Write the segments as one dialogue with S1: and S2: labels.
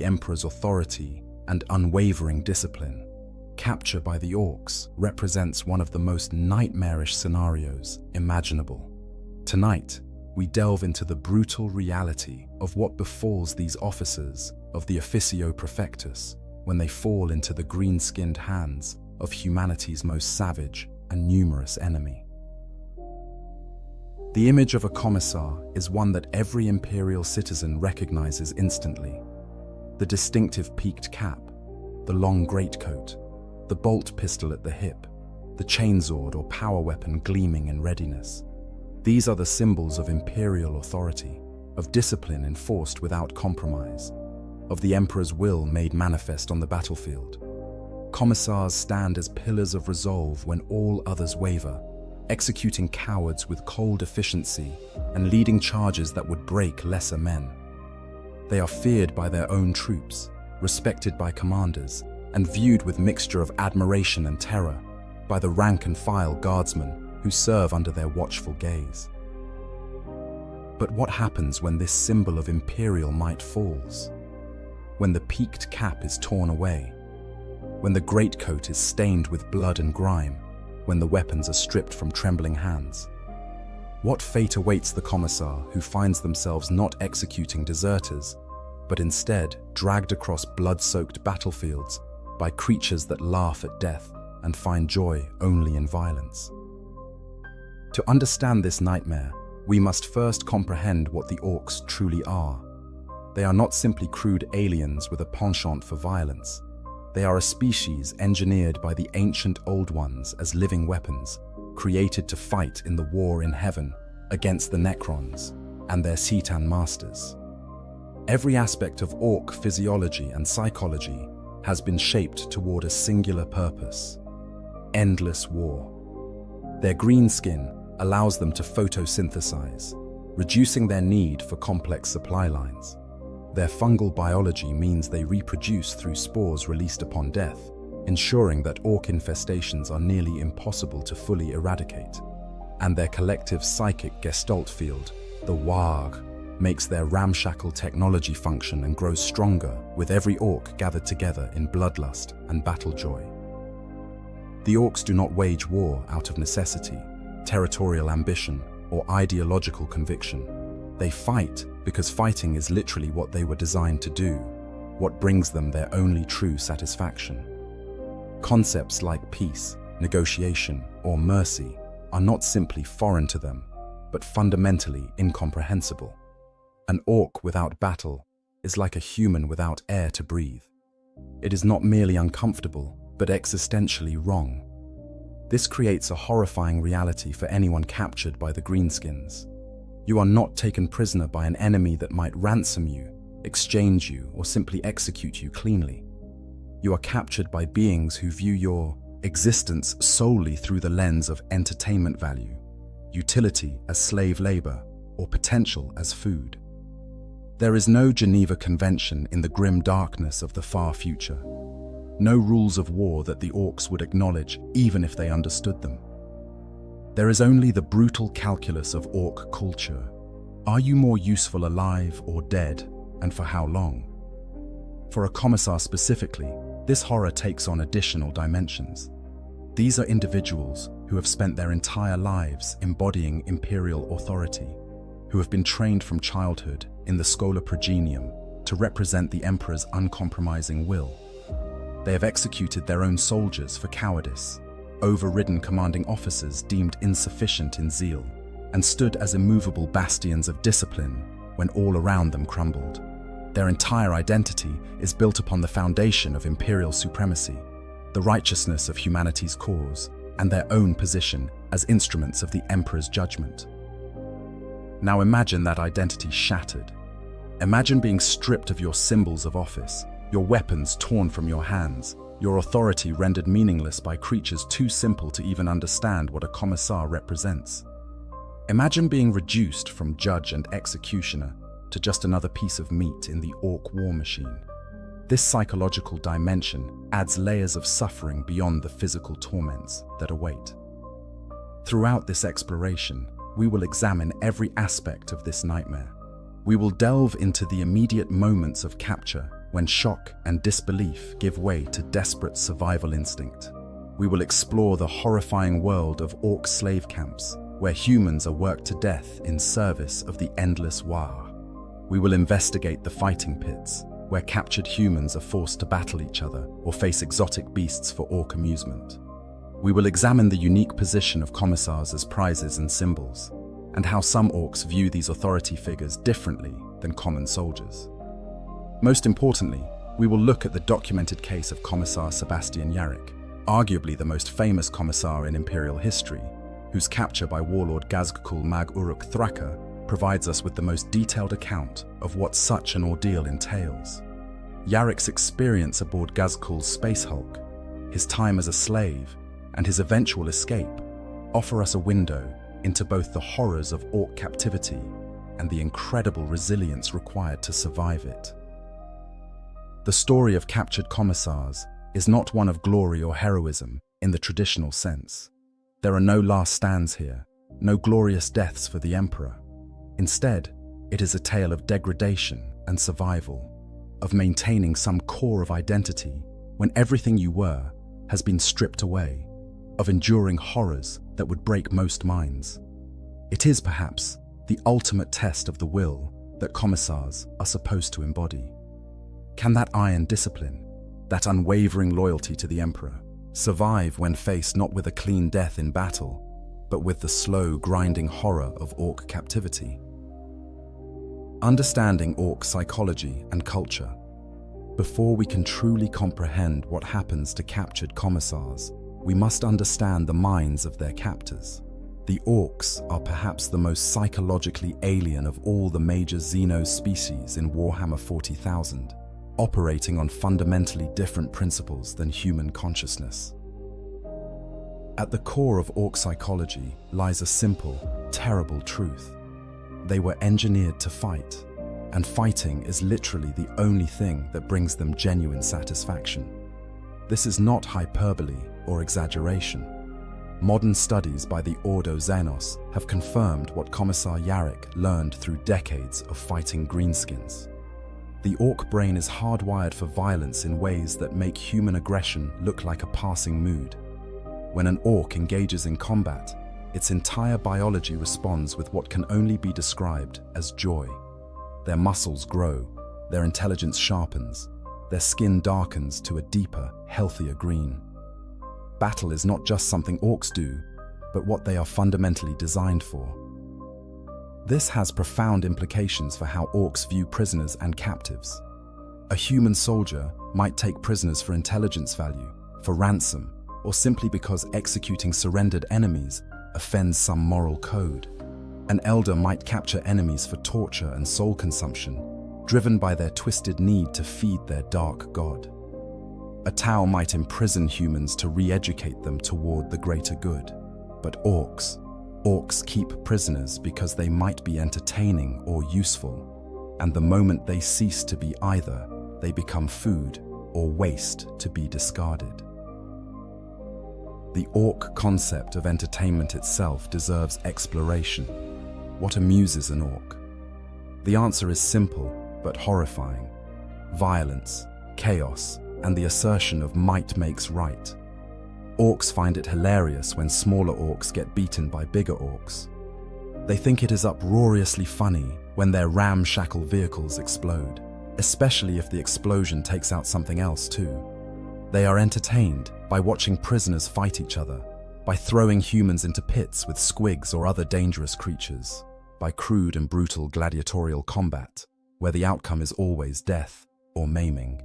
S1: the Emperor's authority and unwavering discipline. Capture by the orcs represents one of the most nightmarish scenarios imaginable. Tonight, we delve into the brutal reality of what befalls these officers of the Officio Prefectus when they fall into the green-skinned hands of humanity's most savage and numerous enemy. The image of a commissar is one that every imperial citizen recognizes instantly. The distinctive peaked cap, the long greatcoat, the bolt pistol at the hip, the chainsword or power weapon gleaming in readiness. These are the symbols of imperial authority, of discipline enforced without compromise, of the Emperor's will made manifest on the battlefield. Commissars stand as pillars of resolve when all others waver, executing cowards with cold efficiency and leading charges that would break lesser men. They are feared by their own troops, respected by commanders, and viewed with mixture of admiration and terror by the rank-and-file guardsmen who serve under their watchful gaze. But what happens when this symbol of imperial might falls? When the peaked cap is torn away, when the greatcoat is stained with blood and grime, when the weapons are stripped from trembling hands? What fate awaits the commissar who finds themselves not executing deserters, but instead dragged across blood-soaked battlefields by creatures that laugh at death and find joy only in violence? To understand this nightmare, we must first comprehend what the orcs truly are. They are not simply crude aliens with a penchant for violence. They are a species engineered by the ancient Old Ones as living weapons, created to fight in the war in heaven against the Necrons and their Citan masters. Every aspect of orc physiology and psychology has been shaped toward a singular purpose: endless war. Their green skin allows them to photosynthesize, reducing their need for complex supply lines. Their fungal biology means they reproduce through spores released upon death, ensuring that orc infestations are nearly impossible to fully eradicate. And their collective psychic gestalt field, the Warg, makes their ramshackle technology function and grows stronger with every orc gathered together in bloodlust and battle joy. The orcs do not wage war out of necessity, territorial ambition, or ideological conviction. They fight because fighting is literally what they were designed to do, what brings them their only true satisfaction. Concepts like peace, negotiation, or mercy are not simply foreign to them, but fundamentally incomprehensible. An orc without battle is like a human without air to breathe. It is not merely uncomfortable, but existentially wrong. This creates a horrifying reality for anyone captured by the Greenskins. You are not taken prisoner by an enemy that might ransom you, exchange you, or simply execute you cleanly. You are captured by beings who view your existence solely through the lens of entertainment value, utility as slave labor, or potential as food. There is no Geneva Convention in the grim darkness of the far future. No rules of war that the orcs would acknowledge even if they understood them. There is only the brutal calculus of orc culture. Are you more useful alive or dead, and for how long? For a commissar specifically, this horror takes on additional dimensions. These are individuals who have spent their entire lives embodying imperial authority, who have been trained from childhood in the Schola Progenium to represent the Emperor's uncompromising will. They have executed their own soldiers for cowardice, overridden commanding officers deemed insufficient in zeal, and stood as immovable bastions of discipline when all around them crumbled. Their entire identity is built upon the foundation of imperial supremacy, the righteousness of humanity's cause, and their own position as instruments of the Emperor's judgment. Now imagine that identity shattered. Imagine being stripped of your symbols of office, your weapons torn from your hands, your authority rendered meaningless by creatures too simple to even understand what a commissar represents. Imagine being reduced from judge and executioner to just another piece of meat in the orc war machine. This psychological dimension adds layers of suffering beyond the physical torments that await. Throughout this exploration, we will examine every aspect of this nightmare. We will delve into the immediate moments of capture when shock and disbelief give way to desperate survival instinct. We will explore the horrifying world of orc slave camps, where humans are worked to death in service of the endless war. We will investigate the fighting pits, where captured humans are forced to battle each other or face exotic beasts for orc amusement. We will examine the unique position of commissars as prizes and symbols, and how some orcs view these authority figures differently than common soldiers. Most importantly, we will look at the documented case of Commissar Sebastian Yarrick, arguably the most famous commissar in Imperial history, whose capture by warlord Gazgkul Mag Uruk Thraka provides us with the most detailed account of what such an ordeal entails. Yarrick's experience aboard Gazkul's Space Hulk, his time as a slave, and his eventual escape offer us a window into both the horrors of orc captivity and the incredible resilience required to survive it. The story of captured commissars is not one of glory or heroism in the traditional sense. There are no last stands here, no glorious deaths for the Emperor. Instead, it is a tale of degradation and survival, of maintaining some core of identity when everything you were has been stripped away, of enduring horrors that would break most minds. It is perhaps the ultimate test of the will that commissars are supposed to embody. Can that iron discipline, that unwavering loyalty to the Emperor, survive when faced not with a clean death in battle, but with the slow, grinding horror of orc captivity? Understanding orc psychology and culture. Before we can truly comprehend what happens to captured commissars, we must understand the minds of their captors. The orcs are perhaps the most psychologically alien of all the major Xeno species in Warhammer 40,000, operating on fundamentally different principles than human consciousness. At the core of orc psychology lies a simple, terrible truth. They were engineered to fight, and fighting is literally the only thing that brings them genuine satisfaction. This is not hyperbole or exaggeration. Modern studies by the Ordo Xenos have confirmed what Commissar Yarrick learned through decades of fighting greenskins. The orc brain is hardwired for violence in ways that make human aggression look like a passing mood. When an orc engages in combat, its entire biology responds with what can only be described as joy. Their muscles grow, their intelligence sharpens, their skin darkens to a deeper, healthier green. Battle is not just something orcs do, but what they are fundamentally designed for. This has profound implications for how orcs view prisoners and captives. A human soldier might take prisoners for intelligence value, for ransom, or simply because executing surrendered enemies offends some moral code. An elder might capture enemies for torture and soul consumption, driven by their twisted need to feed their dark god. A Tau might imprison humans to re-educate them toward the greater good. But orcs keep prisoners because they might be entertaining or useful, and the moment they cease to be either, they become food or waste to be discarded. The orc concept of entertainment itself deserves exploration. What amuses an orc? The answer is simple but horrifying: violence, chaos, and the assertion of might makes right. Orcs find it hilarious when smaller orcs get beaten by bigger orcs. They think it is uproariously funny when their ramshackle vehicles explode, especially if the explosion takes out something else too. They are entertained by watching prisoners fight each other, by throwing humans into pits with squigs or other dangerous creatures, by crude and brutal gladiatorial combat, where the outcome is always death or maiming.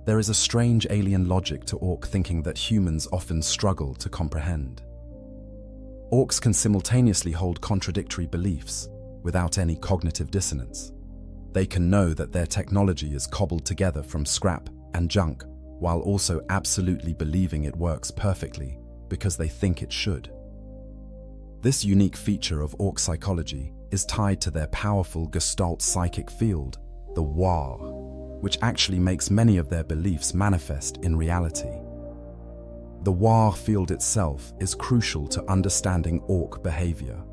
S1: There is a strange alien logic to orc thinking that humans often struggle to comprehend. Orcs can simultaneously hold contradictory beliefs without any cognitive dissonance. They can know that their technology is cobbled together from scrap and junk, while also absolutely believing it works perfectly because they think it should. This unique feature of orc psychology is tied to their powerful Gestalt psychic field, the War, which actually makes many of their beliefs manifest in reality. The War field itself is crucial to understanding orc behavior.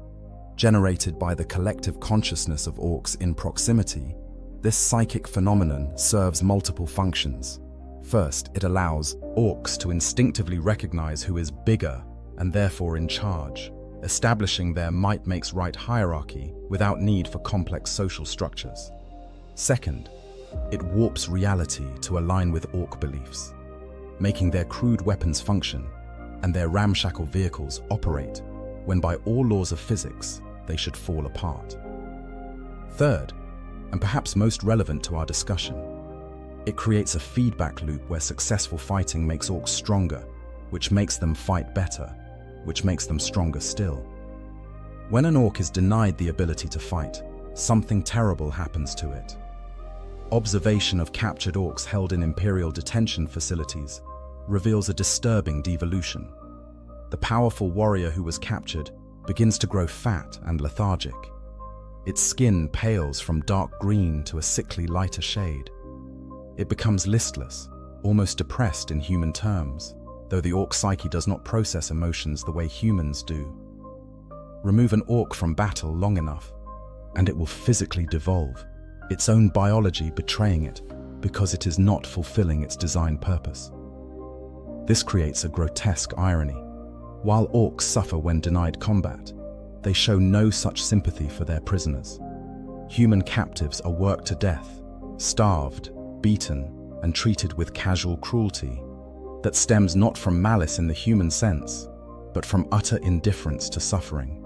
S1: Generated by the collective consciousness of orcs in proximity, This psychic phenomenon serves multiple functions. First, it allows orcs to instinctively recognize who is bigger and therefore in charge, establishing their might makes right hierarchy without need for complex social structures. Second, it warps reality to align with orc beliefs, making their crude weapons function and their ramshackle vehicles operate when by all laws of physics they should fall apart. Third, and perhaps most relevant to our discussion, it creates a feedback loop where successful fighting makes orcs stronger, which makes them fight better, which makes them stronger still. When an orc is denied the ability to fight, something terrible happens to it. Observation of captured orcs held in imperial detention facilities reveals a disturbing devolution. The powerful warrior who was captured begins to grow fat and lethargic. Its skin pales from dark green to a sickly lighter shade. It becomes listless, almost depressed in human terms, though the orc psyche does not process emotions the way humans do. Remove an orc from battle long enough, and it will physically devolve, its own biology betraying it because it is not fulfilling its design purpose. This creates a grotesque irony. While orcs suffer when denied combat, they show no such sympathy for their prisoners. Human captives are worked to death, starved, beaten, and treated with casual cruelty that stems not from malice in the human sense, but from utter indifference to suffering.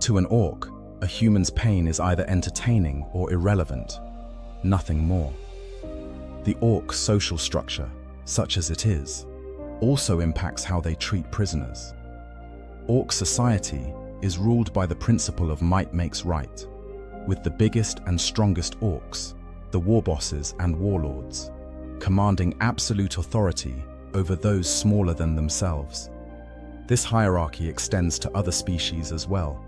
S1: To an orc, a human's pain is either entertaining or irrelevant, nothing more. The orc's social structure, such as it is, also impacts how they treat prisoners. Orc society is ruled by the principle of might makes right, with the biggest and strongest orcs, the war bosses and warlords, commanding absolute authority over those smaller than themselves. This hierarchy extends to other species as well.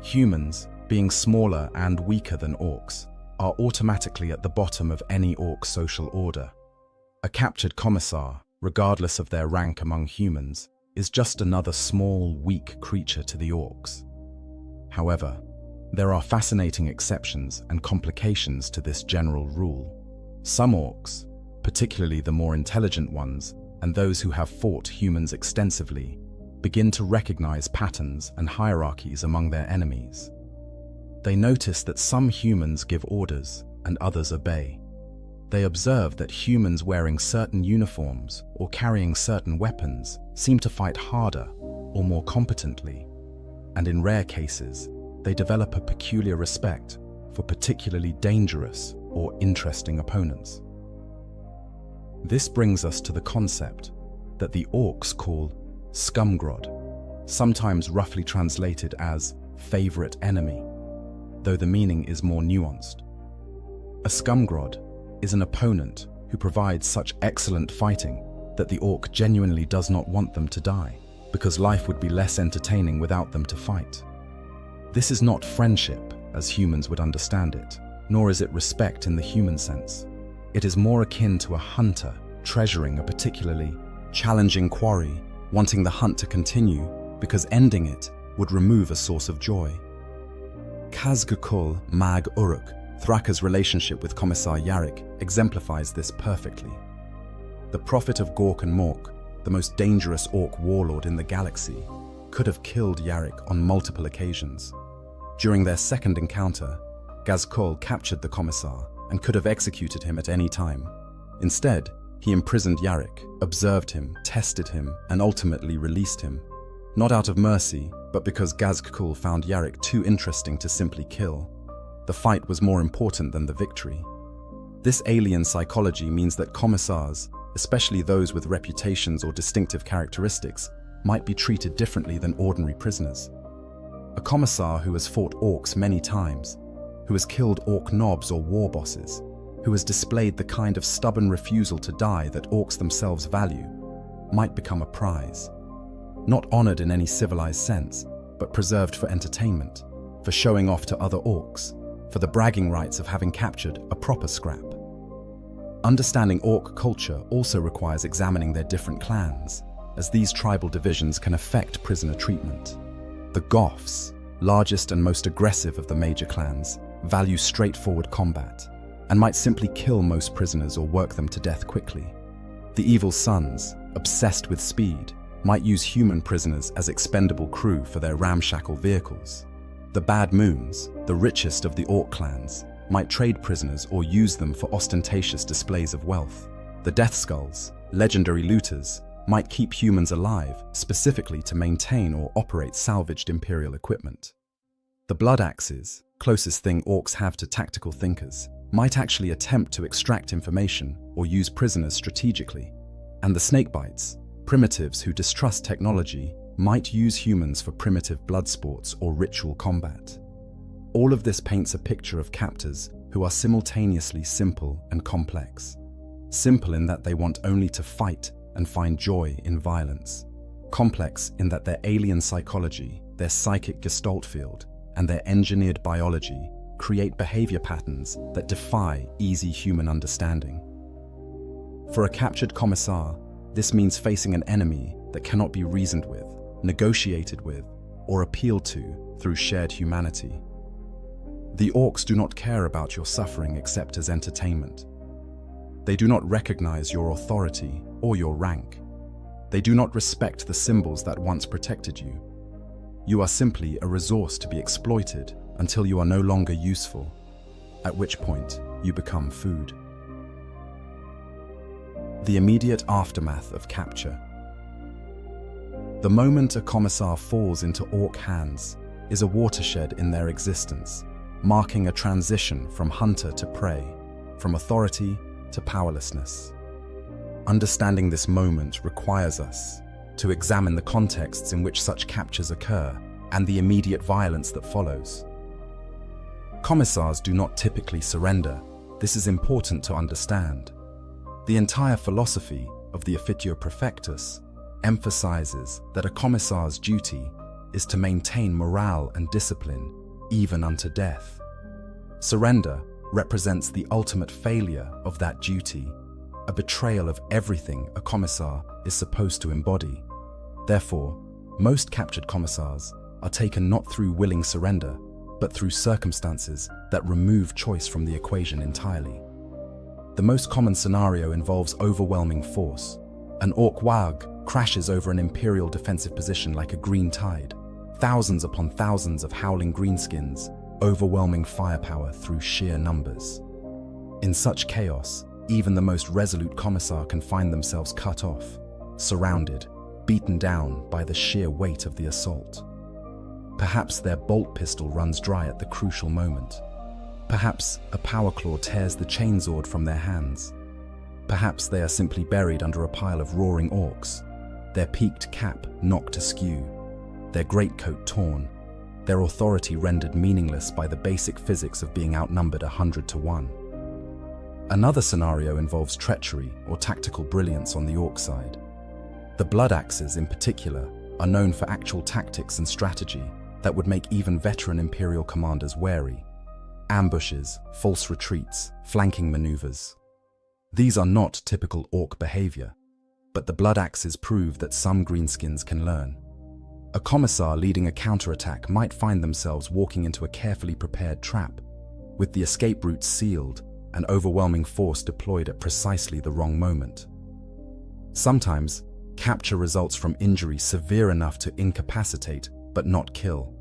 S1: Humans, being smaller and weaker than orcs, are automatically at the bottom of any orc social order. A captured commissar, regardless of their rank among humans, is just another small, weak creature to the orcs. However, there are fascinating exceptions and complications to this general rule. Some orcs, particularly the more intelligent ones and those who have fought humans extensively, begin to recognize patterns and hierarchies among their enemies. They notice that some humans give orders and others obey. They observe that humans wearing certain uniforms or carrying certain weapons seem to fight harder or more competently, and in rare cases, they develop a peculiar respect for particularly dangerous or interesting opponents. This brings us to the concept that the orcs call scumgrod, sometimes roughly translated as favorite enemy, though the meaning is more nuanced. A scumgrod is an opponent who provides such excellent fighting that the orc genuinely does not want them to die, because life would be less entertaining without them to fight. This is not friendship, as humans would understand it, nor is it respect in the human sense. It is more akin to a hunter treasuring a particularly challenging quarry, wanting the hunt to continue because ending it would remove a source of joy. Kazgakul Mag Uruk, Thraka's relationship with Commissar Yarrick, exemplifies this perfectly. The prophet of Gork and Mork, the most dangerous orc warlord in the galaxy, could have killed Yarrick on multiple occasions. During their second encounter, Gazkul captured the Commissar and could have executed him at any time. Instead, he imprisoned Yarrick, observed him, tested him, and ultimately released him. Not out of mercy, but because Gazkul found Yarrick too interesting to simply kill. The fight was more important than the victory. This alien psychology means that commissars, especially those with reputations or distinctive characteristics, might be treated differently than ordinary prisoners. A commissar who has fought orcs many times, who has killed orc nobs or war bosses, who has displayed the kind of stubborn refusal to die that orcs themselves value, might become a prize. Not honored in any civilized sense, but preserved for entertainment, for showing off to other orcs, for the bragging rights of having captured a proper scrap. Understanding orc culture also requires examining their different clans, as these tribal divisions can affect prisoner treatment. The Goths, largest and most aggressive of the major clans, value straightforward combat, and might simply kill most prisoners or work them to death quickly. The evil sons, obsessed with speed, might use human prisoners as expendable crew for their ramshackle vehicles. The Bad Moons, the richest of the Orc clans, might trade prisoners or use them for ostentatious displays of wealth. The Death Skulls, legendary looters, might keep humans alive specifically to maintain or operate salvaged Imperial equipment. The Blood Axes, closest thing Orcs have to tactical thinkers, might actually attempt to extract information or use prisoners strategically. And the Snakebites, primitives who distrust technology, might use humans for primitive blood sports or ritual combat. All of this paints a picture of captors who are simultaneously simple and complex. Simple in that they want only to fight and find joy in violence. Complex in that their alien psychology, their psychic gestalt field, and their engineered biology create behavior patterns that defy easy human understanding. For a captured commissar, this means facing an enemy that cannot be reasoned with, negotiated with, or appealed to through shared humanity. The Orcs do not care about your suffering except as entertainment. They do not recognize your authority or your rank. They do not respect the symbols that once protected you. You are simply a resource to be exploited until you are no longer useful, at which point you become food. The immediate aftermath of capture. The moment a commissar falls into Orc hands is a watershed in their existence, marking a transition from hunter to prey, from authority to powerlessness. Understanding this moment requires us to examine the contexts in which such captures occur and the immediate violence that follows. Commissars do not typically surrender. This is important to understand. The entire philosophy of the Officio Prefectus emphasizes that a commissar's duty is to maintain morale and discipline, even unto death. Surrender represents the ultimate failure of that duty, a betrayal of everything a commissar is supposed to embody. Therefore, most captured commissars are taken not through willing surrender, but through circumstances that remove choice from the equation entirely. The most common scenario involves overwhelming force. An Orc Warg crashes over an Imperial defensive position like a green tide. Thousands upon thousands of howling greenskins, overwhelming firepower through sheer numbers. In such chaos, even the most resolute commissar can find themselves cut off, surrounded, beaten down by the sheer weight of the assault. Perhaps their bolt pistol runs dry at the crucial moment. Perhaps a power claw tears the chainsword from their hands. Perhaps they are simply buried under a pile of roaring orcs, their peaked cap knocked askew, their greatcoat torn, their authority rendered meaningless by the basic physics of being outnumbered 100 to 1. Another scenario involves treachery or tactical brilliance on the Orc side. The Blood Axes, in particular, are known for actual tactics and strategy that would make even veteran Imperial commanders wary. Ambushes, false retreats, flanking maneuvers. These are not typical Orc behavior, but the Blood Axes prove that some greenskins can learn. A commissar leading a counterattack might find themselves walking into a carefully prepared trap, with the escape routes sealed and overwhelming force deployed at precisely the wrong moment. Sometimes, capture results from injury severe enough to incapacitate but not kill.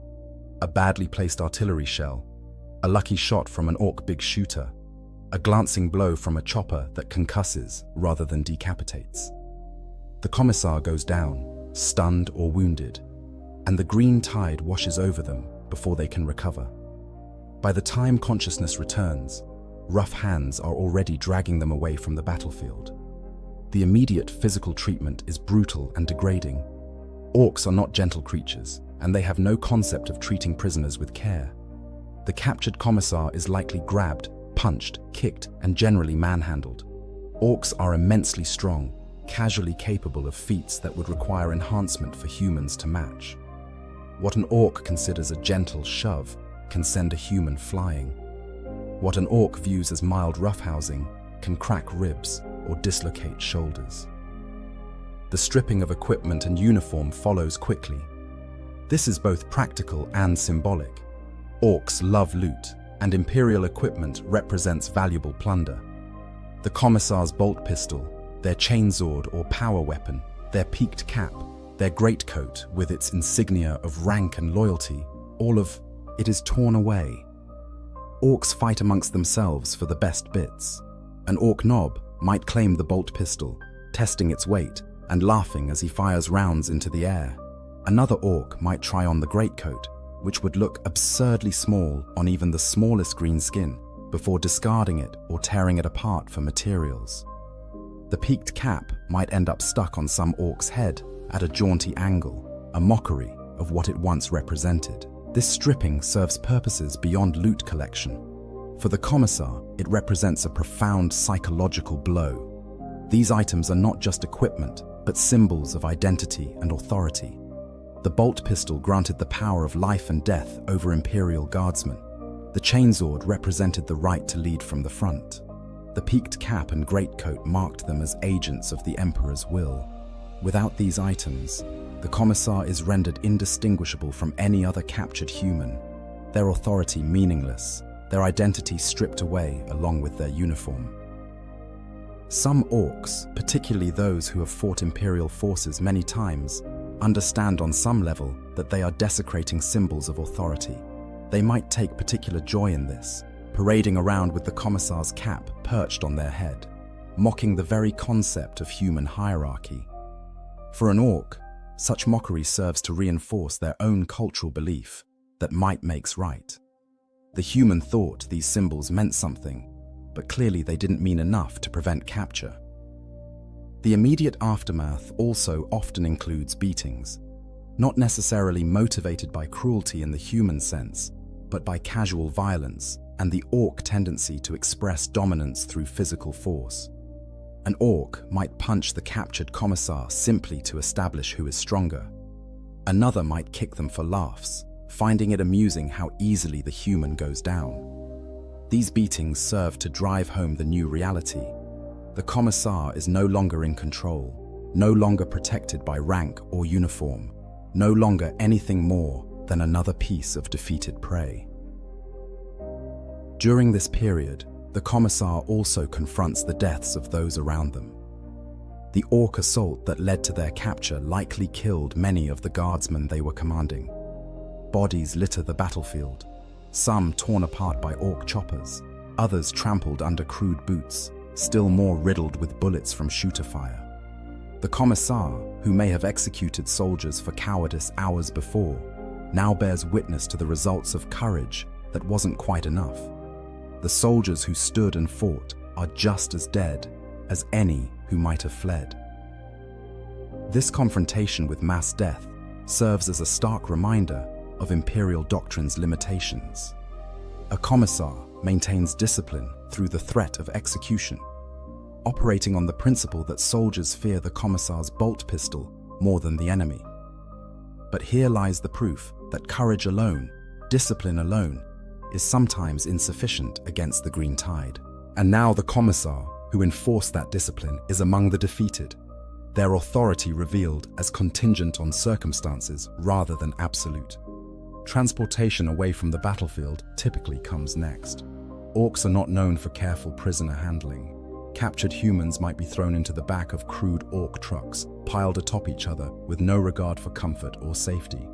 S1: A badly placed artillery shell, a lucky shot from an Orc big shooter, a glancing blow from a chopper that concusses rather than decapitates. The commissar goes down, stunned or wounded, and the green tide washes over them before they can recover. By the time consciousness returns, rough hands are already dragging them away from the battlefield. The immediate physical treatment is brutal and degrading. Orcs are not gentle creatures, and they have no concept of treating prisoners with care. The captured commissar is likely grabbed, punched, kicked, and generally manhandled. Orcs are immensely strong, casually capable of feats that would require enhancement for humans to match. What an Orc considers a gentle shove can send a human flying. What an Orc views as mild roughhousing can crack ribs or dislocate shoulders. The stripping of equipment and uniform follows quickly. This is both practical and symbolic. Orcs love loot, and Imperial equipment represents valuable plunder. The Commissar's bolt pistol, their chainsword or power weapon, their peaked cap, their greatcoat with its insignia of rank and loyalty, all of it is torn away. Orcs fight amongst themselves for the best bits. An orc nob might claim the bolt pistol, testing its weight and laughing as he fires rounds into the air. Another orc might try on the greatcoat, which would look absurdly small on even the smallest green skin, before discarding it or tearing it apart for materials. The peaked cap might end up stuck on some orc's head at a jaunty angle, a mockery of what it once represented. This stripping serves purposes beyond loot collection. For the Commissar, it represents a profound psychological blow. These items are not just equipment, but symbols of identity and authority. The bolt pistol granted the power of life and death over Imperial guardsmen. The chainsword represented the right to lead from the front. The peaked cap and greatcoat marked them as agents of the Emperor's will. Without these items, the Commissar is rendered indistinguishable from any other captured human, their authority meaningless, their identity stripped away along with their uniform. Some orcs, particularly those who have fought Imperial forces many times, understand on some level that they are desecrating symbols of authority. They might take particular joy in this, parading around with the Commissar's cap perched on their head, mocking the very concept of human hierarchy. For an orc, such mockery serves to reinforce their own cultural belief that might makes right. The human thought these symbols meant something, but clearly they didn't mean enough to prevent capture. The immediate aftermath also often includes beatings, not necessarily motivated by cruelty in the human sense, but by casual violence and the orc tendency to express dominance through physical force. An orc might punch the captured Commissar simply to establish who is stronger. Another might kick them for laughs, finding it amusing how easily the human goes down. These beatings serve to drive home the new reality. The Commissar is no longer in control, no longer protected by rank or uniform, no longer anything more than another piece of defeated prey. During this period, the Commissar also confronts the deaths of those around them. The orc assault that led to their capture likely killed many of the guardsmen they were commanding. Bodies litter the battlefield, some torn apart by orc choppers, others trampled under crude boots, still more riddled with bullets from shooter fire. The Commissar, who may have executed soldiers for cowardice hours before, now bears witness to the results of courage that wasn't quite enough. The soldiers who stood and fought are just as dead as any who might have fled. This confrontation with mass death serves as a stark reminder of Imperial doctrine's limitations. A Commissar maintains discipline through the threat of execution, operating on the principle that soldiers fear the Commissar's bolt pistol more than the enemy. But here lies the proof that courage alone, discipline alone, is sometimes insufficient against the Green Tide. And now the Commissar, who enforced that discipline, is among the defeated, their authority revealed as contingent on circumstances rather than absolute. Transportation away from the battlefield typically comes next. Orcs are not known for careful prisoner handling. Captured humans might be thrown into the back of crude orc trucks, piled atop each other with no regard for comfort or safety.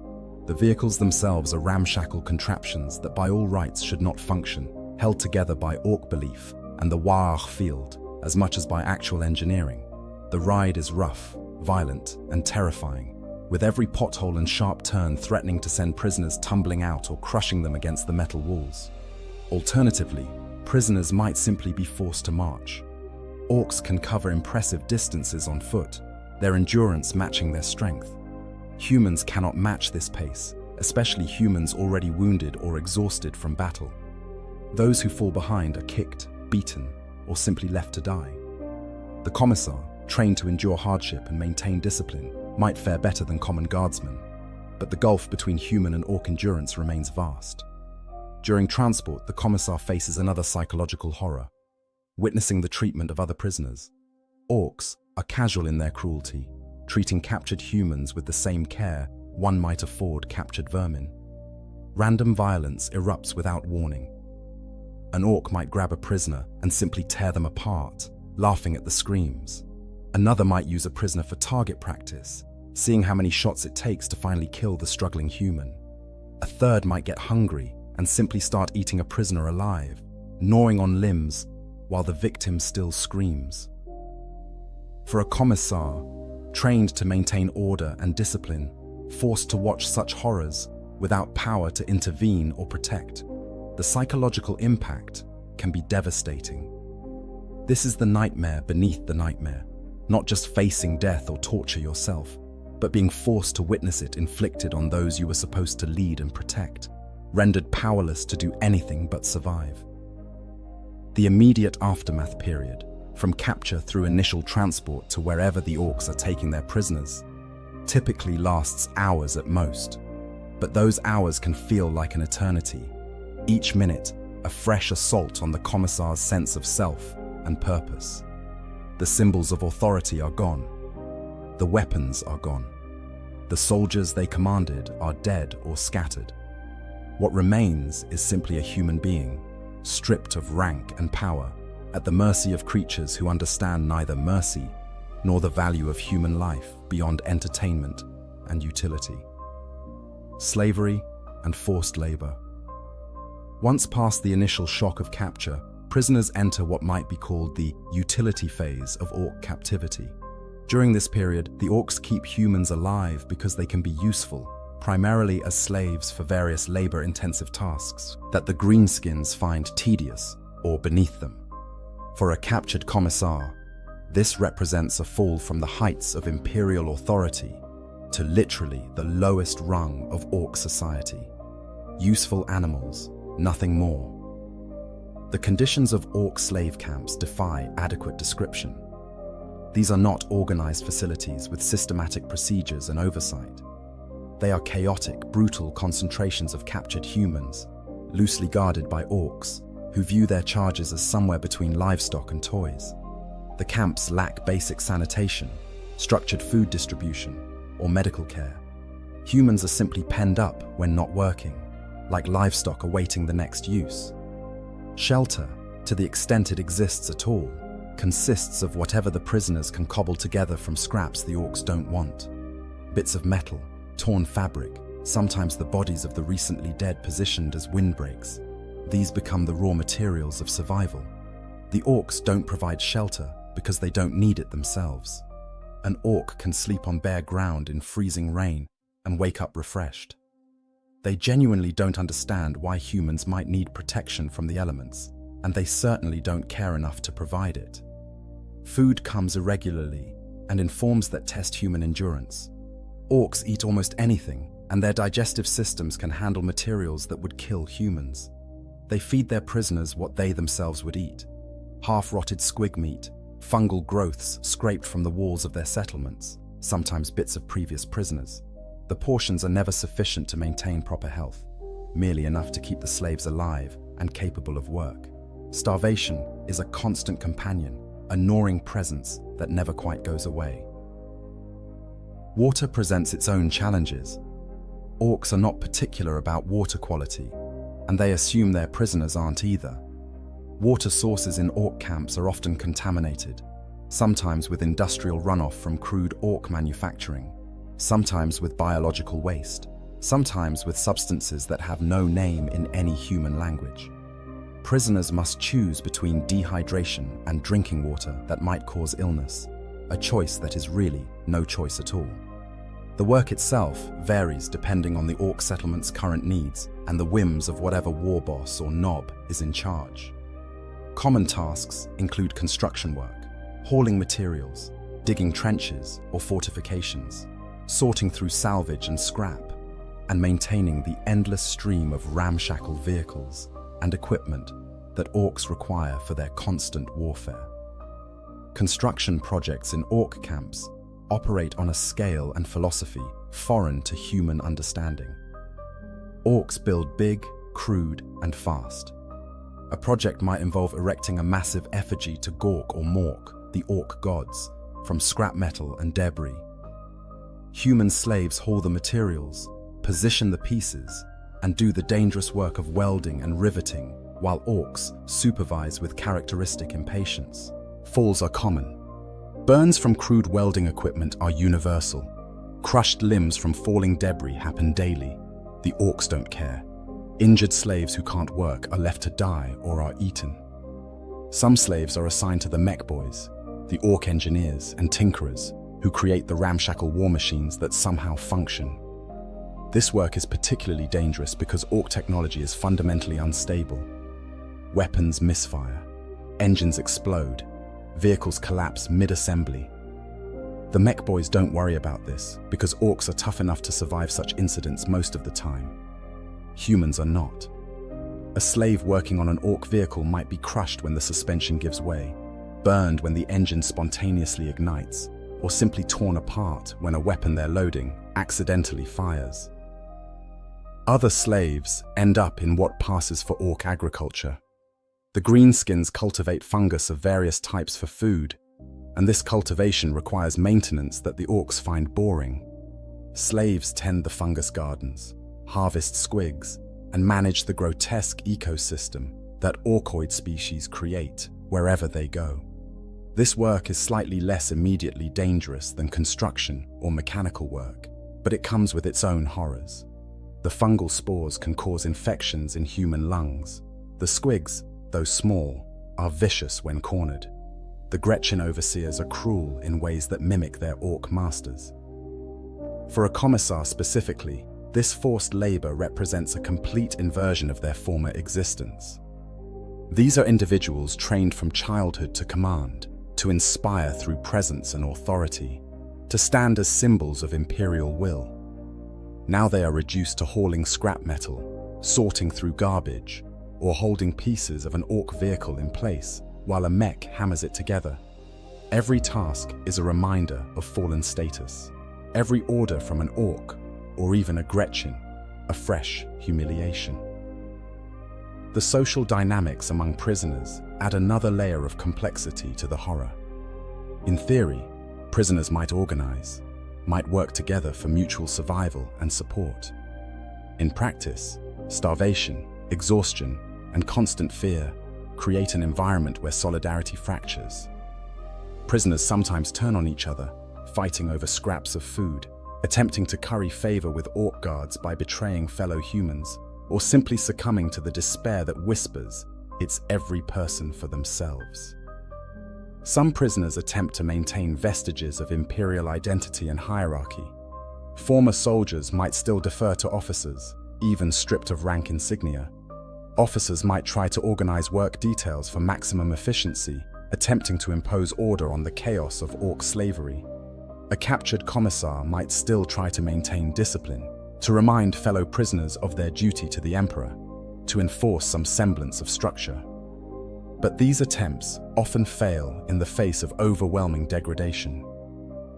S1: The vehicles themselves are ramshackle contraptions that by all rights should not function, held together by orc belief and the Warhammer field, as much as by actual engineering. The ride is rough, violent, and terrifying, with every pothole and sharp turn threatening to send prisoners tumbling out or crushing them against the metal walls. Alternatively, prisoners might simply be forced to march. Orcs can cover impressive distances on foot, their endurance matching their strength. Humans cannot match this pace, especially humans already wounded or exhausted from battle. Those who fall behind are kicked, beaten, or simply left to die. The Commissar, trained to endure hardship and maintain discipline, might fare better than common guardsmen, but the gulf between human and orc endurance remains vast. During transport, the Commissar faces another psychological horror, witnessing the treatment of other prisoners. Orcs are casual in their cruelty, treating captured humans with the same care one might afford captured vermin. Random violence erupts without warning. An orc might grab a prisoner and simply tear them apart, laughing at the screams. Another might use a prisoner for target practice, seeing how many shots it takes to finally kill the struggling human. A third might get hungry and simply start eating a prisoner alive, gnawing on limbs while the victim still screams. For a commissar, trained to maintain order and discipline, forced to watch such horrors without power to intervene or protect, the psychological impact can be devastating. This is the nightmare beneath the nightmare, not just facing death or torture yourself, but being forced to witness it inflicted on those you were supposed to lead and protect, rendered powerless to do anything but survive. The immediate aftermath period, from capture through initial transport to wherever the orcs are taking their prisoners, typically lasts hours at most, but those hours can feel like an eternity. Each minute, a fresh assault on the commissar's sense of self and purpose. The symbols of authority are gone. The weapons are gone. The soldiers they commanded are dead or scattered. What remains is simply a human being, stripped of rank and power, at the mercy of creatures who understand neither mercy nor the value of human life beyond entertainment and utility. Slavery and forced labor. Once past the initial shock of capture, prisoners enter what might be called the utility phase of orc captivity. During this period, the orcs keep humans alive because they can be useful, primarily as slaves for various labor-intensive tasks that the greenskins find tedious or beneath them. For a captured commissar, this represents a fall from the heights of imperial authority to literally the lowest rung of orc society. Useful animals, nothing more. The conditions of orc slave camps defy adequate description. These are not organized facilities with systematic procedures and oversight. They are chaotic, brutal concentrations of captured humans, loosely guarded by orcs, who view their charges as somewhere between livestock and toys. The camps lack basic sanitation, structured food distribution, or medical care. Humans are simply penned up when not working, like livestock awaiting the next use. Shelter, to the extent it exists at all, consists of whatever the prisoners can cobble together from scraps the orcs don't want. Bits of metal, torn fabric, sometimes the bodies of the recently dead positioned as windbreaks. These become the raw materials of survival. The orcs don't provide shelter because they don't need it themselves. An orc can sleep on bare ground in freezing rain and wake up refreshed. They genuinely don't understand why humans might need protection from the elements, and they certainly don't care enough to provide it. Food comes irregularly and in forms that test human endurance. Orcs eat almost anything, and their digestive systems can handle materials that would kill humans. They feed their prisoners what they themselves would eat: half-rotted squig meat, fungal growths scraped from the walls of their settlements, sometimes bits of previous prisoners. The portions are never sufficient to maintain proper health, merely enough to keep the slaves alive and capable of work. Starvation is a constant companion, a gnawing presence that never quite goes away. Water presents its own challenges. Orcs are not particular about water quality, and they assume their prisoners aren't either. Water sources in orc camps are often contaminated, sometimes with industrial runoff from crude orc manufacturing, sometimes with biological waste, sometimes with substances that have no name in any human language. Prisoners must choose between dehydration and drinking water that might cause illness, a choice that is really no choice at all. The work itself varies depending on the orc settlement's current needs and the whims of whatever war boss or nob is in charge. Common tasks include construction work, hauling materials, digging trenches or fortifications, sorting through salvage and scrap, and maintaining the endless stream of ramshackle vehicles and equipment that orcs require for their constant warfare. Construction projects in orc camps operate on a scale and philosophy foreign to human understanding. Orcs build big, crude, and fast. A project might involve erecting a massive effigy to Gork or Mork, the orc gods, from scrap metal and debris. Human slaves haul the materials, position the pieces, and do the dangerous work of welding and riveting while orcs supervise with characteristic impatience. Falls are common. Burns from crude welding equipment are universal. Crushed limbs from falling debris happen daily. The orcs don't care. Injured slaves who can't work are left to die or are eaten. Some slaves are assigned to the mech boys, the orc engineers and tinkerers, who create the ramshackle war machines that somehow function. This work is particularly dangerous because orc technology is fundamentally unstable. Weapons misfire, engines explode, vehicles collapse mid-assembly. The mech boys don't worry about this because orcs are tough enough to survive such incidents most of the time. Humans are not. A slave working on an orc vehicle might be crushed when the suspension gives way, burned when the engine spontaneously ignites, or simply torn apart when a weapon they're loading accidentally fires. Other slaves end up in what passes for orc agriculture. The greenskins cultivate fungus of various types for food, and this cultivation requires maintenance that the orcs find boring. Slaves tend the fungus gardens, harvest squigs, and manage the grotesque ecosystem that orcoid species create wherever they go. This work is slightly less immediately dangerous than construction or mechanical work, but it comes with its own horrors. The fungal spores can cause infections in human lungs. The squigs, though small, are vicious when cornered. The Gretchen overseers are cruel in ways that mimic their orc masters. For a commissar specifically, this forced labor represents a complete inversion of their former existence. These are individuals trained from childhood to command, to inspire through presence and authority, to stand as symbols of imperial will. Now they are reduced to hauling scrap metal, sorting through garbage, or holding pieces of an orc vehicle in place while a mech hammers it together. Every task is a reminder of fallen status. Every order from an orc, or even a Gretchen, a fresh humiliation. The social dynamics among prisoners add another layer of complexity to the horror. In theory, prisoners might organize, might work together for mutual survival and support. In practice, starvation, exhaustion, and constant fear create an environment where solidarity fractures. Prisoners sometimes turn on each other, fighting over scraps of food, attempting to curry favor with orc guards by betraying fellow humans, or simply succumbing to the despair that whispers, it's every person for themselves. Some prisoners attempt to maintain vestiges of imperial identity and hierarchy. Former soldiers might still defer to officers, even stripped of rank insignia. Officers might try to organize work details for maximum efficiency, attempting to impose order on the chaos of orc slavery. A captured commissar might still try to maintain discipline, to remind fellow prisoners of their duty to the emperor, to enforce some semblance of structure. But these attempts often fail in the face of overwhelming degradation.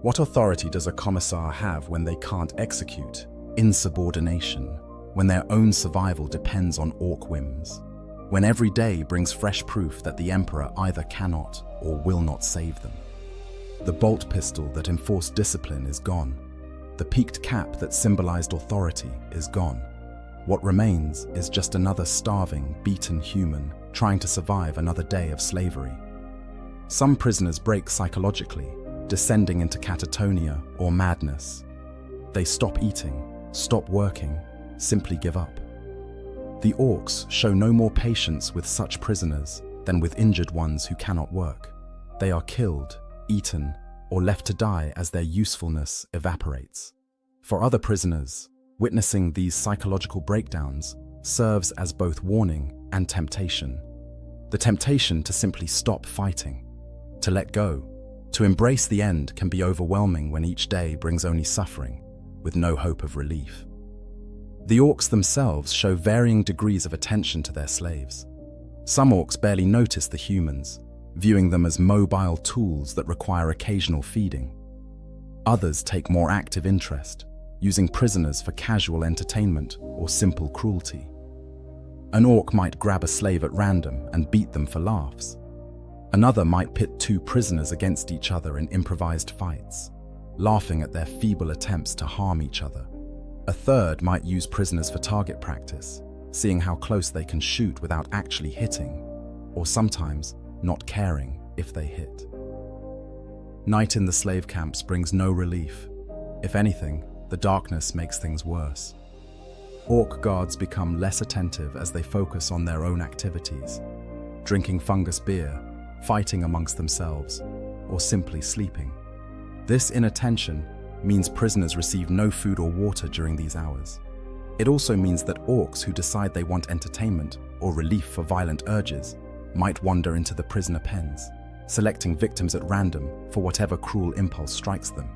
S1: What authority does a commissar have when they can't execute? Insubordination, when their own survival depends on orc whims, when every day brings fresh proof that the emperor either cannot or will not save them. The bolt pistol that enforced discipline is gone. The peaked cap that symbolized authority is gone. What remains is just another starving, beaten human trying to survive another day of slavery. Some prisoners break psychologically, descending into catatonia or madness. They stop eating, stop working, simply give up. The orcs show no more patience with such prisoners than with injured ones who cannot work. They are killed, eaten, or left to die as their usefulness evaporates. For other prisoners, witnessing these psychological breakdowns serves as both warning and temptation. The temptation to simply stop fighting, to let go, to embrace the end can be overwhelming when each day brings only suffering, with no hope of relief. The orcs themselves show varying degrees of attention to their slaves. Some orcs barely notice the humans, viewing them as mobile tools that require occasional feeding. Others take more active interest, using prisoners for casual entertainment or simple cruelty. An orc might grab a slave at random and beat them for laughs. Another might pit two prisoners against each other in improvised fights, laughing at their feeble attempts to harm each other. A third might use prisoners for target practice, seeing how close they can shoot without actually hitting, or sometimes not caring if they hit. Night in the slave camps brings no relief. If anything, the darkness makes things worse. Orc guards become less attentive as they focus on their own activities, drinking fungus beer, fighting amongst themselves, or simply sleeping. This inattention means prisoners receive no food or water during these hours. It also means that orcs who decide they want entertainment or relief for violent urges might wander into the prisoner pens, selecting victims at random for whatever cruel impulse strikes them.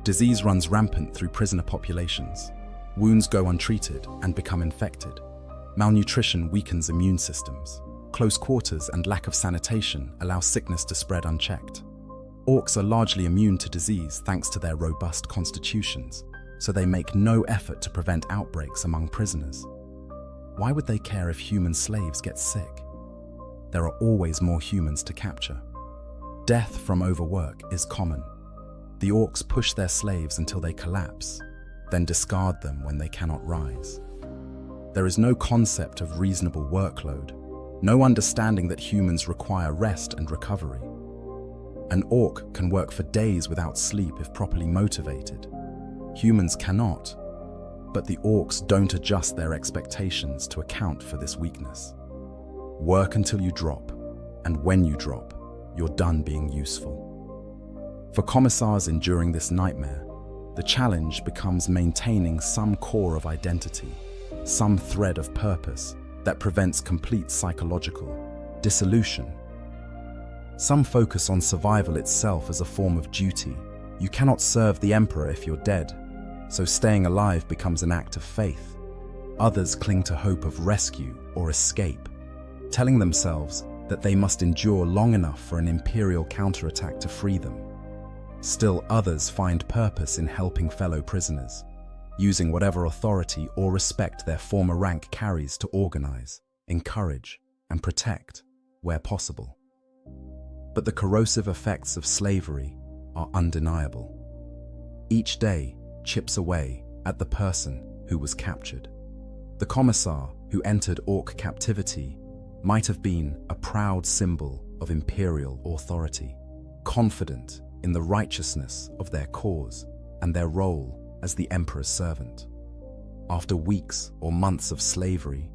S1: Disease runs rampant through prisoner populations. Wounds go untreated and become infected. Malnutrition weakens immune systems. Close quarters and lack of sanitation allow sickness to spread unchecked. Orcs are largely immune to disease thanks to their robust constitutions, so they make no effort to prevent outbreaks among prisoners. Why would they care if human slaves get sick? There are always more humans to capture. Death from overwork is common. The orcs push their slaves until they collapse, then discard them when they cannot rise. There is no concept of reasonable workload, no understanding that humans require rest and recovery. An orc can work for days without sleep if properly motivated. Humans cannot, but the orcs don't adjust their expectations to account for this weakness. Work until you drop, and when you drop, you're done being useful. For commissars enduring this nightmare, the challenge becomes maintaining some core of identity, some thread of purpose that prevents complete psychological dissolution. Some focus on survival itself as a form of duty. You cannot serve the emperor if you're dead, so staying alive becomes an act of faith. Others cling to hope of rescue or escape, telling themselves that they must endure long enough for an imperial counterattack to free them. Still others find purpose in helping fellow prisoners, using whatever authority or respect their former rank carries to organize, encourage, and protect where possible. But the corrosive effects of slavery are undeniable. Each day chips away at the person who was captured. The commissar who entered orc captivity might have been a proud symbol of imperial authority, confident in the righteousness of their cause and their role as the emperor's servant. After weeks or months of slavery,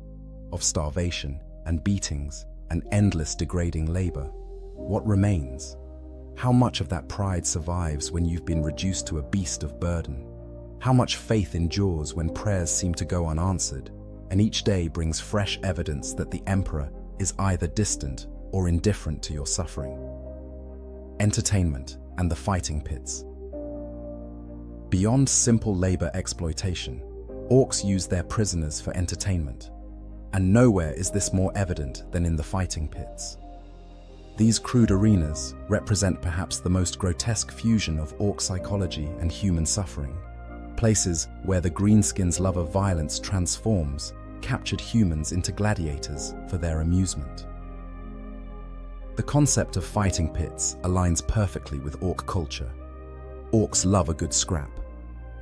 S1: of starvation and beatings and endless degrading labor, what remains? How much of that pride survives when you've been reduced to a beast of burden? How much faith endures when prayers seem to go unanswered, and each day brings fresh evidence that the emperor is either distant or indifferent to your suffering? Entertainment and the fighting pits. Beyond simple labor exploitation, orcs use their prisoners for entertainment, and nowhere is this more evident than in the fighting pits. These crude arenas represent perhaps the most grotesque fusion of orc psychology and human suffering, places where the greenskins' love of violence transforms captured humans into gladiators for their amusement. The concept of fighting pits aligns perfectly with orc culture. Orcs love a good scrap,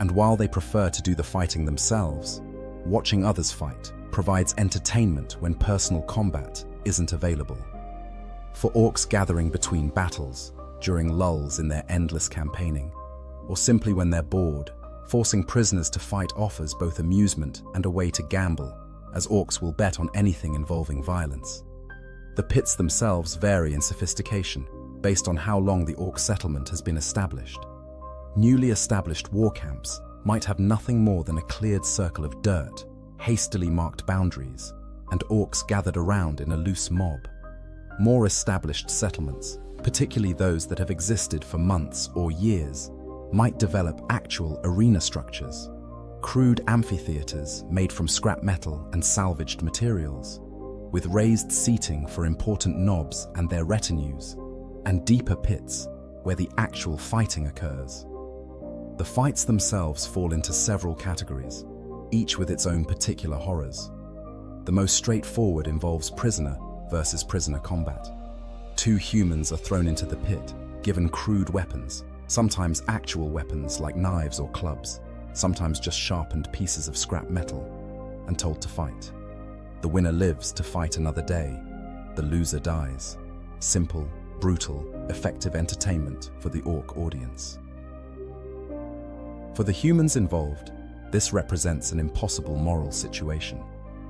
S1: and while they prefer to do the fighting themselves, watching others fight provides entertainment when personal combat isn't available. For orcs gathering between battles, during lulls in their endless campaigning, or simply when they're bored, forcing prisoners to fight offers both amusement and a way to gamble, as orcs will bet on anything involving violence. The pits themselves vary in sophistication based on how long the orc settlement has been established. Newly established war camps might have nothing more than a cleared circle of dirt, hastily marked boundaries, and orcs gathered around in a loose mob. More established settlements, particularly those that have existed for months or years, might develop actual arena structures, crude amphitheaters made from scrap metal and salvaged materials, with raised seating for important nobs and their retinues, and deeper pits where the actual fighting occurs. The fights themselves fall into several categories, each with its own particular horrors. The most straightforward involves prisoner versus prisoner combat. Two humans are thrown into the pit, given crude weapons, sometimes actual weapons like knives or clubs, sometimes just sharpened pieces of scrap metal, and told to fight. The winner lives to fight another day. The loser dies. Simple, brutal, effective entertainment for the orc audience. For the humans involved, this represents an impossible moral situation.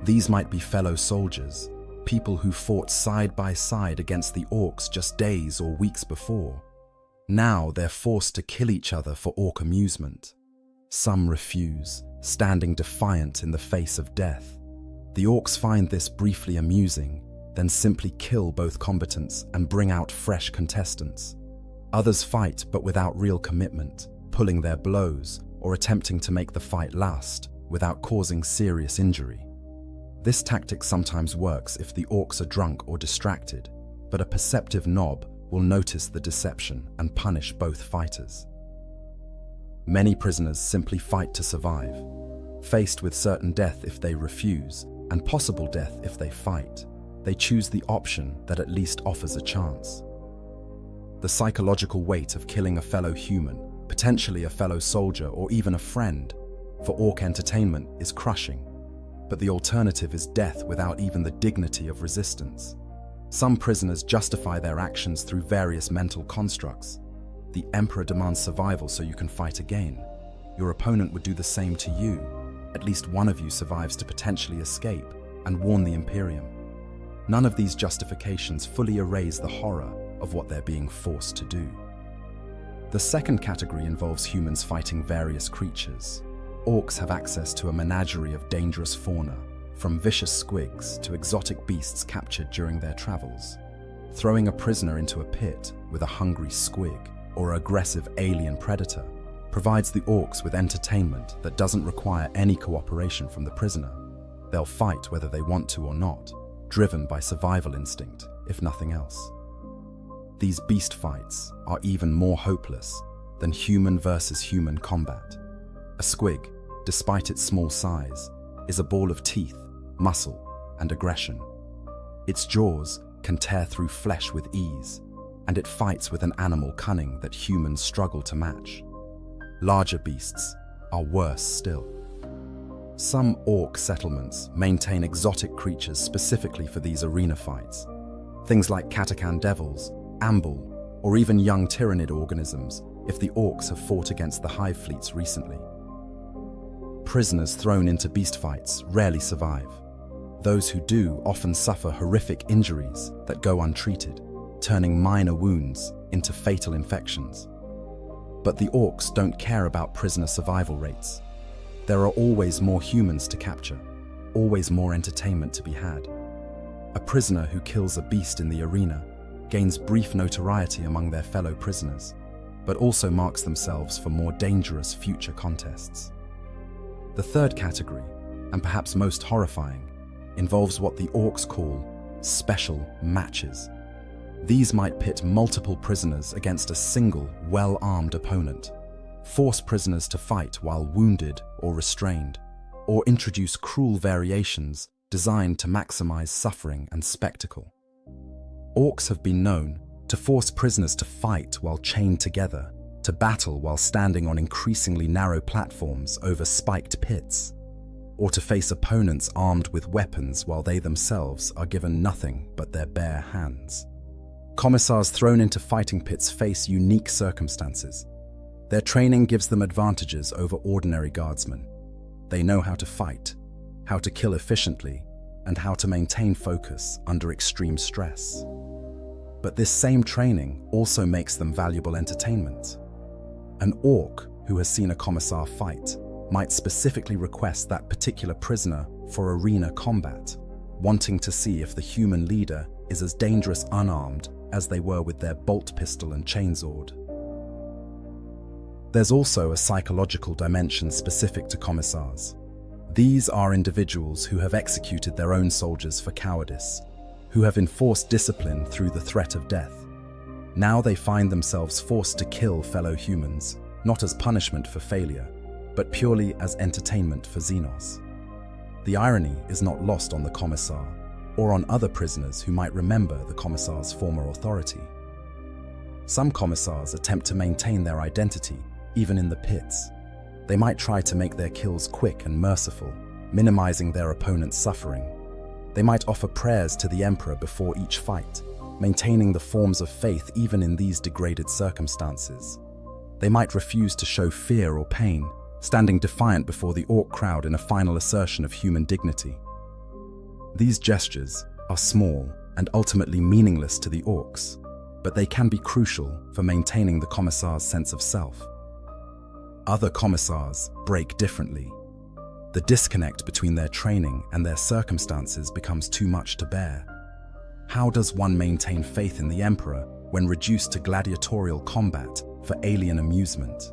S1: These might be fellow soldiers, people who fought side by side against the orcs just days or weeks before. Now they're forced to kill each other for orc amusement. Some refuse, standing defiant in the face of death. The orcs find this briefly amusing, then simply kill both combatants and bring out fresh contestants. Others fight but without real commitment, pulling their blows or attempting to make the fight last without causing serious injury. This tactic sometimes works if the orcs are drunk or distracted, but a perceptive knob will notice the deception and punish both fighters. Many prisoners simply fight to survive, faced with certain death if they refuse and possible death if they fight. They choose the option that at least offers a chance. The psychological weight of killing a fellow human, potentially a fellow soldier or even a friend, for orc entertainment is crushing. But the alternative is death without even the dignity of resistance. Some prisoners justify their actions through various mental constructs. The Emperor demands survival so you can fight again. Your opponent would do the same to you. At least one of you survives to potentially escape and warn the Imperium. None of these justifications fully erase the horror of what they're being forced to do. The second category involves humans fighting various creatures. Orcs have access to a menagerie of dangerous fauna, from vicious squigs to exotic beasts captured during their travels. Throwing a prisoner into a pit with a hungry squig or aggressive alien predator provides the orcs with entertainment that doesn't require any cooperation from the prisoner. They'll fight whether they want to or not, driven by survival instinct, if nothing else. These beast fights are even more hopeless than human versus human combat. A squig, despite its small size, is a ball of teeth, muscle, and aggression. Its jaws can tear through flesh with ease, and it fights with an animal cunning that humans struggle to match. Larger beasts are worse still. Some orc settlements maintain exotic creatures specifically for these arena fights. Things like Katakan devils, ambul, or even young tyrannid organisms if the orcs have fought against the hive fleets recently. Prisoners thrown into beast fights rarely survive. Those who do often suffer horrific injuries that go untreated, turning minor wounds into fatal infections. But the orcs don't care about prisoner survival rates. There are always more humans to capture, always more entertainment to be had. A prisoner who kills a beast in the arena gains brief notoriety among their fellow prisoners, but also marks themselves for more dangerous future contests. The third category, and perhaps most horrifying, involves what the orcs call special matches. These might pit multiple prisoners against a single, well-armed opponent, force prisoners to fight while wounded or restrained, or introduce cruel variations designed to maximize suffering and spectacle. Orcs have been known to force prisoners to fight while chained together, to battle while standing on increasingly narrow platforms over spiked pits, or to face opponents armed with weapons while they themselves are given nothing but their bare hands. Commissars thrown into fighting pits face unique circumstances. Their training gives them advantages over ordinary guardsmen. They know how to fight, how to kill efficiently, and how to maintain focus under extreme stress. But this same training also makes them valuable entertainment. An orc who has seen a commissar fight might specifically request that particular prisoner for arena combat, wanting to see if the human leader is as dangerous unarmed as they were with their bolt pistol and chainsword. There's also a psychological dimension specific to commissars. These are individuals who have executed their own soldiers for cowardice, who have enforced discipline through the threat of death. Now they find themselves forced to kill fellow humans, not as punishment for failure, but purely as entertainment for Xenos. The irony is not lost on the commissar, or on other prisoners who might remember the commissar's former authority. Some commissars attempt to maintain their identity, even in the pits. They might try to make their kills quick and merciful, minimizing their opponent's suffering. They might offer prayers to the Emperor before each fight, maintaining the forms of faith even in these degraded circumstances. They might refuse to show fear or pain, standing defiant before the orc crowd in a final assertion of human dignity. These gestures are small and ultimately meaningless to the orcs, but they can be crucial for maintaining the commissar's sense of self. Other commissars break differently. The disconnect between their training and their circumstances becomes too much to bear. How does one maintain faith in the Emperor when reduced to gladiatorial combat for alien amusement?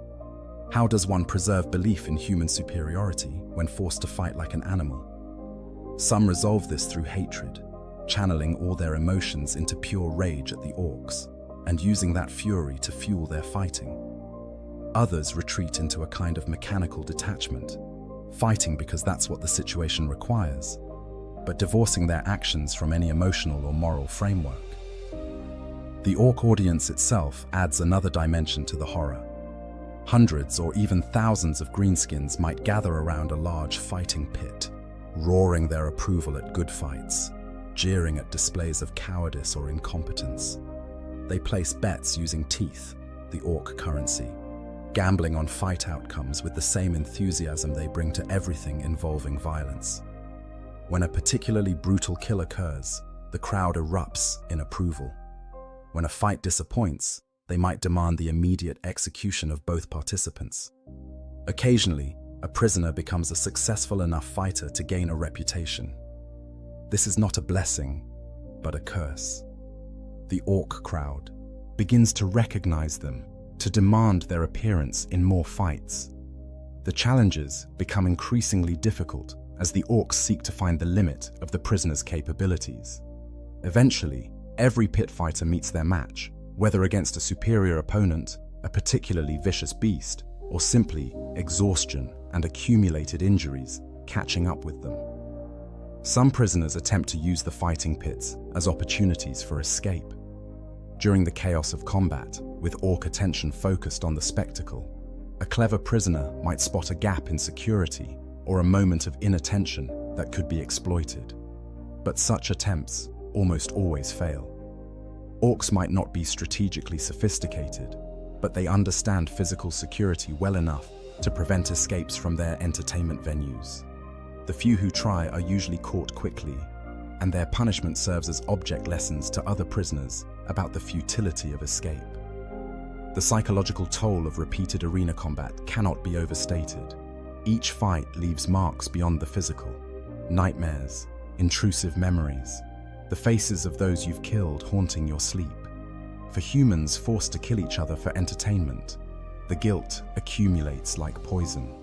S1: How does one preserve belief in human superiority when forced to fight like an animal? Some resolve this through hatred, channeling all their emotions into pure rage at the orcs, and using that fury to fuel their fighting. Others retreat into a kind of mechanical detachment, fighting because that's what the situation requires, but divorcing their actions from any emotional or moral framework. The orc audience itself adds another dimension to the horror. Hundreds or even thousands of greenskins might gather around a large fighting pit, roaring their approval at good fights, jeering at displays of cowardice or incompetence. They place bets using teeth, the orc currency, gambling on fight outcomes with the same enthusiasm they bring to everything involving violence. When a particularly brutal kill occurs, the crowd erupts in approval. When a fight disappoints, they might demand the immediate execution of both participants. Occasionally, a prisoner becomes a successful enough fighter to gain a reputation. This is not a blessing, but a curse. The orc crowd begins to recognize them, to demand their appearance in more fights. The challenges become increasingly difficult as the orcs seek to find the limit of the prisoner's capabilities. Eventually, every pit fighter meets their match, whether against a superior opponent, a particularly vicious beast, or simply exhaustion and accumulated injuries catching up with them. Some prisoners attempt to use the fighting pits as opportunities for escape. During the chaos of combat, with orc attention focused on the spectacle, a clever prisoner might spot a gap in security or a moment of inattention that could be exploited. But such attempts almost always fail. Orcs might not be strategically sophisticated, but they understand physical security well enough to prevent escapes from their entertainment venues. The few who try are usually caught quickly, and their punishment serves as object lessons to other prisoners about the futility of escape. The psychological toll of repeated arena combat cannot be overstated. Each fight leaves marks beyond the physical, nightmares, intrusive memories, the faces of those you've killed haunting your sleep. For humans forced to kill each other for entertainment, the guilt accumulates like poison.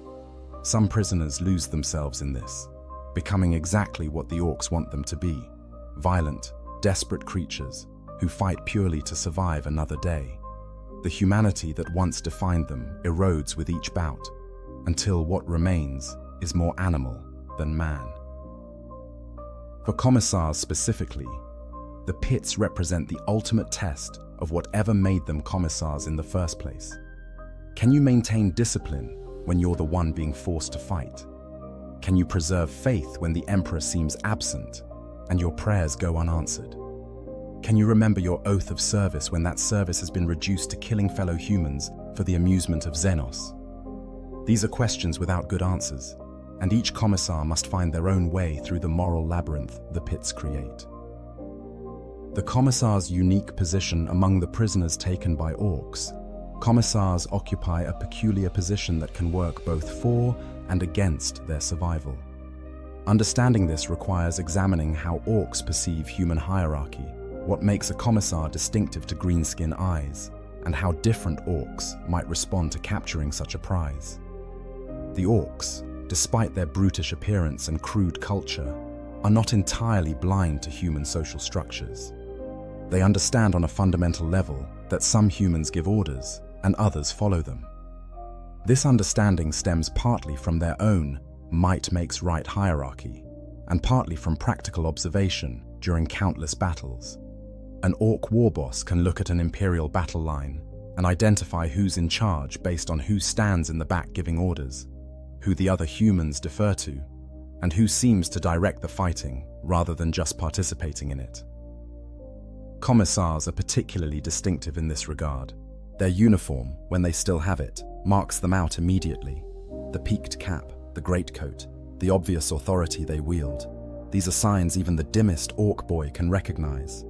S1: Some prisoners lose themselves in this, becoming exactly what the orcs want them to be: violent, desperate creatures who fight purely to survive another day. The humanity that once defined them erodes with each bout, until what remains is more animal than man. For commissars specifically, the pits represent the ultimate test of whatever made them commissars in the first place. Can you maintain discipline when you're the one being forced to fight? Can you preserve faith when the Emperor seems absent and your prayers go unanswered? Can you remember your oath of service when that service has been reduced to killing fellow humans for the amusement of Xenos? These are questions without good answers, and each commissar must find their own way through the moral labyrinth the pits create. The commissar's unique position among the prisoners taken by orcs. Commissars occupy a peculiar position that can work both for and against their survival. Understanding this requires examining how orcs perceive human hierarchy, what makes a commissar distinctive to greenskin eyes, and how different orcs might respond to capturing such a prize. The orcs, despite their brutish appearance and crude culture, are not entirely blind to human social structures. They understand on a fundamental level that some humans give orders and others follow them. This understanding stems partly from their own might makes right hierarchy, and partly from practical observation during countless battles. An orc warboss can look at an imperial battle line and identify who's in charge based on who stands in the back giving orders, who the other humans defer to, and who seems to direct the fighting rather than just participating in it. Commissars are particularly distinctive in this regard. Their uniform, when they still have it, marks them out immediately. The peaked cap, the greatcoat, the obvious authority they wield. These are signs even the dimmest orc boy can recognize.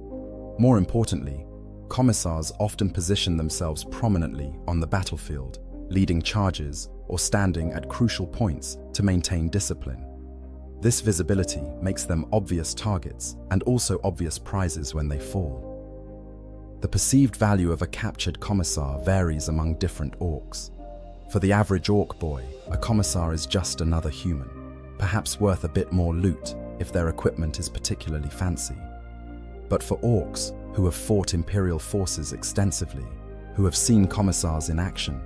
S1: More importantly, commissars often position themselves prominently on the battlefield, leading charges or standing at crucial points to maintain discipline. This visibility makes them obvious targets and also obvious prizes when they fall. The perceived value of a captured commissar varies among different orcs. For the average orc boy, a commissar is just another human, perhaps worth a bit more loot if their equipment is particularly fancy. But for orcs who have fought Imperial forces extensively, who have seen commissars in action,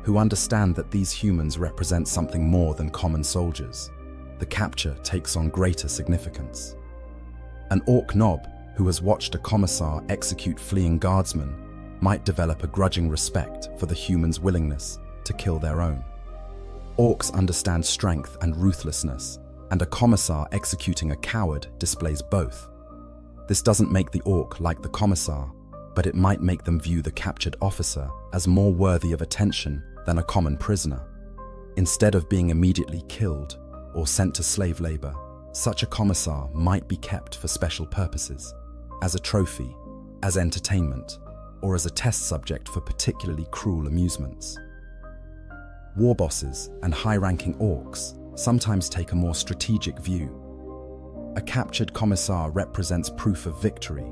S1: who understand that these humans represent something more than common soldiers, the capture takes on greater significance. An orc nob who has watched a commissar execute fleeing guardsmen might develop a grudging respect for the human's willingness to kill their own. Orcs understand strength and ruthlessness, and a commissar executing a coward displays both. This doesn't make the orc like the commissar, but it might make them view the captured officer as more worthy of attention than a common prisoner. Instead of being immediately killed or sent to slave labor, such a commissar might be kept for special purposes, as a trophy, as entertainment, or as a test subject for particularly cruel amusements. War bosses and high-ranking orcs sometimes take a more strategic view. A captured commissar represents proof of victory,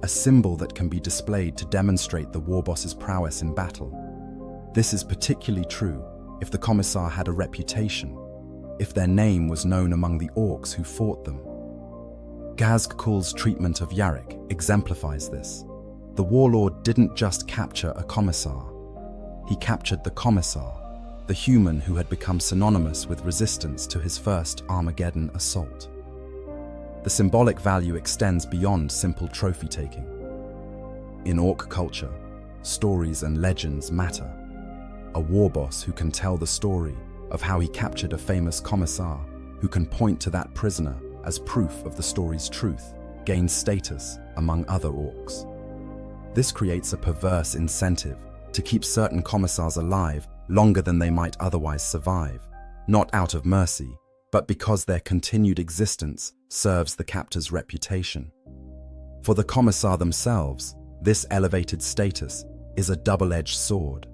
S1: a symbol that can be displayed to demonstrate the war boss's prowess in battle. This is particularly true if the commissar had a reputation, if their name was known among the orcs who fought them. Gazkul's treatment of Yarrick exemplifies this. The warlord didn't just capture a commissar. He captured the commissar, the human who had become synonymous with resistance to his first Armageddon assault. The symbolic value extends beyond simple trophy-taking. In orc culture, stories and legends matter. A war boss who can tell the story of how he captured a famous commissar, who can point to that prisoner as proof of the story's truth, gains status among other orcs. This creates a perverse incentive to keep certain commissars alive longer than they might otherwise survive, not out of mercy, but because their continued existence serves the captor's reputation. For the commissar themselves, this elevated status is a double-edged sword.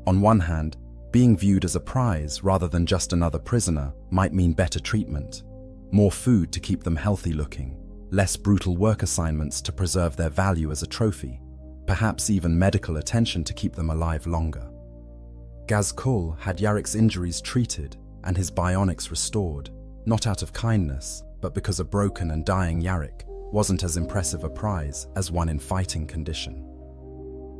S1: On one hand, being viewed as a prize rather than just another prisoner might mean better treatment, more food to keep them healthy-looking, less brutal work assignments to preserve their value as a trophy, perhaps even medical attention to keep them alive longer. Gazkul had Yarrick's injuries treated and his bionics restored, not out of kindness, but because a broken and dying Yarrick wasn't as impressive a prize as one in fighting condition.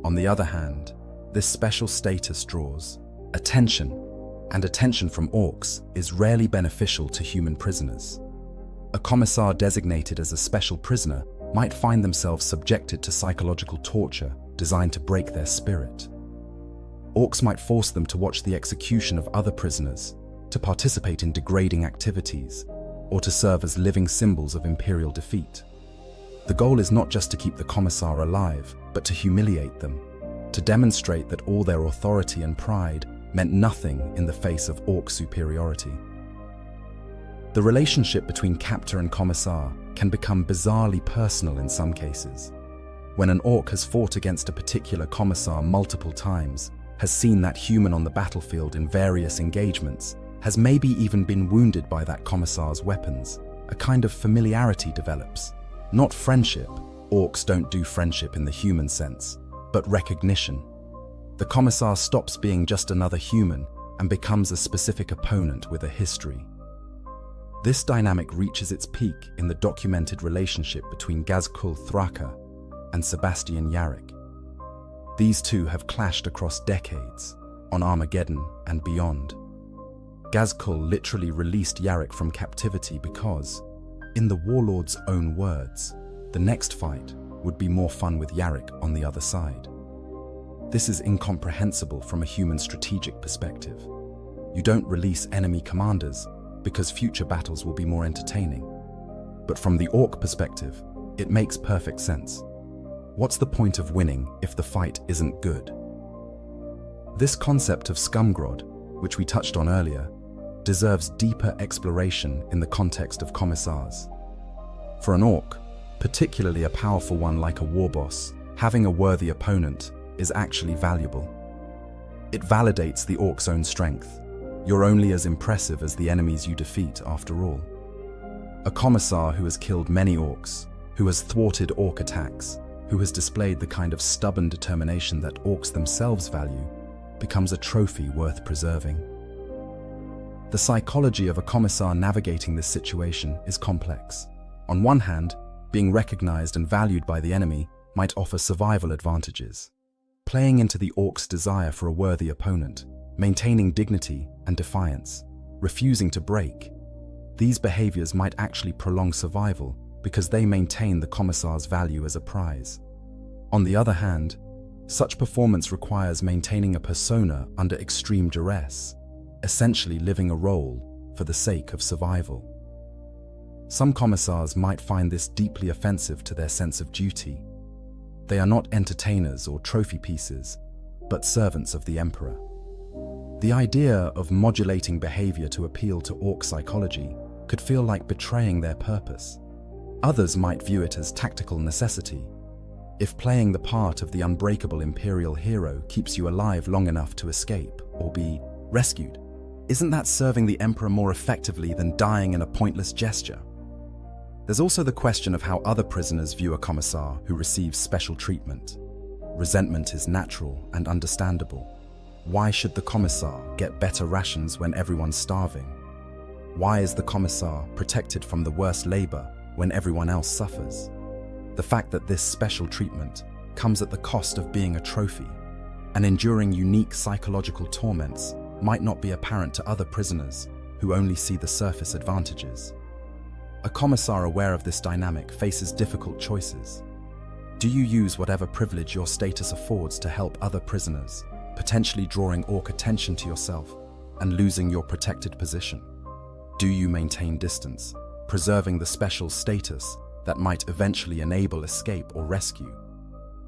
S1: On the other hand, this special status draws attention, and attention from orcs is rarely beneficial to human prisoners. A commissar designated as a special prisoner might find themselves subjected to psychological torture designed to break their spirit. Orcs might force them to watch the execution of other prisoners, to participate in degrading activities, or to serve as living symbols of imperial defeat. The goal is not just to keep the commissar alive, but to humiliate them, to demonstrate that all their authority and pride meant nothing in the face of orc superiority. The relationship between captor and commissar can become bizarrely personal in some cases. When an orc has fought against a particular commissar multiple times, has seen that human on the battlefield in various engagements, has maybe even been wounded by that commissar's weapons, a kind of familiarity develops. Not friendship, orcs don't do friendship in the human sense, but recognition. The commissar stops being just another human and becomes a specific opponent with a history. This dynamic reaches its peak in the documented relationship between Gazkul Thraka and Sebastian Yarrick. These two have clashed across decades, on Armageddon and beyond. Gazkul literally released Yarrick from captivity because, in the warlord's own words, the next fight would be more fun with Yarrick on the other side. This is incomprehensible from a human strategic perspective. You don't release enemy commanders because future battles will be more entertaining. But from the orc perspective, it makes perfect sense. What's the point of winning if the fight isn't good? This concept of scumgrod, which we touched on earlier, deserves deeper exploration in the context of commissars. For an orc, particularly a powerful one like a war boss, having a worthy opponent is actually valuable. It validates the orc's own strength. You're only as impressive as the enemies you defeat, after all. A commissar who has killed many orcs, who has thwarted orc attacks, who has displayed the kind of stubborn determination that orcs themselves value, becomes a trophy worth preserving. The psychology of a commissar navigating this situation is complex. On one hand, being recognized and valued by the enemy might offer survival advantages. Playing into the orc's desire for a worthy opponent, maintaining dignity and defiance, refusing to break, these behaviors might actually prolong survival because they maintain the commissar's value as a prize. On the other hand, such performance requires maintaining a persona under extreme duress, essentially living a role for the sake of survival. Some commissars might find this deeply offensive to their sense of duty. They are not entertainers or trophy pieces, but servants of the emperor. The idea of modulating behavior to appeal to orc psychology could feel like betraying their purpose. Others might view it as tactical necessity. If playing the part of the unbreakable imperial hero keeps you alive long enough to escape or be rescued, isn't that serving the emperor more effectively than dying in a pointless gesture? There's also the question of how other prisoners view a commissar who receives special treatment. Resentment is natural and understandable. Why should the commissar get better rations when everyone's starving? Why is the commissar protected from the worst labor when everyone else suffers? The fact that this special treatment comes at the cost of being a trophy and enduring unique psychological torments might not be apparent to other prisoners who only see the surface advantages. A commissar aware of this dynamic faces difficult choices. Do you use whatever privilege your status affords to help other prisoners, potentially drawing orc attention to yourself and losing your protected position? Do you maintain distance, preserving the special status that might eventually enable escape or rescue?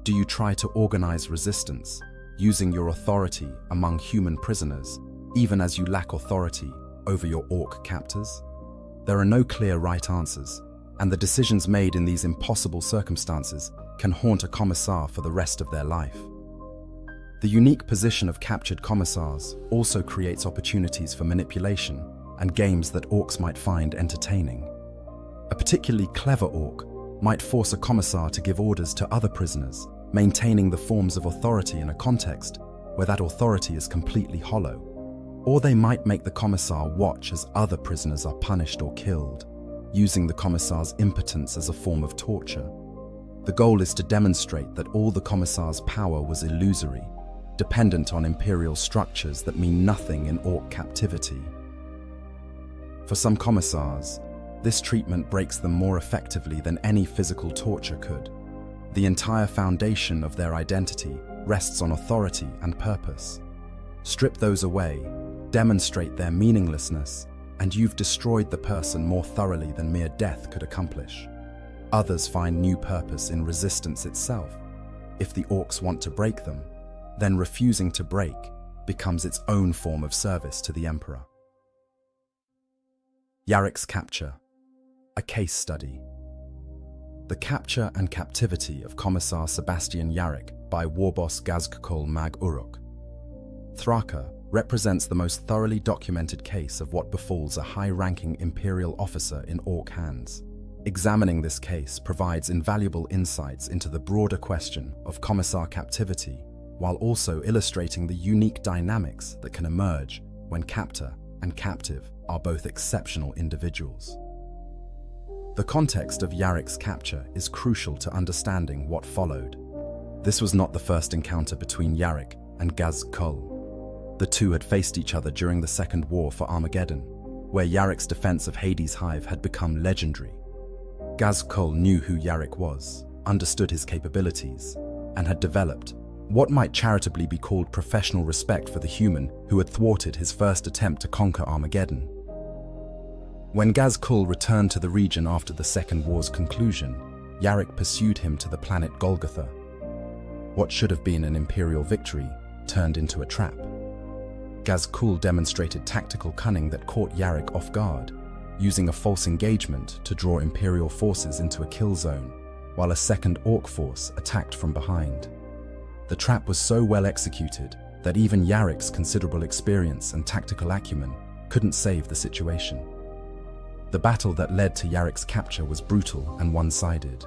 S1: Do you try to organize resistance, using your authority among human prisoners, even as you lack authority over your orc captors? There are no clear right answers, and the decisions made in these impossible circumstances can haunt a commissar for the rest of their life. The unique position of captured commissars also creates opportunities for manipulation and games that orcs might find entertaining. A particularly clever orc might force a commissar to give orders to other prisoners, maintaining the forms of authority in a context where that authority is completely hollow. Or they might make the commissar watch as other prisoners are punished or killed, using the commissar's impotence as a form of torture. The goal is to demonstrate that all the commissar's power was illusory, dependent on imperial structures that mean nothing in orc captivity. For some commissars, this treatment breaks them more effectively than any physical torture could. The entire foundation of their identity rests on authority and purpose. Strip those away, demonstrate their meaninglessness, and you've destroyed the person more thoroughly than mere death could accomplish. Others find new purpose in resistance itself. If the orcs want to break them, then refusing to break becomes its own form of service to the emperor. Yarrick's capture, a case study. The capture and captivity of Commissar Sebastian Yarrick by warboss Gazgkul Mag Uruk. Thraka represents the most thoroughly documented case of what befalls a high-ranking imperial officer in orc hands. Examining this case provides invaluable insights into the broader question of commissar captivity, while also illustrating the unique dynamics that can emerge when captor and captive are both exceptional individuals. The context of Yarrick's capture is crucial to understanding what followed. This was not the first encounter between Yarrick and Gazgkul. The two had faced each other during the Second War for Armageddon, where Yarrick's defense of Hades' hive had become legendary. Gazgkul knew who Yarrick was, understood his capabilities, and had developed what might charitably be called professional respect for the human who had thwarted his first attempt to conquer Armageddon. When Gazkul returned to the region after the Second War's conclusion, Yarrick pursued him to the planet Golgotha. What should have been an Imperial victory turned into a trap. Gazkul demonstrated tactical cunning that caught Yarrick off guard, using a false engagement to draw Imperial forces into a kill zone, while a second Orc force attacked from behind. The trap was so well executed that even Yarrick's considerable experience and tactical acumen couldn't save the situation. The battle that led to Yarrick's capture was brutal and one-sided.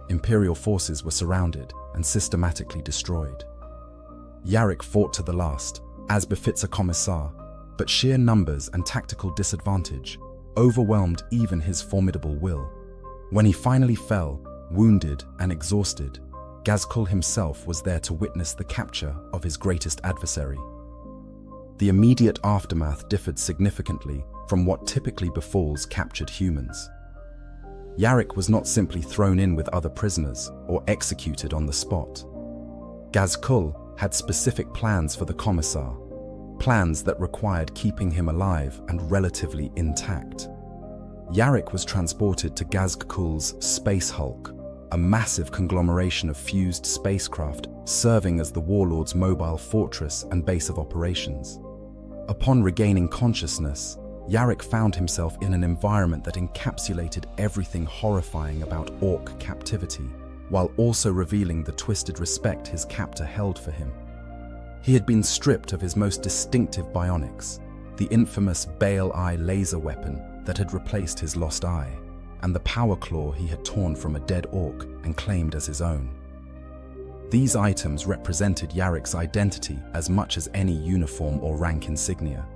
S1: Imperial forces were surrounded and systematically destroyed. Yarrick fought to the last, as befits a commissar, but sheer numbers and tactical disadvantage overwhelmed even his formidable will. When he finally fell, wounded and exhausted, Gazkul himself was there to witness the capture of his greatest adversary. The immediate aftermath differed significantly from what typically befalls captured humans. Yarrick was not simply thrown in with other prisoners or executed on the spot. Gazkul had specific plans for the commissar, plans that required keeping him alive and relatively intact. Yarrick was transported to Gazkul's Space Hulk, a massive conglomeration of fused spacecraft serving as the warlord's mobile fortress and base of operations. Upon regaining consciousness, Yarrick found himself in an environment that encapsulated everything horrifying about Orc captivity, while also revealing the twisted respect his captor held for him. He had been stripped of his most distinctive bionics, the infamous Bale Eye laser weapon that had replaced his lost eye, and the power claw he had torn from a dead Orc and claimed as his own. These items represented Yarrick's identity as much as any uniform or rank insignia.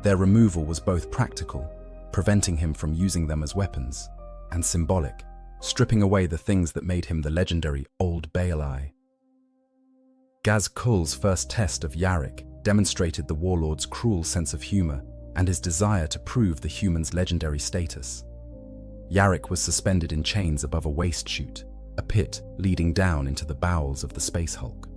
S1: Their removal was both practical, preventing him from using them as weapons, and symbolic, stripping away the things that made him the legendary Old Bale Eye. Gazkul's first test of Yarrick demonstrated the warlord's cruel sense of humor and his desire to prove the human's legendary status. Yarrick was suspended in chains above a waste chute, a pit leading down into the bowels of the Space Hulk.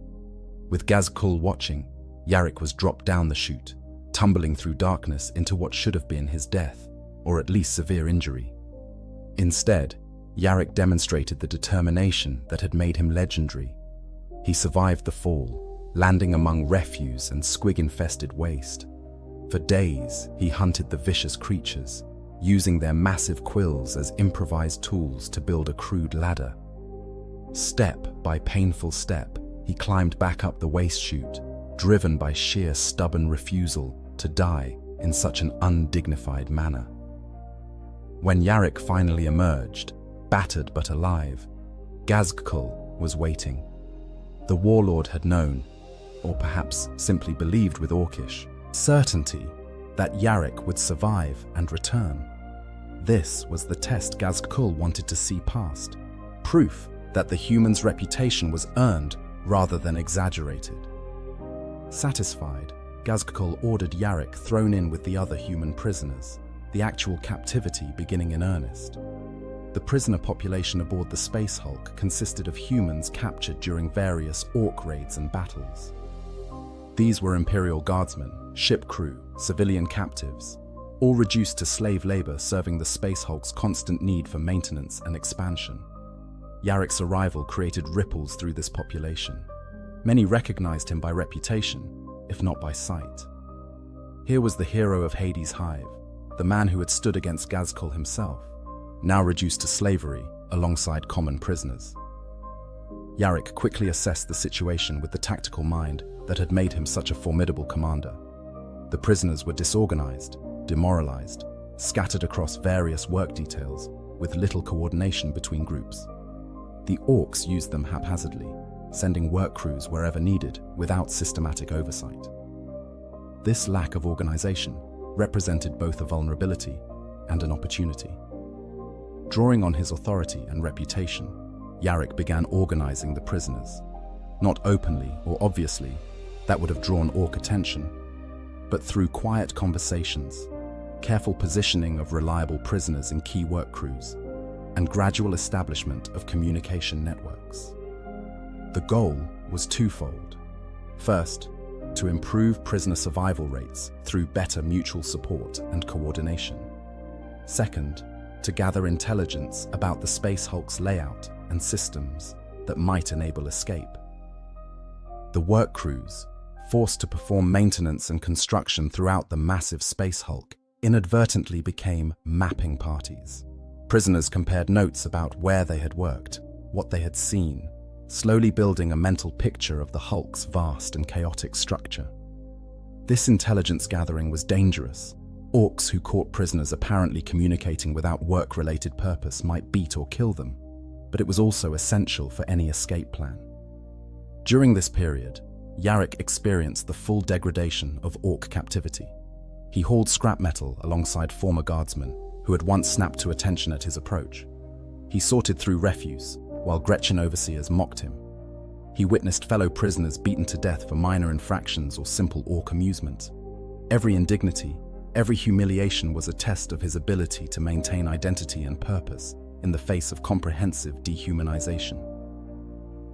S1: With Gazkul watching, Yarrick was dropped down the chute, tumbling through darkness into what should have been his death, or at least severe injury. Instead, Yarrick demonstrated the determination that had made him legendary. He survived the fall, landing among refuse and squig-infested waste. For days, he hunted the vicious creatures, using their massive quills as improvised tools to build a crude ladder. Step by painful step, he climbed back up the waste chute, driven by sheer stubborn refusal to die in such an undignified manner. When Yarrick finally emerged, battered but alive, Gazkul was waiting. The warlord had known, or perhaps simply believed with Orcish certainty, that Yarrick would survive and return. This was the test Gazkul wanted to see past, proof that the human's reputation was earned rather than exaggerated. Satisfied, Gazkul ordered Yarrick thrown in with the other human prisoners, the actual captivity beginning in earnest. The prisoner population aboard the Space Hulk consisted of humans captured during various Orc raids and battles. These were Imperial guardsmen, ship crew, civilian captives, all reduced to slave labor serving the Space Hulk's constant need for maintenance and expansion. Yarrick's arrival created ripples through this population. Many recognized him by reputation, if not by sight. Here was the hero of Hades' Hive, the man who had stood against Gazkul himself, now reduced to slavery alongside common prisoners. Yarrick quickly assessed the situation with the tactical mind that had made him such a formidable commander. The prisoners were disorganized, demoralized, scattered across various work details with little coordination between groups. The Orcs used them haphazardly, sending work crews wherever needed without systematic oversight. This lack of organization represented both a vulnerability and an opportunity. Drawing on his authority and reputation, Yarrick began organizing the prisoners. Not openly or obviously, that would have drawn Orc attention, but through quiet conversations, careful positioning of reliable prisoners in key work crews, and gradual establishment of communication networks. The goal was twofold. First, to improve prisoner survival rates through better mutual support and coordination. Second, to gather intelligence about the Space Hulk's layout and systems that might enable escape. The work crews, forced to perform maintenance and construction throughout the massive Space Hulk, inadvertently became mapping parties. Prisoners compared notes about where they had worked, what they had seen, slowly building a mental picture of the Hulk's vast and chaotic structure. This intelligence gathering was dangerous. Orcs who caught prisoners apparently communicating without work-related purpose might beat or kill them, but it was also essential for any escape plan. During this period, Yarrick experienced the full degradation of Orc captivity. He hauled scrap metal alongside former guardsmen who had once snapped to attention at his approach. He sorted through refuse, while Gretchen overseers mocked him. He witnessed fellow prisoners beaten to death for minor infractions or simple Orc amusement. Every indignity, every humiliation was a test of his ability to maintain identity and purpose in the face of comprehensive dehumanization.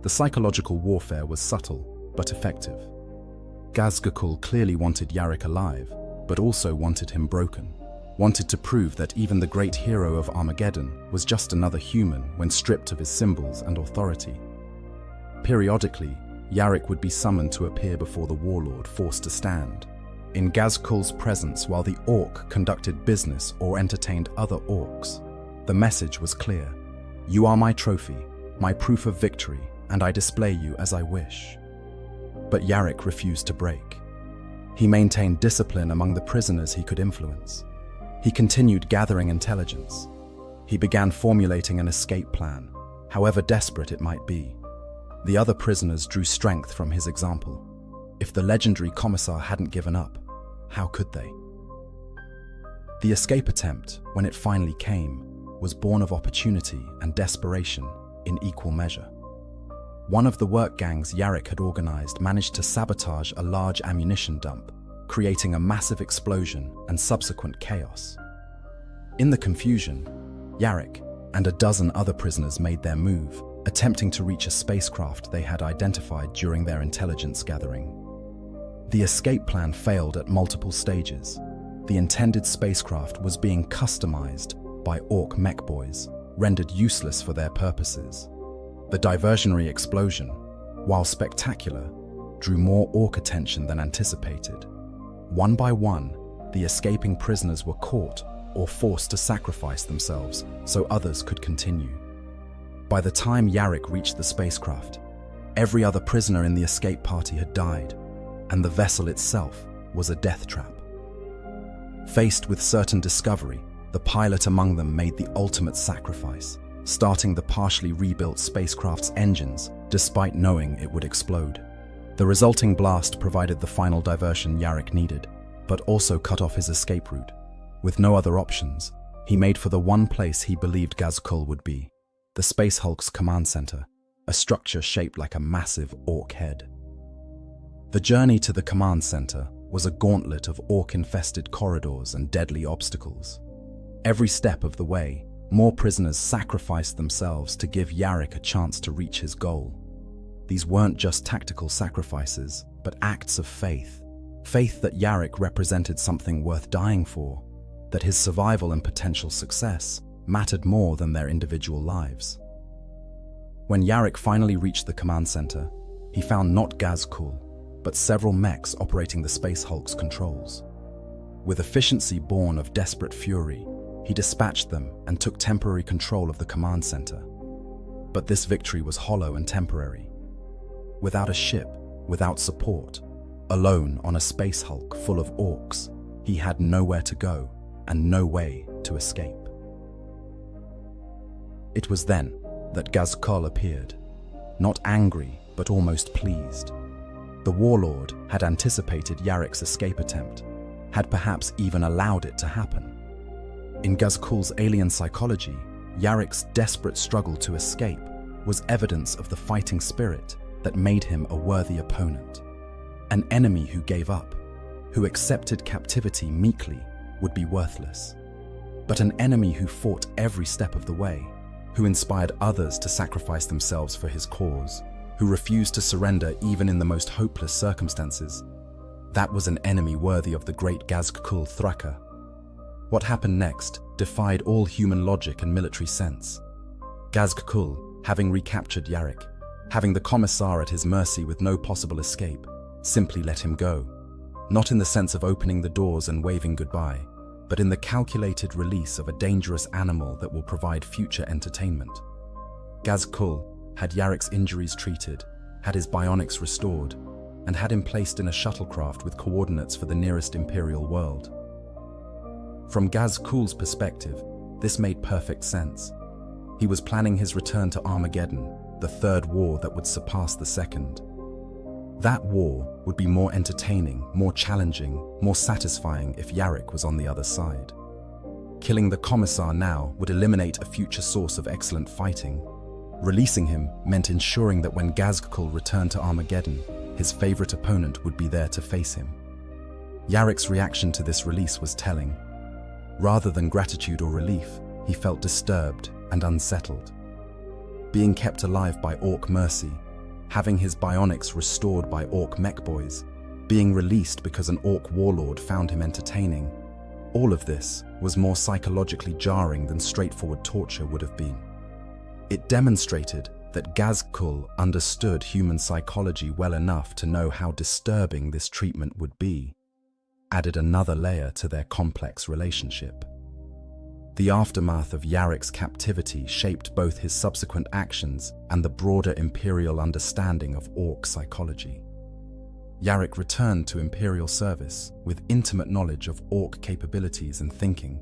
S1: The psychological warfare was subtle, but effective. Gazgakul clearly wanted Yarrick alive, but also wanted him broken. Wanted to prove that even the great hero of Armageddon was just another human when stripped of his symbols and authority. Periodically, Yarrick would be summoned to appear before the warlord, forced to stand in Gazkul's presence while the Orc conducted business or entertained other Orcs. The message was clear: "You are my trophy, my proof of victory, and I display you as I wish." But Yarrick refused to break. He maintained discipline among the prisoners he could influence. He continued gathering intelligence. He began formulating an escape plan, however desperate it might be. The other prisoners drew strength from his example. If the legendary commissar hadn't given up, how could they? The escape attempt, when it finally came, was born of opportunity and desperation in equal measure. One of the work gangs Yarrick had organized managed to sabotage a large ammunition dump, creating a massive explosion and subsequent chaos. In the confusion, Yarrick and a dozen other prisoners made their move, attempting to reach a spacecraft they had identified during their intelligence gathering. The escape plan failed at multiple stages. The intended spacecraft was being customized by Orc mech boys, rendered useless for their purposes. The diversionary explosion, while spectacular, drew more Orc attention than anticipated. One by one, the escaping prisoners were caught or forced to sacrifice themselves so others could continue. By the time Yarrick reached the spacecraft, every other prisoner in the escape party had died, and the vessel itself was a death trap. Faced with certain discovery, the pilot among them made the ultimate sacrifice, starting the partially rebuilt spacecraft's engines despite knowing it would explode. The resulting blast provided the final diversion Yarrick needed, but also cut off his escape route. With no other options, he made for the one place he believed Gazkul would be, the Space Hulk's command center, a structure shaped like a massive Orc head. The journey to the command center was a gauntlet of Orc-infested corridors and deadly obstacles. Every step of the way, more prisoners sacrificed themselves to give Yarrick a chance to reach his goal. These weren't just tactical sacrifices, but acts of faith. Faith that Yarrick represented something worth dying for, that his survival and potential success mattered more than their individual lives. When Yarrick finally reached the command center, he found not Gazkul, but several mechs operating the Space Hulk's controls. With efficiency born of desperate fury, he dispatched them and took temporary control of the command center. But this victory was hollow and temporary. Without a ship, without support, alone on a Space Hulk full of Orcs, he had nowhere to go and no way to escape. It was then that Gazkul appeared, not angry but almost pleased. The warlord had anticipated Yarrick's escape attempt, had perhaps even allowed it to happen. In Gazkul's alien psychology, Yarrick's desperate struggle to escape was evidence of the fighting spirit that made him a worthy opponent. An enemy who gave up, who accepted captivity meekly, would be worthless. But an enemy who fought every step of the way, who inspired others to sacrifice themselves for his cause, who refused to surrender even in the most hopeless circumstances, that was an enemy worthy of the great Gazkul Thraka. What happened next defied all human logic and military sense. Gazgkul, having recaptured Yarrick, having the Commissar at his mercy with no possible escape, simply let him go. Not in the sense of opening the doors and waving goodbye, but in the calculated release of a dangerous animal that will provide future entertainment. Gazgkul had Yarrick's injuries treated, had his bionics restored, and had him placed in a shuttlecraft with coordinates for the nearest Imperial world. From Gazkul's perspective, this made perfect sense. He was planning his return to Armageddon, the third war that would surpass the second. That war would be more entertaining, more challenging, more satisfying if Yarrick was on the other side. Killing the Commissar now would eliminate a future source of excellent fighting. Releasing him meant ensuring that when Gazgkul returned to Armageddon, his favorite opponent would be there to face him. Yarrick's reaction to this release was telling. Rather than gratitude or relief, he felt disturbed and unsettled. Being kept alive by Orc mercy, having his bionics restored by Orc mech boys, being released because an Orc warlord found him entertaining, all of this was more psychologically jarring than straightforward torture would have been. It demonstrated that Gazgkul understood human psychology well enough to know how disturbing this treatment would be, added another layer to their complex relationship. The aftermath of Yarrick's captivity shaped both his subsequent actions and the broader Imperial understanding of Orc psychology. Yarrick returned to Imperial service with intimate knowledge of Orc capabilities and thinking.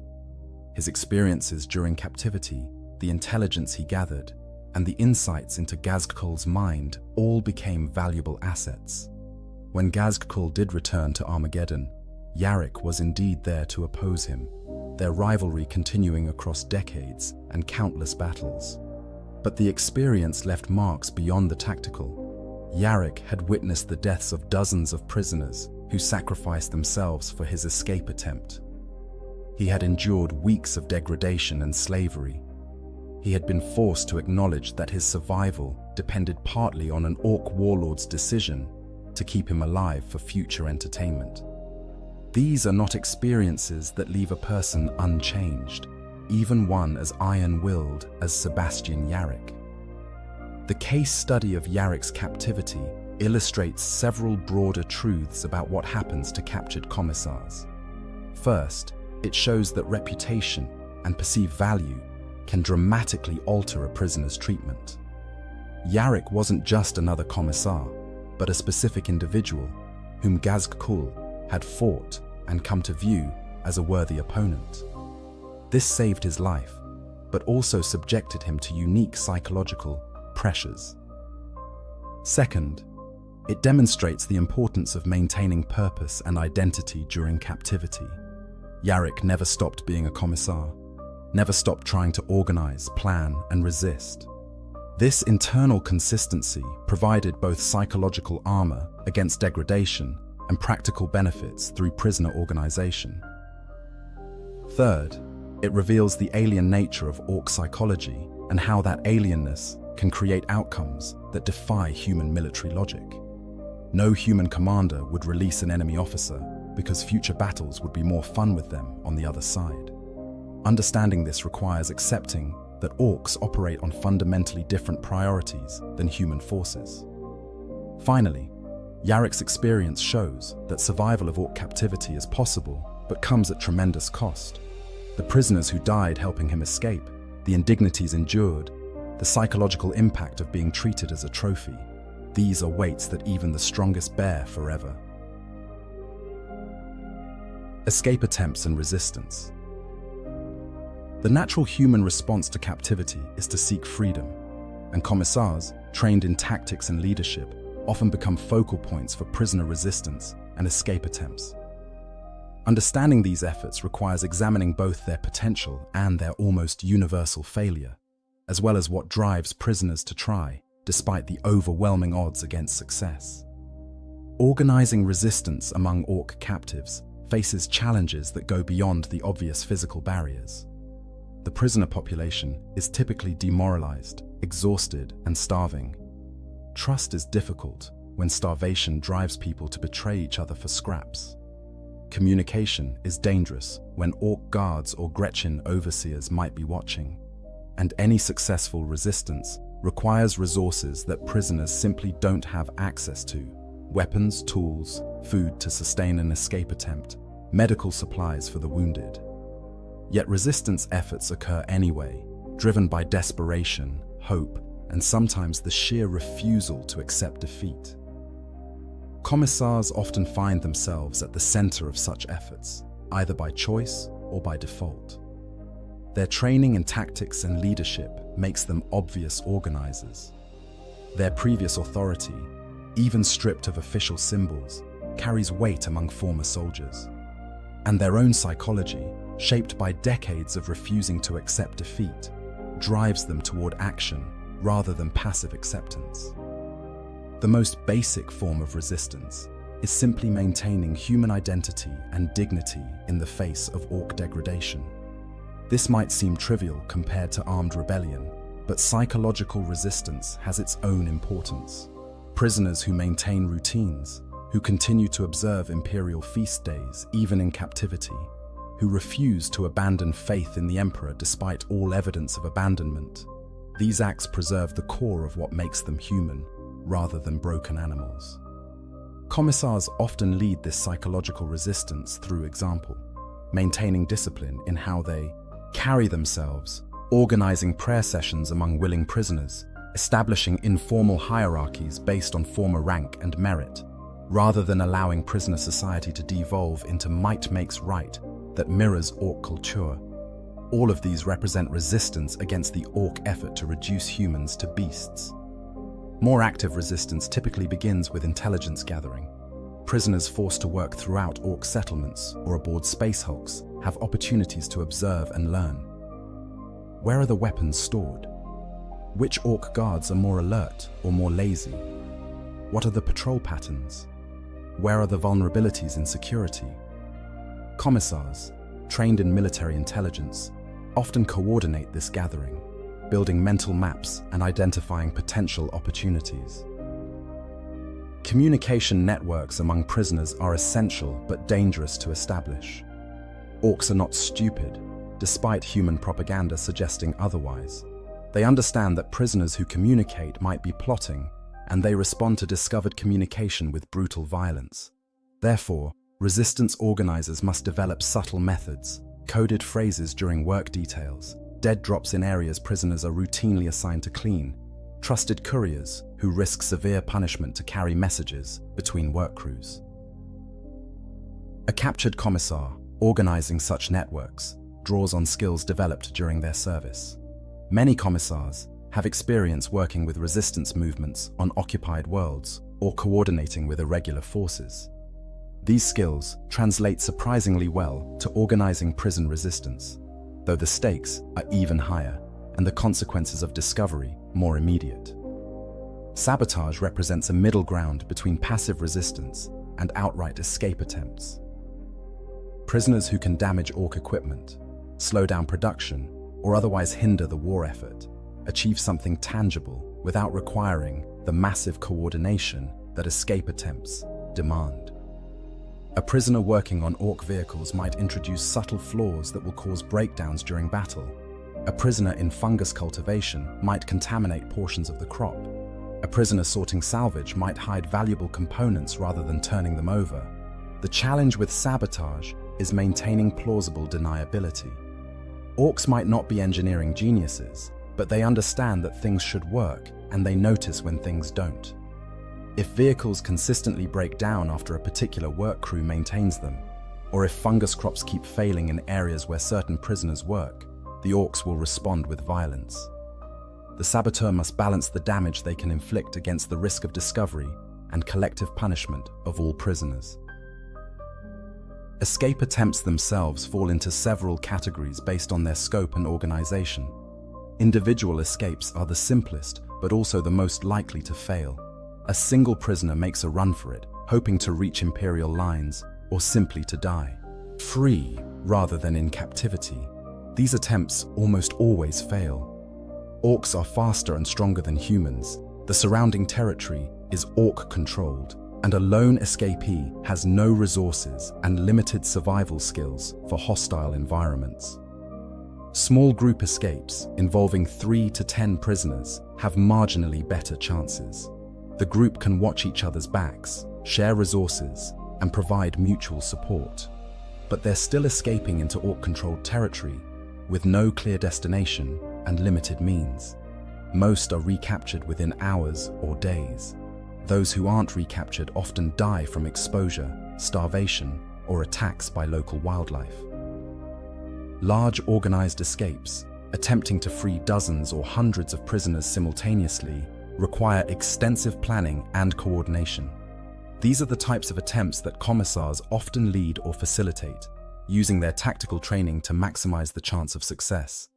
S1: His experiences during captivity, the intelligence he gathered, and the insights into Gazgkul's mind all became valuable assets. When Gazgkul did return to Armageddon, Yarrick was indeed there to oppose him, their rivalry continuing across decades and countless battles. But the experience left marks beyond the tactical. Yarrick had witnessed the deaths of dozens of prisoners who sacrificed themselves for his escape attempt. He had endured weeks of degradation and slavery. He had been forced to acknowledge that his survival depended partly on an Orc warlord's decision to keep him alive for future entertainment. These are not experiences that leave a person unchanged, even one as iron-willed as Sebastian Yarrick. The case study of Yarrick's captivity illustrates several broader truths about what happens to captured commissars. First, it shows that reputation and perceived value can dramatically alter a prisoner's treatment. Yarrick wasn't just another commissar, but a specific individual whom Gazgkul had fought and come to view as a worthy opponent. This saved his life, but also subjected him to unique psychological pressures. Second, it demonstrates the importance of maintaining purpose and identity during captivity. Yarrick never stopped being a commissar, never stopped trying to organize, plan, and resist. This internal consistency provided both psychological armor against degradation and practical benefits through prisoner organization. Third, it reveals the alien nature of Orc psychology and how that alienness can create outcomes that defy human military logic. No human commander would release an enemy officer because future battles would be more fun with them on the other side. Understanding this requires accepting that Orcs operate on fundamentally different priorities than human forces. Finally, Yarrick's experience shows that survival of Orc captivity is possible, but comes at tremendous cost. The prisoners who died helping him escape, the indignities endured, the psychological impact of being treated as a trophy, these are weights that even the strongest bear forever. Escape attempts and resistance. The natural human response to captivity is to seek freedom, and commissars, trained in tactics and leadership, often become focal points for prisoner resistance and escape attempts. Understanding these efforts requires examining both their potential and their almost universal failure, as well as what drives prisoners to try, despite the overwhelming odds against success. Organizing resistance among Orc captives faces challenges that go beyond the obvious physical barriers. The prisoner population is typically demoralized, exhausted, and starving. Trust is difficult when starvation drives people to betray each other for scraps. Communication is dangerous when Orc guards or Gretchen overseers might be watching, and any successful resistance requires resources that prisoners simply don't have access to: weapons, tools, food to sustain an escape attempt, medical supplies for the wounded. Yet resistance efforts occur anyway, driven by desperation, hope, and sometimes the sheer refusal to accept defeat. Commissars often find themselves at the center of such efforts, either by choice or by default. Their training in tactics and leadership makes them obvious organizers. Their previous authority, even stripped of official symbols, carries weight among former soldiers. And their own psychology, shaped by decades of refusing to accept defeat, drives them toward action rather than passive acceptance. The most basic form of resistance is simply maintaining human identity and dignity in the face of Orc degradation. This might seem trivial compared to armed rebellion, but psychological resistance has its own importance. Prisoners who maintain routines, who continue to observe imperial feast days even in captivity, who refuse to abandon faith in the emperor despite all evidence of abandonment. These acts preserve the core of what makes them human, rather than broken animals. Commissars often lead this psychological resistance through example, maintaining discipline in how they carry themselves, organizing prayer sessions among willing prisoners, establishing informal hierarchies based on former rank and merit, rather than allowing prisoner society to devolve into might makes right that mirrors Orc culture. All of these represent resistance against the Orc effort to reduce humans to beasts. More active resistance typically begins with intelligence gathering. Prisoners forced to work throughout Orc settlements or aboard space hulks have opportunities to observe and learn. Where are the weapons stored? Which Orc guards are more alert or more lazy? What are the patrol patterns? Where are the vulnerabilities in security? Commissars, trained in military intelligence, often coordinate this gathering, building mental maps and identifying potential opportunities. Communication networks among prisoners are essential but dangerous to establish. Orcs are not stupid, despite human propaganda suggesting otherwise. They understand that prisoners who communicate might be plotting, and they respond to discovered communication with brutal violence. Therefore, resistance organizers must develop subtle methods, coded phrases during work details, dead drops in areas prisoners are routinely assigned to clean, trusted couriers who risk severe punishment to carry messages between work crews. A captured commissar, organizing such networks, draws on skills developed during their service. Many commissars have experience working with resistance movements on occupied worlds or coordinating with irregular forces. These skills translate surprisingly well to organizing prison resistance, though the stakes are even higher and the consequences of discovery more immediate. Sabotage represents a middle ground between passive resistance and outright escape attempts. Prisoners who can damage Orc equipment, slow down production, or otherwise hinder the war effort achieve something tangible without requiring the massive coordination that escape attempts demand. A prisoner working on Orc vehicles might introduce subtle flaws that will cause breakdowns during battle. A prisoner in fungus cultivation might contaminate portions of the crop. A prisoner sorting salvage might hide valuable components rather than turning them over. The challenge with sabotage is maintaining plausible deniability. Orcs might not be engineering geniuses, but they understand that things should work, and they notice when things don't. If vehicles consistently break down after a particular work crew maintains them, or if fungus crops keep failing in areas where certain prisoners work, the Orcs will respond with violence. The saboteur must balance the damage they can inflict against the risk of discovery and collective punishment of all prisoners. Escape attempts themselves fall into several categories based on their scope and organization. Individual escapes are the simplest, but also the most likely to fail. A single prisoner makes a run for it, hoping to reach Imperial lines, or simply to die, free rather than in captivity. These attempts almost always fail. Orcs are faster and stronger than humans. The surrounding territory is Orc-controlled, and a lone escapee has no resources and limited survival skills for hostile environments. Small group escapes involving 3 to 10 prisoners have marginally better chances. The group can watch each other's backs, share resources, and provide mutual support. But they're still escaping into Orc-controlled territory with no clear destination and limited means. Most are recaptured within hours or days. Those who aren't recaptured often die from exposure, starvation, or attacks by local wildlife. Large organized escapes, attempting to free dozens or hundreds of prisoners simultaneously, require extensive planning and coordination. These are the types of attempts that commissars often lead or facilitate, using their tactical training to maximize the chance of success.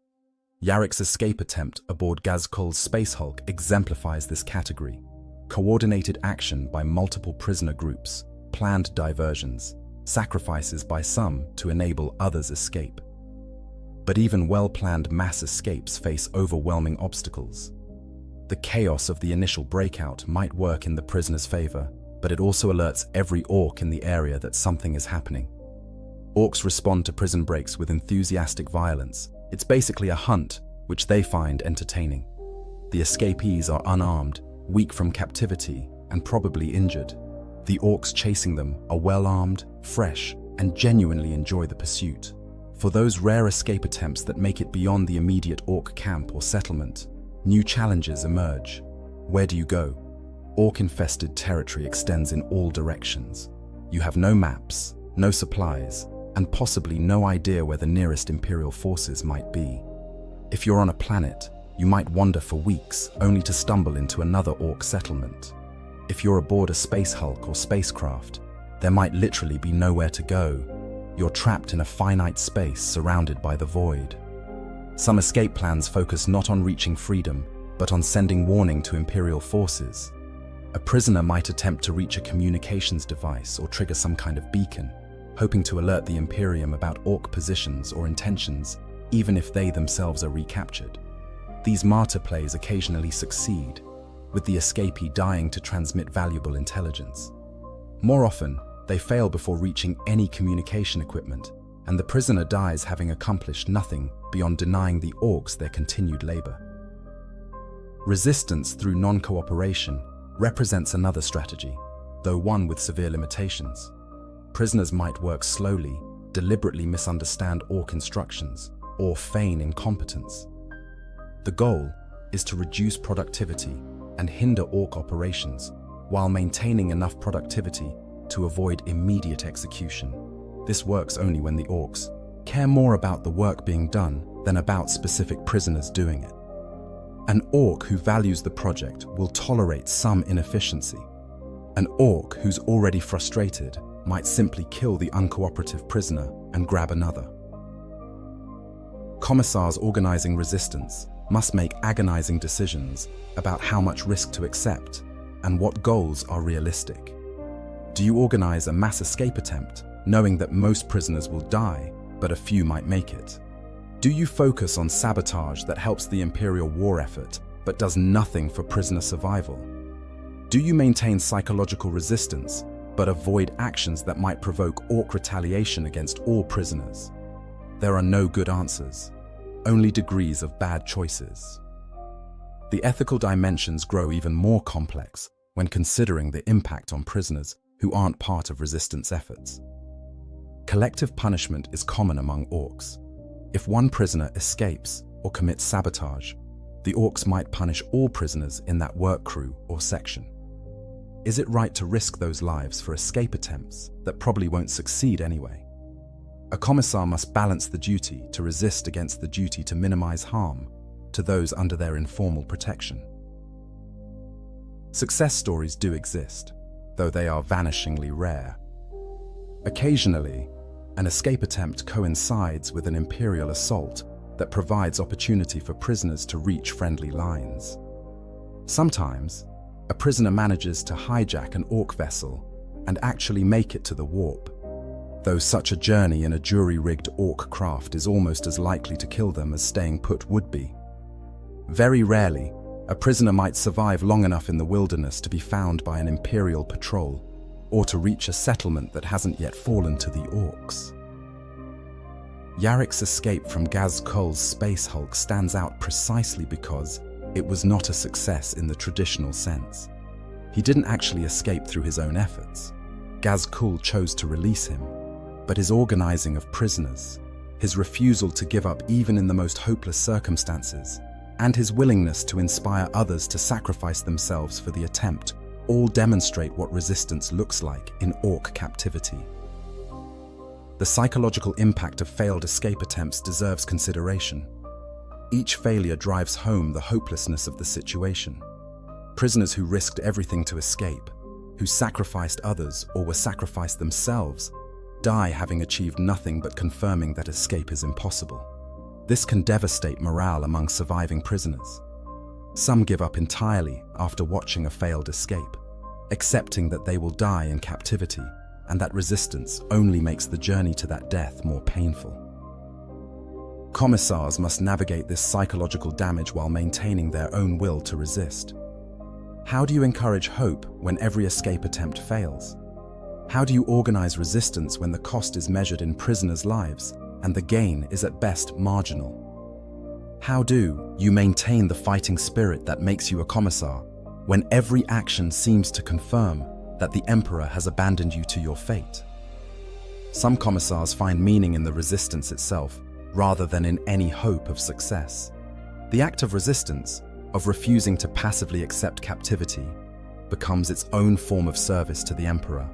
S1: Yarrick's escape attempt aboard Gazkol's Space Hulk exemplifies this category. Coordinated action by multiple prisoner groups, planned diversions, sacrifices by some to enable others' escape. But even well-planned mass escapes face overwhelming obstacles. The chaos of the initial breakout might work in the prisoner's favor, but it also alerts every Orc in the area that something is happening. Orcs respond to prison breaks with enthusiastic violence. It's basically a hunt, which they find entertaining. The escapees are unarmed, weak from captivity, and probably injured. The Orcs chasing them are well-armed, fresh, and genuinely enjoy the pursuit. For those rare escape attempts that make it beyond the immediate Orc camp or settlement, new challenges emerge. Where do you go? Orc-infested territory extends in all directions. You have no maps, no supplies, and possibly no idea where the nearest Imperial forces might be. If you're on a planet, you might wander for weeks only to stumble into another Orc settlement. If you're aboard a space hulk or spacecraft, there might literally be nowhere to go. You're trapped in a finite space surrounded by the void. Some escape plans focus not on reaching freedom, but on sending warning to Imperial forces. A prisoner might attempt to reach a communications device or trigger some kind of beacon, hoping to alert the Imperium about Orc positions or intentions, even if they themselves are recaptured. These martyr plays occasionally succeed, with the escapee dying to transmit valuable intelligence. More often, they fail before reaching any communication equipment, and the prisoner dies having accomplished nothing beyond denying the Orcs their continued labor. Resistance through non-cooperation represents another strategy, though one with severe limitations. Prisoners might work slowly, deliberately misunderstand Orc instructions, or feign incompetence. The goal is to reduce productivity and hinder Orc operations while maintaining enough productivity to avoid immediate execution. This works only when the Orcs care more about the work being done than about specific prisoners doing it. An Orc who values the project will tolerate some inefficiency. An Orc who's already frustrated might simply kill the uncooperative prisoner and grab another. Commissars organizing resistance must make agonizing decisions about how much risk to accept and what goals are realistic. Do you organize a mass escape attempt, knowing that most prisoners will die, but a few might make it? Do you focus on sabotage that helps the Imperial war effort, but does nothing for prisoner survival? Do you maintain psychological resistance, but avoid actions that might provoke Orc retaliation against all prisoners? There are no good answers, only degrees of bad choices. The ethical dimensions grow even more complex when considering the impact on prisoners who aren't part of resistance efforts. Collective punishment is common among Orcs. If one prisoner escapes or commits sabotage, the Orcs might punish all prisoners in that work crew or section. Is it right to risk those lives for escape attempts that probably won't succeed anyway? A commissar must balance the duty to resist against the duty to minimize harm to those under their informal protection. Success stories do exist, though they are vanishingly rare. Occasionally, an escape attempt coincides with an Imperial assault that provides opportunity for prisoners to reach friendly lines. Sometimes, a prisoner manages to hijack an Orc vessel and actually make it to the warp, though such a journey in a jury-rigged Orc craft is almost as likely to kill them as staying put would be. Very rarely, a prisoner might survive long enough in the wilderness to be found by an Imperial patrol or to reach a settlement that hasn't yet fallen to the orcs. Yarrick's escape from Gaz-Kul's space hulk stands out precisely because it was not a success in the traditional sense. He didn't actually escape through his own efforts. Gaz-Kul chose to release him, but his organizing of prisoners, his refusal to give up even in the most hopeless circumstances, and his willingness to inspire others to sacrifice themselves for the attempt all demonstrate what resistance looks like in orc captivity. The psychological impact of failed escape attempts deserves consideration. Each failure drives home the hopelessness of the situation. Prisoners who risked everything to escape, who sacrificed others or were sacrificed themselves, die having achieved nothing but confirming that escape is impossible. This can devastate morale among surviving prisoners. Some give up entirely after watching a failed escape, accepting that they will die in captivity and that resistance only makes the journey to that death more painful. Commissars must navigate this psychological damage while maintaining their own will to resist. How do you encourage hope when every escape attempt fails? How do you organize resistance when the cost is measured in prisoners' lives and the gain is at best marginal? How do you maintain the fighting spirit that makes you a commissar when every action seems to confirm that the Emperor has abandoned you to your fate? Some commissars find meaning in the resistance itself rather than in any hope of success. The act of resistance, of refusing to passively accept captivity, becomes its own form of service to the Emperor.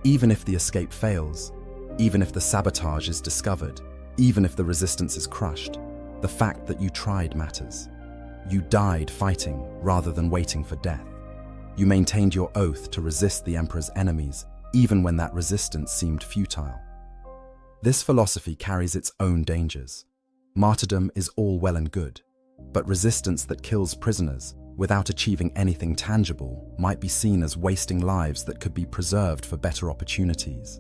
S1: Even if the escape fails, even if the sabotage is discovered, even if the resistance is crushed, the fact that you tried matters. You died fighting rather than waiting for death. You maintained your oath to resist the Emperor's enemies, even when that resistance seemed futile. This philosophy carries its own dangers. Martyrdom is all well and good, but resistance that kills prisoners without achieving anything tangible might be seen as wasting lives that could be preserved for better opportunities.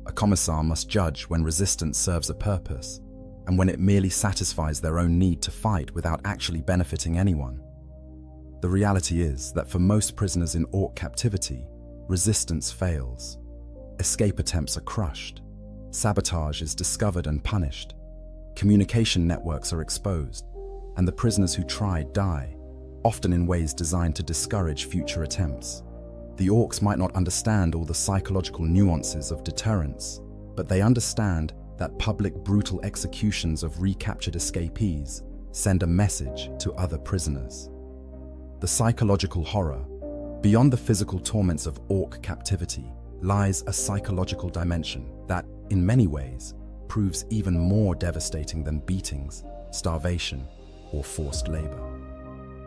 S1: A commissar must judge when resistance serves a purpose and when it merely satisfies their own need to fight without actually benefiting anyone. The reality is that for most prisoners in orc captivity, resistance fails. Escape attempts are crushed. Sabotage is discovered and punished. Communication networks are exposed, and the prisoners who tried die, often in ways designed to discourage future attempts. The orcs might not understand all the psychological nuances of deterrence, but they understand that public brutal executions of recaptured escapees send a message to other prisoners. The psychological horror, beyond the physical torments of orc captivity, lies a psychological dimension that, in many ways, proves even more devastating than beatings, starvation, or forced labor.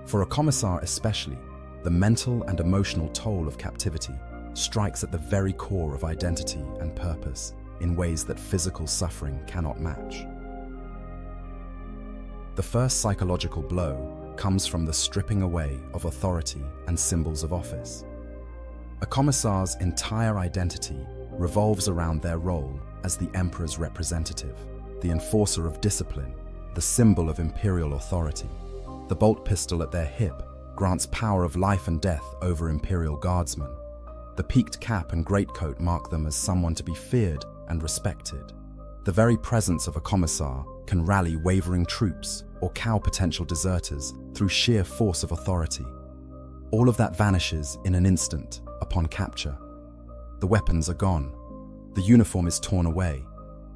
S1: For a commissar especially, the mental and emotional toll of captivity strikes at the very core of identity and purpose in ways that physical suffering cannot match. The first psychological blow comes from the stripping away of authority and symbols of office. A commissar's entire identity revolves around their role as the Emperor's representative, the enforcer of discipline, the symbol of imperial authority. The bolt pistol at their hip grants power of life and death over imperial guardsmen. The peaked cap and greatcoat mark them as someone to be feared and respected. The very presence of a commissar can rally wavering troops or cow potential deserters through sheer force of authority. All of that vanishes in an instant upon capture. The weapons are gone. The uniform is torn away.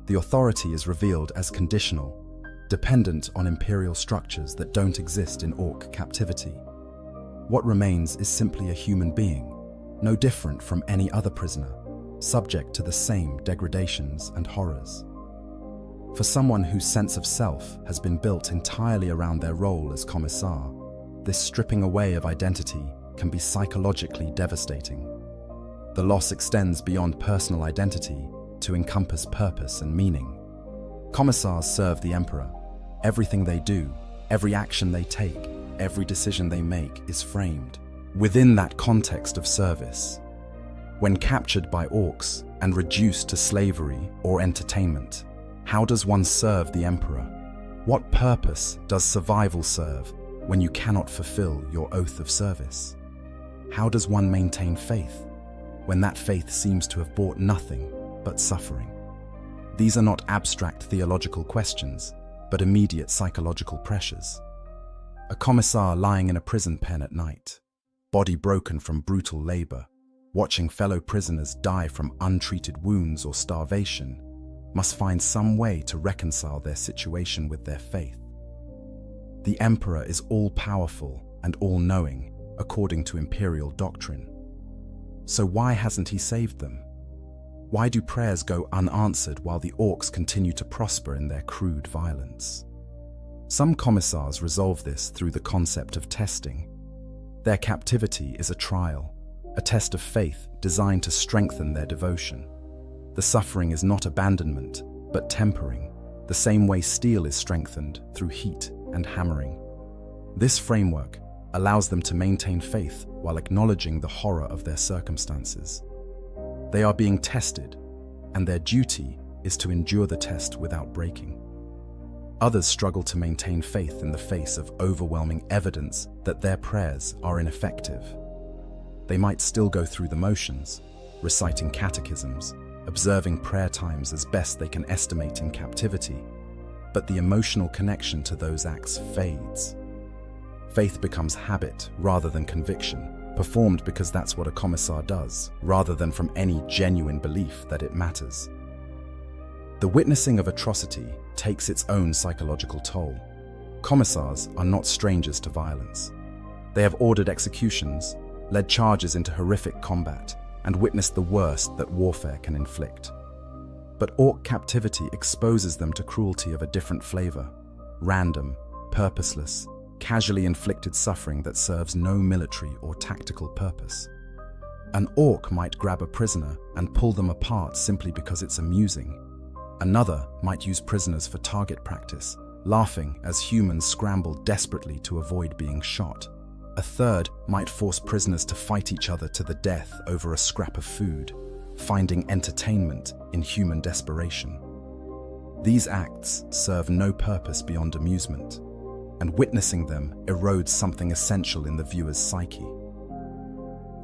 S1: The authority is revealed as conditional, dependent on imperial structures that don't exist in orc captivity. What remains is simply a human being, no different from any other prisoner, subject to the same degradations and horrors. For someone whose sense of self has been built entirely around their role as commissar, this stripping away of identity can be psychologically devastating. The loss extends beyond personal identity to encompass purpose and meaning. Commissars serve the Emperor. Everything they do, every action they take, every decision they make is framed within that context of service. When captured by orcs and reduced to slavery or entertainment, how does one serve the Emperor? What purpose does survival serve when you cannot fulfill your oath of service? How does one maintain faith? when that faith seems to have brought nothing but suffering. These are not abstract theological questions, but immediate psychological pressures. A commissar lying in a prison pen at night, body broken from brutal labor, watching fellow prisoners die from untreated wounds or starvation, must find some way to reconcile their situation with their faith. The emperor is all-powerful and all-knowing, according to imperial doctrine. So why hasn't he saved them? Why do prayers go unanswered while the orcs continue to prosper in their crude violence? Some commissars resolve this through the concept of testing. Their captivity is a trial, a test of faith designed to strengthen their devotion. The suffering is not abandonment, but tempering, the same way steel is strengthened through heat and hammering. This framework allows them to maintain faith while acknowledging the horror of their circumstances. They are being tested, and their duty is to endure the test without breaking. Others struggle to maintain faith in the face of overwhelming evidence that their prayers are ineffective. They might still go through the motions, reciting catechisms, observing prayer times as best they can estimate in captivity, but the emotional connection to those acts fades. Faith becomes habit rather than conviction, performed because that's what a commissar does, rather than from any genuine belief that it matters. The witnessing of atrocity takes its own psychological toll. Commissars are not strangers to violence. They have ordered executions, led charges into horrific combat, and witnessed the worst that warfare can inflict. But orc captivity exposes them to cruelty of a different flavor, random, purposeless, casually inflicted suffering that serves no military or tactical purpose. An orc might grab a prisoner and pull them apart simply because it's amusing. Another might use prisoners for target practice, laughing as humans scramble desperately to avoid being shot. A third might force prisoners to fight each other to the death over a scrap of food, finding entertainment in human desperation. These acts serve no purpose beyond amusement, and witnessing them erodes something essential in the viewer's psyche.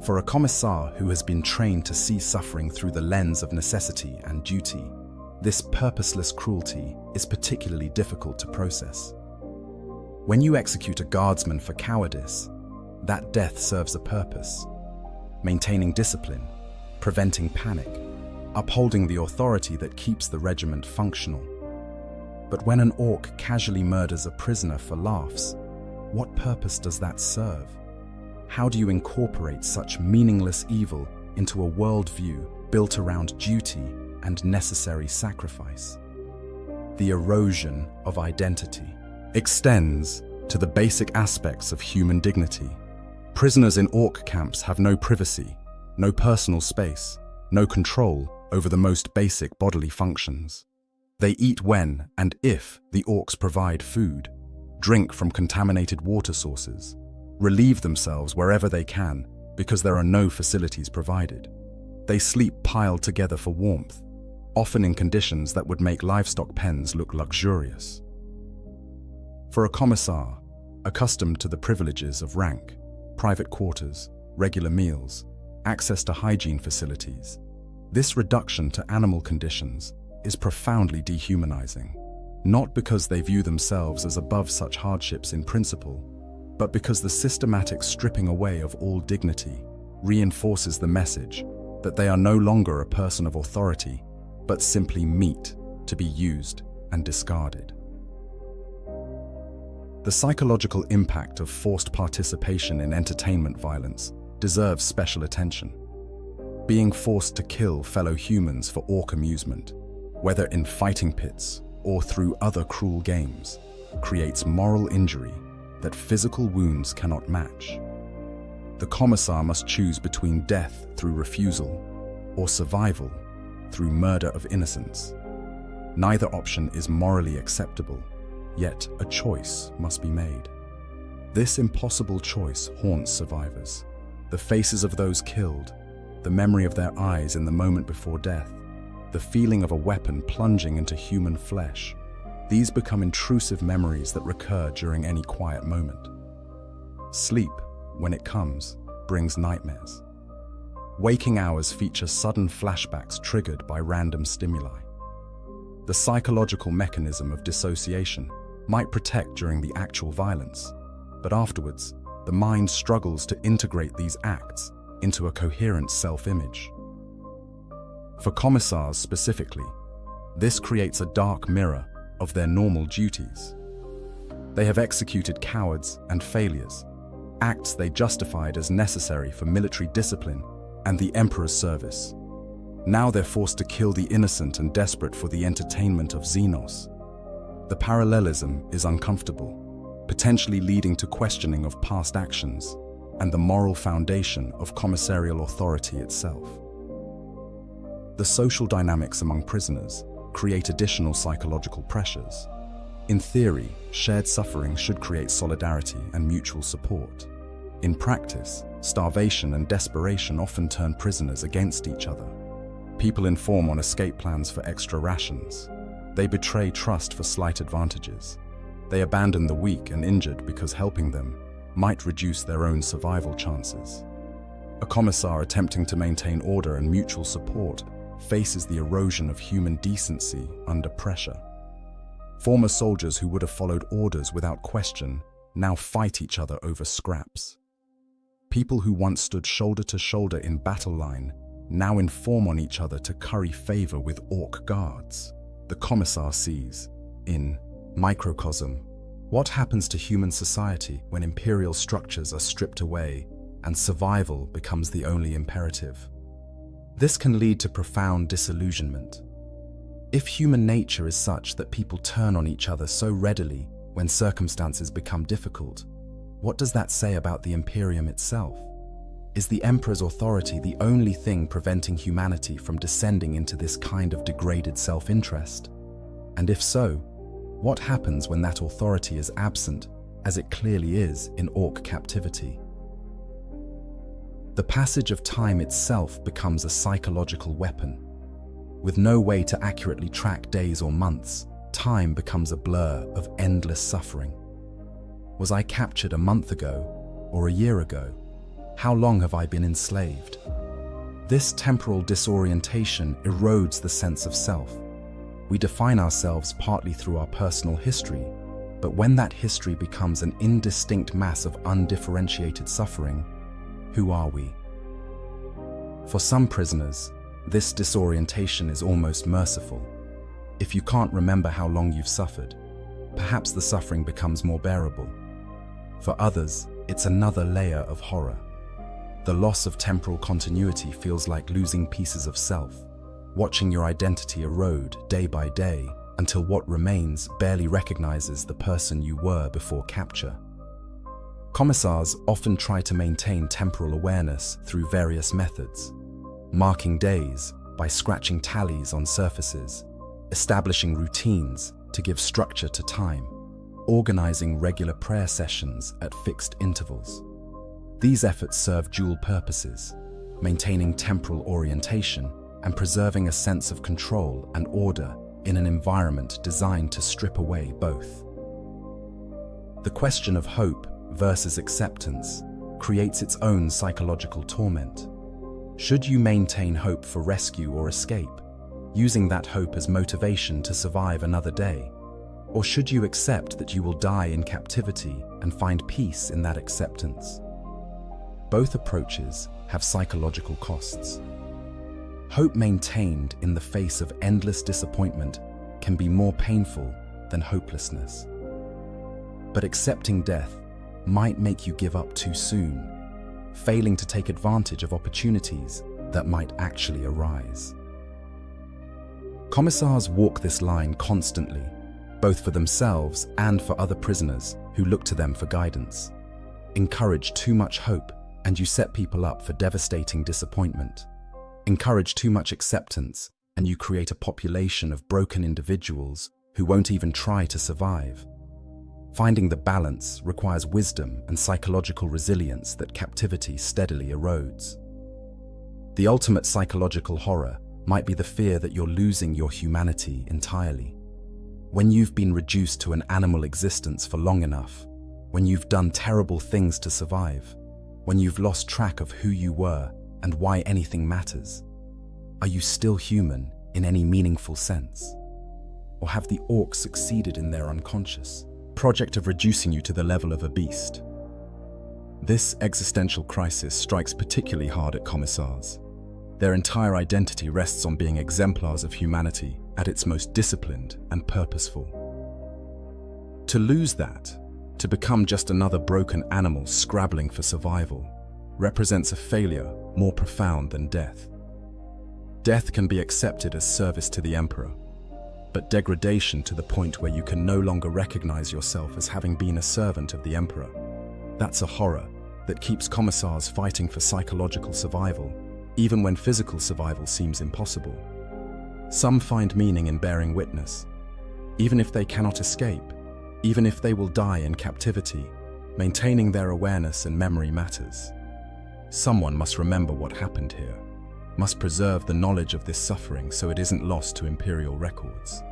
S1: For a commissar who has been trained to see suffering through the lens of necessity and duty, this purposeless cruelty is particularly difficult to process. When you execute a guardsman for cowardice, that death serves a purpose: maintaining discipline, preventing panic, upholding the authority that keeps the regiment functional. But when an orc casually murders a prisoner for laughs, what purpose does that serve? How do you incorporate such meaningless evil into a worldview built around duty and necessary sacrifice? The erosion of identity extends to the basic aspects of human dignity. Prisoners in orc camps have no privacy, no personal space, no control over the most basic bodily functions. They eat when and if the orcs provide food, drink from contaminated water sources, relieve themselves wherever they can because there are no facilities provided. They sleep piled together for warmth, often in conditions that would make livestock pens look luxurious. For a commissar, accustomed to the privileges of rank, private quarters, regular meals, access to hygiene facilities, this reduction to animal conditions is profoundly dehumanizing, not because they view themselves as above such hardships in principle, but because the systematic stripping away of all dignity reinforces the message that they are no longer a person of authority, but simply meat to be used and discarded. The psychological impact of forced participation in entertainment violence deserves special attention. Being forced to kill fellow humans for orc amusement, whether in fighting pits or through other cruel games, creates moral injury that physical wounds cannot match. The commissar must choose between death through refusal or survival through murder of innocents. Neither option is morally acceptable, yet a choice must be made. This impossible choice haunts survivors. The faces of those killed, the memory of their eyes in the moment before death, the feeling of a weapon plunging into human flesh, these become intrusive memories that recur during any quiet moment. Sleep, when it comes, brings nightmares. Waking hours feature sudden flashbacks triggered by random stimuli. The psychological mechanism of dissociation might protect during the actual violence, but afterwards, the mind struggles to integrate these acts into a coherent self-image. For commissars specifically, this creates a dark mirror of their normal duties. They have executed cowards and failures, acts they justified as necessary for military discipline and the emperor's service. Now they're forced to kill the innocent and desperate for the entertainment of Xenos. The parallelism is uncomfortable, potentially leading to questioning of past actions and the moral foundation of commissarial authority itself. The social dynamics among prisoners create additional psychological pressures. In theory, shared suffering should create solidarity and mutual support. In practice, starvation and desperation often turn prisoners against each other. People inform on escape plans for extra rations. They betray trust for slight advantages. They abandon the weak and injured because helping them might reduce their own survival chances. A commissar attempting to maintain order and mutual support faces the erosion of human decency under pressure. Former soldiers who would have followed orders without question now fight each other over scraps. People who once stood shoulder to shoulder in battle line now inform on each other to curry favor with orc guards. The commissar sees, in Microcosm, what happens to human society when imperial structures are stripped away and survival becomes the only imperative. This can lead to profound disillusionment. If human nature is such that people turn on each other so readily when circumstances become difficult, what does that say about the Imperium itself? Is the Emperor's authority the only thing preventing humanity from descending into this kind of degraded self-interest? And if so, what happens when that authority is absent, as it clearly is in Orc captivity? The passage of time itself becomes a psychological weapon. With no way to accurately track days or months, time becomes a blur of endless suffering. Was I captured a month ago or a year ago? How long have I been enslaved? This temporal disorientation erodes the sense of self. We define ourselves partly through our personal history, but when that history becomes an indistinct mass of undifferentiated suffering, who are we? For some prisoners, this disorientation is almost merciful. If you can't remember how long you've suffered, perhaps the suffering becomes more bearable. For others, it's another layer of horror. The loss of temporal continuity feels like losing pieces of self, watching your identity erode day by day until what remains barely recognizes the person you were before capture. Commissars often try to maintain temporal awareness through various methods, marking days by scratching tallies on surfaces, establishing routines to give structure to time, organizing regular prayer sessions at fixed intervals. These efforts serve dual purposes, maintaining temporal orientation and preserving a sense of control and order in an environment designed to strip away both. The question of hope versus acceptance creates its own psychological torment. Should you maintain hope for rescue or escape, using that hope as motivation to survive another day? Or should you accept that you will die in captivity and find peace in that acceptance? Both approaches have psychological costs. Hope maintained in the face of endless disappointment can be more painful than hopelessness. But accepting death might make you give up too soon, failing to take advantage of opportunities that might actually arise. Commissars walk this line constantly, both for themselves and for other prisoners who look to them for guidance. Encourage too much hope, and you set people up for devastating disappointment. Encourage too much acceptance, and you create a population of broken individuals who won't even try to survive. Finding the balance requires wisdom and psychological resilience that captivity steadily erodes. The ultimate psychological horror might be the fear that you're losing your humanity entirely. When you've been reduced to an animal existence for long enough, when you've done terrible things to survive, when you've lost track of who you were and why anything matters. Are you still human in any meaningful sense? Or have the orcs succeeded in their unconscious project of reducing you to the level of a beast? This existential crisis strikes particularly hard at commissars. Their entire identity rests on being exemplars of humanity at its most disciplined and purposeful. To lose that, to become just another broken animal scrabbling for survival, represents a failure more profound than death. Death can be accepted as service to the Emperor, but degradation to the point where you can no longer recognize yourself as having been a servant of the Emperor, that's a horror that keeps commissars fighting for psychological survival, even when physical survival seems impossible. Some find meaning in bearing witness. Even if they cannot escape, even if they will die in captivity, maintaining their awareness and memory matters. Someone must remember what happened here, must preserve the knowledge of this suffering so it isn't lost to imperial records.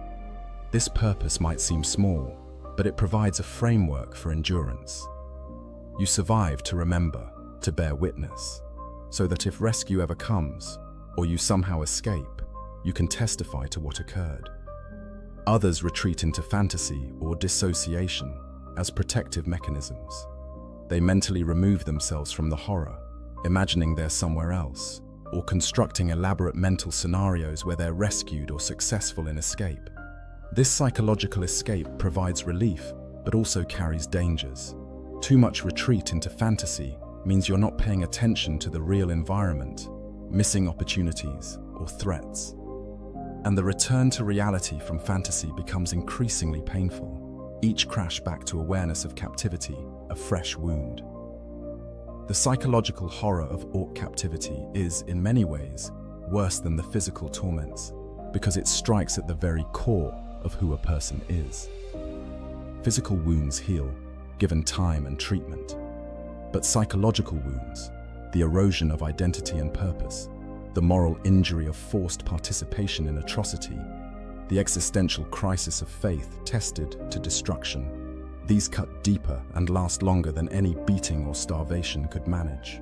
S1: This purpose might seem small, but it provides a framework for endurance. You survive to remember, to bear witness, so that if rescue ever comes, or you somehow escape, you can testify to what occurred. Others retreat into fantasy or dissociation as protective mechanisms. They mentally remove themselves from the horror, imagining they're somewhere else, or constructing elaborate mental scenarios where they're rescued or successful in escape. This psychological escape provides relief, but also carries dangers. Too much retreat into fantasy means you're not paying attention to the real environment, missing opportunities or threats. And the return to reality from fantasy becomes increasingly painful. Each crash back to awareness of captivity, a fresh wound. The psychological horror of orc captivity is, in many ways, worse than the physical torments, because it strikes at the very core of who a person is. Physical wounds heal, given time and treatment. But psychological wounds, the erosion of identity and purpose, the moral injury of forced participation in atrocity, the existential crisis of faith tested to destruction, these cut deeper and last longer than any beating or starvation could manage.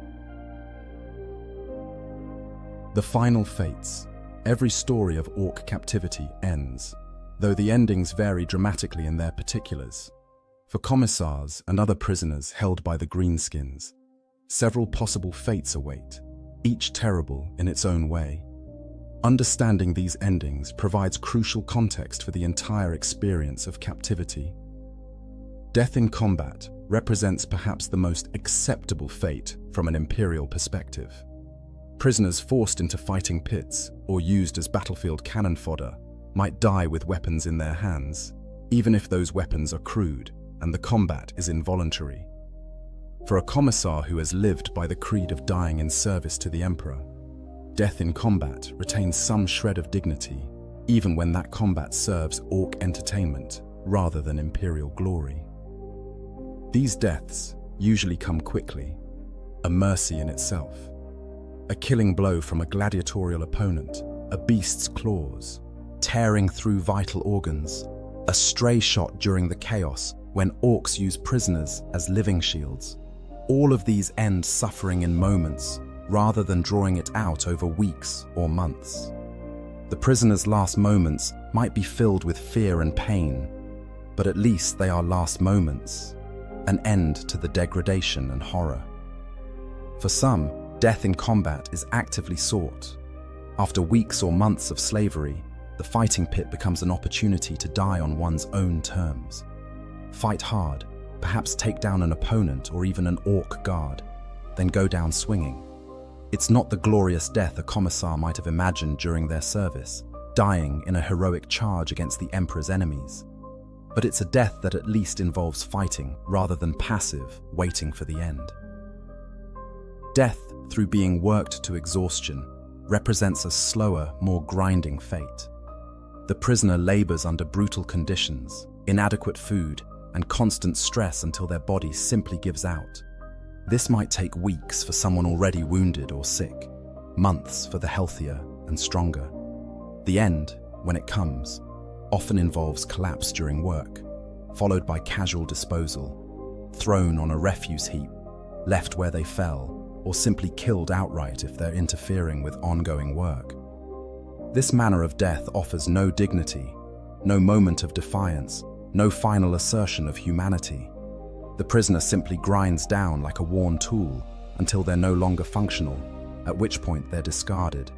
S1: The final fates. Every story of orc captivity ends, though the endings vary dramatically in their particulars. For commissars and other prisoners held by the greenskins, several possible fates await, each terrible in its own way. Understanding these endings provides crucial context for the entire experience of captivity. Death in combat represents perhaps the most acceptable fate from an imperial perspective. Prisoners forced into fighting pits or used as battlefield cannon fodder might die with weapons in their hands, even if those weapons are crude and the combat is involuntary. For a commissar who has lived by the creed of dying in service to the Emperor, death in combat retains some shred of dignity, even when that combat serves orc entertainment rather than imperial glory. These deaths usually come quickly, a mercy in itself. A killing blow from a gladiatorial opponent, a beast's claws, tearing through vital organs, a stray shot during the chaos when orcs use prisoners as living shields. All of these end suffering in moments rather than drawing it out over weeks or months. The prisoner's last moments might be filled with fear and pain, but at least they are last moments, an end to the degradation and horror. For some, death in combat is actively sought. After weeks or months of slavery, the fighting pit becomes an opportunity to die on one's own terms. Fight hard, perhaps take down an opponent or even an orc guard, then go down swinging. It's not the glorious death a commissar might have imagined during their service, dying in a heroic charge against the Emperor's enemies. But it's a death that at least involves fighting rather than passive, waiting for the end. Death, through being worked to exhaustion, represents a slower, more grinding fate. The prisoner labors under brutal conditions, inadequate food, and constant stress until their body simply gives out. This might take weeks for someone already wounded or sick, months for the healthier and stronger. The end, when it comes, often involves collapse during work, followed by casual disposal, thrown on a refuse heap, left where they fell, or simply killed outright if they're interfering with ongoing work. This manner of death offers no dignity, no moment of defiance, no final assertion of humanity. The prisoner simply grinds down like a worn tool until they're no longer functional, at which point they're discarded.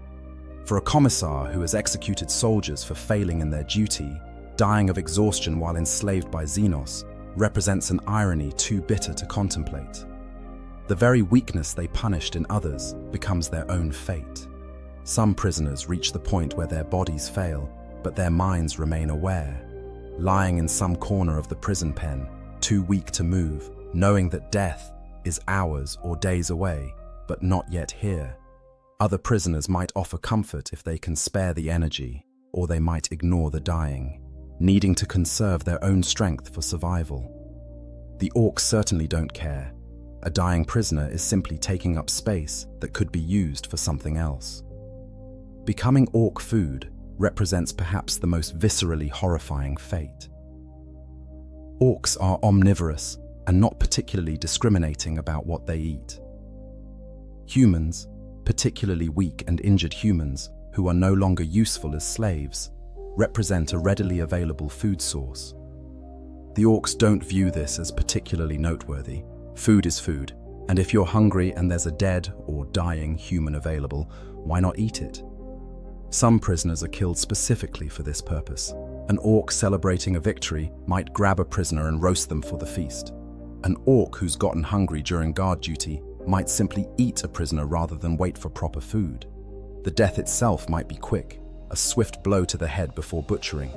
S1: For a commissar who has executed soldiers for failing in their duty, dying of exhaustion while enslaved by Xenos represents an irony too bitter to contemplate. The very weakness they punished in others becomes their own fate. Some prisoners reach the point where their bodies fail, but their minds remain aware, lying in some corner of the prison pen, too weak to move, knowing that death is hours or days away, but not yet here. Other prisoners might offer comfort if they can spare the energy, or they might ignore the dying, needing to conserve their own strength for survival. The orcs certainly don't care. A dying prisoner is simply taking up space that could be used for something else. Becoming orc food represents perhaps the most viscerally horrifying fate. Orcs are omnivorous and not particularly discriminating about what they eat. Humans, particularly weak and injured humans who are no longer useful as slaves, represent a readily available food source. The orcs don't view this as particularly noteworthy. Food is food, and if you're hungry and there's a dead or dying human available, why not eat it? Some prisoners are killed specifically for this purpose. An orc celebrating a victory might grab a prisoner and roast them for the feast. An orc who's gotten hungry during guard duty might simply eat a prisoner rather than wait for proper food. The death itself might be quick, a swift blow to the head before butchering.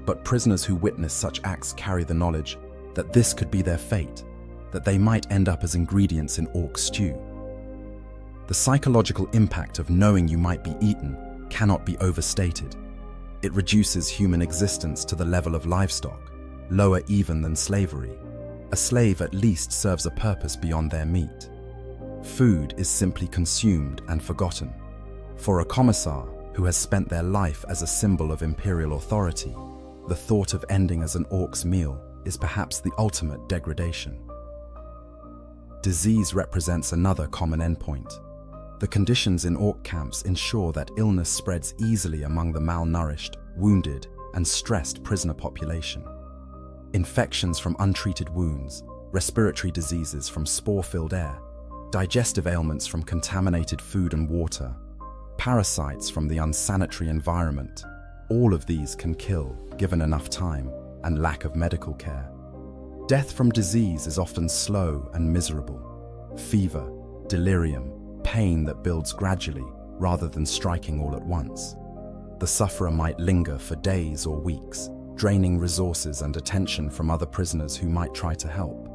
S1: But prisoners who witness such acts carry the knowledge that this could be their fate, that they might end up as ingredients in orc stew. The psychological impact of knowing you might be eaten cannot be overstated. It reduces human existence to the level of livestock, lower even than slavery. A slave at least serves a purpose beyond their meat. Food is simply consumed and forgotten. For a commissar who has spent their life as a symbol of imperial authority, the thought of ending as an orc's meal is perhaps the ultimate degradation. Disease represents another common endpoint. The conditions in orc camps ensure that illness spreads easily among the malnourished, wounded, and stressed prisoner population. Infections from untreated wounds, respiratory diseases from spore-filled air, digestive ailments from contaminated food and water, parasites from the unsanitary environment, all of these can kill given enough time and lack of medical care. Death from disease is often slow and miserable. Fever, delirium, pain that builds gradually rather than striking all at once. The sufferer might linger for days or weeks, draining resources and attention from other prisoners who might try to help.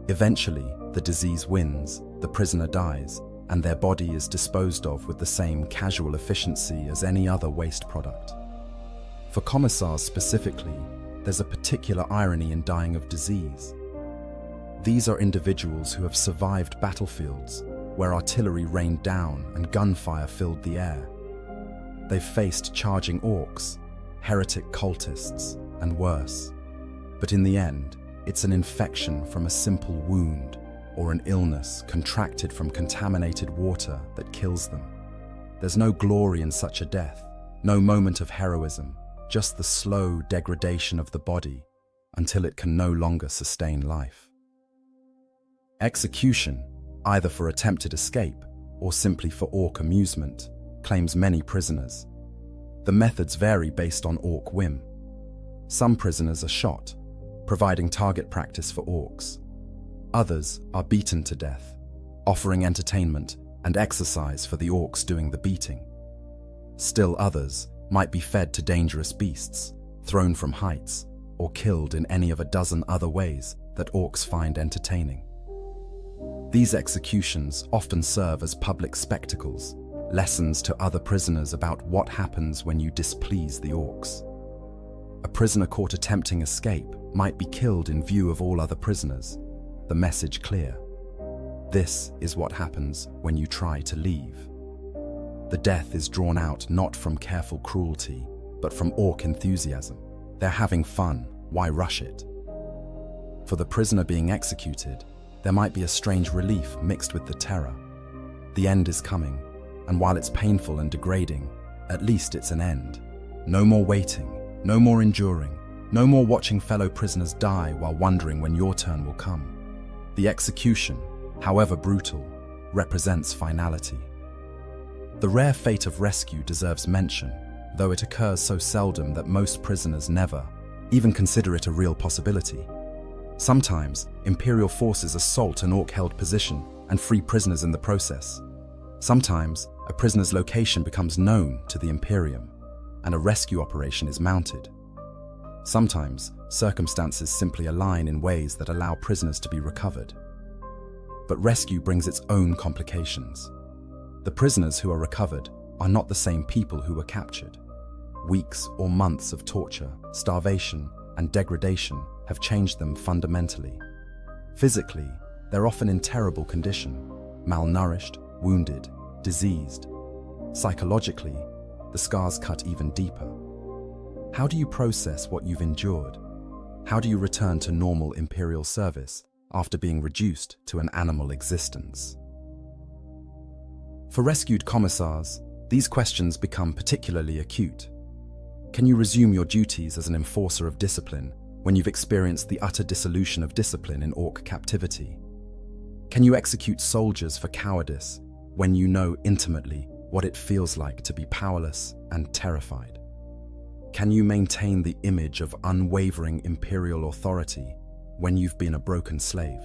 S1: Eventually, the disease wins, the prisoner dies, and their body is disposed of with the same casual efficiency as any other waste product. For commissars specifically, there's a particular irony in dying of disease. These are individuals who have survived battlefields where artillery rained down and gunfire filled the air. They've faced charging orcs, heretic cultists, and worse. But in the end, it's an infection from a simple wound or an illness contracted from contaminated water that kills them. There's no glory in such a death, no moment of heroism, just the slow degradation of the body until it can no longer sustain life. Execution, either for attempted escape or simply for orc amusement, claims many prisoners. The methods vary based on orc whim. Some prisoners are shot, providing target practice for orcs. Others are beaten to death, offering entertainment and exercise for the orcs doing the beating. Still others might be fed to dangerous beasts, thrown from heights, or killed in any of a dozen other ways that orcs find entertaining. These executions often serve as public spectacles, lessons to other prisoners about what happens when you displease the orcs. A prisoner caught attempting escape might be killed in view of all other prisoners, the message clear. This is what happens when you try to leave. The death is drawn out not from careful cruelty, but from orc enthusiasm. They're having fun, why rush it? For the prisoner being executed, there might be a strange relief mixed with the terror. The end is coming, and while it's painful and degrading, at least it's an end. No more waiting, no more enduring, no more watching fellow prisoners die while wondering when your turn will come. The execution, however brutal, represents finality. The rare fate of rescue deserves mention, though it occurs so seldom that most prisoners never even consider it a real possibility. Sometimes, Imperial forces assault an Orc-held position and free prisoners in the process. Sometimes, a prisoner's location becomes known to the Imperium, and a rescue operation is mounted. Sometimes, circumstances simply align in ways that allow prisoners to be recovered. But rescue brings its own complications. The prisoners who are recovered are not the same people who were captured. Weeks or months of torture, starvation, and degradation have changed them fundamentally. Physically, they're often in terrible condition, malnourished, wounded, diseased. Psychologically, the scars cut even deeper. How do you process what you've endured? How do you return to normal Imperial service after being reduced to an animal existence? For rescued commissars, these questions become particularly acute. Can you resume your duties as an enforcer of discipline when you've experienced the utter dissolution of discipline in Orc captivity? Can you execute soldiers for cowardice when you know intimately what it feels like to be powerless and terrified? Can you maintain the image of unwavering Imperial authority when you've been a broken slave?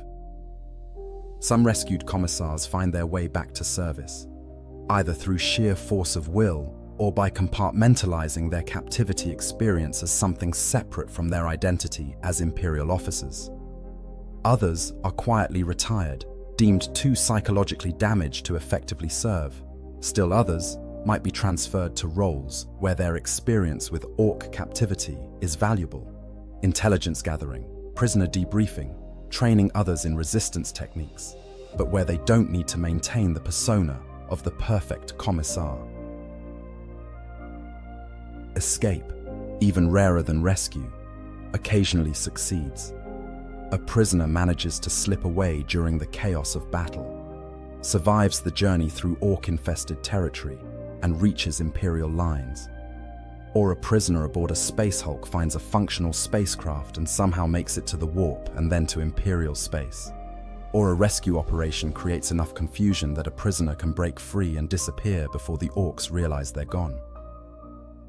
S1: Some rescued commissars find their way back to service, either through sheer force of will or by compartmentalizing their captivity experience as something separate from their identity as Imperial officers. Others are quietly retired, deemed too psychologically damaged to effectively serve. Still others might be transferred to roles where their experience with Orc captivity is valuable. Intelligence gathering, prisoner debriefing, training others in resistance techniques, but where they don't need to maintain the persona of the perfect commissar. Escape, even rarer than rescue, occasionally succeeds. A prisoner manages to slip away during the chaos of battle, survives the journey through Orc-infested territory, and reaches Imperial lines. Or a prisoner aboard a Space Hulk finds a functional spacecraft and somehow makes it to the warp and then to Imperial space. Or a rescue operation creates enough confusion that a prisoner can break free and disappear before the Orcs realize they're gone.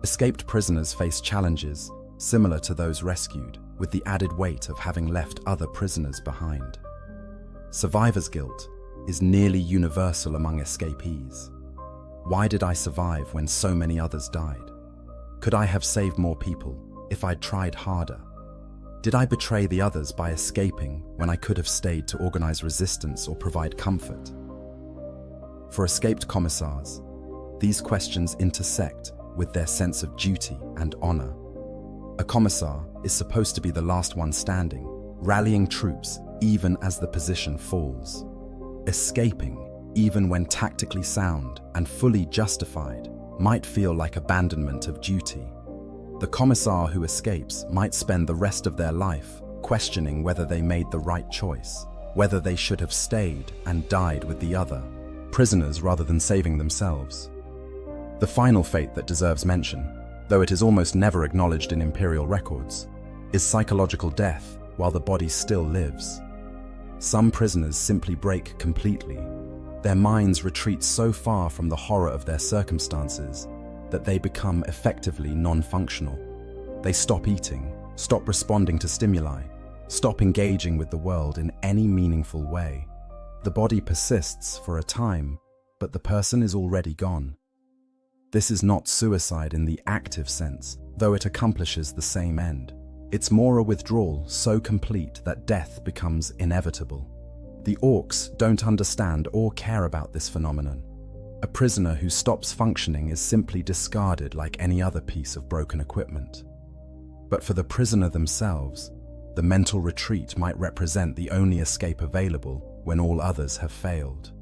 S1: Escaped prisoners face challenges similar to those rescued, with the added weight of having left other prisoners behind. Survivor's guilt is nearly universal among escapees. Why did I survive when so many others died? Could I have saved more people if I'd tried harder? Did I betray the others by escaping when I could have stayed to organize resistance or provide comfort? For escaped commissars, these questions intersect with their sense of duty and honor. A commissar is supposed to be the last one standing, rallying troops even as the position falls. Escaping, even when tactically sound and fully justified, might feel like abandonment of duty. The commissar who escapes might spend the rest of their life questioning whether they made the right choice, whether they should have stayed and died with the other prisoners rather than saving themselves. The final fate that deserves mention, though it is almost never acknowledged in Imperial records, is psychological death while the body still lives. Some prisoners simply break completely. Their minds retreat so far from the horror of their circumstances that they become effectively non-functional. They stop eating, stop responding to stimuli, stop engaging with the world in any meaningful way. The body persists for a time, but the person is already gone. This is not suicide in the active sense, though it accomplishes the same end. It's more a withdrawal so complete that death becomes inevitable. The Orcs don't understand or care about this phenomenon. A prisoner who stops functioning is simply discarded like any other piece of broken equipment. But for the prisoner themselves, the mental retreat might represent the only escape available when all others have failed.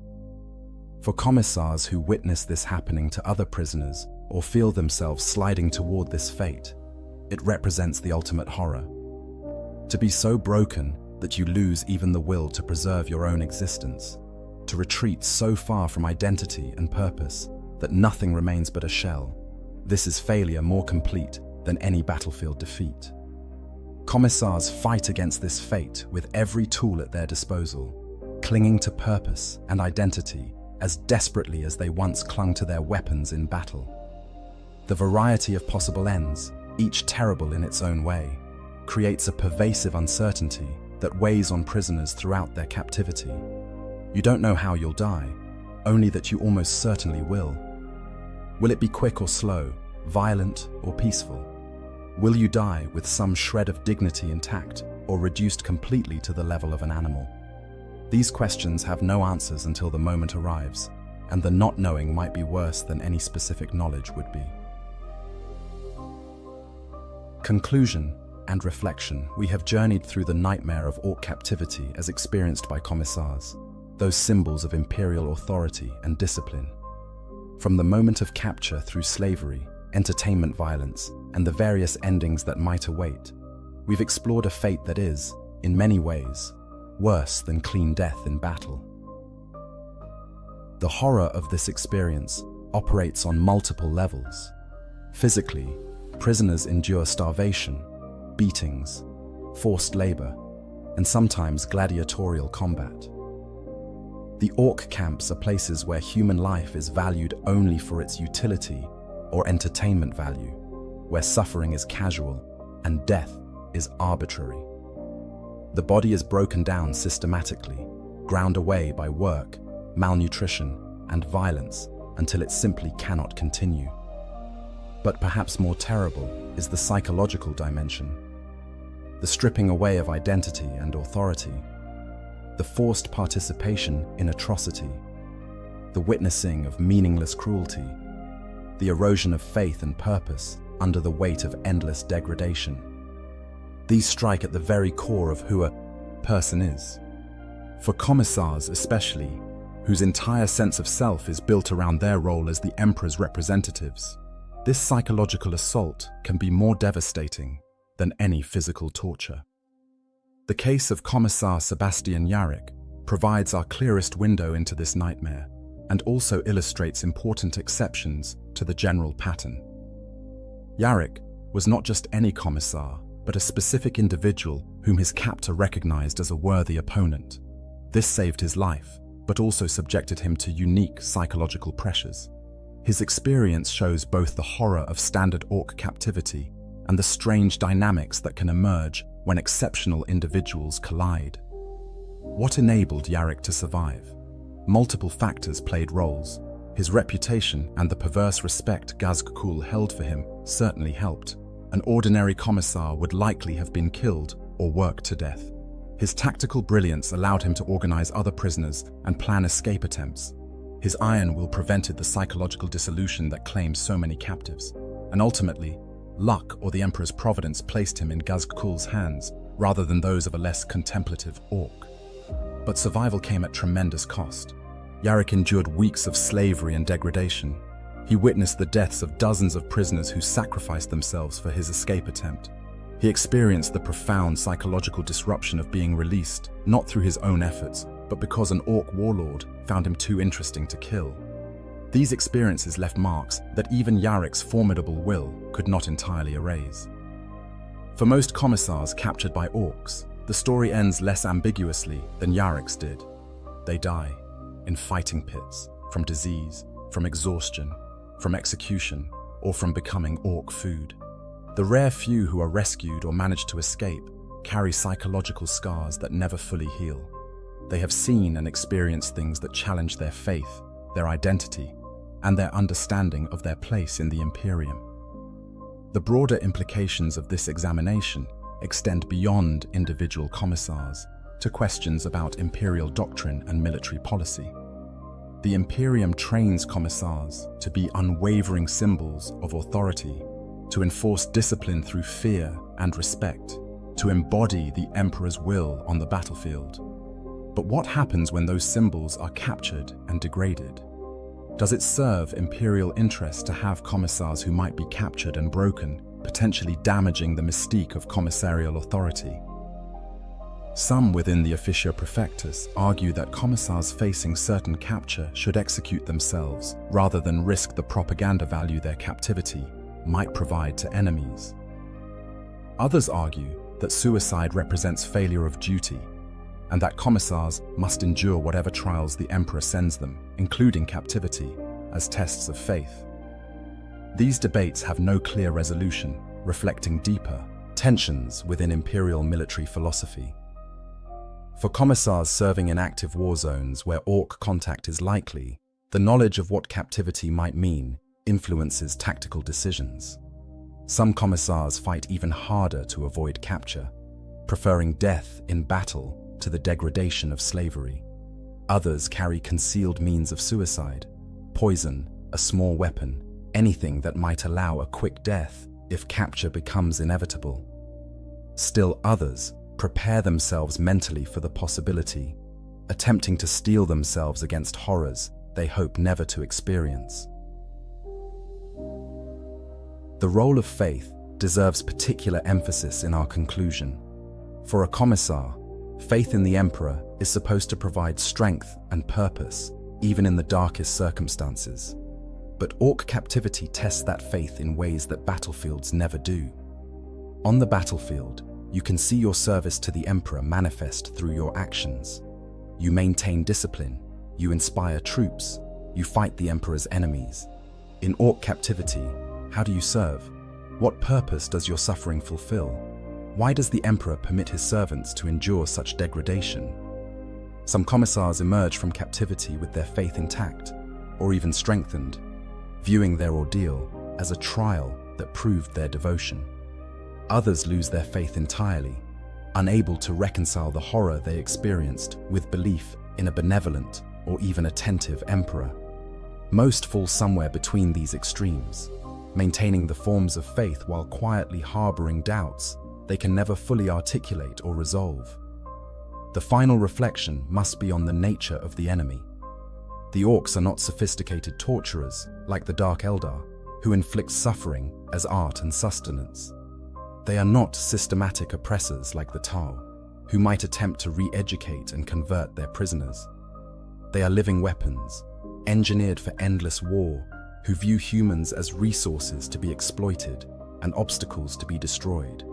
S1: For commissars who witness this happening to other prisoners or feel themselves sliding toward this fate, it represents the ultimate horror. To be so broken that you lose even the will to preserve your own existence. to retreat so far from identity and purpose that nothing remains but a shell. This is failure more complete than any battlefield defeat. Commissars fight against this fate with every tool at their disposal, clinging to purpose and identity as desperately as they once clung to their weapons in battle. The variety of possible ends, each terrible in its own way, creates a pervasive uncertainty that weighs on prisoners throughout their captivity. You don't know how you'll die, only that you almost certainly will. Will it be quick or slow, violent or peaceful? Will you die with some shred of dignity intact or reduced completely to the level of an animal? These questions have no answers until the moment arrives, and the not knowing might be worse than any specific knowledge would be. Conclusion and reflection. We have journeyed through the nightmare of Orc captivity as experienced by commissars, those symbols of imperial authority and discipline. From the moment of capture through slavery, entertainment violence, and the various endings that might await, we've explored a fate that is, in many ways, worse than clean death in battle. The horror of this experience operates on multiple levels. Physically, prisoners endure starvation, beatings, forced labor, and sometimes gladiatorial combat. The Orc camps are places where human life is valued only for its utility or entertainment value, where suffering is casual and death is arbitrary. The body is broken down systematically, ground away by work, malnutrition, and violence until it simply cannot continue. But perhaps more terrible is the psychological dimension, the stripping away of identity and authority, the forced participation in atrocity, the witnessing of meaningless cruelty, the erosion of faith and purpose under the weight of endless degradation. These strike at the very core of who a person is. For commissars especially, whose entire sense of self is built around their role as the emperor's representatives, this psychological assault can be more devastating than any physical torture. The case of Commissar Sebastian Jarek provides our clearest window into this nightmare and also illustrates important exceptions to the general pattern. Jarek was not just any commissar, but a specific individual whom his captor recognized as a worthy opponent. This saved his life, but also subjected him to unique psychological pressures. His experience shows both the horror of standard Orc captivity and the strange dynamics that can emerge when exceptional individuals collide. What enabled Jarek to survive? Multiple factors played roles. His reputation and the perverse respect Gazgkul held for him certainly helped. An ordinary commissar would likely have been killed or worked to death. His tactical brilliance allowed him to organize other prisoners and plan escape attempts. His iron will prevented the psychological dissolution that claimed so many captives. And ultimately, luck or the Emperor's providence placed him in Gazgkul's hands rather than those of a less contemplative Orc. But survival came at tremendous cost. Jarek endured weeks of slavery and degradation. He witnessed the deaths of dozens of prisoners who sacrificed themselves for his escape attempt. He experienced the profound psychological disruption of being released, not through his own efforts, but because an Orc warlord found him too interesting to kill. These experiences left marks that even Jarek's formidable will could not entirely erase. For most commissars captured by Orcs, the story ends less ambiguously than Jarek's did. They die in fighting pits, from disease, from exhaustion, from execution, or from becoming Orc food. The rare few who are rescued or manage to escape carry psychological scars that never fully heal. They have seen and experienced things that challenge their faith, their identity, and their understanding of their place in the Imperium. The broader implications of this examination extend beyond individual commissars to questions about imperial doctrine and military policy. The Imperium trains commissars to be unwavering symbols of authority, to enforce discipline through fear and respect, to embody the Emperor's will on the battlefield. But what happens when those symbols are captured and degraded? Does it serve imperial interest to have commissars who might be captured and broken, potentially damaging the mystique of commissarial authority? Some within the Officia Prefectus argue that commissars facing certain capture should execute themselves rather than risk the propaganda value their captivity might provide to enemies. Others argue that suicide represents failure of duty and that commissars must endure whatever trials the emperor sends them, including captivity, as tests of faith. These debates have no clear resolution, reflecting deeper tensions within imperial military philosophy. For commissars serving in active war zones where Orc contact is likely, the knowledge of what captivity might mean influences tactical decisions. Some commissars fight even harder to avoid capture, preferring death in battle to the degradation of slavery. Others carry concealed means of suicide, poison, a small weapon, anything that might allow a quick death if capture becomes inevitable. Still others prepare themselves mentally for the possibility, attempting to steel themselves against horrors they hope never to experience. The role of faith deserves particular emphasis in our conclusion. For a commissar, faith in the emperor is supposed to provide strength and purpose, even in the darkest circumstances. But Orc captivity tests that faith in ways that battlefields never do. On the battlefield, you can see your service to the emperor manifest through your actions. You maintain discipline, you inspire troops, you fight the emperor's enemies. In Orc captivity, how do you serve? What purpose does your suffering fulfill? Why does the emperor permit his servants to endure such degradation? Some commissars emerge from captivity with their faith intact, or even strengthened, viewing their ordeal as a trial that proved their devotion. Others lose their faith entirely, unable to reconcile the horror they experienced with belief in a benevolent or even attentive emperor. Most fall somewhere between these extremes, maintaining the forms of faith while quietly harboring doubts they can never fully articulate or resolve. The final reflection must be on the nature of the enemy. The Orcs are not sophisticated torturers like the Dark Eldar, who inflict suffering as art and sustenance. They are not systematic oppressors like the Tau, who might attempt to re-educate and convert their prisoners. They are living weapons, engineered for endless war, who view humans as resources to be exploited and obstacles to be destroyed.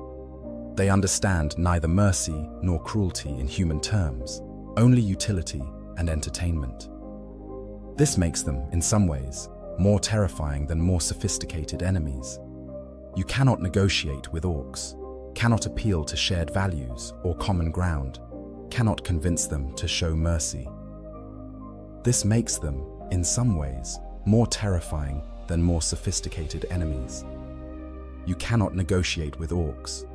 S1: They understand neither mercy nor cruelty in human terms, only utility and entertainment. This makes them, in some ways, more terrifying than more sophisticated enemies. You cannot negotiate with Orcs, cannot appeal to shared values or common ground, cannot convince them to show mercy. This makes them, in some ways, more terrifying than more sophisticated enemies. You cannot negotiate with Orcs,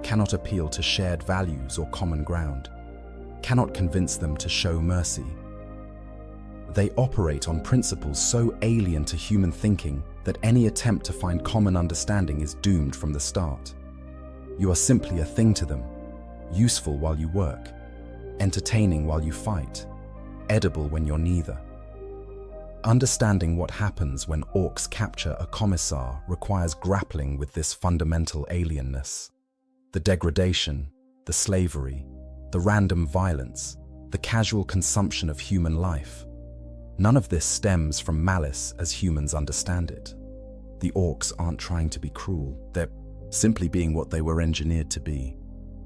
S1: cannot appeal to shared values or common ground, cannot convince them to show mercy. They operate on principles so alien to human thinking that any attempt to find common understanding is doomed from the start. You are simply a thing to them, useful while you work, entertaining while you fight, edible when you're neither. Understanding what happens when Orcs capture a commissar requires grappling with this fundamental alienness. The degradation, the slavery, the random violence, the casual consumption of human life. None of this stems from malice as humans understand it. The Orcs aren't trying to be cruel, they're simply being what they were engineered to be.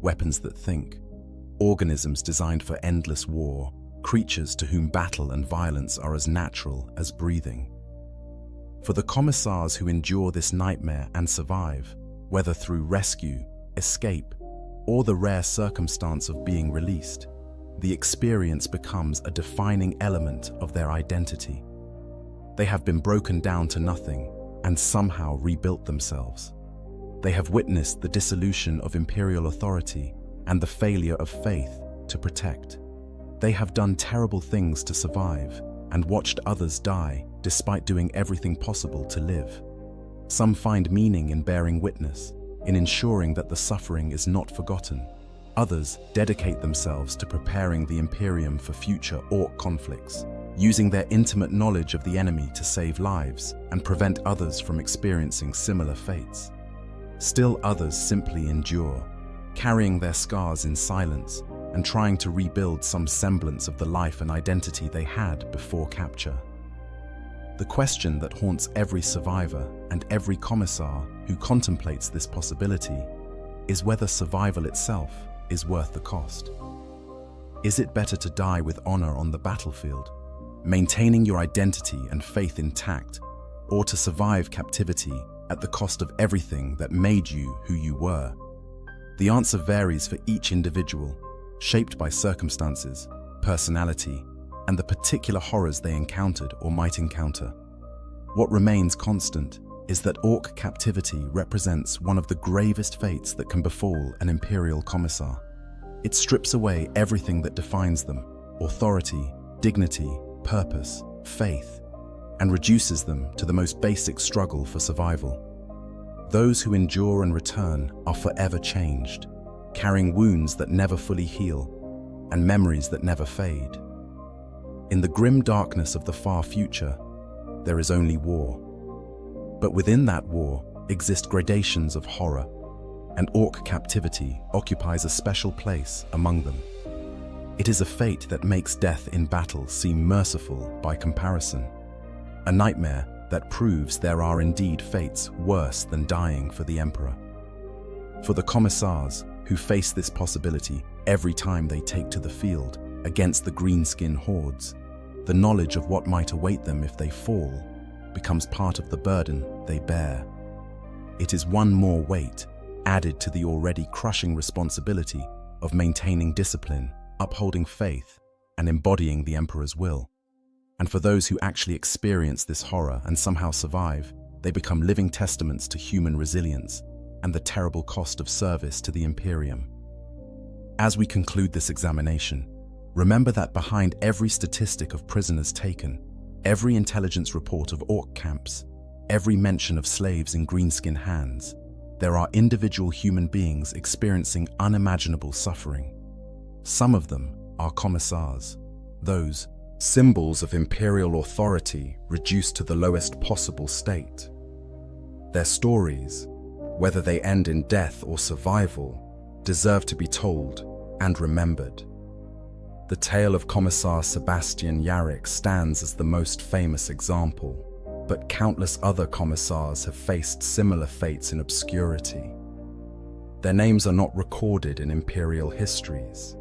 S1: Weapons that think, organisms designed for endless war, creatures to whom battle and violence are as natural as breathing. For the commissars who endure this nightmare and survive, whether through rescue, escape, or the rare circumstance of being released, the experience becomes a defining element of their identity. They have been broken down to nothing and somehow rebuilt themselves. They have witnessed the dissolution of imperial authority and the failure of faith to protect. They have done terrible things to survive and watched others die despite doing everything possible to live. Some find meaning in bearing witness, in ensuring that the suffering is not forgotten. Others dedicate themselves to preparing the Imperium for future Orc conflicts, using their intimate knowledge of the enemy to save lives and prevent others from experiencing similar fates. Still others simply endure, carrying their scars in silence, and trying to rebuild some semblance of the life and identity they had before capture. The question that haunts every survivor and every commissar who contemplates this possibility is whether survival itself is worth the cost. Is it better to die with honor on the battlefield, maintaining your identity and faith intact, or to survive captivity at the cost of everything that made you who you were? The answer varies for each individual, shaped by circumstances, personality, and the particular horrors they encountered or might encounter. What remains constant is that Orc captivity represents one of the gravest fates that can befall an Imperial Commissar. It strips away everything that defines them: authority, dignity, purpose, faith, and reduces them to the most basic struggle for survival. Those who endure and return are forever changed, carrying wounds that never fully heal and memories that never fade. In the grim darkness of the far future, there is only war. But within that war exist gradations of horror, and Orc captivity occupies a special place among them. It is a fate that makes death in battle seem merciful by comparison, a nightmare that proves there are indeed fates worse than dying for the Emperor. For the commissars who face this possibility every time they take to the field against the greenskin hordes, the knowledge of what might await them if they fall becomes part of the burden they bear. It is one more weight added to the already crushing responsibility of maintaining discipline, upholding faith, and embodying the Emperor's will. And for those who actually experience this horror and somehow survive, they become living testaments to human resilience and the terrible cost of service to the Imperium. As we conclude this examination, remember that behind every statistic of prisoners taken, every intelligence report of Orc camps, every mention of slaves in greenskin hands, there are individual human beings experiencing unimaginable suffering. Some of them are commissars, those symbols of imperial authority reduced to the lowest possible state. Their stories, whether they end in death or survival, deserve to be told and remembered. The tale of Commissar Sebastian Yarrick stands as the most famous example, but countless other commissars have faced similar fates in obscurity. Their names are not recorded in imperial histories.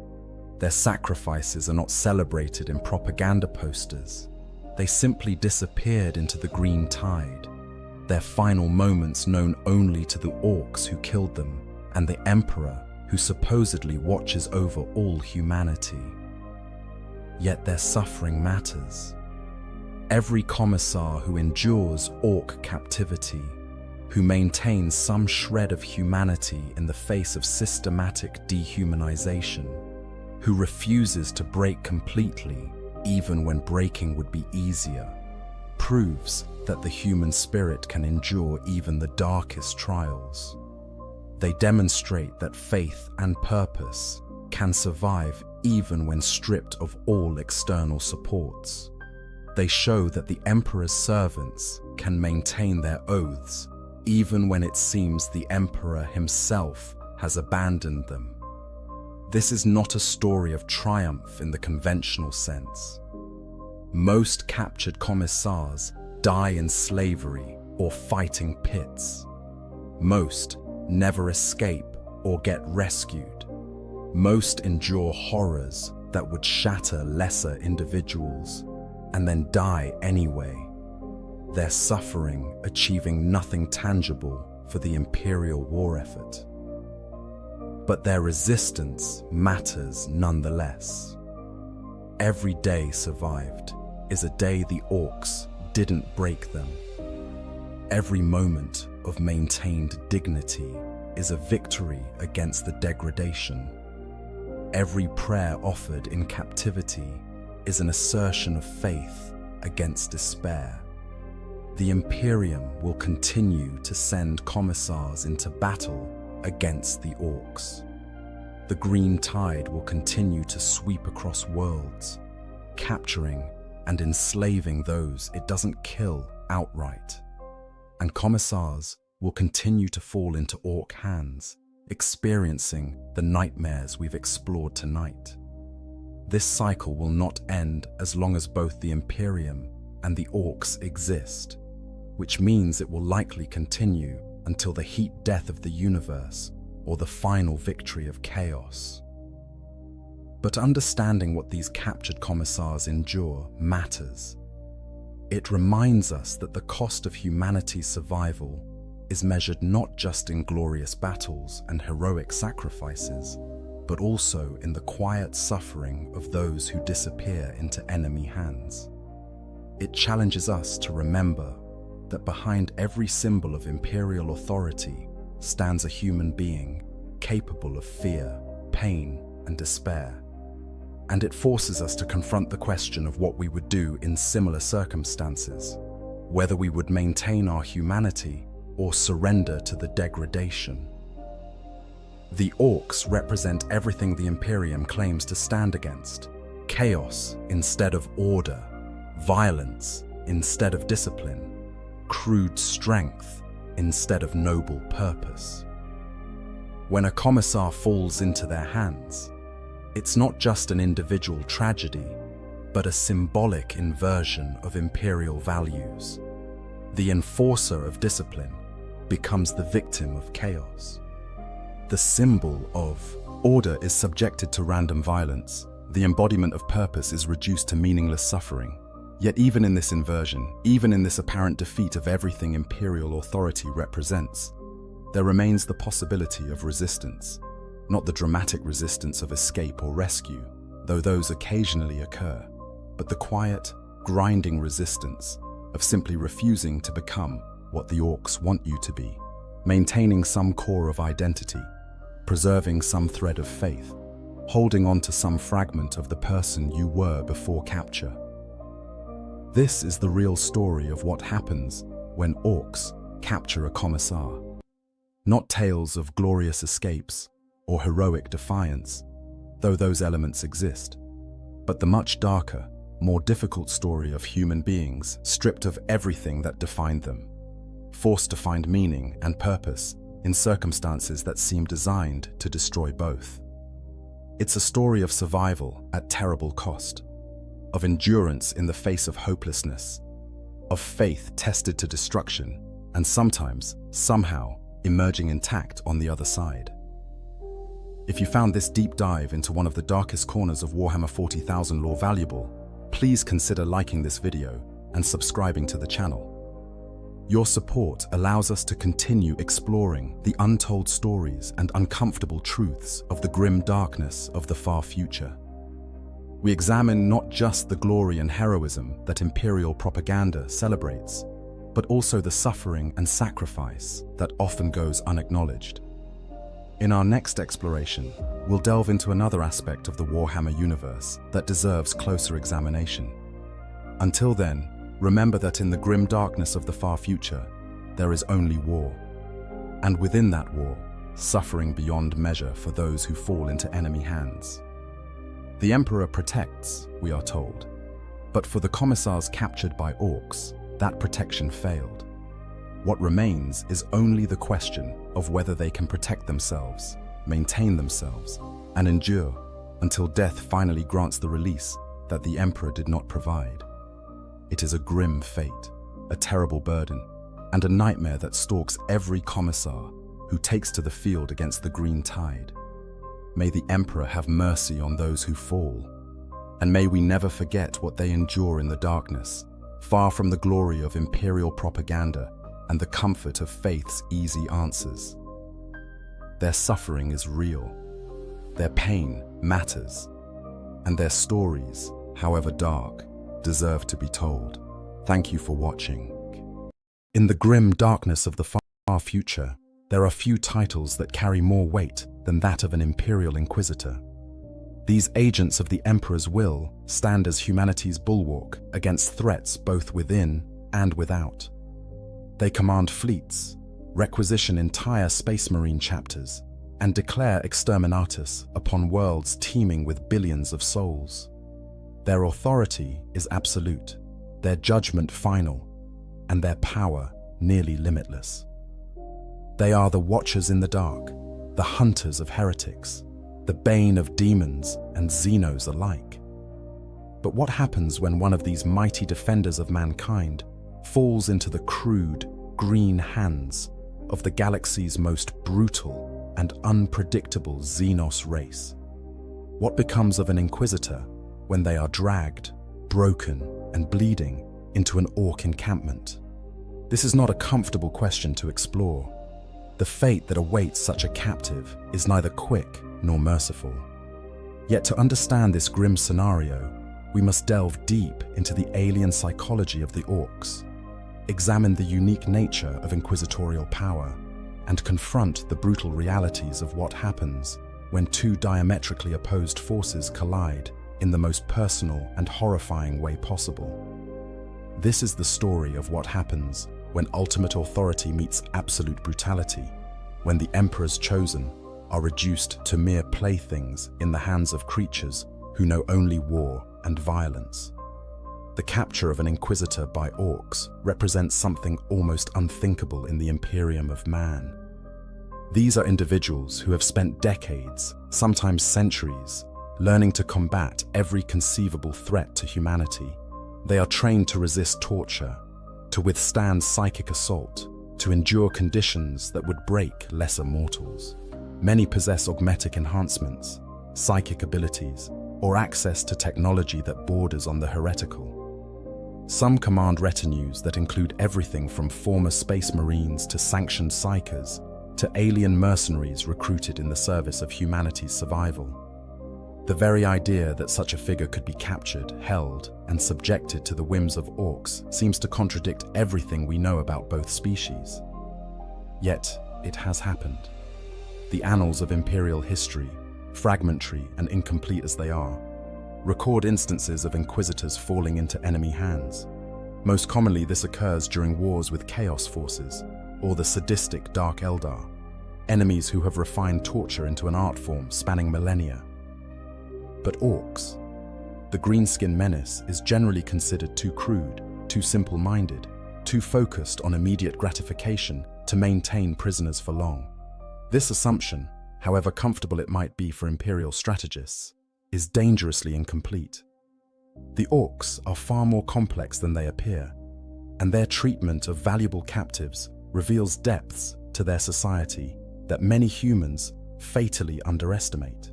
S1: Their sacrifices are not celebrated in propaganda posters. They simply disappeared into the green tide, their final moments known only to the Orcs who killed them and the Emperor who supposedly watches over all humanity. Yet their suffering matters. Every commissar who endures Orc captivity, who maintains some shred of humanity in the face of systematic dehumanization, who refuses to break completely, even when breaking would be easier, proves that the human spirit can endure even the darkest trials. They demonstrate that faith and purpose can survive even when stripped of all external supports. They show that the Emperor's servants can maintain their oaths even when it seems the Emperor himself has abandoned them. This is not a story of triumph in the conventional sense. Most captured commissars die in slavery or fighting pits. Most never escape or get rescued. Most endure horrors that would shatter lesser individuals and then die anyway, their suffering achieving nothing tangible for the imperial war effort. But their resistance matters nonetheless. Every day survived is a day the Orcs didn't break them. Every moment of maintained dignity is a victory against the degradation. Every prayer offered in captivity is an assertion of faith against despair. The Imperium will continue to send commissars into battle against the Orcs. The green tide will continue to sweep across worlds, capturing and enslaving those it doesn't kill outright. And commissars will continue to fall into Orc hands, experiencing the nightmares we've explored tonight. This cycle will not end as long as both the Imperium and the Orcs exist, which means it will likely continue until the heat death of the universe or the final victory of chaos. But understanding what these captured commissars endure matters. It reminds us that the cost of humanity's survival is measured not just in glorious battles and heroic sacrifices, but also in the quiet suffering of those who disappear into enemy hands. It challenges us to remember that behind every symbol of imperial authority stands a human being capable of fear, pain, and despair. And it forces us to confront the question of what we would do in similar circumstances, whether we would maintain our humanity or surrender to the degradation. The Orcs represent everything the Imperium claims to stand against: chaos instead of order, violence instead of discipline, crude strength instead of noble purpose. When a commissar falls into their hands, it's not just an individual tragedy, but a symbolic inversion of imperial values. The enforcer of discipline becomes the victim of chaos. The symbol of order is subjected to random violence. The embodiment of purpose is reduced to meaningless suffering. Yet even in this inversion, even in this apparent defeat of everything imperial authority represents, there remains the possibility of resistance. Not the dramatic resistance of escape or rescue, though those occasionally occur, but the quiet, grinding resistance of simply refusing to become what the Orcs want you to be, maintaining some core of identity, preserving some thread of faith, holding on to some fragment of the person you were before capture. This is the real story of what happens when Orcs capture a commissar. Not tales of glorious escapes or heroic defiance, though those elements exist, but the much darker, more difficult story of human beings stripped of everything that defined them, forced to find meaning and purpose in circumstances that seem designed to destroy both. It's a story of survival at terrible cost, of endurance in the face of hopelessness, of faith tested to destruction, and sometimes, somehow, emerging intact on the other side. If you found this deep dive into one of the darkest corners of Warhammer 40,000 lore valuable, please consider liking this video and subscribing to the channel. Your support allows us to continue exploring the untold stories and uncomfortable truths of the grim darkness of the far future. We examine not just the glory and heroism that imperial propaganda celebrates, but also the suffering and sacrifice that often goes unacknowledged. In our next exploration, we'll delve into another aspect of the Warhammer universe that deserves closer examination. Until then, remember that in the grim darkness of the far future, there is only war. And within that war, suffering beyond measure for those who fall into enemy hands. The Emperor protects, we are told, but for the commissars captured by Orcs, that protection failed. What remains is only the question of whether they can protect themselves, maintain themselves, and endure until death finally grants the release that the Emperor did not provide. It is a grim fate, a terrible burden, and a nightmare that stalks every commissar who takes to the field against the green tide. May the Emperor have mercy on those who fall, and may we never forget what they endure in the darkness, far from the glory of imperial propaganda and the comfort of faith's easy answers. Their suffering is real, their pain matters, and their stories, however dark, deserve to be told. Thank you for watching. In the grim darkness of the far future, there are few titles that carry more weight than that of an Imperial Inquisitor. These agents of the Emperor's will stand as humanity's bulwark against threats both within and without. They command fleets, requisition entire Space Marine chapters, and declare exterminatus upon worlds teeming with billions of souls. Their authority is absolute, their judgment final, and their power nearly limitless. They are the Watchers in the dark, the hunters of heretics, the bane of demons and Xenos alike. But what happens when one of these mighty defenders of mankind falls into the crude, green hands of the galaxy's most brutal and unpredictable Xenos race? What becomes of an Inquisitor when they are dragged, broken, and bleeding into an Orc encampment? This is not a comfortable question to explore. The fate that awaits such a captive is neither quick nor merciful. Yet to understand this grim scenario, we must delve deep into the alien psychology of the Orcs, examine the unique nature of inquisitorial power, and confront the brutal realities of what happens when two diametrically opposed forces collide in the most personal and horrifying way possible. This is the story of what happens when ultimate authority meets absolute brutality, when the Emperor's chosen are reduced to mere playthings in the hands of creatures who know only war and violence. The capture of an Inquisitor by Orcs represents something almost unthinkable in the Imperium of man. These are individuals who have spent decades, sometimes centuries, learning to combat every conceivable threat to humanity. They are trained to resist torture, to withstand psychic assault, to endure conditions that would break lesser mortals. Many possess augmetic enhancements, psychic abilities, or access to technology that borders on the heretical. Some command retinues that include everything from former space marines to sanctioned psychers to alien mercenaries recruited in the service of humanity's survival. The very idea that such a figure could be captured, held, and subjected to the whims of Orcs seems to contradict everything we know about both species. Yet, it has happened. The annals of Imperial history, fragmentary and incomplete as they are, record instances of Inquisitors falling into enemy hands. Most commonly, this occurs during wars with Chaos forces, or the sadistic Dark Eldar, enemies who have refined torture into an art form spanning millennia. But Orcs, the greenskin menace, is generally considered too crude, too simple-minded, too focused on immediate gratification to maintain prisoners for long. This assumption, however comfortable it might be for Imperial strategists, is dangerously incomplete. The Orcs are far more complex than they appear, and their treatment of valuable captives reveals depths to their society that many humans fatally underestimate.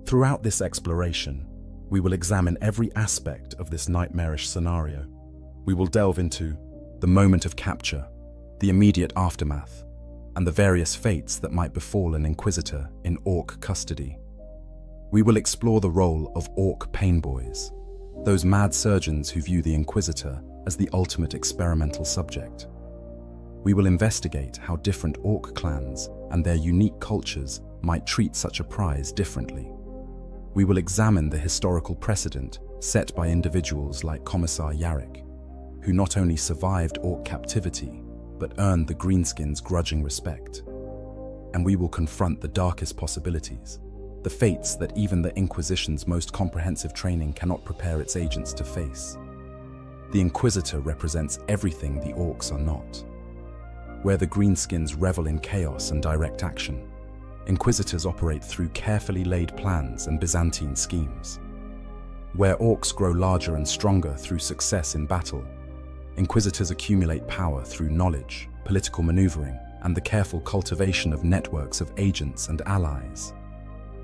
S1: Throughout this exploration, we will examine every aspect of this nightmarish scenario. We will delve into the moment of capture, the immediate aftermath, and the various fates that might befall an Inquisitor in Orc custody. We will explore the role of Orc pain boys, those mad surgeons who view the Inquisitor as the ultimate experimental subject. We will investigate how different Orc clans and their unique cultures might treat such a prize differently. We will examine the historical precedent set by individuals like Commissar Yarrick, who not only survived Orc captivity, but earned the Greenskins' grudging respect. And we will confront the darkest possibilities, the fates that even the Inquisition's most comprehensive training cannot prepare its agents to face. The Inquisitor represents everything the Orcs are not. Where the Greenskins revel in chaos and direct action, Inquisitors operate through carefully laid plans and Byzantine schemes. Where Orcs grow larger and stronger through success in battle, Inquisitors accumulate power through knowledge, political maneuvering, and the careful cultivation of networks of agents and allies.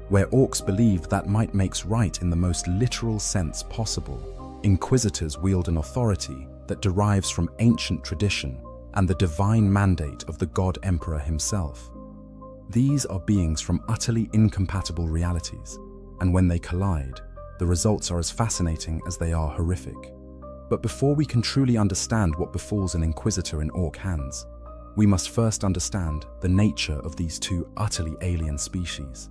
S1: Where Orcs believe that might makes right in the most literal sense possible, Inquisitors wield an authority that derives from ancient tradition and the divine mandate of the God Emperor himself. These are beings from utterly incompatible realities, and when they collide, the results are as fascinating as they are horrific. But before we can truly understand what befalls an Inquisitor in Orc hands, we must first understand the nature of these two utterly alien species.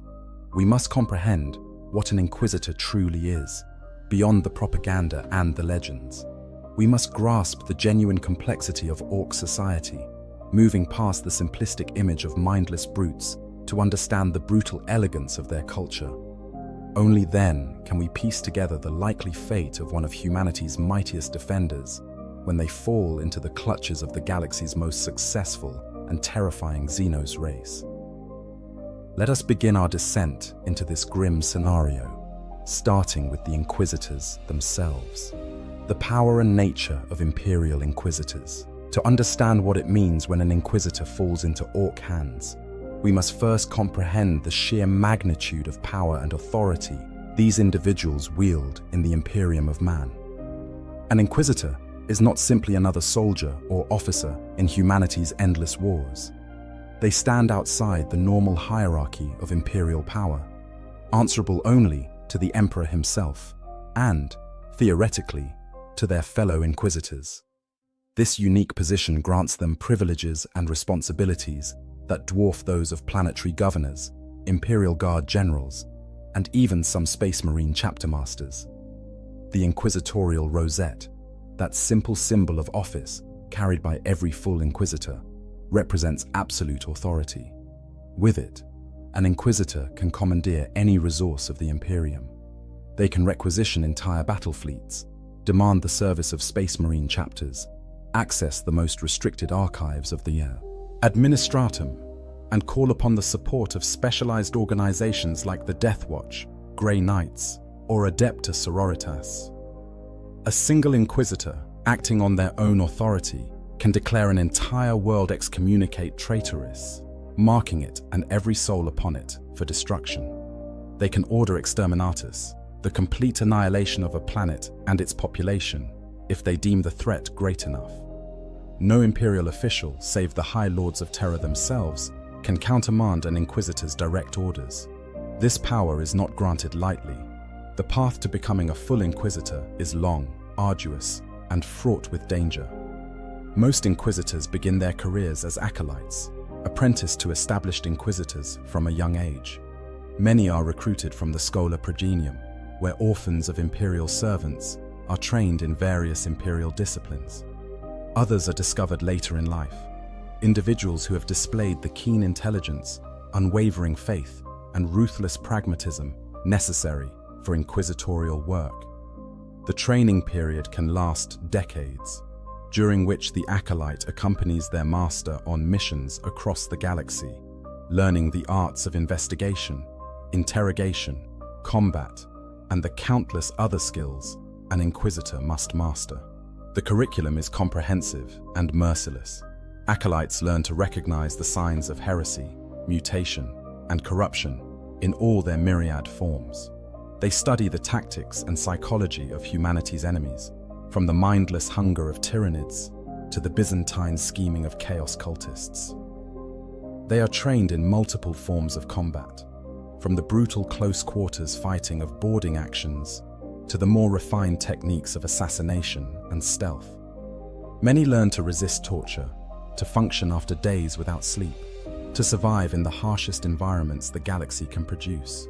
S1: We must comprehend what an Inquisitor truly is, beyond the propaganda and the legends. We must grasp the genuine complexity of Orc society, moving past the simplistic image of mindless brutes to understand the brutal elegance of their culture. Only then can we piece together the likely fate of one of humanity's mightiest defenders when they fall into the clutches of the galaxy's most successful and terrifying Xenos race. Let us begin our descent into this grim scenario, starting with the Inquisitors themselves. The power and nature of Imperial Inquisitors. To understand what it means when an Inquisitor falls into Orc hands, we must first comprehend the sheer magnitude of power and authority these individuals wield in the Imperium of Man. An Inquisitor is not simply another soldier or officer in humanity's endless wars. They stand outside the normal hierarchy of imperial power, answerable only to the Emperor himself and, theoretically, to their fellow Inquisitors. This unique position grants them privileges and responsibilities that dwarf those of planetary governors, Imperial Guard generals, and even some Space Marine chapter masters. The Inquisitorial Rosette, that simple symbol of office carried by every full Inquisitor, represents absolute authority. With it, an Inquisitor can commandeer any resource of the Imperium. They can requisition entire battle fleets, demand the service of Space Marine chapters, access the most restricted archives of the Administratum, and call upon the support of specialized organizations like the Death Watch, Grey Knights, or Adepta Sororitas. A single Inquisitor, acting on their own authority, can declare an entire world excommunicate traitorous, marking it and every soul upon it for destruction. They can order exterminatus, the complete annihilation of a planet and its population, if they deem the threat great enough. No Imperial official, save the High Lords of Terror themselves, can countermand an Inquisitor's direct orders. This power is not granted lightly. The path to becoming a full Inquisitor is long, arduous, and fraught with danger. Most Inquisitors begin their careers as acolytes, apprenticed to established Inquisitors from a young age. Many are recruited from the Schola Progenium, where orphans of Imperial servants are trained in various Imperial disciplines. Others are discovered later in life, individuals who have displayed the keen intelligence, unwavering faith, and ruthless pragmatism necessary for inquisitorial work. The training period can last decades, during which the acolyte accompanies their master on missions across the galaxy, learning the arts of investigation, interrogation, combat, and the countless other skills an Inquisitor must master. The curriculum is comprehensive and merciless. Acolytes learn to recognize the signs of heresy, mutation, and corruption in all their myriad forms. They study the tactics and psychology of humanity's enemies, from the mindless hunger of Tyranids to the Byzantine scheming of chaos cultists. They are trained in multiple forms of combat, from the brutal close-quarters fighting of boarding actions to the more refined techniques of assassination and stealth. Many learn to resist torture, to function after days without sleep, to survive in the harshest environments the galaxy can produce.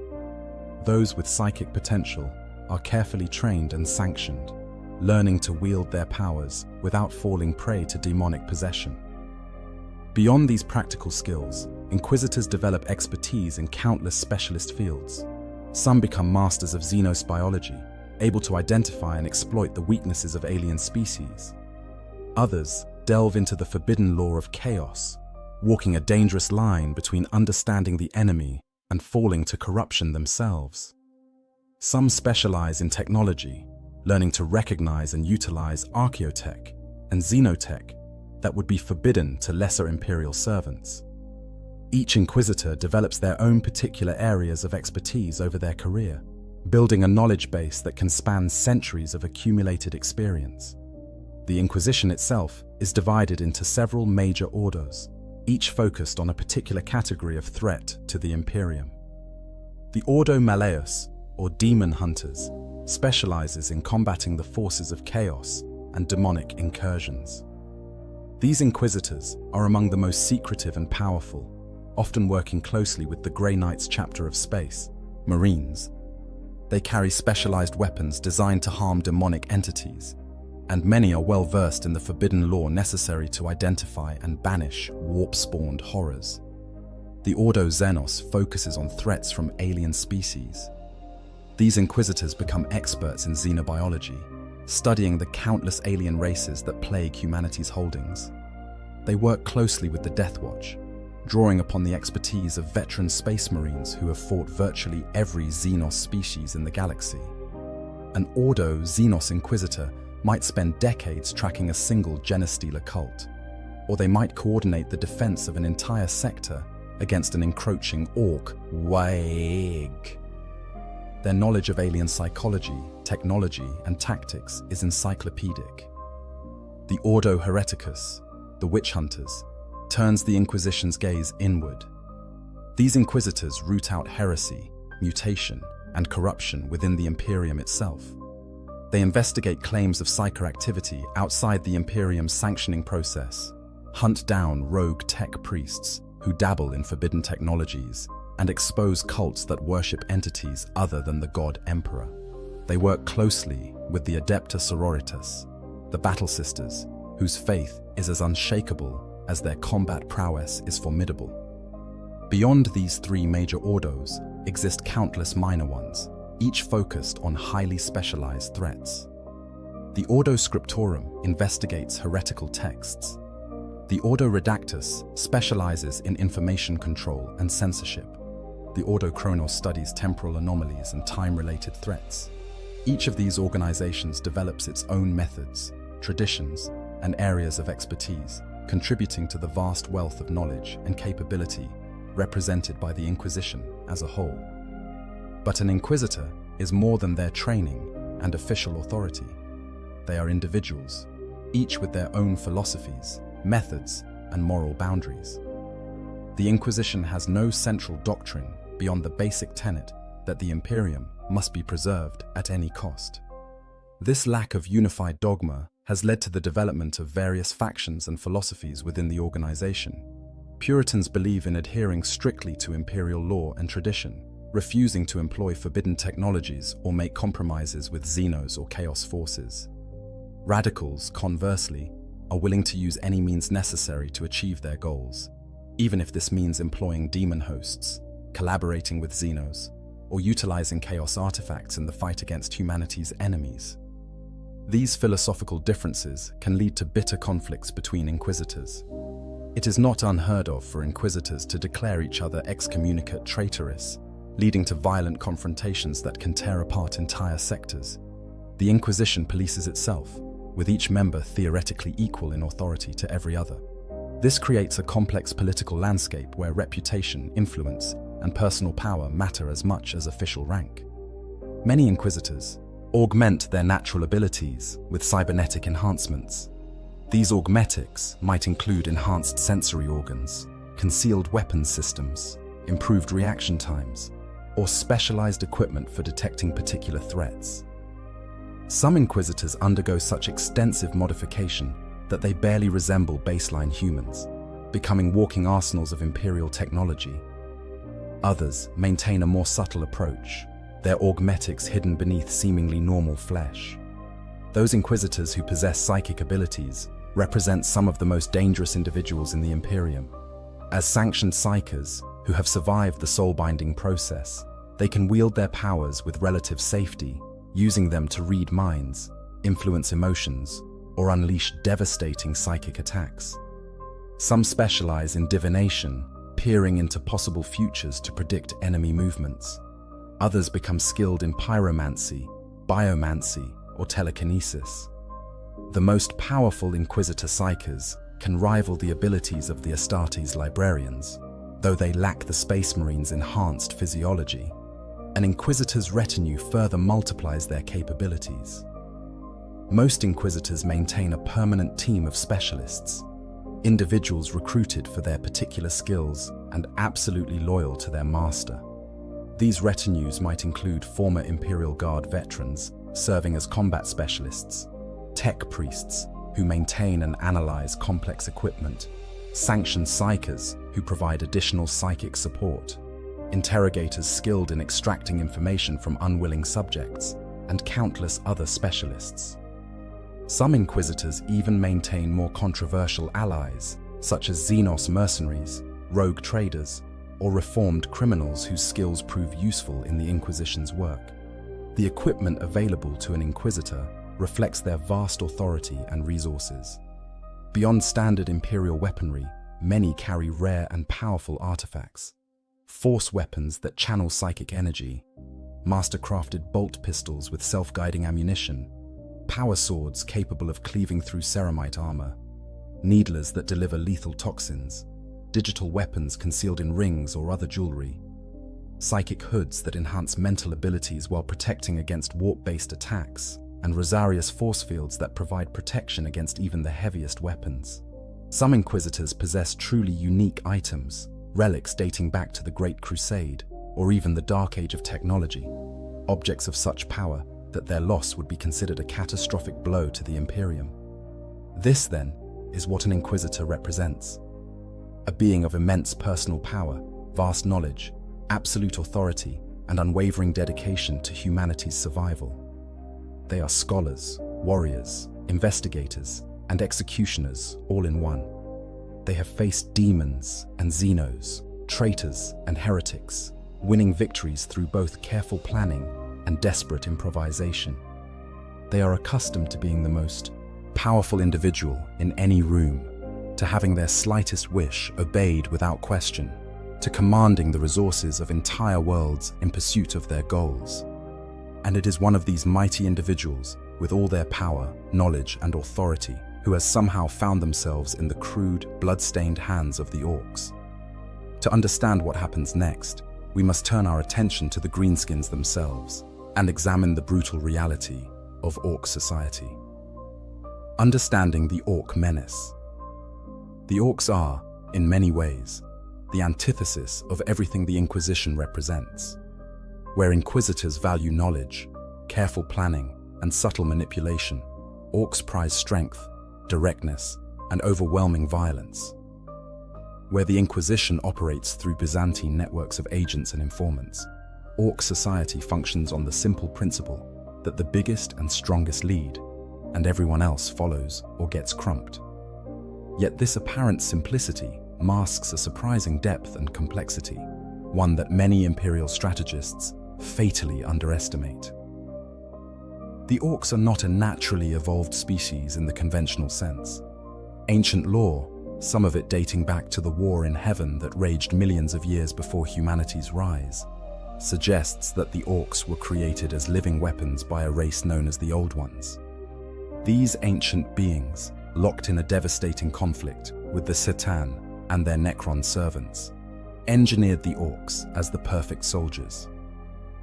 S1: Those with psychic potential are carefully trained and sanctioned, learning to wield their powers without falling prey to demonic possession. Beyond these practical skills, Inquisitors develop expertise in countless specialist fields. Some become masters of xenobiology, able to identify and exploit the weaknesses of alien species. Others delve into the forbidden law of chaos, walking a dangerous line between understanding the enemy and falling to corruption themselves. Some specialize in technology, learning to recognize and utilize archaeotech and xenotech that would be forbidden to lesser Imperial servants. Each Inquisitor develops their own particular areas of expertise over their career, building a knowledge base that can span centuries of accumulated experience. The Inquisition itself is divided into several major orders, each focused on a particular category of threat to the Imperium. The Ordo Malleus, or Demon Hunters, specializes in combating the forces of chaos and demonic incursions. These Inquisitors are among the most secretive and powerful, often working closely with the Grey Knights chapter of Space Marines. They carry specialized weapons designed to harm demonic entities, and many are well versed in the forbidden lore necessary to identify and banish warp-spawned horrors. The Ordo Xenos focuses on threats from alien species. These Inquisitors become experts in xenobiology, studying the countless alien races that plague humanity's holdings. They work closely with the Death Watch, drawing upon the expertise of veteran space marines who have fought virtually every Xenos species in the galaxy. An Ordo Xenos Inquisitor might spend decades tracking a single Genestealer cult, or they might coordinate the defense of an entire sector against an encroaching Orc Waig. Their knowledge of alien psychology, technology, and tactics is encyclopedic. The Ordo Hereticus, the Witch Hunters, turns the Inquisition's gaze inward. These Inquisitors root out heresy, mutation, and corruption within the Imperium itself. They investigate claims of psychoactivity outside the Imperium's sanctioning process, hunt down rogue tech priests who dabble in forbidden technologies, and expose cults that worship entities other than the God Emperor. They work closely with the Adepta Sororitas, the Battle Sisters, whose faith is as unshakable as their combat prowess is formidable. Beyond these three major ordos exist countless minor ones, each focused on highly specialized threats. The Ordo Scriptorum investigates heretical texts. The Ordo Redactus specializes in information control and censorship. The Ordo Chronos studies temporal anomalies and time-related threats. Each of these organizations develops its own methods, traditions, and areas of expertise, contributing to the vast wealth of knowledge and capability represented by the Inquisition as a whole. But an Inquisitor is more than their training and official authority. They are individuals, each with their own philosophies, methods, and moral boundaries. The Inquisition has no central doctrine beyond the basic tenet that the Imperium must be preserved at any cost. This lack of unified dogma has led to the development of various factions and philosophies within the organization. Puritans believe in adhering strictly to imperial law and tradition, refusing to employ forbidden technologies or make compromises with Xenos or Chaos forces. Radicals, conversely, are willing to use any means necessary to achieve their goals, even if this means employing demon hosts, collaborating with Xenos, or utilizing Chaos artifacts in the fight against humanity's enemies. These philosophical differences can lead to bitter conflicts between Inquisitors. It is not unheard of for Inquisitors to declare each other excommunicate traitorous, leading to violent confrontations that can tear apart entire sectors. The Inquisition polices itself, with each member theoretically equal in authority to every other. This creates a complex political landscape where reputation, influence, and personal power matter as much as official rank. Many Inquisitors augment their natural abilities with cybernetic enhancements. These augmetics might include enhanced sensory organs, concealed weapons systems, improved reaction times, or specialized equipment for detecting particular threats. Some Inquisitors undergo such extensive modification that they barely resemble baseline humans, becoming walking arsenals of Imperial technology. Others maintain a more subtle approach, their augmetics hidden beneath seemingly normal flesh. Those Inquisitors who possess psychic abilities represent some of the most dangerous individuals in the Imperium. As sanctioned psychers who have survived the soul-binding process, they can wield their powers with relative safety, using them to read minds, influence emotions, or unleash devastating psychic attacks. Some specialize in divination, peering into possible futures to predict enemy movements. Others become skilled in pyromancy, biomancy, or telekinesis. The most powerful Inquisitor psychers can rival the abilities of the Astartes librarians, though they lack the Space Marines' enhanced physiology. An Inquisitor's retinue further multiplies their capabilities. Most Inquisitors maintain a permanent team of specialists, individuals recruited for their particular skills and absolutely loyal to their master. These retinues might include former Imperial Guard veterans serving as combat specialists, tech priests who maintain and analyze complex equipment, sanctioned psychers who provide additional psychic support, interrogators skilled in extracting information from unwilling subjects, and countless other specialists. Some Inquisitors even maintain more controversial allies, such as Xenos mercenaries, rogue traders, or reformed criminals whose skills prove useful in the Inquisition's work. The equipment available to an Inquisitor reflects their vast authority and resources. Beyond standard Imperial weaponry, many carry rare and powerful artifacts, force weapons that channel psychic energy, master-crafted bolt pistols with self-guiding ammunition, power swords capable of cleaving through ceramite armor, needlers that deliver lethal toxins, digital weapons concealed in rings or other jewelry, psychic hoods that enhance mental abilities while protecting against warp-based attacks, and Rosarius force fields that provide protection against even the heaviest weapons. Some Inquisitors possess truly unique items, relics dating back to the Great Crusade, or even the Dark Age of technology, objects of such power that their loss would be considered a catastrophic blow to the Imperium. This, then, is what an Inquisitor represents. A being of immense personal power, vast knowledge, absolute authority, and unwavering dedication to humanity's survival. They are scholars, warriors, investigators, and executioners all in one. They have faced demons and xenos, traitors and heretics, winning victories through both careful planning and desperate improvisation. They are accustomed to being the most powerful individual in any room, to having their slightest wish obeyed without question, to commanding the resources of entire worlds in pursuit of their goals. And it is one of these mighty individuals, with all their power, knowledge, and authority, who has somehow found themselves in the crude, blood-stained hands of the Orcs. To understand what happens next, we must turn our attention to the Greenskins themselves and examine the brutal reality of Orc society. Understanding the Orc menace. The Orcs are, in many ways, the antithesis of everything the Inquisition represents. Where Inquisitors value knowledge, careful planning, and subtle manipulation, Orcs prize strength, directness, and overwhelming violence. Where the Inquisition operates through Byzantine networks of agents and informants, Orc society functions on the simple principle that the biggest and strongest lead, and everyone else follows or gets crumped. Yet this apparent simplicity masks a surprising depth and complexity, one that many Imperial strategists fatally underestimate. The Orcs are not a naturally evolved species in the conventional sense. Ancient lore, some of it dating back to the war in heaven that raged millions of years before humanity's rise, suggests that the Orcs were created as living weapons by a race known as the Old Ones. These ancient beings, locked in a devastating conflict with the C'tan and their Necron servants, engineered the Orcs as the perfect soldiers.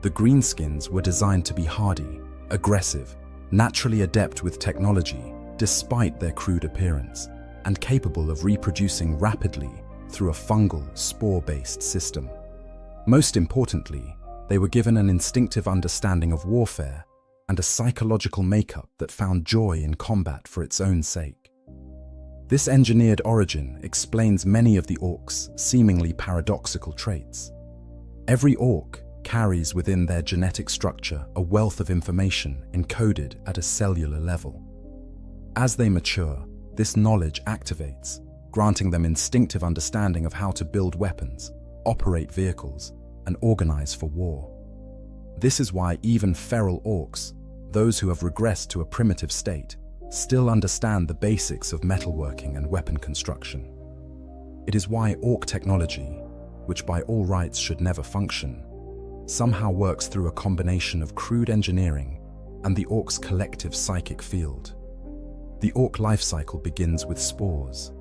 S1: The Greenskins were designed to be hardy, aggressive, naturally adept with technology despite their crude appearance, and capable of reproducing rapidly through a fungal, spore-based system. Most importantly, they were given an instinctive understanding of warfare and a psychological makeup that found joy in combat for its own sake. This engineered origin explains many of the Orcs' seemingly paradoxical traits. Every Orc carries within their genetic structure a wealth of information encoded at a cellular level. As they mature, this knowledge activates, granting them instinctive understanding of how to build weapons, operate vehicles, and organize for war. This is why even feral Orcs, those who have regressed to a primitive state, still understand the basics of metalworking and weapon construction. It is why Orc technology, which by all rights should never function, somehow works through a combination of crude engineering and the Orc's collective psychic field. The Orc life cycle begins with spores.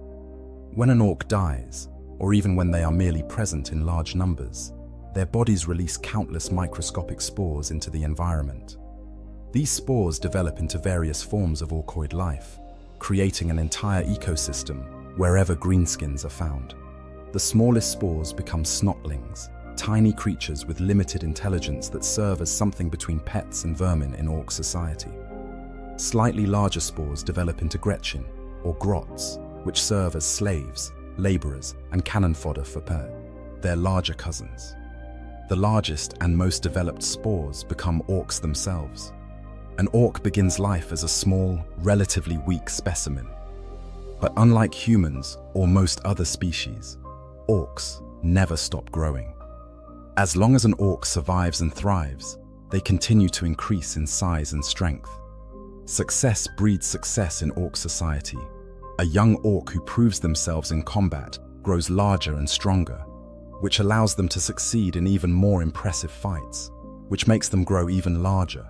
S1: When an Orc dies, or even when they are merely present in large numbers, their bodies release countless microscopic spores into the environment. These spores develop into various forms of Orcoid life, creating an entire ecosystem wherever Greenskins are found. The smallest spores become snotlings, tiny creatures with limited intelligence that serve as something between pets and vermin in Orc society. Slightly larger spores develop into Gretchen, or grots, which serve as slaves, laborers, and cannon fodder for their larger cousins. The largest and most developed spores become Orcs themselves. An Orc begins life as a small, relatively weak specimen. But unlike humans or most other species, Orcs never stop growing. As long as an Orc survives and thrives, they continue to increase in size and strength. Success breeds success in Orc society, A young orc who proves themselves in combat grows larger and stronger, which allows them to succeed in even more impressive fights, which makes them grow even larger.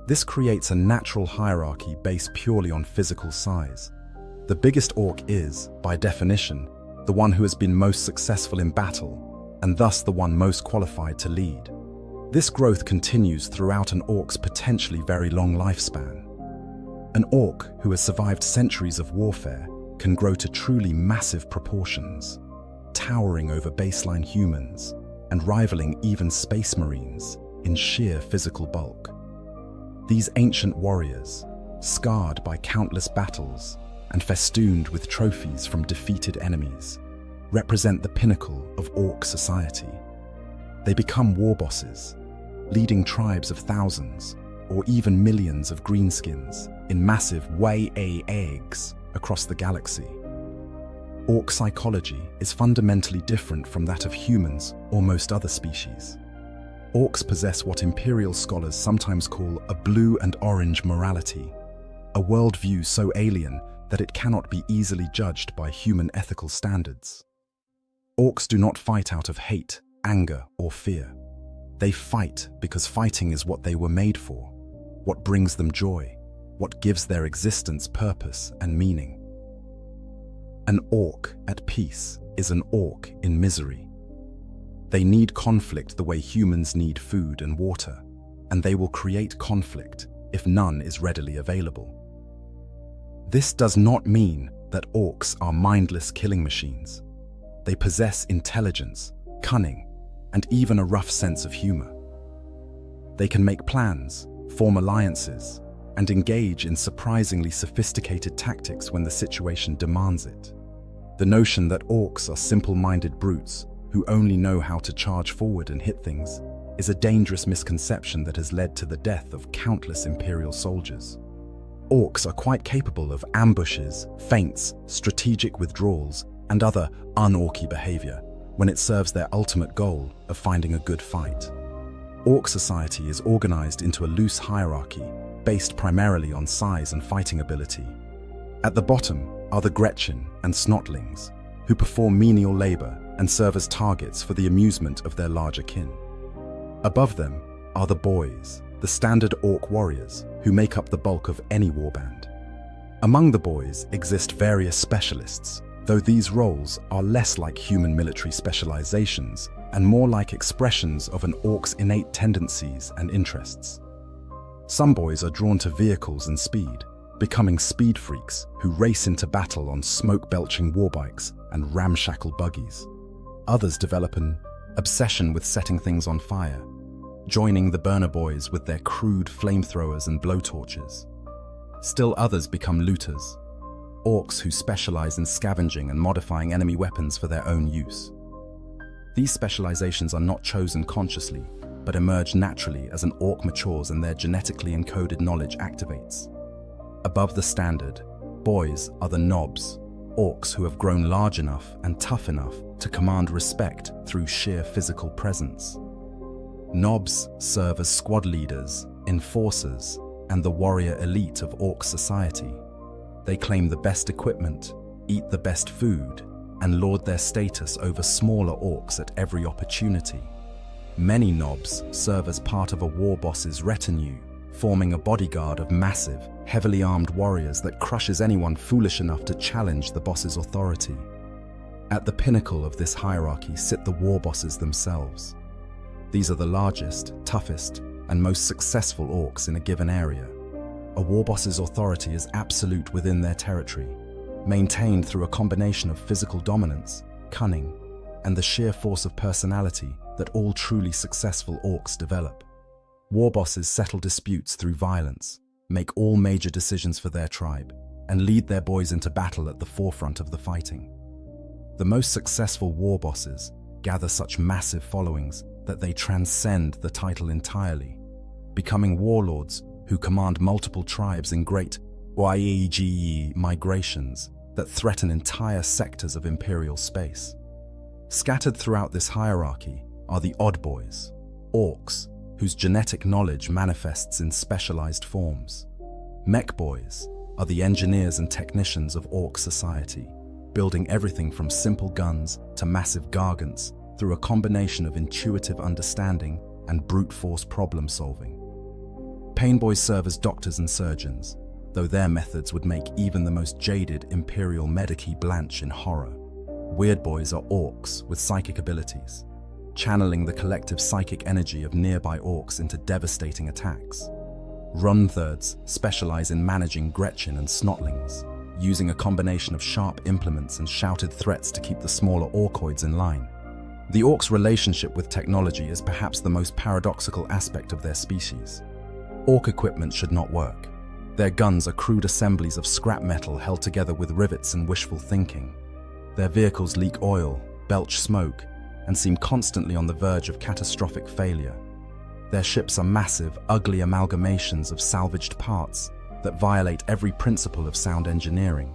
S1: This creates a natural hierarchy based purely on physical size. The biggest orc is, by definition, the one who has been most successful in battle, and thus the one most qualified to lead. This growth continues throughout an orc's potentially very long lifespan. An orc who has survived centuries of warfare can grow to truly massive proportions, towering over baseline humans and rivaling even space marines in sheer physical bulk. These ancient warriors, scarred by countless battles and festooned with trophies from defeated enemies, represent the pinnacle of orc society. They become war bosses, leading tribes of thousands or even millions of greenskins in massive eggs across the galaxy. Orc psychology is fundamentally different from that of humans or most other species. Orcs possess what Imperial scholars sometimes call a blue and orange morality, a worldview so alien that it cannot be easily judged by human ethical standards. Orcs do not fight out of hate, anger, or fear. They fight because fighting is what they were made for, what brings them joy, what gives their existence purpose and meaning. An orc at peace is an orc in misery. They need conflict the way humans need food and water, and they will create conflict if none is readily available. This does not mean that orcs are mindless killing machines. They possess intelligence, cunning, and even a rough sense of humor. They can make plans, form alliances, and engage in surprisingly sophisticated tactics when the situation demands it. The notion that orcs are simple-minded brutes who only know how to charge forward and hit things is a dangerous misconception that has led to the death of countless Imperial soldiers. Orcs are quite capable of ambushes, feints, strategic withdrawals, and other un-orky behavior when it serves their ultimate goal of finding a good fight. Orc society is organized into a loose hierarchy based primarily on size and fighting ability. At the bottom are the Gretchen and Snotlings, who perform menial labor and serve as targets for the amusement of their larger kin. Above them are the boys, the standard orc warriors, who make up the bulk of any warband. Among the boys exist various specialists, though these roles are less like human military specializations and more like expressions of an orc's innate tendencies and interests. Some boys are drawn to vehicles and speed, becoming speed freaks who race into battle on smoke-belching warbikes and ramshackle buggies. Others develop an obsession with setting things on fire, joining the burner boys with their crude flamethrowers and blowtorches. Still others become looters, orcs who specialize in scavenging and modifying enemy weapons for their own use. These specializations are not chosen consciously, but emerge naturally as an orc matures and their genetically encoded knowledge activates. Above the standard, boys are the knobs, orcs who have grown large enough and tough enough to command respect through sheer physical presence. Knobs serve as squad leaders, enforcers, and the warrior elite of orc society. They claim the best equipment, eat the best food, and lord their status over smaller orcs at every opportunity. Many knobs serve as part of a war boss's retinue, forming a bodyguard of massive, heavily armed warriors that crushes anyone foolish enough to challenge the boss's authority. At the pinnacle of this hierarchy sit the war bosses themselves. These are the largest, toughest, and most successful orcs in a given area. A war boss's authority is absolute within their territory, maintained through a combination of physical dominance, cunning, and the sheer force of personality that all truly successful orcs develop. War bosses settle disputes through violence, make all major decisions for their tribe, and lead their boys into battle at the forefront of the fighting. The most successful war bosses gather such massive followings that they transcend the title entirely, becoming warlords who command multiple tribes in great migrations that threaten entire sectors of Imperial space. Scattered throughout this hierarchy are the odd boys, orcs, whose genetic knowledge manifests in specialized forms. Mech boys, are the engineers and technicians of Orc society, building everything from simple guns to massive gargants through a combination of intuitive understanding and brute force problem solving. Painboys serve as doctors and surgeons, though their methods would make even the most jaded Imperial medici blanch in horror. Weird Boys are Orcs with psychic abilities, channeling the collective psychic energy of nearby Orcs into devastating attacks. Runthirds specialize in managing Gretchen and Snotlings, using a combination of sharp implements and shouted threats to keep the smaller Orcoids in line. The Orcs' relationship with technology is perhaps the most paradoxical aspect of their species. Orc equipment should not work. Their guns are crude assemblies of scrap metal held together with rivets and wishful thinking. Their vehicles leak oil, belch smoke, and seem constantly on the verge of catastrophic failure. Their ships are massive, ugly amalgamations of salvaged parts that violate every principle of sound engineering.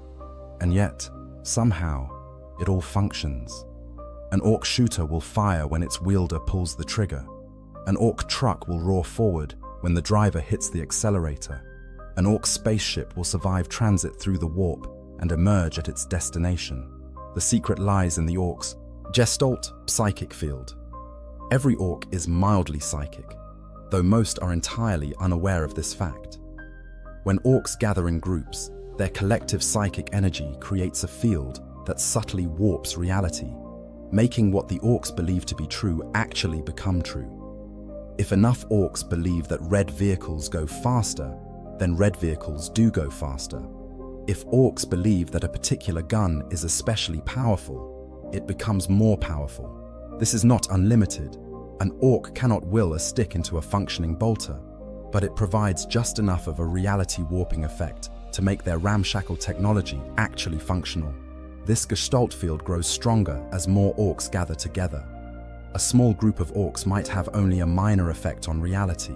S1: And yet, somehow, it all functions. An Orc shooter will fire when its wielder pulls the trigger. An Orc truck will roar forward when the driver hits the accelerator. An Orc spaceship will survive transit through the warp and emerge at its destination. The secret lies in the Orc's Gestalt psychic field. Every Orc is mildly psychic, though most are entirely unaware of this fact. When Orcs gather in groups, their collective psychic energy creates a field that subtly warps reality, making what the Orcs believe to be true actually become true. If enough Orcs believe that red vehicles go faster, then red vehicles do go faster. If Orcs believe that a particular gun is especially powerful, it becomes more powerful. This is not unlimited. An Orc cannot will a stick into a functioning bolter, but it provides just enough of a reality warping effect to make their ramshackle technology actually functional. This Gestalt field grows stronger as more Orcs gather together. A small group of Orcs might have only a minor effect on reality,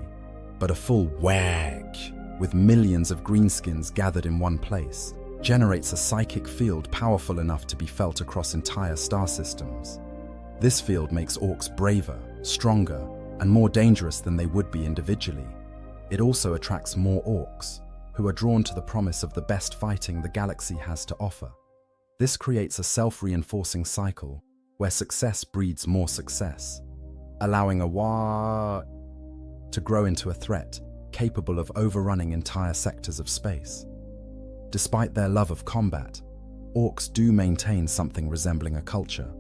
S1: but a full wag with millions of greenskins gathered in one place generates a psychic field powerful enough to be felt across entire star systems. This field makes Orcs braver, stronger, and more dangerous than they would be individually. It also attracts more Orcs, who are drawn to the promise of the best fighting the galaxy has to offer. This creates a self-reinforcing cycle where success breeds more success, allowing a war to grow into a threat capable of overrunning entire sectors of space. Despite their love of combat, Orcs do maintain something resembling a culture.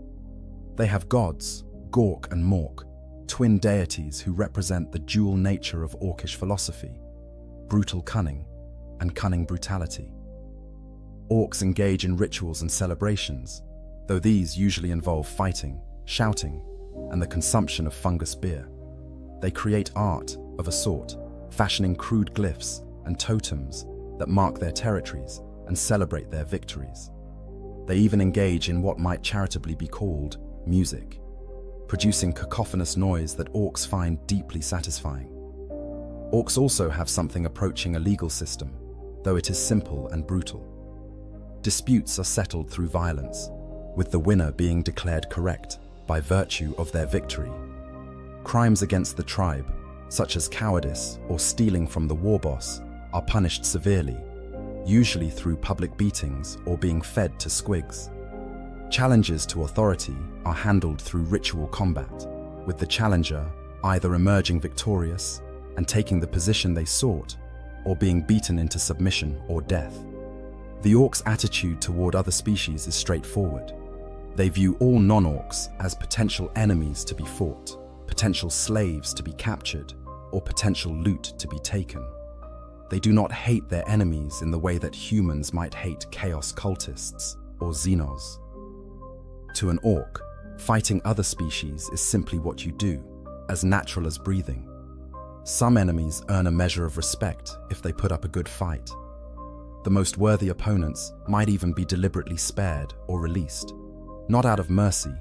S1: They have gods, Gork and Mork, twin deities who represent the dual nature of Orcish philosophy, brutal cunning and cunning brutality. Orcs engage in rituals and celebrations, though these usually involve fighting, shouting, and the consumption of fungus beer. They create art of a sort, fashioning crude glyphs and totems that mark their territories and celebrate their victories. They even engage in what might charitably be called music, producing cacophonous noise that Orcs find deeply satisfying. Orcs also have something approaching a legal system, though it is simple and brutal. Disputes are settled through violence, with the winner being declared correct by virtue of their victory. Crimes against the tribe, such as cowardice or stealing from the war boss, are punished severely, usually through public beatings or being fed to squigs. Challenges to authority are handled through ritual combat, with the challenger either emerging victorious and taking the position they sought, or being beaten into submission or death. The Orcs' attitude toward other species is straightforward. They view all non-Orcs as potential enemies to be fought, potential slaves to be captured, or potential loot to be taken. They do not hate their enemies in the way that humans might hate chaos cultists or Xenos. To an Orc, fighting other species is simply what you do, as natural as breathing. Some enemies earn a measure of respect if they put up a good fight. The most worthy opponents might even be deliberately spared or released, not out of mercy,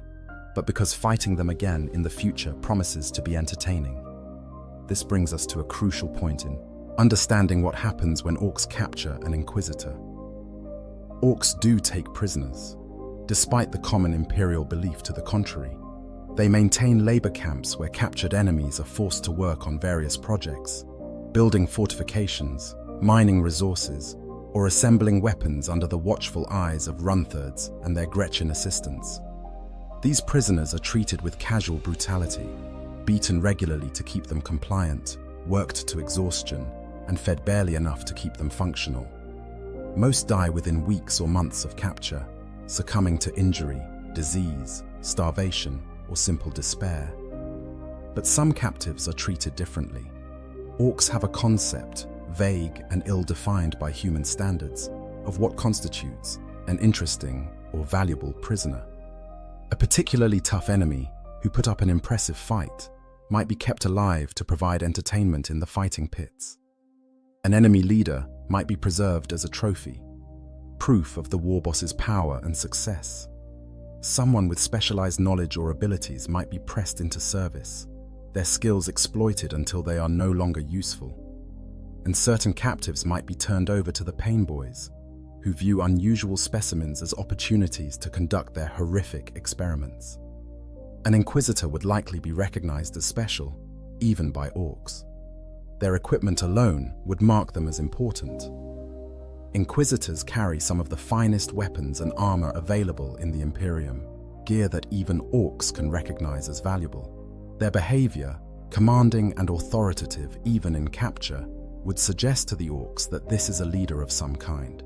S1: but because fighting them again in the future promises to be entertaining. This brings us to a crucial point in understanding what happens when Orcs capture an Inquisitor. Orcs do take prisoners, despite the common Imperial belief to the contrary. They maintain labor camps where captured enemies are forced to work on various projects, building fortifications, mining resources, or assembling weapons under the watchful eyes of Runthurds and their Gretchen assistants. These prisoners are treated with casual brutality, beaten regularly to keep them compliant, worked to exhaustion, and fed barely enough to keep them functional. Most die within weeks or months of capture, succumbing to injury, disease, starvation, or simple despair. But some captives are treated differently. Orcs have a concept, vague and ill-defined by human standards, of what constitutes an interesting or valuable prisoner. A particularly tough enemy who put up an impressive fight might be kept alive to provide entertainment in the fighting pits. An enemy leader might be preserved as a trophy, proof of the war boss's power and success. Someone with specialized knowledge or abilities might be pressed into service, their skills exploited until they are no longer useful. And certain captives might be turned over to the pain boys, who view unusual specimens as opportunities to conduct their horrific experiments. An inquisitor would likely be recognized as special, even by orcs. Their equipment alone would mark them as important. Inquisitors carry some of the finest weapons and armor available in the Imperium, gear that even orcs can recognize as valuable. Their behavior, commanding and authoritative even in capture, would suggest to the orcs that this is a leader of some kind.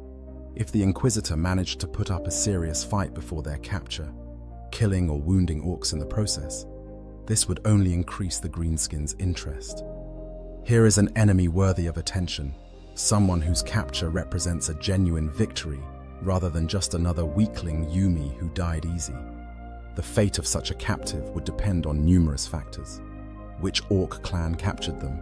S1: If the Inquisitor managed to put up a serious fight before their capture, killing or wounding orcs in the process, this would only increase the greenskins' interest. Here is an enemy worthy of attention, someone whose capture represents a genuine victory rather than just another weakling Yumi who died easy. The fate of such a captive would depend on numerous factors. Which orc clan captured them,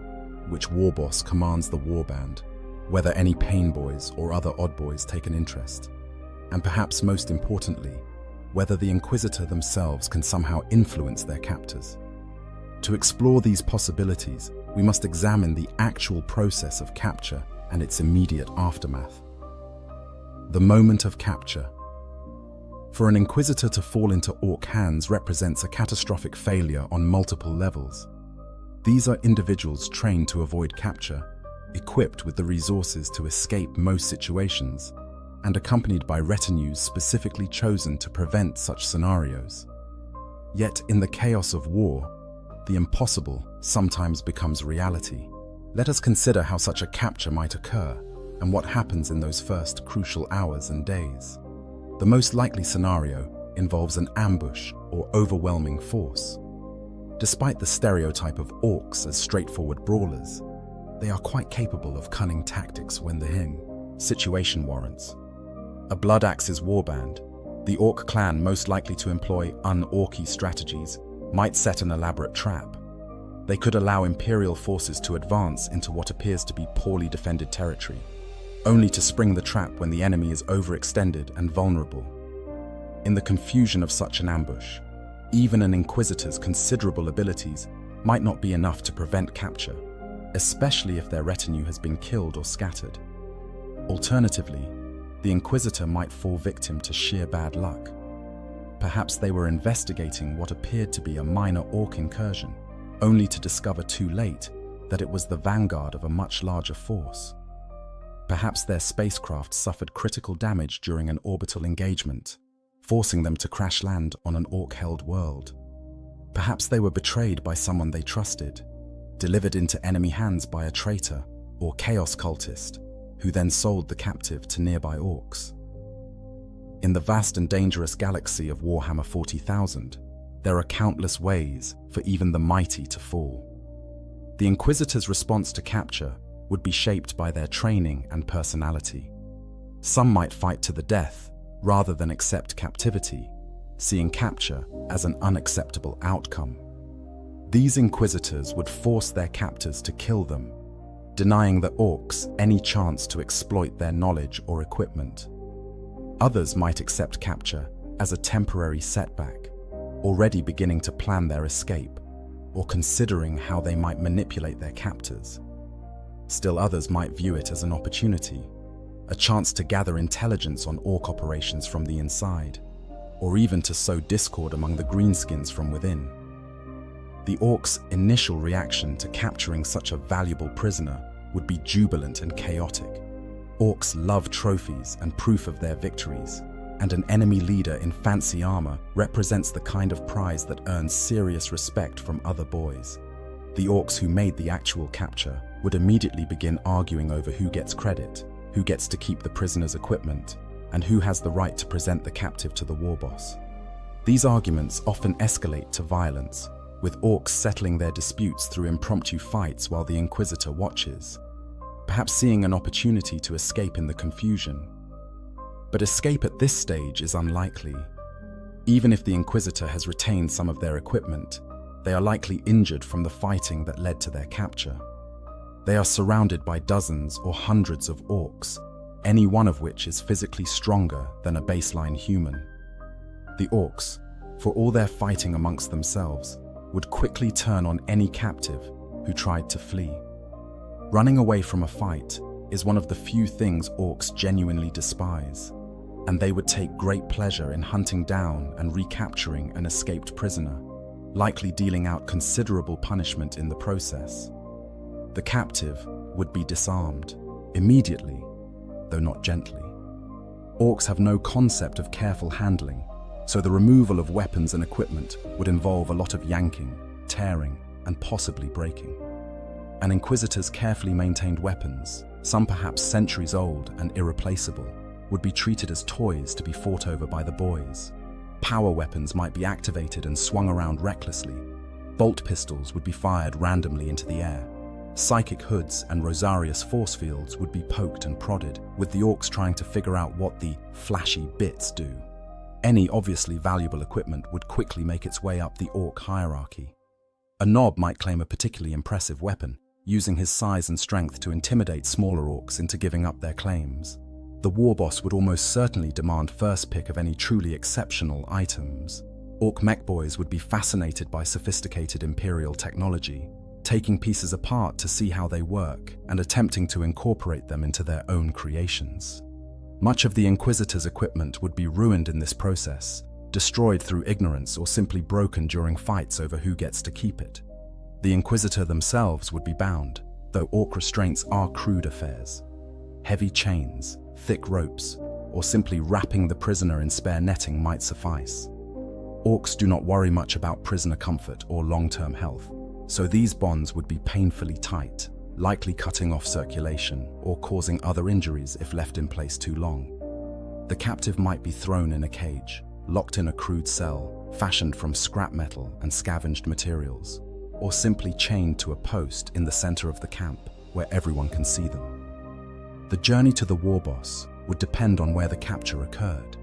S1: which war boss commands the warband, whether any pain boys or other odd boys take an interest, and perhaps most importantly, whether the Inquisitor themselves can somehow influence their captors. To explore these possibilities, we must examine the actual process of capture and its immediate aftermath. The moment of capture. For an Inquisitor to fall into orc hands represents a catastrophic failure on multiple levels. These are individuals trained to avoid capture, equipped with the resources to escape most situations, and accompanied by retinues specifically chosen to prevent such scenarios. Yet in the chaos of war, the impossible sometimes becomes reality. Let us consider how such a capture might occur and what happens in those first crucial hours and days. The most likely scenario involves an ambush or overwhelming force. Despite the stereotype of orcs as straightforward brawlers, they are quite capable of cunning tactics when the situation warrants. A Blood Axe's warband, the orc clan most likely to employ un-orky strategies, might set an elaborate trap. They could allow Imperial forces to advance into what appears to be poorly defended territory, only to spring the trap when the enemy is overextended and vulnerable. In the confusion of such an ambush, even an Inquisitor's considerable abilities might not be enough to prevent capture, especially if their retinue has been killed or scattered. Alternatively, the Inquisitor might fall victim to sheer bad luck. Perhaps they were investigating what appeared to be a minor orc incursion, only to discover too late that it was the vanguard of a much larger force. Perhaps their spacecraft suffered critical damage during an orbital engagement, forcing them to crash land on an orc-held world. Perhaps they were betrayed by someone they trusted, delivered into enemy hands by a traitor or chaos cultist, who then sold the captive to nearby orcs. In the vast and dangerous galaxy of Warhammer 40,000, there are countless ways for even the mighty to fall. The Inquisitor's response to capture would be shaped by their training and personality. Some might fight to the death rather than accept captivity, seeing capture as an unacceptable outcome. These Inquisitors would force their captors to kill them, denying the orcs any chance to exploit their knowledge or equipment. Others might accept capture as a temporary setback, already beginning to plan their escape or considering how they might manipulate their captors. Still others might view it as an opportunity, a chance to gather intelligence on orc operations from the inside, or even to sow discord among the greenskins from within. The orcs' initial reaction to capturing such a valuable prisoner would be jubilant and chaotic. Orcs love trophies and proof of their victories, and an enemy leader in fancy armor represents the kind of prize that earns serious respect from other boys. The Orcs who made the actual capture would immediately begin arguing over who gets credit, who gets to keep the prisoner's equipment, and who has the right to present the captive to the war boss. These arguments often escalate to violence, with Orcs settling their disputes through impromptu fights while the Inquisitor watches, perhaps seeing an opportunity to escape in the confusion. But escape at this stage is unlikely. Even if the Inquisitor has retained some of their equipment, they are likely injured from the fighting that led to their capture. They are surrounded by dozens or hundreds of Orcs, any one of which is physically stronger than a baseline human. The Orcs, for all their fighting amongst themselves, would quickly turn on any captive who tried to flee. Running away from a fight is one of the few things Orcs genuinely despise, and they would take great pleasure in hunting down and recapturing an escaped prisoner, likely dealing out considerable punishment in the process. The captive would be disarmed immediately, though not gently. Orcs have no concept of careful handling, so the removal of weapons and equipment would involve a lot of yanking, tearing, and possibly breaking. An Inquisitor's carefully maintained weapons, some perhaps centuries old and irreplaceable, would be treated as toys to be fought over by the boys. Power weapons might be activated and swung around recklessly. Bolt pistols would be fired randomly into the air. Psychic hoods and Rosarius force fields would be poked and prodded, with the Orcs trying to figure out what the flashy bits do. Any obviously valuable equipment would quickly make its way up the Orc hierarchy. A Nob might claim a particularly impressive weapon, using his size and strength to intimidate smaller Orcs into giving up their claims. The war boss would almost certainly demand first pick of any truly exceptional items. Orc mech boys would be fascinated by sophisticated Imperial technology, taking pieces apart to see how they work and attempting to incorporate them into their own creations. Much of the Inquisitor's equipment would be ruined in this process, destroyed through ignorance or simply broken during fights over who gets to keep it. The Inquisitor themselves would be bound, though Orc restraints are crude affairs. Heavy chains, thick ropes, or simply wrapping the prisoner in spare netting might suffice. Orcs do not worry much about prisoner comfort or long-term health, so these bonds would be painfully tight, likely cutting off circulation or causing other injuries if left in place too long. The captive might be thrown in a cage, locked in a crude cell, fashioned from scrap metal and scavenged materials, or simply chained to a post in the center of the camp where everyone can see them. The journey to the war boss would depend on where the capture occurred.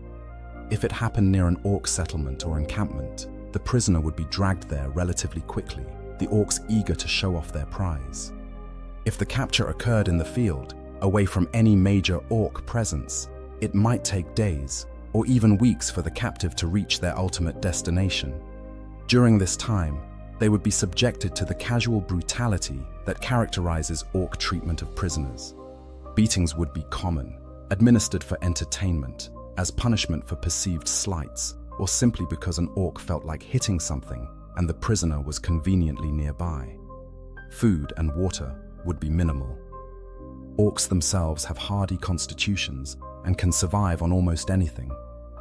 S1: If it happened near an Orc settlement or encampment, the prisoner would be dragged there relatively quickly, the Orcs eager to show off their prize. If the capture occurred in the field, away from any major Orc presence, it might take days or even weeks for the captive to reach their ultimate destination. During this time, they would be subjected to the casual brutality that characterizes Orc treatment of prisoners. Beatings would be common, administered for entertainment, as punishment for perceived slights, or simply because an Orc felt like hitting something and the prisoner was conveniently nearby. Food and water would be minimal. Orcs themselves have hardy constitutions and can survive on almost anything,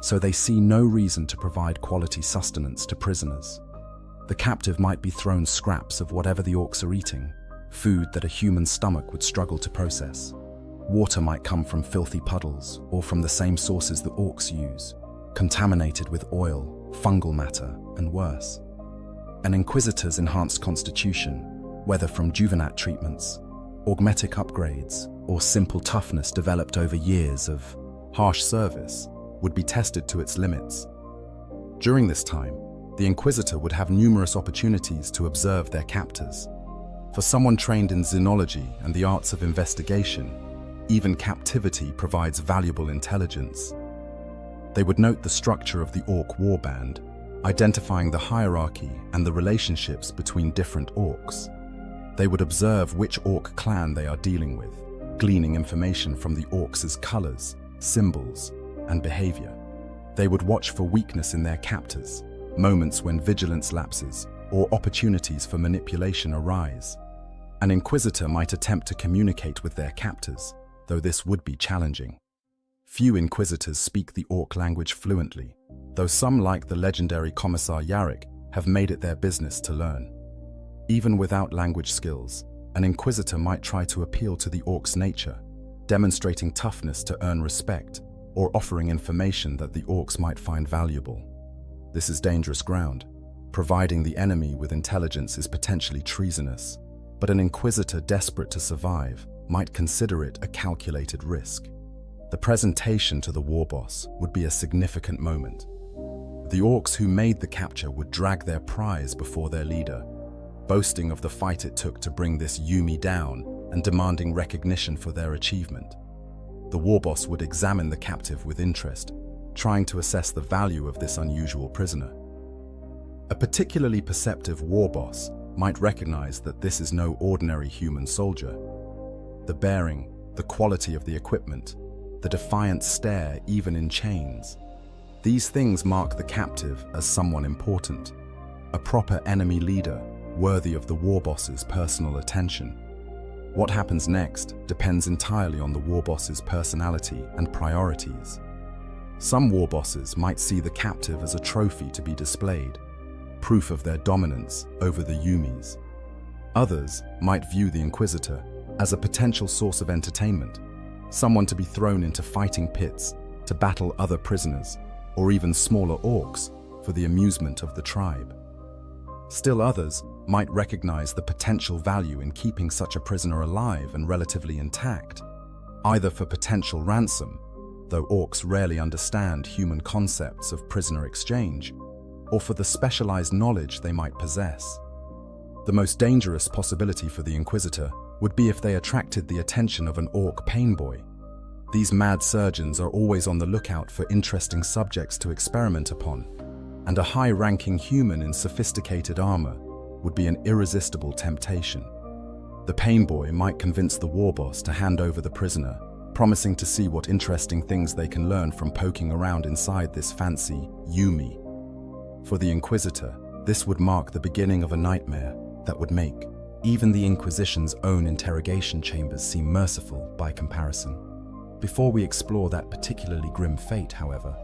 S1: so they see no reason to provide quality sustenance to prisoners. The captive might be thrown scraps of whatever the Orcs are eating, food that a human stomach would struggle to process. Water might come from filthy puddles or from the same sources the Orcs use, contaminated with oil, fungal matter, and worse. An Inquisitor's enhanced constitution, whether from Juvenat treatments, augmetic upgrades, or simple toughness developed over years of harsh service, would be tested to its limits. During this time, the Inquisitor would have numerous opportunities to observe their captors. For someone trained in xenology and the arts of investigation, even captivity provides valuable intelligence. They would note the structure of the Orc warband, identifying the hierarchy and the relationships between different Orcs. They would observe which Orc clan they are dealing with, gleaning information from the Orcs' colors, symbols, and behavior. They would watch for weakness in their captors, moments when vigilance lapses or opportunities for manipulation arise. An Inquisitor might attempt to communicate with their captors, though this would be challenging. Few Inquisitors speak the Orc language fluently, though some, like the legendary Commissar Yarrick, have made it their business to learn. Even without language skills, an Inquisitor might try to appeal to the Orc's nature, demonstrating toughness to earn respect, or offering information that the Orcs might find valuable. This is dangerous ground. Providing the enemy with intelligence is potentially treasonous, but an Inquisitor desperate to survive might consider it a calculated risk. The presentation to the war boss would be a significant moment. The Orcs who made the capture would drag their prize before their leader, boasting of the fight it took to bring this Yumi down and demanding recognition for their achievement. The war boss would examine the captive with interest, trying to assess the value of this unusual prisoner. A particularly perceptive war boss might recognize that this is no ordinary human soldier. The bearing, the quality of the equipment, the defiant stare even in chains. These things mark the captive as someone important, a proper enemy leader worthy of the war boss's personal attention. What happens next depends entirely on the war boss's personality and priorities. Some war bosses might see the captive as a trophy to be displayed, proof of their dominance over the Yumis. Others might view the Inquisitor as a potential source of entertainment, someone to be thrown into fighting pits to battle other prisoners, or even smaller Orcs for the amusement of the tribe. Still others might recognize the potential value in keeping such a prisoner alive and relatively intact, either for potential ransom, though Orcs rarely understand human concepts of prisoner exchange, or for the specialized knowledge they might possess. The most dangerous possibility for the Inquisitor would be if they attracted the attention of an Orc pain boy. These mad surgeons are always on the lookout for interesting subjects to experiment upon, and a high-ranking human in sophisticated armor would be an irresistible temptation. The pain boy might convince the war boss to hand over the prisoner, promising to see what interesting things they can learn from poking around inside this fancy Yumi. For the Inquisitor, this would mark the beginning of a nightmare that would make even the Inquisition's own interrogation chambers seem merciful by comparison. Before we explore that particularly grim fate, however,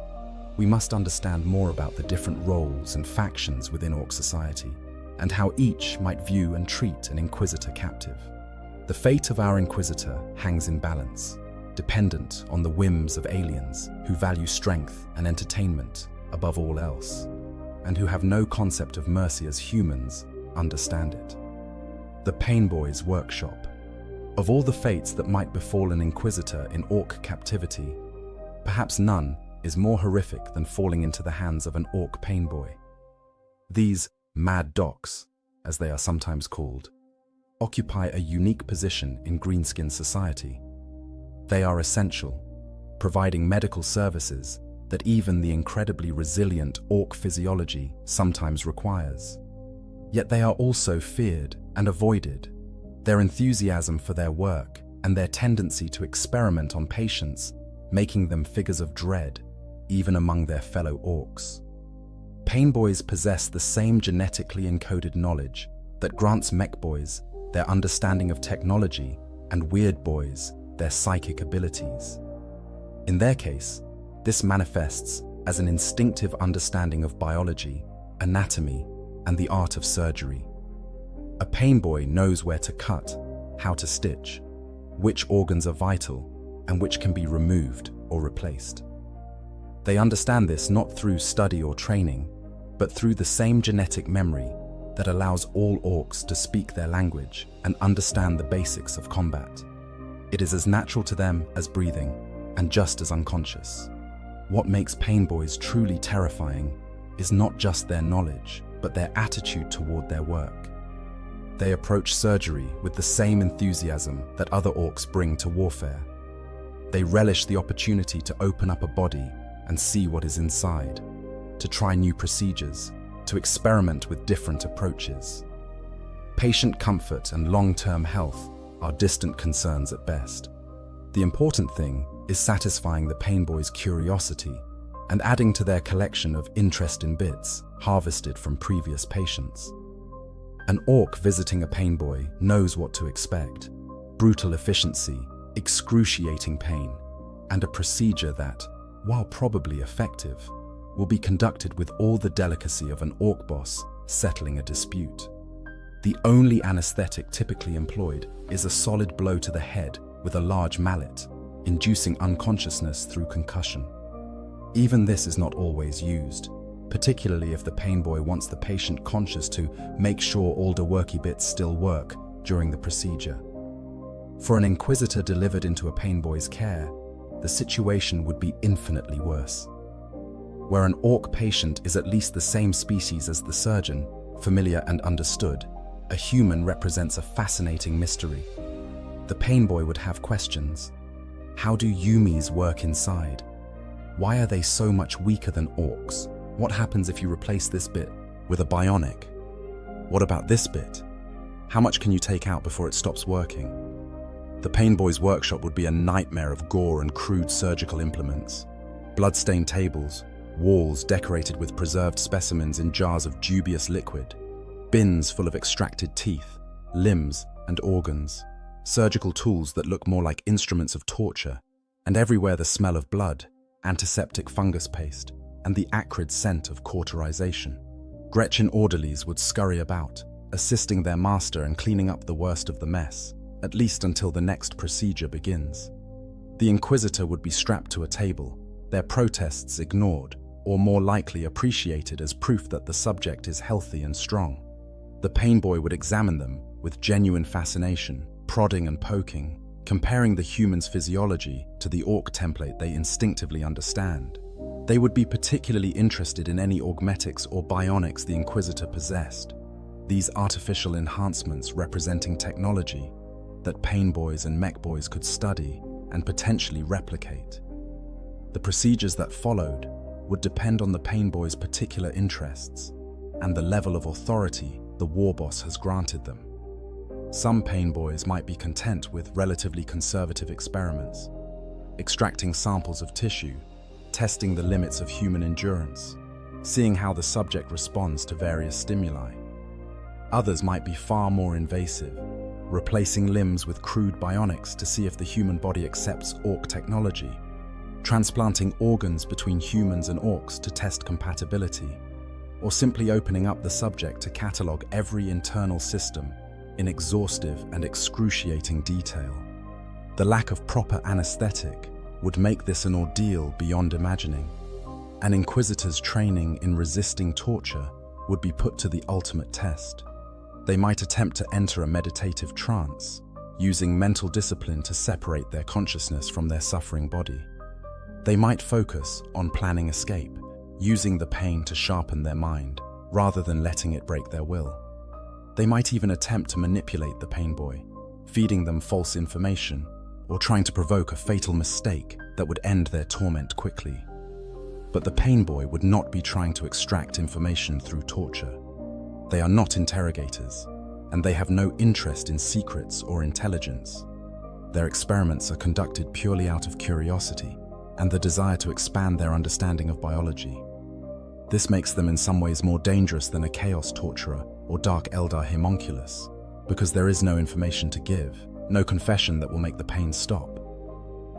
S1: we must understand more about the different roles and factions within Orc society, and how each might view and treat an Inquisitor captive. The fate of our Inquisitor hangs in balance, dependent on the whims of aliens who value strength and entertainment above all else, and who have no concept of mercy as humans understand it. The Pain Boy's Workshop. Of all the fates that might befall an Inquisitor in Orc captivity, perhaps none is more horrific than falling into the hands of an Orc pain boy. These mad docs, as they are sometimes called, occupy a unique position in greenskin society. They are essential, providing medical services that even the incredibly resilient Orc physiology sometimes requires. Yet they are also feared and avoided. Their enthusiasm for their work and their tendency to experiment on patients, making them figures of dread, even among their fellow Orcs. Pain boys possess the same genetically encoded knowledge that grants mech boys their understanding of technology and weird boys their psychic abilities. In their case, this manifests as an instinctive understanding of biology, anatomy, and the art of surgery. A pain boy knows where to cut, how to stitch, which organs are vital, and which can be removed or replaced. They understand this not through study or training, but through the same genetic memory that allows all Orcs to speak their language and understand the basics of combat. It is as natural to them as breathing, and just as unconscious. What makes pain boys truly terrifying is not just their knowledge, but their attitude toward their work. They approach surgery with the same enthusiasm that other Orcs bring to warfare. They relish the opportunity to open up a body and see what is inside, to try new procedures, to experiment with different approaches. Patient comfort and long-term health are distant concerns at best. The important thing is satisfying the pain boy's curiosity and adding to their collection of interesting bits harvested from previous patients. An Orc visiting a pain boy knows what to expect: brutal efficiency, excruciating pain, and a procedure that, while probably effective, will be conducted with all the delicacy of an orc boss settling a dispute. The only anesthetic typically employed is a solid blow to the head with a large mallet, inducing unconsciousness through concussion. Even this is not always used, particularly if the pain boy wants the patient conscious to make sure all the worky bits still work during the procedure. For an inquisitor delivered into a pain boy's care, the situation would be infinitely worse. Where an orc patient is at least the same species as the surgeon, familiar and understood, a human represents a fascinating mystery. The pain boy would have questions. How do Yumis work inside? Why are they so much weaker than orcs? What happens if you replace this bit with a bionic? What about this bit? How much can you take out before it stops working? The pain boy's workshop would be a nightmare of gore and crude surgical implements. Blood-stained tables, walls decorated with preserved specimens in jars of dubious liquid, bins full of extracted teeth, limbs and organs, surgical tools that look more like instruments of torture, and everywhere the smell of blood, antiseptic fungus paste, and the acrid scent of cauterization. Gretchen orderlies would scurry about, assisting their master in cleaning up the worst of the mess, at least until the next procedure begins. The inquisitor would be strapped to a table, their protests ignored, or more likely appreciated as proof that the subject is healthy and strong. The pain boy would examine them with genuine fascination, prodding and poking, comparing the human's physiology to the orc template they instinctively understand. They would be particularly interested in any augmetics or bionics the inquisitor possessed, these artificial enhancements representing technology that pain boys and mech boys could study and potentially replicate. The procedures that followed would depend on the pain boy's particular interests and the level of authority the war boss has granted them. Some pain boys might be content with relatively conservative experiments, extracting samples of tissue, testing the limits of human endurance, seeing how the subject responds to various stimuli. Others might be far more invasive, replacing limbs with crude bionics to see if the human body accepts orc technology, transplanting organs between humans and orcs to test compatibility, or simply opening up the subject to catalog every internal system in exhaustive and excruciating detail. The lack of proper anesthetic would make this an ordeal beyond imagining. An inquisitor's training in resisting torture would be put to the ultimate test. They might attempt to enter a meditative trance, using mental discipline to separate their consciousness from their suffering body. They might focus on planning escape, using the pain to sharpen their mind, rather than letting it break their will. They might even attempt to manipulate the pain boy, feeding them false information, or trying to provoke a fatal mistake that would end their torment quickly. But the pain boy would not be trying to extract information through torture. They are not interrogators, and they have no interest in secrets or intelligence. Their experiments are conducted purely out of curiosity and the desire to expand their understanding of biology. This makes them in some ways more dangerous than a chaos torturer or dark Eldar homunculus, because there is no information to give, no confession that will make the pain stop.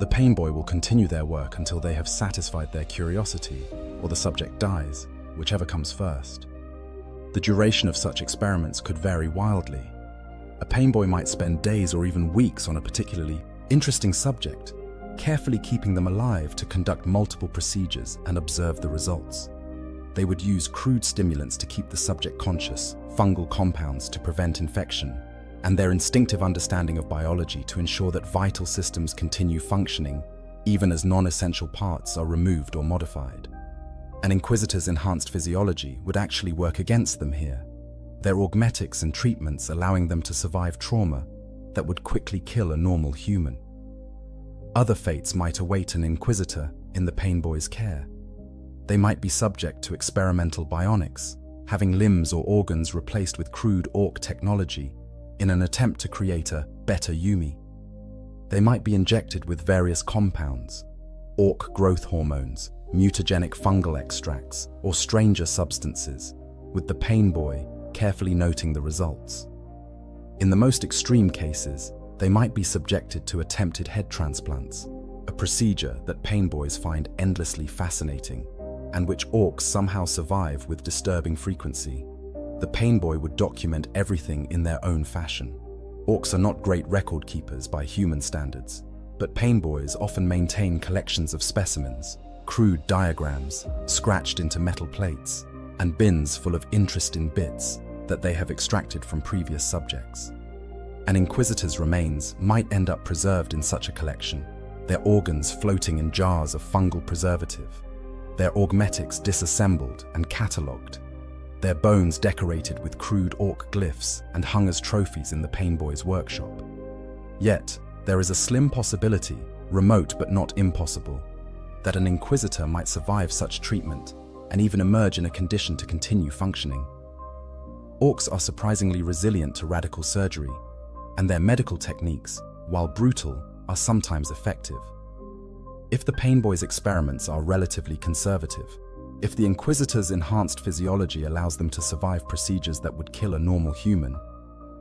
S1: The pain boy will continue their work until they have satisfied their curiosity, or the subject dies, whichever comes first. The duration of such experiments could vary wildly. A pain boy might spend days or even weeks on a particularly interesting subject, carefully keeping them alive to conduct multiple procedures and observe the results. They would use crude stimulants to keep the subject conscious, fungal compounds to prevent infection, and their instinctive understanding of biology to ensure that vital systems continue functioning, even as non-essential parts are removed or modified. An inquisitor's enhanced physiology would actually work against them here, their augmetics and treatments allowing them to survive trauma that would quickly kill a normal human. Other fates might await an inquisitor in the pain boy's care. They might be subject to experimental bionics, having limbs or organs replaced with crude orc technology in an attempt to create a better Yumi. They might be injected with various compounds, orc growth hormones, mutagenic fungal extracts, or stranger substances, with the pain boy carefully noting the results. In the most extreme cases, They might be subjected to attempted head transplants, a procedure that pain boys find endlessly fascinating and which orcs somehow survive with disturbing frequency. The pain boy would document everything in their own fashion. Orcs are not great record keepers by human standards, but pain boys often maintain collections of specimens, crude diagrams scratched into metal plates, and bins full of interesting bits that they have extracted from previous subjects. An inquisitor's remains might end up preserved in such a collection, their organs floating in jars of fungal preservative, their augmetics disassembled and catalogued, their bones decorated with crude orc glyphs and hung as trophies in the pain boy's workshop. Yet, there is a slim possibility, remote but not impossible, that an inquisitor might survive such treatment and even emerge in a condition to continue functioning. Orcs are surprisingly resilient to radical surgery, and their medical techniques, while brutal, are sometimes effective. If the pain boy's experiments are relatively conservative, if the inquisitor's enhanced physiology allows them to survive procedures that would kill a normal human,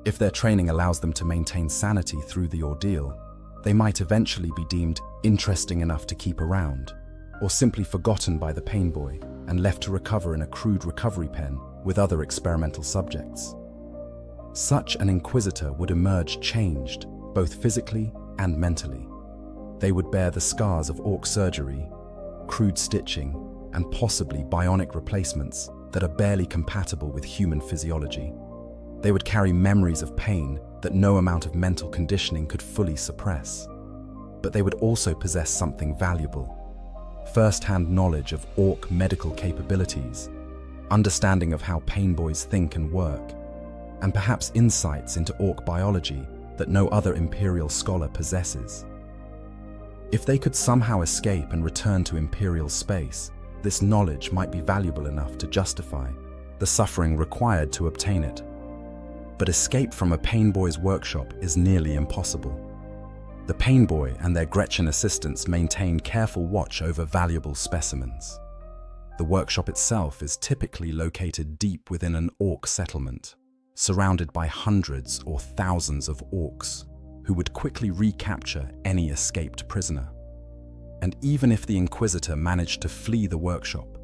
S1: if their training allows them to maintain sanity through the ordeal, they might eventually be deemed interesting enough to keep around, or simply forgotten by the pain boy and left to recover in a crude recovery pen with other experimental subjects. Such an inquisitor would emerge changed, both physically and mentally. They would bear the scars of orc surgery, crude stitching, and possibly bionic replacements that are barely compatible with human physiology. They would carry memories of pain that no amount of mental conditioning could fully suppress. But they would also possess something valuable: first-hand knowledge of orc medical capabilities, understanding of how pain boys think and work, and perhaps insights into orc biology that no other Imperial scholar possesses. If they could somehow escape and return to Imperial space, this knowledge might be valuable enough to justify the suffering required to obtain it. But escape from a pain boy's workshop is nearly impossible. The pain boy and their Gretchen assistants maintain careful watch over valuable specimens. The workshop itself is typically located deep within an orc settlement, surrounded by hundreds or thousands of orcs who would quickly recapture any escaped prisoner. And even if the Inquisitor managed to flee the workshop,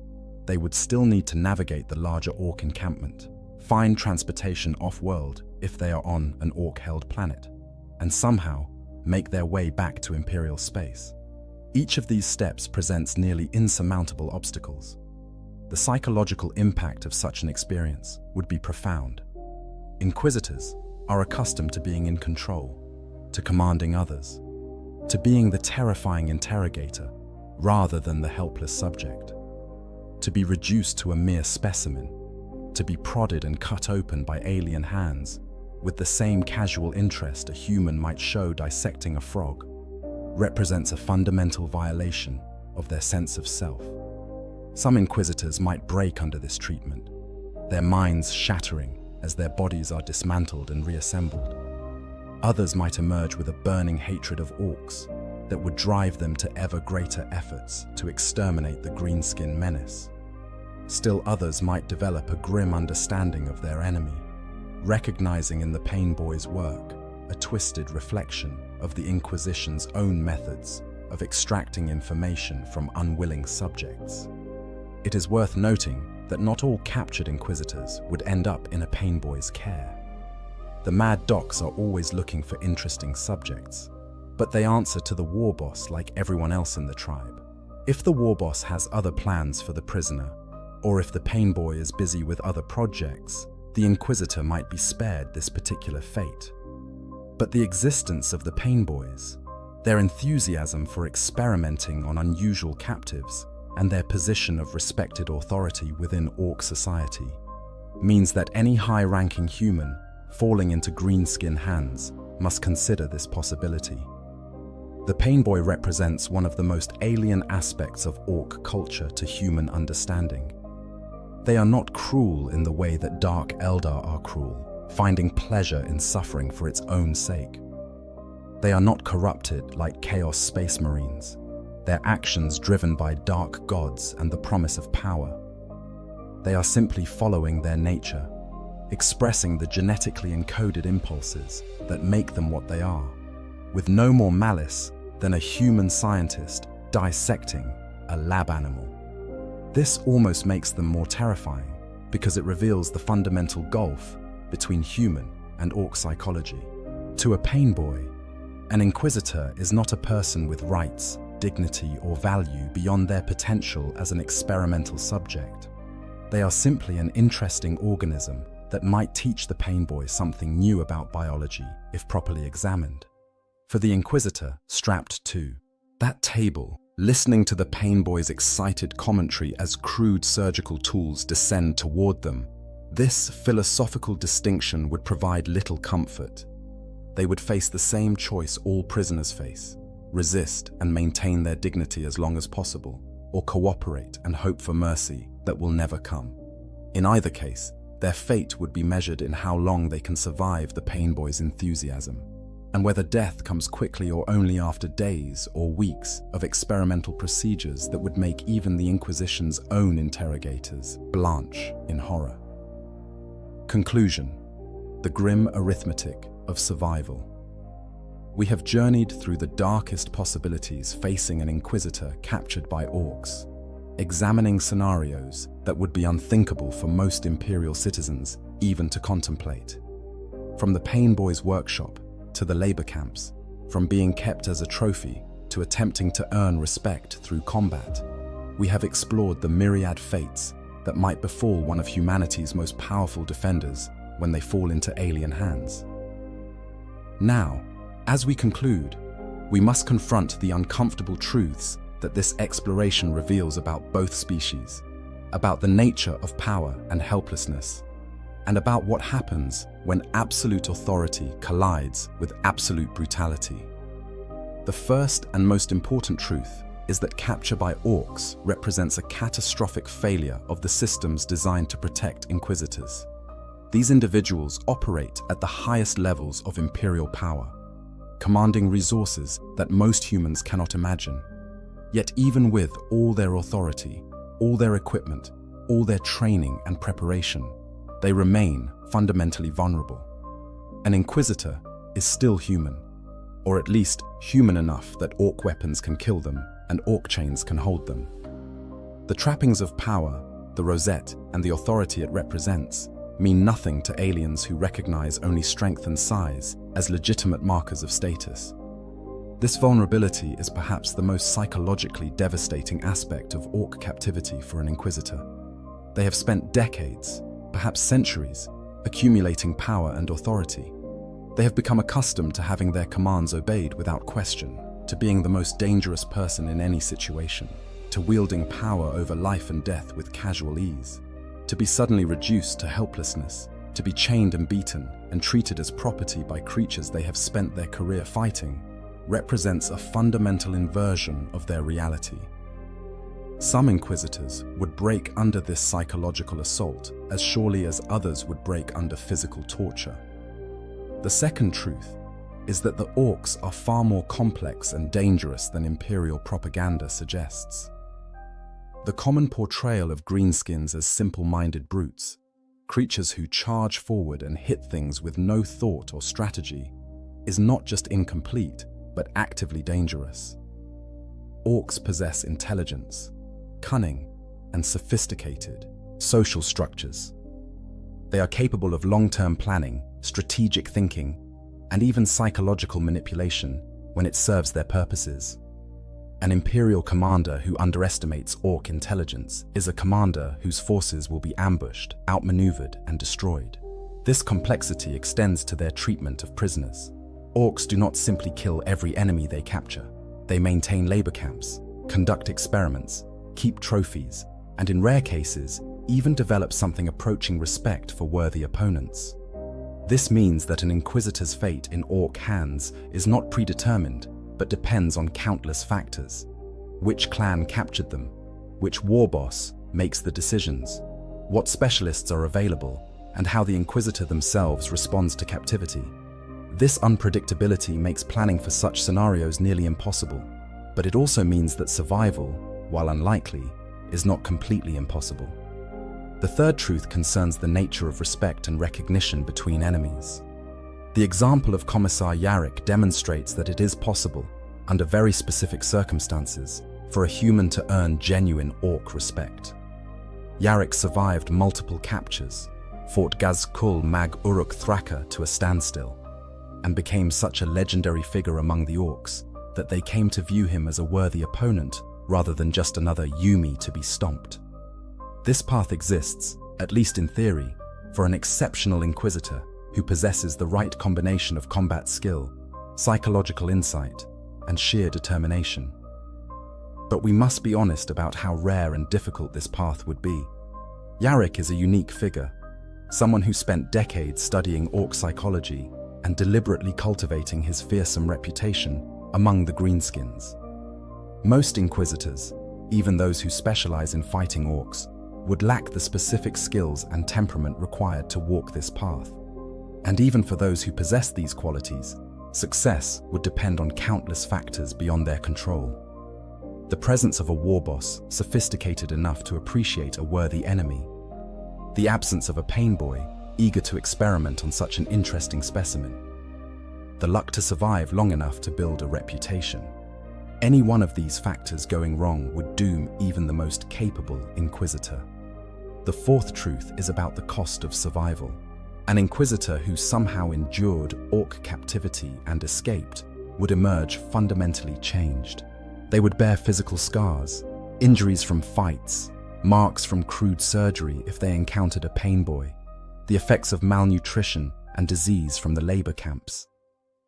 S1: they would still need to navigate the larger orc encampment, find transportation off-world if they are on an orc-held planet, and somehow make their way back to Imperial space. Each of these steps presents nearly insurmountable obstacles. The psychological impact of such an experience would be profound. Inquisitors are accustomed to being in control, to commanding others, to being the terrifying interrogator rather than the helpless subject, to be reduced to a mere specimen, to be prodded and cut open by alien hands with the same casual interest a human might show dissecting a frog, represents a fundamental violation of their sense of self. Some inquisitors might break under this treatment, their minds shattering as their bodies are dismantled and reassembled. Others might emerge with a burning hatred of orcs that would drive them to ever greater efforts to exterminate the greenskin menace. Still others might develop a grim understanding of their enemy, recognizing in the pain boy's work a twisted reflection of the Inquisition's own methods of extracting information from unwilling subjects. It is worth noting that not all captured inquisitors would end up in a pain boy's care. The mad docs are always looking for interesting subjects, but they answer to the war boss like everyone else in the tribe. If the war boss has other plans for the prisoner, or if the pain boy is busy with other projects, the inquisitor might be spared this particular fate. But the existence of the pain boys, their enthusiasm for experimenting on unusual captives, and their position of respected authority within orc society, means that any high-ranking human falling into greenskin hands must consider this possibility. The pain boy represents one of the most alien aspects of orc culture to human understanding. They are not cruel in the way that Dark Eldar are cruel, finding pleasure in suffering for its own sake. They are not corrupted like Chaos Space Marines, their actions driven by dark gods and the promise of power. They are simply following their nature, expressing the genetically encoded impulses that make them what they are. with no more malice than a human scientist dissecting a lab animal. This almost makes them more terrifying because it reveals the fundamental gulf between human and orc psychology. To a pain boy, an inquisitor is not a person with rights, dignity, or value beyond their potential as an experimental subject. They are simply an interesting organism that might teach the pain boy something new about biology if properly examined. For the inquisitor strapped to that table, listening to the pain boy's excited commentary as crude surgical tools descend toward them, this philosophical distinction would provide little comfort. They would face the same choice all prisoners face: resist and maintain their dignity as long as possible, or cooperate and hope for mercy that will never come. In either case, their fate would be measured in how long they can survive the pain boy's enthusiasm, and whether death comes quickly or only after days or weeks of experimental procedures that would make even the Inquisition's own interrogators blanch in horror. Conclusion: the grim arithmetic of survival. We have journeyed through the darkest possibilities facing an inquisitor captured by orcs, examining scenarios that would be unthinkable for most Imperial citizens even to contemplate. From the pain boy's workshop to the labor camps, from being kept as a trophy to attempting to earn respect through combat, we have explored the myriad fates that might befall one of humanity's most powerful defenders when they fall into alien hands. Now, as we conclude, we must confront the uncomfortable truths that this exploration reveals about both species, about the nature of power and helplessness, and about what happens when absolute authority collides with absolute brutality. The first and most important truth is that capture by orcs represents a catastrophic failure of the systems designed to protect inquisitors. These individuals operate at the highest levels of imperial power, commanding resources that most humans cannot imagine. Yet even with all their authority, all their equipment, all their training and preparation, they remain fundamentally vulnerable. An inquisitor is still human, or at least human enough that orc weapons can kill them and orc chains can hold them. The trappings of power, the rosette, and the authority it represents mean nothing to aliens who recognize only strength and size as legitimate markers of status. This vulnerability is perhaps the most psychologically devastating aspect of orc captivity for an inquisitor. They have spent decades, perhaps centuries, accumulating power and authority. They have become accustomed to having their commands obeyed without question, to being the most dangerous person in any situation, to wielding power over life and death with casual ease. To be suddenly reduced to helplessness, to be chained and beaten and treated as property by creatures they have spent their career fighting, represents a fundamental inversion of their reality. Some inquisitors would break under this psychological assault as surely as others would break under physical torture. The second truth is that the orcs are far more complex and dangerous than imperial propaganda suggests. The common portrayal of greenskins as simple-minded brutes, creatures who charge forward and hit things with no thought or strategy, is not just incomplete, but actively dangerous. Orcs possess intelligence, cunning, and sophisticated social structures. They are capable of long-term planning, strategic thinking, and even psychological manipulation when it serves their purposes. An imperial commander who underestimates orc intelligence is a commander whose forces will be ambushed, outmaneuvered, and destroyed. This complexity extends to their treatment of prisoners. Orcs do not simply kill every enemy they capture. They maintain labor camps, conduct experiments, keep trophies, and in rare cases, even develop something approaching respect for worthy opponents. This means that an inquisitor's fate in orc hands is not predetermined, but depends on countless factors. Which clan captured them? Which war boss makes the decisions? What specialists are available? And how the inquisitor themselves responds to captivity. This unpredictability makes planning for such scenarios nearly impossible, but it also means that survival, while unlikely, is not completely impossible. The third truth concerns the nature of respect and recognition between enemies. The example of Commissar Yarrick demonstrates that it is possible, under very specific circumstances, for a human to earn genuine orc respect. Yarrick survived multiple captures, fought Gazkul Mag Uruk Thraka to a standstill, and became such a legendary figure among the orcs that they came to view him as a worthy opponent rather than just another Yumi to be stomped. This path exists, at least in theory, for an exceptional inquisitor who possesses the right combination of combat skill, psychological insight, and sheer determination. But we must be honest about how rare and difficult this path would be. Yarrick is a unique figure, someone who spent decades studying orc psychology and deliberately cultivating his fearsome reputation among the greenskins. Most inquisitors, even those who specialize in fighting orcs, would lack the specific skills and temperament required to walk this path. And even for those who possess these qualities, success would depend on countless factors beyond their control. The presence of a war boss sophisticated enough to appreciate a worthy enemy. The absence of a pain boy eager to experiment on such an interesting specimen. The luck to survive long enough to build a reputation. Any one of these factors going wrong would doom even the most capable inquisitor. The fourth truth is about the cost of survival. An inquisitor who somehow endured orc captivity and escaped would emerge fundamentally changed. They would bear physical scars, injuries from fights, marks from crude surgery if they encountered a pain boy, the effects of malnutrition and disease from the labor camps.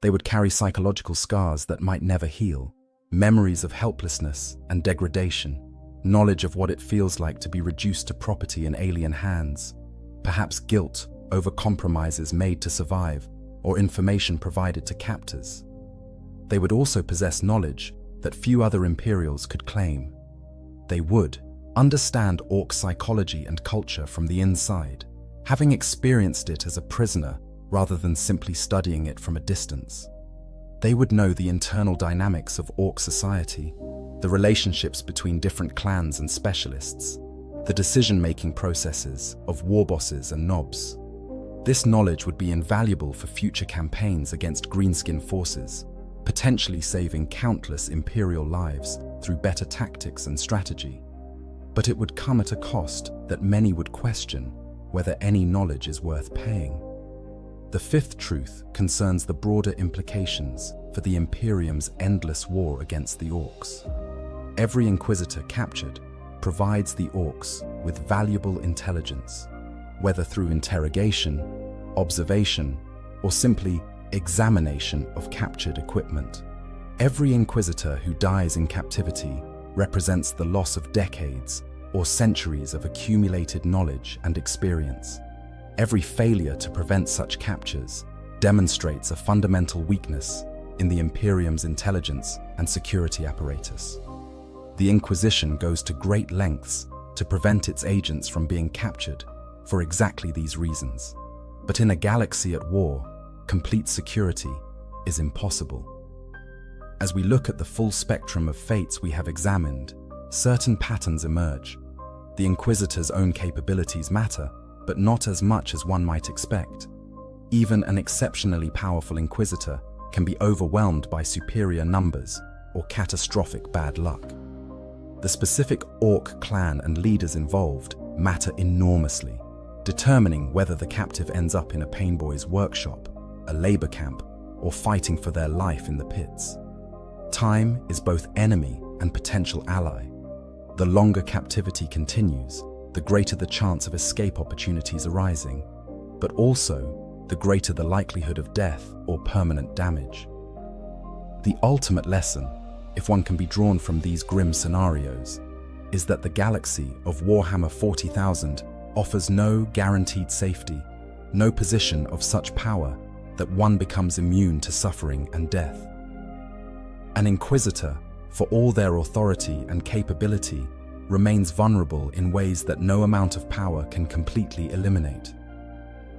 S1: They would carry psychological scars that might never heal, memories of helplessness and degradation, knowledge of what it feels like to be reduced to property in alien hands, perhaps guilt over compromises made to survive or information provided to captors. They would also possess knowledge that few other Imperials could claim. They would understand orc psychology and culture from the inside, having experienced it as a prisoner rather than simply studying it from a distance. They would know the internal dynamics of orc society, the relationships between different clans and specialists, the decision-making processes of war bosses and nobs. This knowledge would be invaluable for future campaigns against greenskin forces, potentially saving countless Imperial lives through better tactics and strategy. But it would come at a cost that many would question whether any knowledge is worth paying. The fifth truth concerns the broader implications for the Imperium's endless war against the orcs. Every Inquisitor captured provides the orcs with valuable intelligence, whether through interrogation, observation, or simply examination of captured equipment. Every Inquisitor who dies in captivity represents the loss of decades or centuries of accumulated knowledge and experience. Every failure to prevent such captures demonstrates a fundamental weakness in the Imperium's intelligence and security apparatus. The Inquisition goes to great lengths to prevent its agents from being captured for exactly these reasons. But in a galaxy at war, complete security is impossible. As we look at the full spectrum of fates we have examined, certain patterns emerge. The Inquisitor's own capabilities matter, but not as much as one might expect. Even an exceptionally powerful Inquisitor can be overwhelmed by superior numbers or catastrophic bad luck. The specific orc clan and leaders involved matter enormously, determining whether the captive ends up in a painboy's workshop, a labor camp, or fighting for their life in the pits. Time is both enemy and potential ally. The longer captivity continues, the greater the chance of escape opportunities arising, but also the greater the likelihood of death or permanent damage. The ultimate lesson, if one can be drawn from these grim scenarios, is that the galaxy of Warhammer 40,000 offers no guaranteed safety, no position of such power that one becomes immune to suffering and death. An Inquisitor, for all their authority and capability, remains vulnerable in ways that no amount of power can completely eliminate.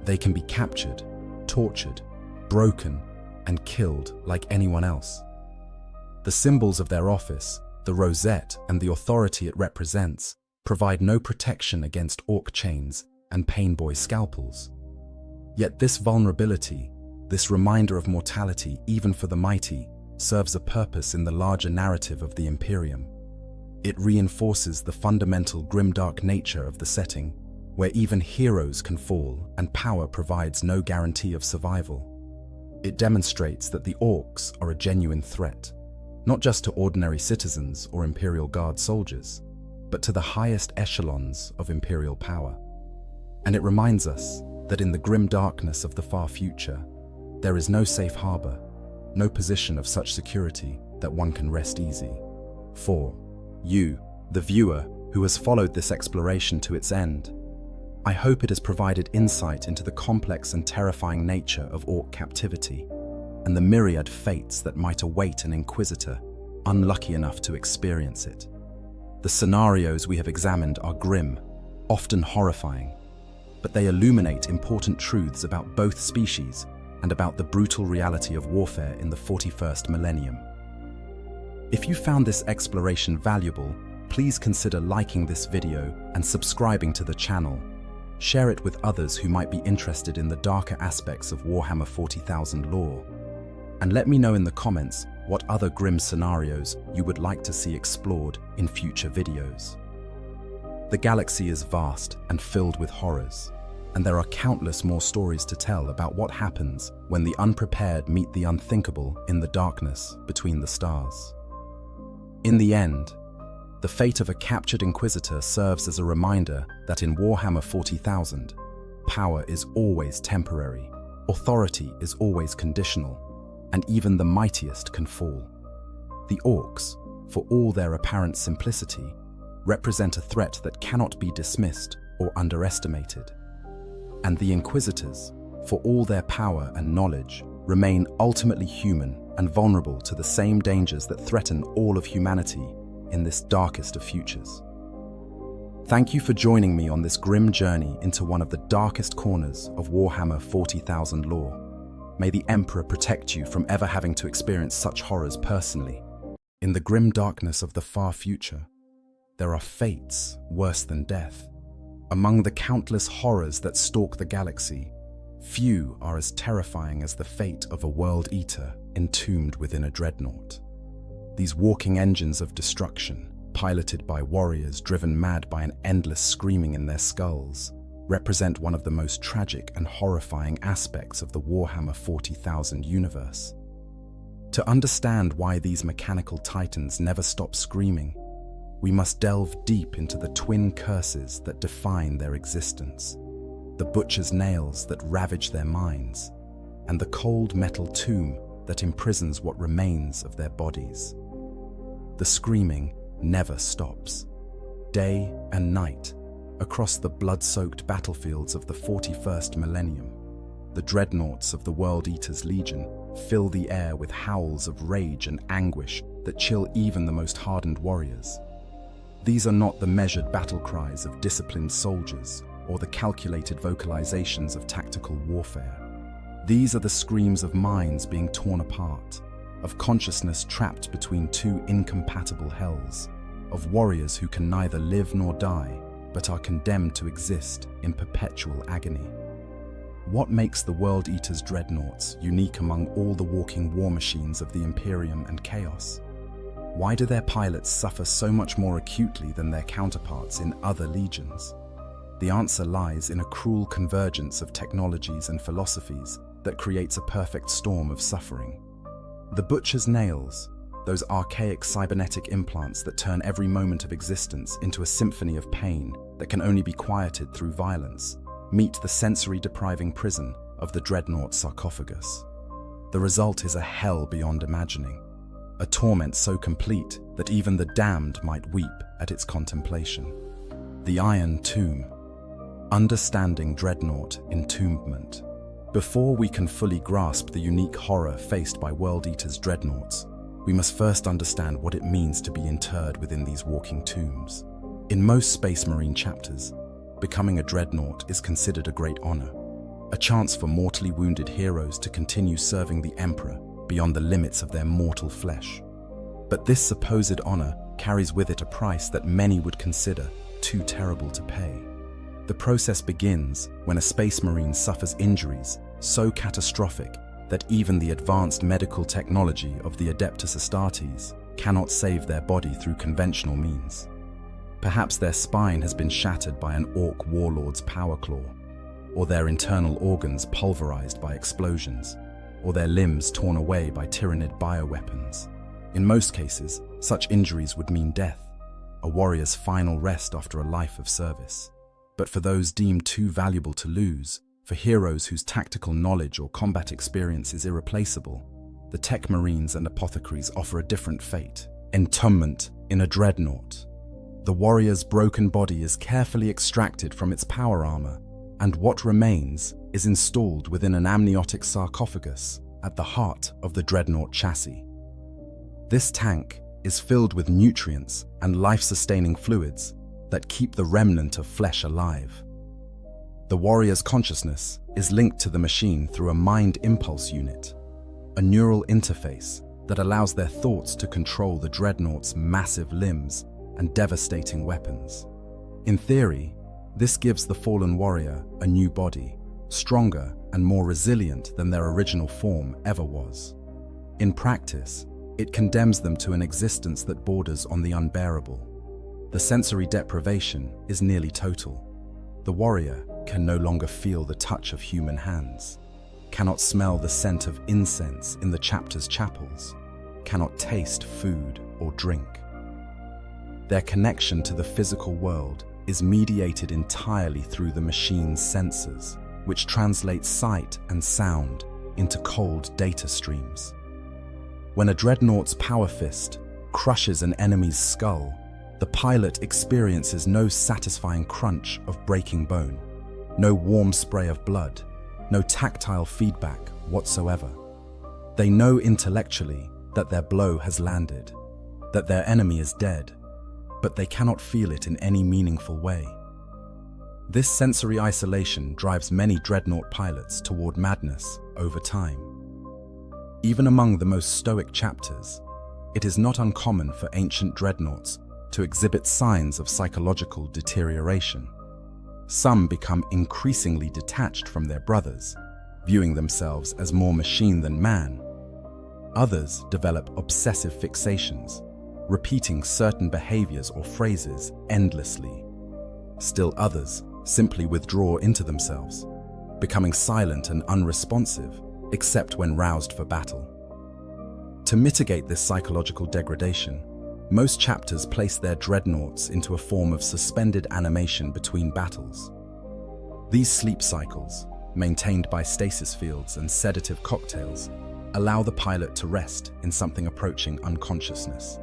S1: They can be captured, tortured, broken, and killed like anyone else. The symbols of their office, the rosette and the authority it represents, provide no protection against orc chains and painboy scalpels. Yet this vulnerability, This reminder of mortality, even for the mighty, serves a purpose in the larger narrative of the Imperium. It reinforces the fundamental grimdark nature of the setting, where even heroes can fall and power provides no guarantee of survival. It demonstrates that the Orcs are a genuine threat, not just to ordinary citizens or Imperial Guard soldiers, but to the highest echelons of Imperial power. And it reminds us that in the grim darkness of the far future, there is no safe harbor, no position of such security that one can rest easy. For you, the viewer, who has followed this exploration to its end, I hope it has provided insight into the complex and terrifying nature of Orc captivity and the myriad fates that might await an Inquisitor unlucky enough to experience it. The scenarios we have examined are grim, often horrifying, but they illuminate important truths about both species and about the brutal reality of warfare in the 41st millennium. If you found this exploration valuable, please consider liking this video and subscribing to the channel. Share it with others who might be interested in the darker aspects of Warhammer 40,000 lore. And let me know in the comments what other grim scenarios you would like to see explored in future videos. The galaxy is vast and filled with horrors, and there are countless more stories to tell about what happens when the unprepared meet the unthinkable in the darkness between the stars. In the end, the fate of a captured Inquisitor serves as a reminder that in Warhammer 40,000, power is always temporary, authority is always conditional, and even the mightiest can fall. The Orcs, for all their apparent simplicity, represent a threat that cannot be dismissed or underestimated. And the Inquisitors, for all their power and knowledge, remain ultimately human and vulnerable to the same dangers that threaten all of humanity in this darkest of futures. Thank you for joining me on this grim journey into one of the darkest corners of Warhammer 40,000 lore. May the Emperor protect you from ever having to experience such horrors personally. In the grim darkness of the far future, there are fates worse than death. Among the countless horrors that stalk the galaxy, few are as terrifying as the fate of a World Eater entombed within a dreadnought. These walking engines of destruction, piloted by warriors driven mad by an endless screaming in their skulls, represent one of the most tragic and horrifying aspects of the Warhammer 40,000 universe. To understand why these mechanical titans never stop screaming, we must delve deep into the twin curses that define their existence, the butcher's nails that ravage their minds, and the cold metal tomb that imprisons what remains of their bodies. The screaming never stops. Day and night, across the blood-soaked battlefields of the 41st millennium, the dreadnoughts of the World Eater's Legion fill the air with howls of rage and anguish that chill even the most hardened warriors. These are not the measured battle cries of disciplined soldiers or the calculated vocalizations of tactical warfare. These are the screams of minds being torn apart, of consciousness trapped between two incompatible hells, of warriors who can neither live nor die, but are condemned to exist in perpetual agony. What makes the World Eater's dreadnoughts unique among all the walking war machines of the Imperium and Chaos? Why do their pilots suffer so much more acutely than their counterparts in other legions? The answer lies in a cruel convergence of technologies and philosophies that creates a perfect storm of suffering. The butcher's nails, those archaic cybernetic implants that turn every moment of existence into a symphony of pain that can only be quieted through violence, meet the sensory-depriving prison of the dreadnought sarcophagus. The result is a hell beyond imagining, a torment so complete that even the damned might weep at its contemplation. The Iron Tomb. Understanding dreadnought entombment. Before we can fully grasp the unique horror faced by World Eater's dreadnoughts, we must first understand what it means to be interred within these walking tombs. In most Space Marine chapters, becoming a dreadnought is considered a great honor, a chance for mortally wounded heroes to continue serving the Emperor beyond the limits of their mortal flesh. But this supposed honor carries with it a price that many would consider too terrible to pay. The process begins when a Space Marine suffers injuries so catastrophic that even the advanced medical technology of the Adeptus Astartes cannot save their body through conventional means. Perhaps their spine has been shattered by an orc warlord's power claw, or their internal organs pulverized by explosions, or their limbs torn away by tyrannid bioweapons. In most cases, such injuries would mean death, a warrior's final rest after a life of service. But for those deemed too valuable to lose, for heroes whose tactical knowledge or combat experience is irreplaceable, the tech marines and apothecaries offer a different fate: entombment in a dreadnought. The warrior's broken body is carefully extracted from its power armor, and what remains is installed within an amniotic sarcophagus at the heart of the dreadnought chassis. This tank is filled with nutrients and life-sustaining fluids that keep the remnant of flesh alive. The warrior's consciousness is linked to the machine through a mind impulse unit, a neural interface that allows their thoughts to control the dreadnought's massive limbs and devastating weapons. In theory, this gives the fallen warrior a new body, stronger and more resilient than their original form ever was. In practice, it condemns them to an existence that borders on the unbearable. The sensory deprivation is nearly total. The warrior can no longer feel the touch of human hands, cannot smell the scent of incense in the chapter's chapels, cannot taste food or drink. Their connection to the physical world is mediated entirely through the machine's sensors, which translate sight and sound into cold data streams. When a dreadnought's power fist crushes an enemy's skull, the pilot experiences no satisfying crunch of breaking bone, no warm spray of blood, no tactile feedback whatsoever. They know intellectually that their blow has landed, that their enemy is dead, but they cannot feel it in any meaningful way. This sensory isolation drives many dreadnought pilots toward madness over time. Even among the most stoic chapters, it is not uncommon for ancient dreadnoughts to exhibit signs of psychological deterioration. Some become increasingly detached from their brothers, viewing themselves as more machine than man. Others develop obsessive fixations, repeating certain behaviors or phrases endlessly. Still others simply withdraw into themselves, becoming silent and unresponsive, except when roused for battle. To mitigate this psychological degradation, most chapters place their dreadnoughts into a form of suspended animation between battles. These sleep cycles, maintained by stasis fields and sedative cocktails, allow the pilot to rest in something approaching unconsciousness.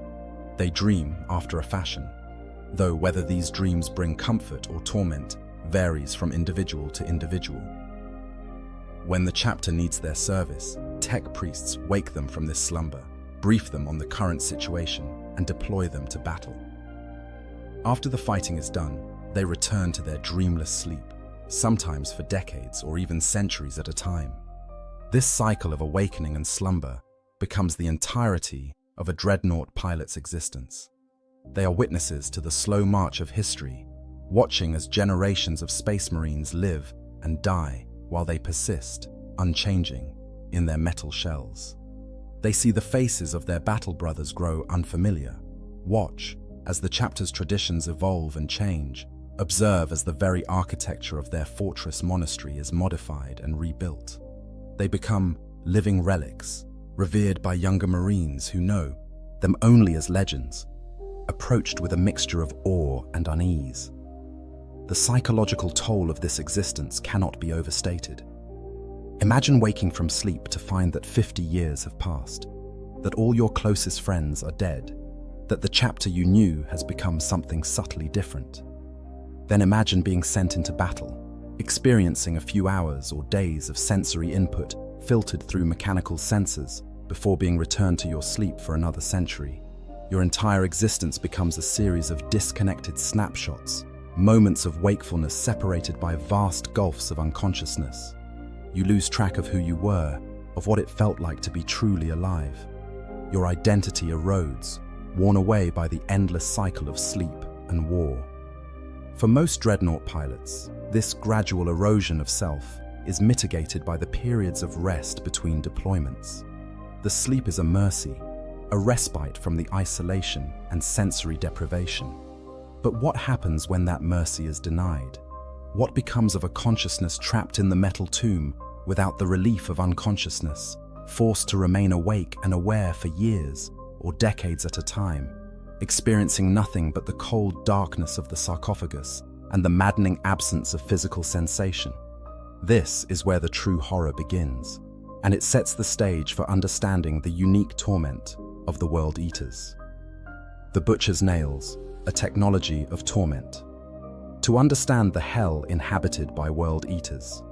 S1: They dream after a fashion, though whether these dreams bring comfort or torment varies from individual to individual. When the chapter needs their service, tech priests wake them from this slumber, brief them on the current situation, and deploy them to battle. After the fighting is done, they return to their dreamless sleep, sometimes for decades or even centuries at a time. This cycle of awakening and slumber becomes the entirety of a dreadnought pilot's existence. They are witnesses to the slow march of history, watching as generations of space marines live and die while they persist, unchanging, in their metal shells. They see the faces of their battle brothers grow unfamiliar, watch as the chapter's traditions evolve and change, observe as the very architecture of their fortress monastery is modified and rebuilt. They become living relics, revered by younger Marines who know them only as legends, approached with a mixture of awe and unease. The psychological toll of this existence cannot be overstated. Imagine waking from sleep to find that 50 years have passed, that all your closest friends are dead, that the chapter you knew has become something subtly different. Then imagine being sent into battle, experiencing a few hours or days of sensory input filtered through mechanical sensors before being returned to your sleep for another century. Your entire existence becomes a series of disconnected snapshots, moments of wakefulness separated by vast gulfs of unconsciousness. You lose track of who you were, of what it felt like to be truly alive. Your identity erodes, worn away by the endless cycle of sleep and war. For most dreadnought pilots, this gradual erosion of self is mitigated by the periods of rest between deployments. The sleep is a mercy, a respite from the isolation and sensory deprivation. But what happens when that mercy is denied? What becomes of a consciousness trapped in the metal tomb without the relief of unconsciousness, forced to remain awake and aware for years or decades at a time, experiencing nothing but the cold darkness of the sarcophagus and the maddening absence of physical sensation? This is where the true horror begins, and it sets the stage for understanding the unique torment of the World Eaters. The Butcher's Nails, a technology of torment. To understand the hell inhabited by World Eaters,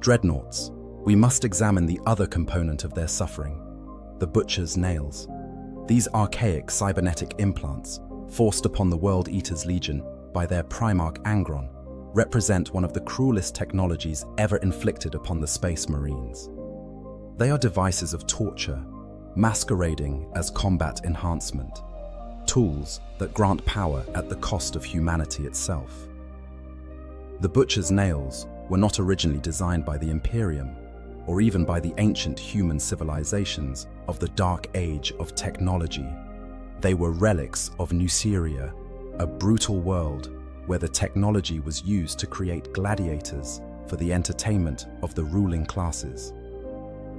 S1: dreadnoughts, we must examine the other component of their suffering, the Butcher's Nails. These archaic cybernetic implants, forced upon the World Eaters Legion by their Primarch Angron, represent one of the cruelest technologies ever inflicted upon the Space Marines. They are devices of torture, masquerading as combat enhancement, tools that grant power at the cost of humanity itself. The Butcher's Nails were not originally designed by the Imperium, or even by the ancient human civilizations of the Dark Age of technology. They were relics of Nuceria, a brutal world where the technology was used to create gladiators for the entertainment of the ruling classes.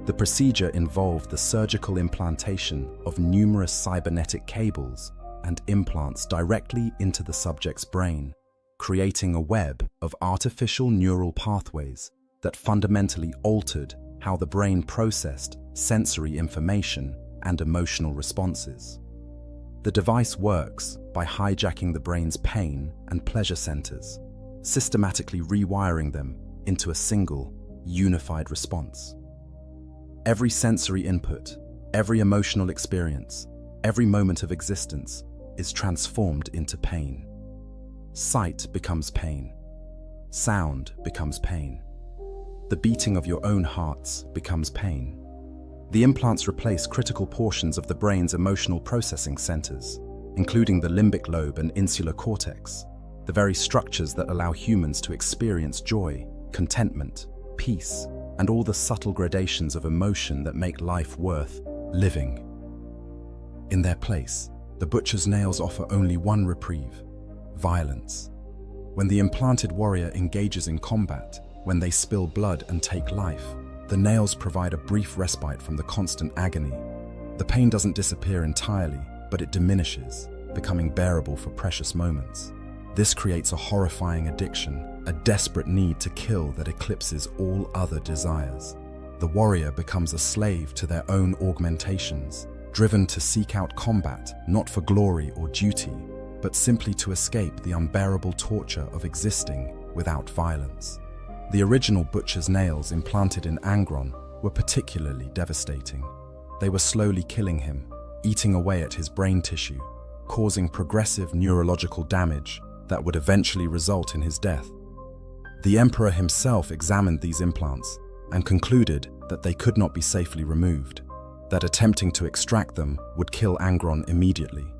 S1: The procedure involved the surgical implantation of numerous cybernetic cables and implants directly into the subject's brain, creating a web of artificial neural pathways that fundamentally altered how the brain processed sensory information and emotional responses. The device works by hijacking the brain's pain and pleasure centers, systematically rewiring them into a single, unified response. Every sensory input, every emotional experience, every moment of existence is transformed into pain. Sight becomes pain. Sound becomes pain. The beating of your own hearts becomes pain. The implants replace critical portions of the brain's emotional processing centers, including the limbic lobe and insular cortex, the very structures that allow humans to experience joy, contentment, peace, and all the subtle gradations of emotion that make life worth living. In their place, the Butcher's Nails offer only one reprieve: violence. When the implanted warrior engages in combat, when they spill blood and take life, the nails provide a brief respite from the constant agony. The pain doesn't disappear entirely, but it diminishes, becoming bearable for precious moments. This creates a horrifying addiction, a desperate need to kill that eclipses all other desires. The warrior becomes a slave to their own augmentations, driven to seek out combat not for glory or duty, but simply to escape the unbearable torture of existing without violence. The original Butcher's Nails implanted in Angron were particularly devastating. They were slowly killing him, eating away at his brain tissue, causing progressive neurological damage that would eventually result in his death. The Emperor himself examined these implants and concluded that they could not be safely removed, that attempting to extract them would kill Angron immediately.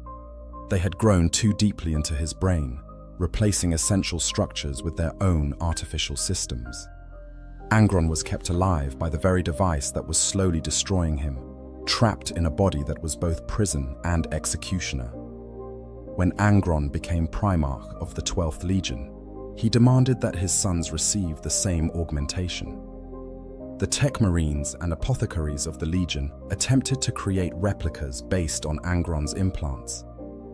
S1: They had grown too deeply into his brain, replacing essential structures with their own artificial systems. Angron was kept alive by the very device that was slowly destroying him, trapped in a body that was both prison and executioner. When Angron became Primarch of the 12th Legion, he demanded that his sons receive the same augmentation. The Tech Marines and apothecaries of the Legion attempted to create replicas based on Angron's implants,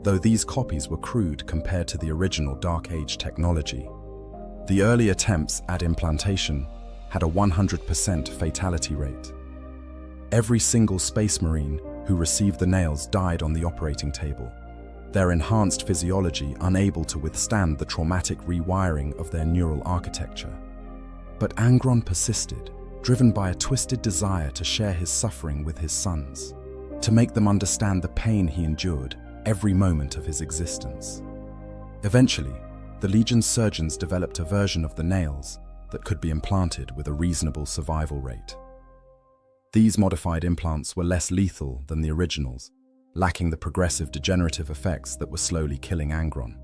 S1: though these copies were crude compared to the original Dark Age technology. The early attempts at implantation had a 100% fatality rate. Every single Space Marine who received the nails died on the operating table, their enhanced physiology unable to withstand the traumatic rewiring of their neural architecture. But Angron persisted, driven by a twisted desire to share his suffering with his sons, to make them understand the pain he endured every moment of his existence. Eventually, the Legion's surgeons developed a version of the nails that could be implanted with a reasonable survival rate. These modified implants were less lethal than the originals, lacking the progressive degenerative effects that were slowly killing Angron.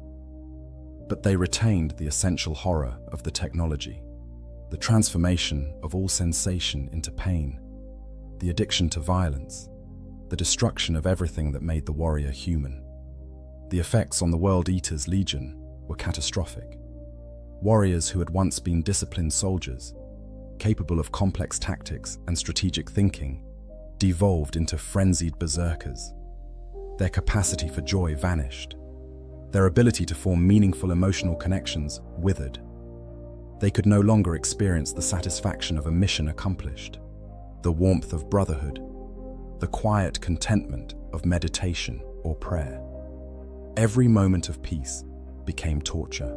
S1: But they retained the essential horror of the technology. the transformation of all sensation into pain, the addiction to violence, the destruction of everything that made the warrior human. The effects on the World Eaters' Legion were catastrophic. Warriors who had once been disciplined soldiers, capable of complex tactics and strategic thinking, devolved into frenzied berserkers. Their capacity for joy vanished. Their ability to form meaningful emotional connections withered. They could no longer experience the satisfaction of a mission accomplished, the warmth of brotherhood, the quiet contentment of meditation or prayer. Every moment of peace became torture.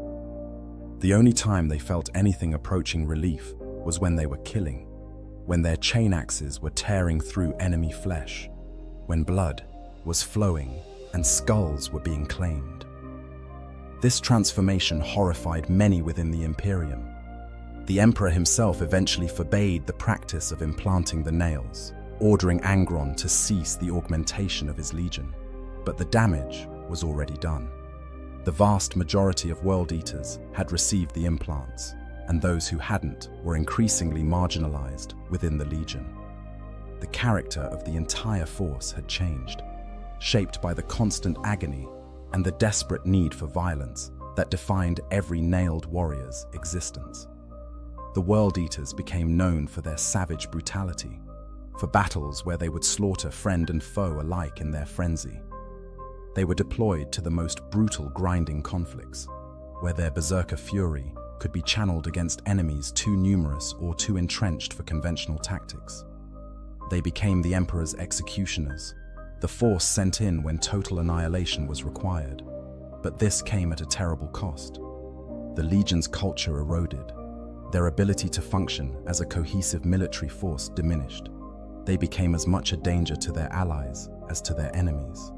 S1: The only time they felt anything approaching relief was when they were killing, when their chain axes were tearing through enemy flesh, when blood was flowing and skulls were being claimed. This transformation horrified many within the Imperium. The Emperor himself eventually forbade the practice of implanting the nails, ordering Angron to cease the augmentation of his legion. But the damage was already done. The vast majority of World Eaters had received the implants, and those who hadn't were increasingly marginalized within the Legion. The character of the entire force had changed, shaped by the constant agony and the desperate need for violence that defined every nailed warrior's existence. The World Eaters became known for their savage brutality, for battles where they would slaughter friend and foe alike in their frenzy. They were deployed to the most brutal grinding conflicts, where their berserker fury could be channeled against enemies too numerous or too entrenched for conventional tactics. They became the Emperor's executioners, the force sent in when total annihilation was required. But this came at a terrible cost. The Legion's culture eroded. Their ability to function as a cohesive military force diminished. They became as much a danger to their allies as to their enemies.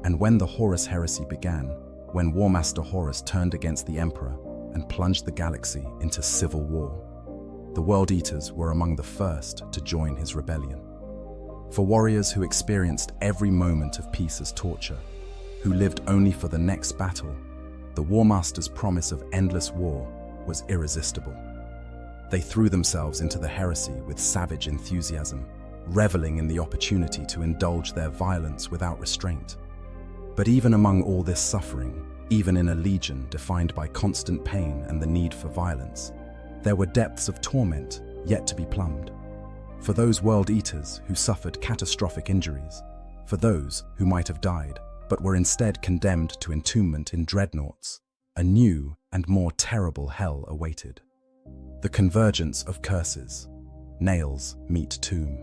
S1: And when the Horus Heresy began, when Warmaster Horus turned against the Emperor and plunged the galaxy into civil war, the World Eaters were among the first to join his rebellion. For warriors who experienced every moment of peace as torture, who lived only for the next battle, the Warmaster's promise of endless war was irresistible. They threw themselves into the heresy with savage enthusiasm, reveling in the opportunity to indulge their violence without restraint. But even among all this suffering, even in a legion defined by constant pain and the need for violence, there were depths of torment yet to be plumbed. For those World Eaters who suffered catastrophic injuries, for those who might have died but were instead condemned to entombment in dreadnoughts, a new and more terrible hell awaited. The convergence of curses. Nails meet tomb.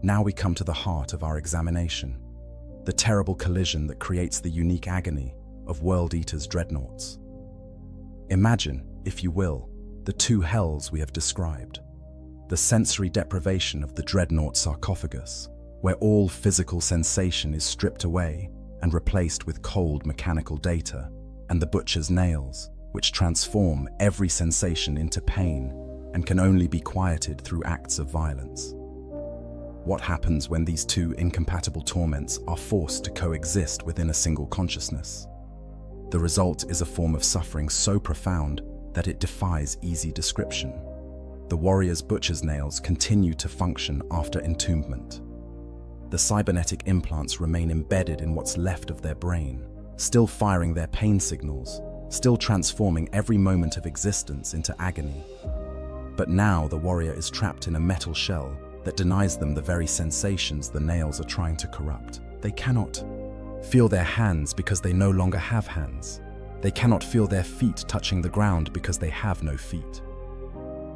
S1: Now we come to the heart of our examination, the terrible collision that creates the unique agony of World Eaters' dreadnoughts. Imagine, if you will, the two hells we have described. The sensory deprivation of the dreadnought sarcophagus, where all physical sensation is stripped away and replaced with cold mechanical data, and the butcher's nails, which transform every sensation into pain and can only be quieted through acts of violence. What happens when these two incompatible torments are forced to coexist within a single consciousness? The result is a form of suffering so profound that it defies easy description. The warrior's butcher's nails continue to function after entombment. The cybernetic implants remain embedded in what's left of their brain, still firing their pain signals, still transforming every moment of existence into agony. But now the warrior is trapped in a metal shell that denies them the very sensations the nails are trying to corrupt. They cannot feel their hands because they no longer have hands. They cannot feel their feet touching the ground because they have no feet.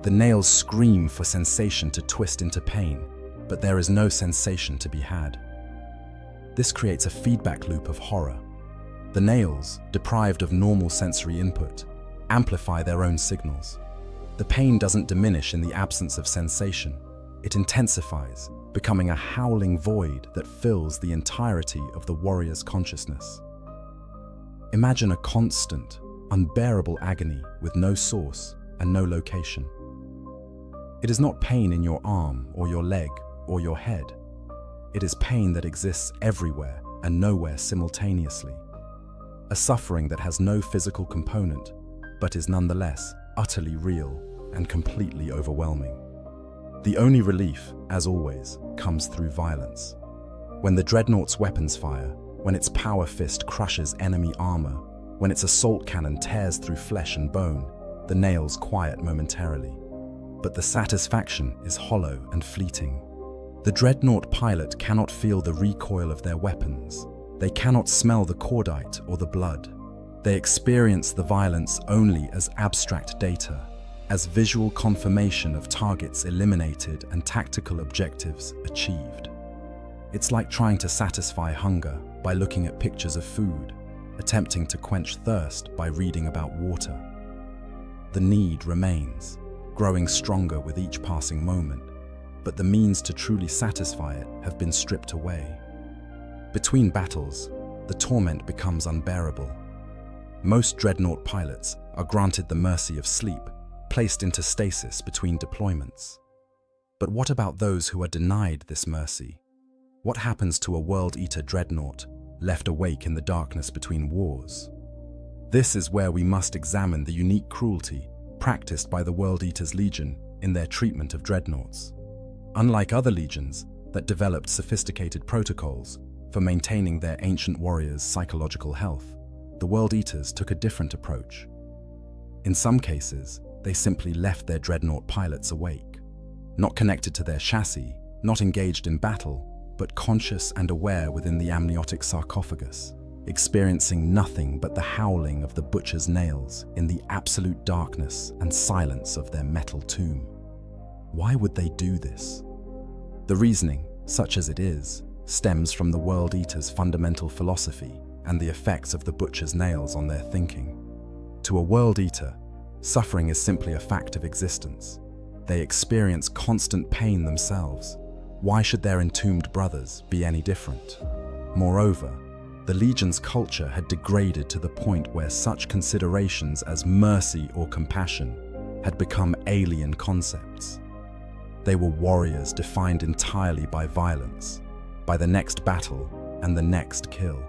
S1: The nails scream for sensation to twist into pain, but there is no sensation to be had. This creates a feedback loop of horror. The nails, deprived of normal sensory input, amplify their own signals. The pain doesn't diminish in the absence of sensation. It intensifies, becoming a howling void that fills the entirety of the warrior's consciousness. Imagine a constant, unbearable agony with no source and no location. It is not pain in your arm or your leg or your head. It is pain that exists everywhere and nowhere simultaneously. A suffering that has no physical component, but is nonetheless utterly real and completely overwhelming. The only relief, as always, comes through violence. When the dreadnought's weapons fire, when its power fist crushes enemy armor, when its assault cannon tears through flesh and bone, the nails quiet momentarily. But the satisfaction is hollow and fleeting. The dreadnought pilot cannot feel the recoil of their weapons. They cannot smell the cordite or the blood. They experience the violence only as abstract data, as visual confirmation of targets eliminated and tactical objectives achieved. It's like trying to satisfy hunger by looking at pictures of food, attempting to quench thirst by reading about water. The need remains, growing stronger with each passing moment, but the means to truly satisfy it have been stripped away. Between battles, the torment becomes unbearable. Most dreadnought pilots are granted the mercy of sleep, placed into stasis between deployments. But what about those who are denied this mercy? What happens to a World-Eater dreadnought left awake in the darkness between wars? This is where we must examine the unique cruelty practiced by the World-Eater's Legion in their treatment of dreadnoughts. Unlike other legions that developed sophisticated protocols for maintaining their ancient warriors' psychological health, the World-Eaters took a different approach. In some cases, they simply left their dreadnought pilots awake, not connected to their chassis, not engaged in battle, but conscious and aware within the amniotic sarcophagus, experiencing nothing but the howling of the butcher's nails in the absolute darkness and silence of their metal tomb. Why would they do this? The reasoning, such as it is, stems from the World-Eater's fundamental philosophy and the effects of the butcher's nails on their thinking. To a World-Eater, suffering is simply a fact of existence. They experience constant pain themselves. Why should their entombed brothers be any different? Moreover, the Legion's culture had degraded to the point where such considerations as mercy or compassion had become alien concepts. They were warriors defined entirely by violence, by the next battle and the next kill.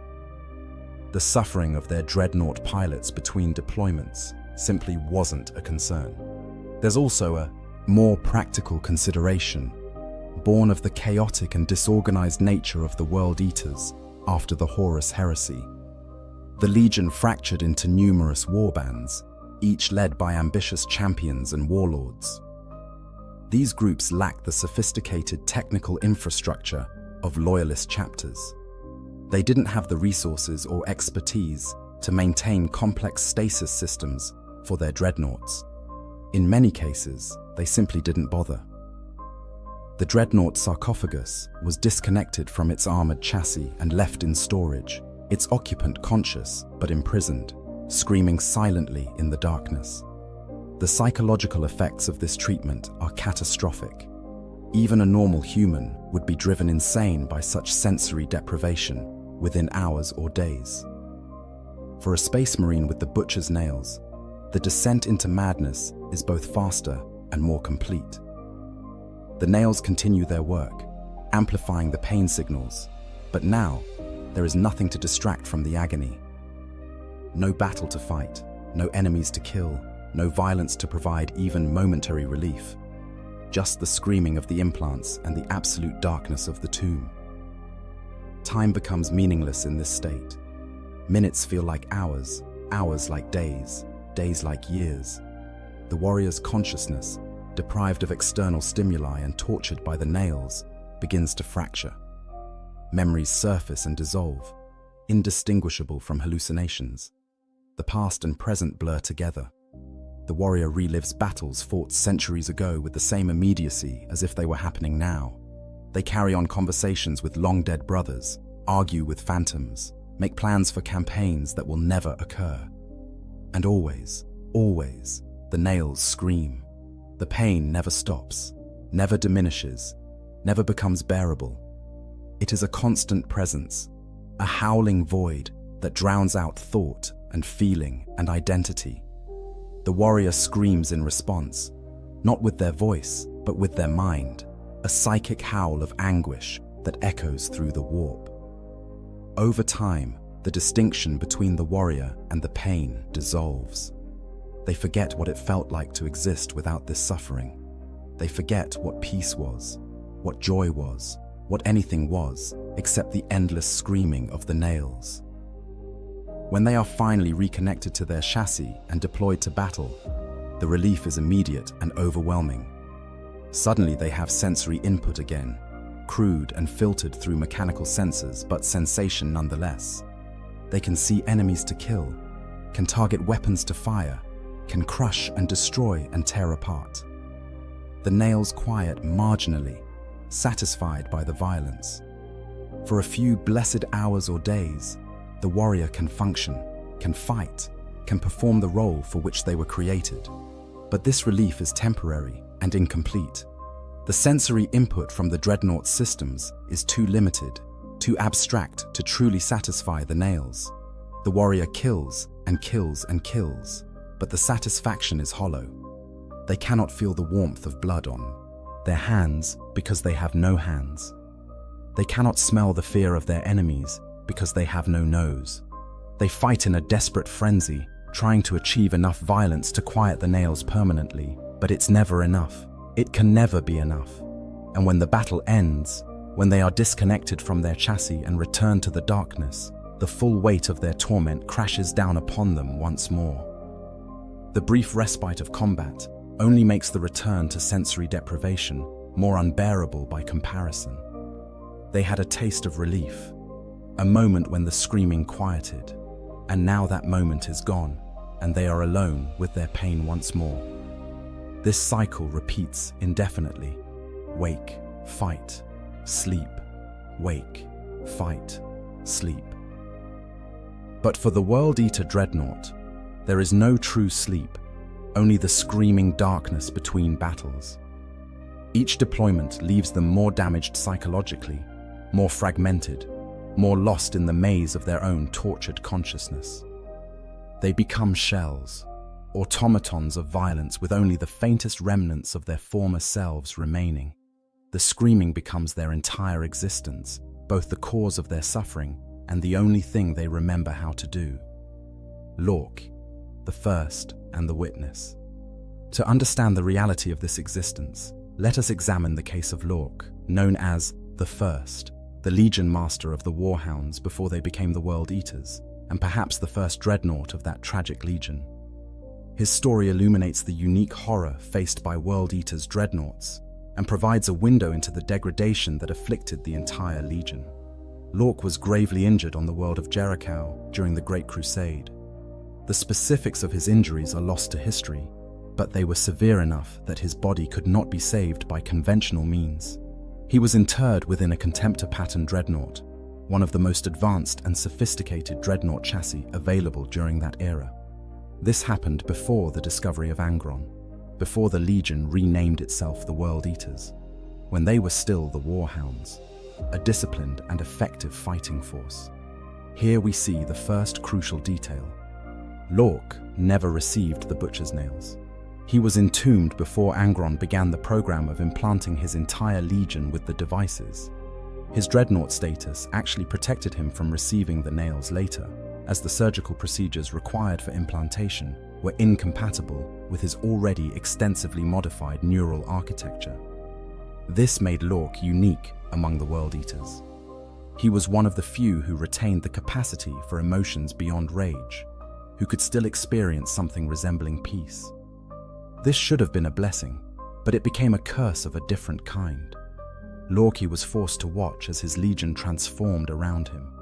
S1: The suffering of their dreadnought pilots between deployments simply wasn't a concern. There's also a more practical consideration, born of the chaotic and disorganized nature of the World-Eaters after the Horus Heresy. The Legion fractured into numerous warbands, each led by ambitious champions and warlords. These groups lacked the sophisticated technical infrastructure of loyalist chapters. They didn't have the resources or expertise to maintain complex stasis systems for their dreadnoughts. In many cases, they simply didn't bother. The dreadnought sarcophagus was disconnected from its armored chassis and left in storage, its occupant conscious but imprisoned, screaming silently in the darkness. The psychological effects of this treatment are catastrophic. Even a normal human would be driven insane by such sensory deprivation within hours or days. For a space marine with the butcher's nails, the descent into madness is both faster and more complete. The nails continue their work, amplifying the pain signals, but now there is nothing to distract from the agony. No battle to fight, no enemies to kill, no violence to provide even momentary relief. Just the screaming of the implants and the absolute darkness of the tomb. Time becomes meaningless in this state. Minutes feel like hours, hours like days, days like years. The warrior's consciousness, deprived of external stimuli and tortured by the nails, begins to fracture. Memories surface and dissolve, indistinguishable from hallucinations. The past and present blur together. The warrior relives battles fought centuries ago with the same immediacy as if they were happening now. They carry on conversations with long-dead brothers, argue with phantoms, make plans for campaigns that will never occur. And always, always, the nails scream. The pain never stops, never diminishes, never becomes bearable. It is a constant presence, a howling void that drowns out thought and feeling and identity. The warrior screams in response, not with their voice, but with their mind, a psychic howl of anguish that echoes through the warp. Over time, the distinction between the warrior and the pain dissolves. They forget what it felt like to exist without this suffering. They forget what peace was, what joy was, what anything was, except the endless screaming of the nails. When they are finally reconnected to their chassis and deployed to battle, the relief is immediate and overwhelming. Suddenly they have sensory input again, crude and filtered through mechanical sensors, but sensation nonetheless. They can see enemies to kill, can target weapons to fire, can crush and destroy and tear apart. The nails quiet marginally, satisfied by the violence. For a few blessed hours or days, the warrior can function, can fight, can perform the role for which they were created. But this relief is temporary and incomplete. The sensory input from the dreadnought systems is too limited, too abstract to truly satisfy the nails. The warrior kills and kills and kills, but the satisfaction is hollow. They cannot feel the warmth of blood on their hands because they have no hands. They cannot smell the fear of their enemies because they have no nose. They fight in a desperate frenzy, trying to achieve enough violence to quiet the nails permanently, but it's never enough. It can never be enough. And when the battle ends, when they are disconnected from their chassis and return to the darkness, the full weight of their torment crashes down upon them once more. The brief respite of combat only makes the return to sensory deprivation more unbearable by comparison. They had a taste of relief, a moment when the screaming quieted, and now that moment is gone, and they are alone with their pain once more. This cycle repeats indefinitely. Wake, fight, sleep, wake, fight, sleep. But for the World Eater Dreadnought, there is no true sleep, only the screaming darkness between battles. Each deployment leaves them more damaged psychologically, more fragmented, more lost in the maze of their own tortured consciousness. They become shells, automatons of violence with only the faintest remnants of their former selves remaining. The screaming becomes their entire existence, both the cause of their suffering and the only thing they remember how to do. Lork, the first and the witness. To understand the reality of this existence, let us examine the case of Lork, known as the First, the Legion Master of the Warhounds before they became the World Eaters, and perhaps the first dreadnought of that tragic legion. His story illuminates the unique horror faced by World Eaters dreadnoughts and provides a window into the degradation that afflicted the entire legion. Lork was gravely injured on the world of Jericho during the Great Crusade. The specifics of his injuries are lost to history, but they were severe enough that his body could not be saved by conventional means. He was interred within a Contemptor pattern dreadnought, one of the most advanced and sophisticated dreadnought chassis available during that era. This happened before the discovery of Angron, before the Legion renamed itself the World Eaters, when they were still the Warhounds, a disciplined and effective fighting force. Here we see the first crucial detail. Lork never received the butcher's nails. He was entombed before Angron began the program of implanting his entire legion with the devices. His dreadnought status actually protected him from receiving the nails later, as the surgical procedures required for implantation were incompatible with his already extensively modified neural architecture. This made Lork unique among the World Eaters. He was one of the few who retained the capacity for emotions beyond rage, who could still experience something resembling peace. This should have been a blessing, but it became a curse of a different kind. Lork was forced to watch as his legion transformed around him.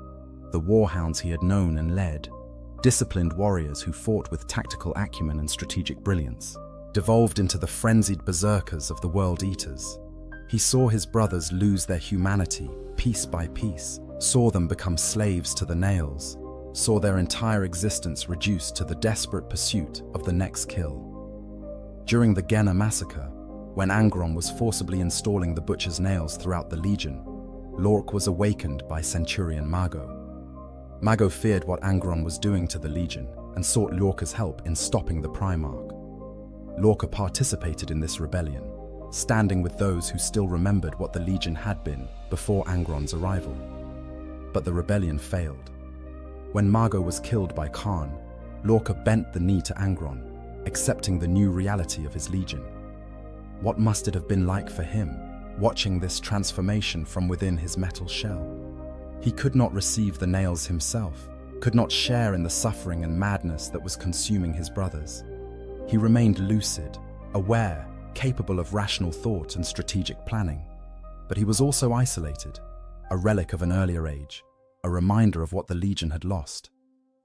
S1: The warhounds he had known and led, disciplined warriors who fought with tactical acumen and strategic brilliance, devolved into the frenzied berserkers of the World Eaters. He saw his brothers lose their humanity piece by piece, saw them become slaves to the nails, saw their entire existence reduced to the desperate pursuit of the next kill. During the Genna massacre, when Angron was forcibly installing the butcher's nails throughout the Legion, Lork was awakened by Centurion Mago. Mago feared what Angron was doing to the Legion and sought Lorca's help in stopping the Primarch. Lorca participated in this rebellion, standing with those who still remembered what the Legion had been before Angron's arrival. But the rebellion failed. When Mago was killed by Khan, Lorca bent the knee to Angron, accepting the new reality of his legion. What must it have been like for him, watching this transformation from within his metal shell? He could not receive the nails himself, could not share in the suffering and madness that was consuming his brothers. He remained lucid, aware, capable of rational thought and strategic planning. But he was also isolated, a relic of an earlier age, a reminder of what the Legion had lost.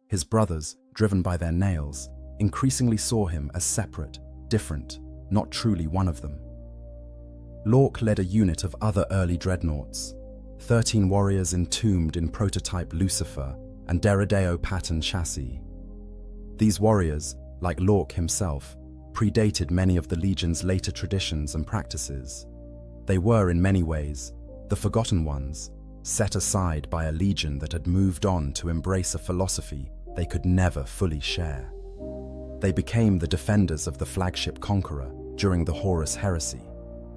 S1: His brothers, driven by their nails, increasingly saw him as separate, different, not truly one of them. Lork led a unit of other early dreadnoughts, 13 warriors entombed in prototype Lucifer and Deredeo pattern chassis. These warriors, like Lork himself, predated many of the Legion's later traditions and practices. They were, in many ways, the forgotten ones, set aside by a Legion that had moved on to embrace a philosophy they could never fully share. They became the defenders of the flagship Conqueror during the Horus Heresy,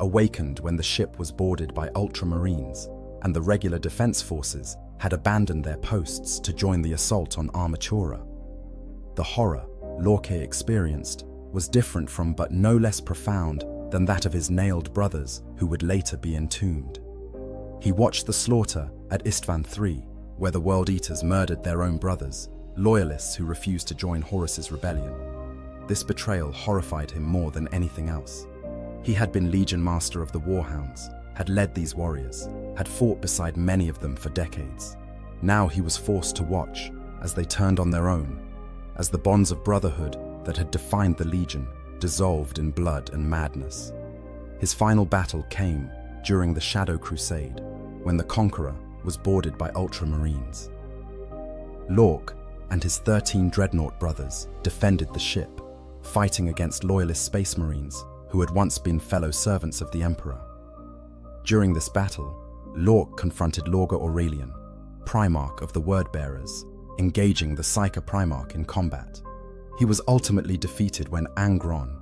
S1: awakened when the ship was boarded by Ultramarines and the regular defense forces had abandoned their posts to join the assault on Armatura. The horror Lorke experienced was different from but no less profound than that of his nailed brothers who would later be entombed. He watched the slaughter at Istvan III, where the World Eaters murdered their own brothers, loyalists who refused to join Horus's rebellion. This betrayal horrified him more than anything else. He had been Legion Master of the Warhounds, had led these warriors, had fought beside many of them for decades. Now he was forced to watch as they turned on their own, as the bonds of brotherhood that had defined the Legion dissolved in blood and madness. His final battle came during the Shadow Crusade, when the Conqueror was boarded by Ultramarines. Lork and his 13 dreadnought brothers defended the ship, fighting against loyalist Space Marines who had once been fellow servants of the Emperor. During this battle, Lork confronted Lorga Aurelian, Primarch of the Wordbearers, engaging the Psyker Primarch in combat. He was ultimately defeated when Angron,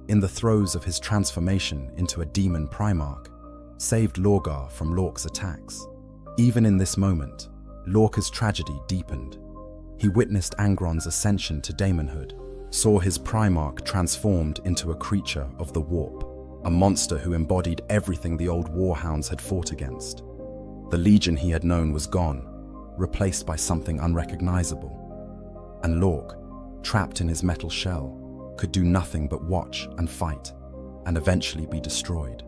S1: in the throes of his transformation into a demon Primarch, saved Lorgar from Lork's attacks. Even in this moment, Lorca's tragedy deepened. He witnessed Angron's ascension to daemonhood, saw his Primarch transformed into a creature of the warp, a monster who embodied everything the old Warhounds had fought against. The Legion he had known was gone, replaced by something unrecognizable. And Lork, trapped in his metal shell, could do nothing but watch and fight, and eventually be destroyed.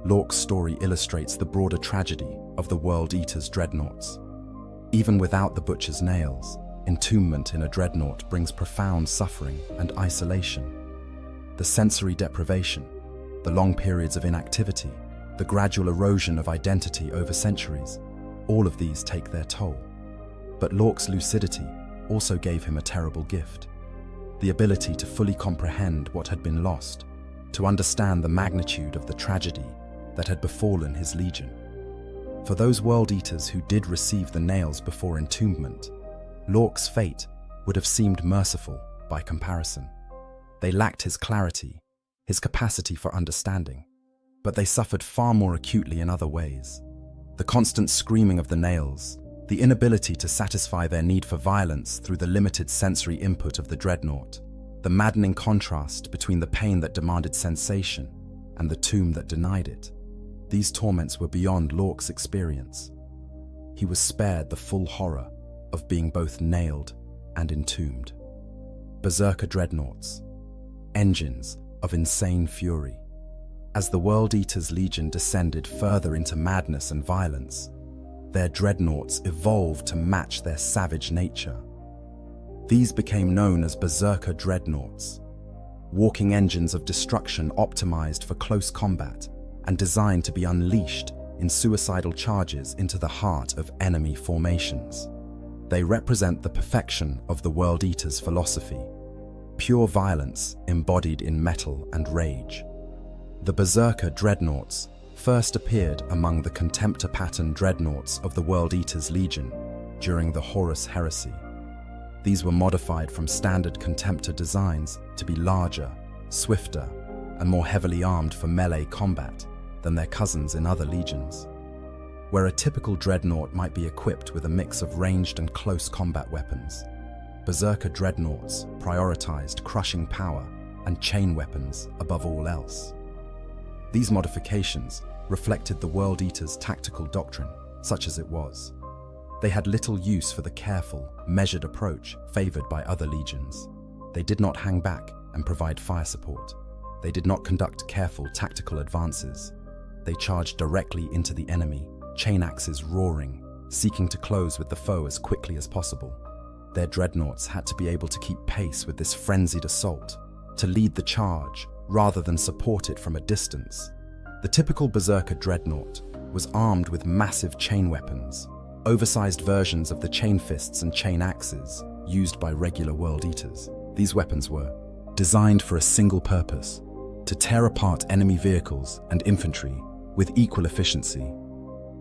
S1: Lork's story illustrates the broader tragedy of the World Eater's dreadnoughts. Even without the Butcher's nails, entombment in a dreadnought brings profound suffering and isolation. The sensory deprivation, the long periods of inactivity, the gradual erosion of identity over centuries, all of these take their toll. But Lork's lucidity also gave him a terrible gift: the ability to fully comprehend what had been lost, to understand the magnitude of the tragedy that had befallen his Legion. For those World Eaters who did receive the nails before entombment, Lork's fate would have seemed merciful by comparison. They lacked his clarity, his capacity for understanding, but they suffered far more acutely in other ways. The constant screaming of the nails, the inability to satisfy their need for violence through the limited sensory input of the dreadnought, the maddening contrast between the pain that demanded sensation and the tomb that denied it. These torments were beyond Lork's experience. He was spared the full horror of being both nailed and entombed. Berserker dreadnoughts, engines of insane fury. As the World Eater's Legion descended further into madness and violence, their dreadnoughts evolved to match their savage nature. These became known as Berserker dreadnoughts, walking engines of destruction optimized for close combat and designed to be unleashed in suicidal charges into the heart of enemy formations. They represent the perfection of the World Eater's philosophy, pure violence embodied in metal and rage. The Berserker dreadnoughts first appeared among the Contemptor pattern dreadnoughts of the World Eater's Legion during the Horus Heresy. These were modified from standard Contemptor designs to be larger, swifter, and more heavily armed for melee combat than their cousins in other legions. Where a typical dreadnought might be equipped with a mix of ranged and close combat weapons, Berserker dreadnoughts prioritized crushing power and chain weapons above all else. These modifications reflected the World Eater's tactical doctrine, such as it was. They had little use for the careful, measured approach favored by other legions. They did not hang back and provide fire support. They did not conduct careful tactical advances. They charged directly into the enemy, chain axes roaring, seeking to close with the foe as quickly as possible. Their dreadnoughts had to be able to keep pace with this frenzied assault, to lead the charge rather than support it from a distance. The typical Berserker dreadnought was armed with massive chain weapons, oversized versions of the chain fists and chain axes used by regular World Eaters. These weapons were designed for a single purpose: to tear apart enemy vehicles and infantry with equal efficiency.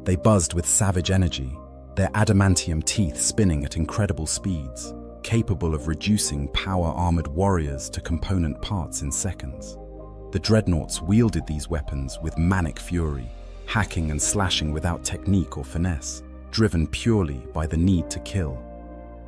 S1: They buzzed with savage energy, their adamantium teeth spinning at incredible speeds, capable of reducing power-armored warriors to component parts in seconds. The dreadnoughts wielded these weapons with manic fury, hacking and slashing without technique or finesse, driven purely by the need to kill.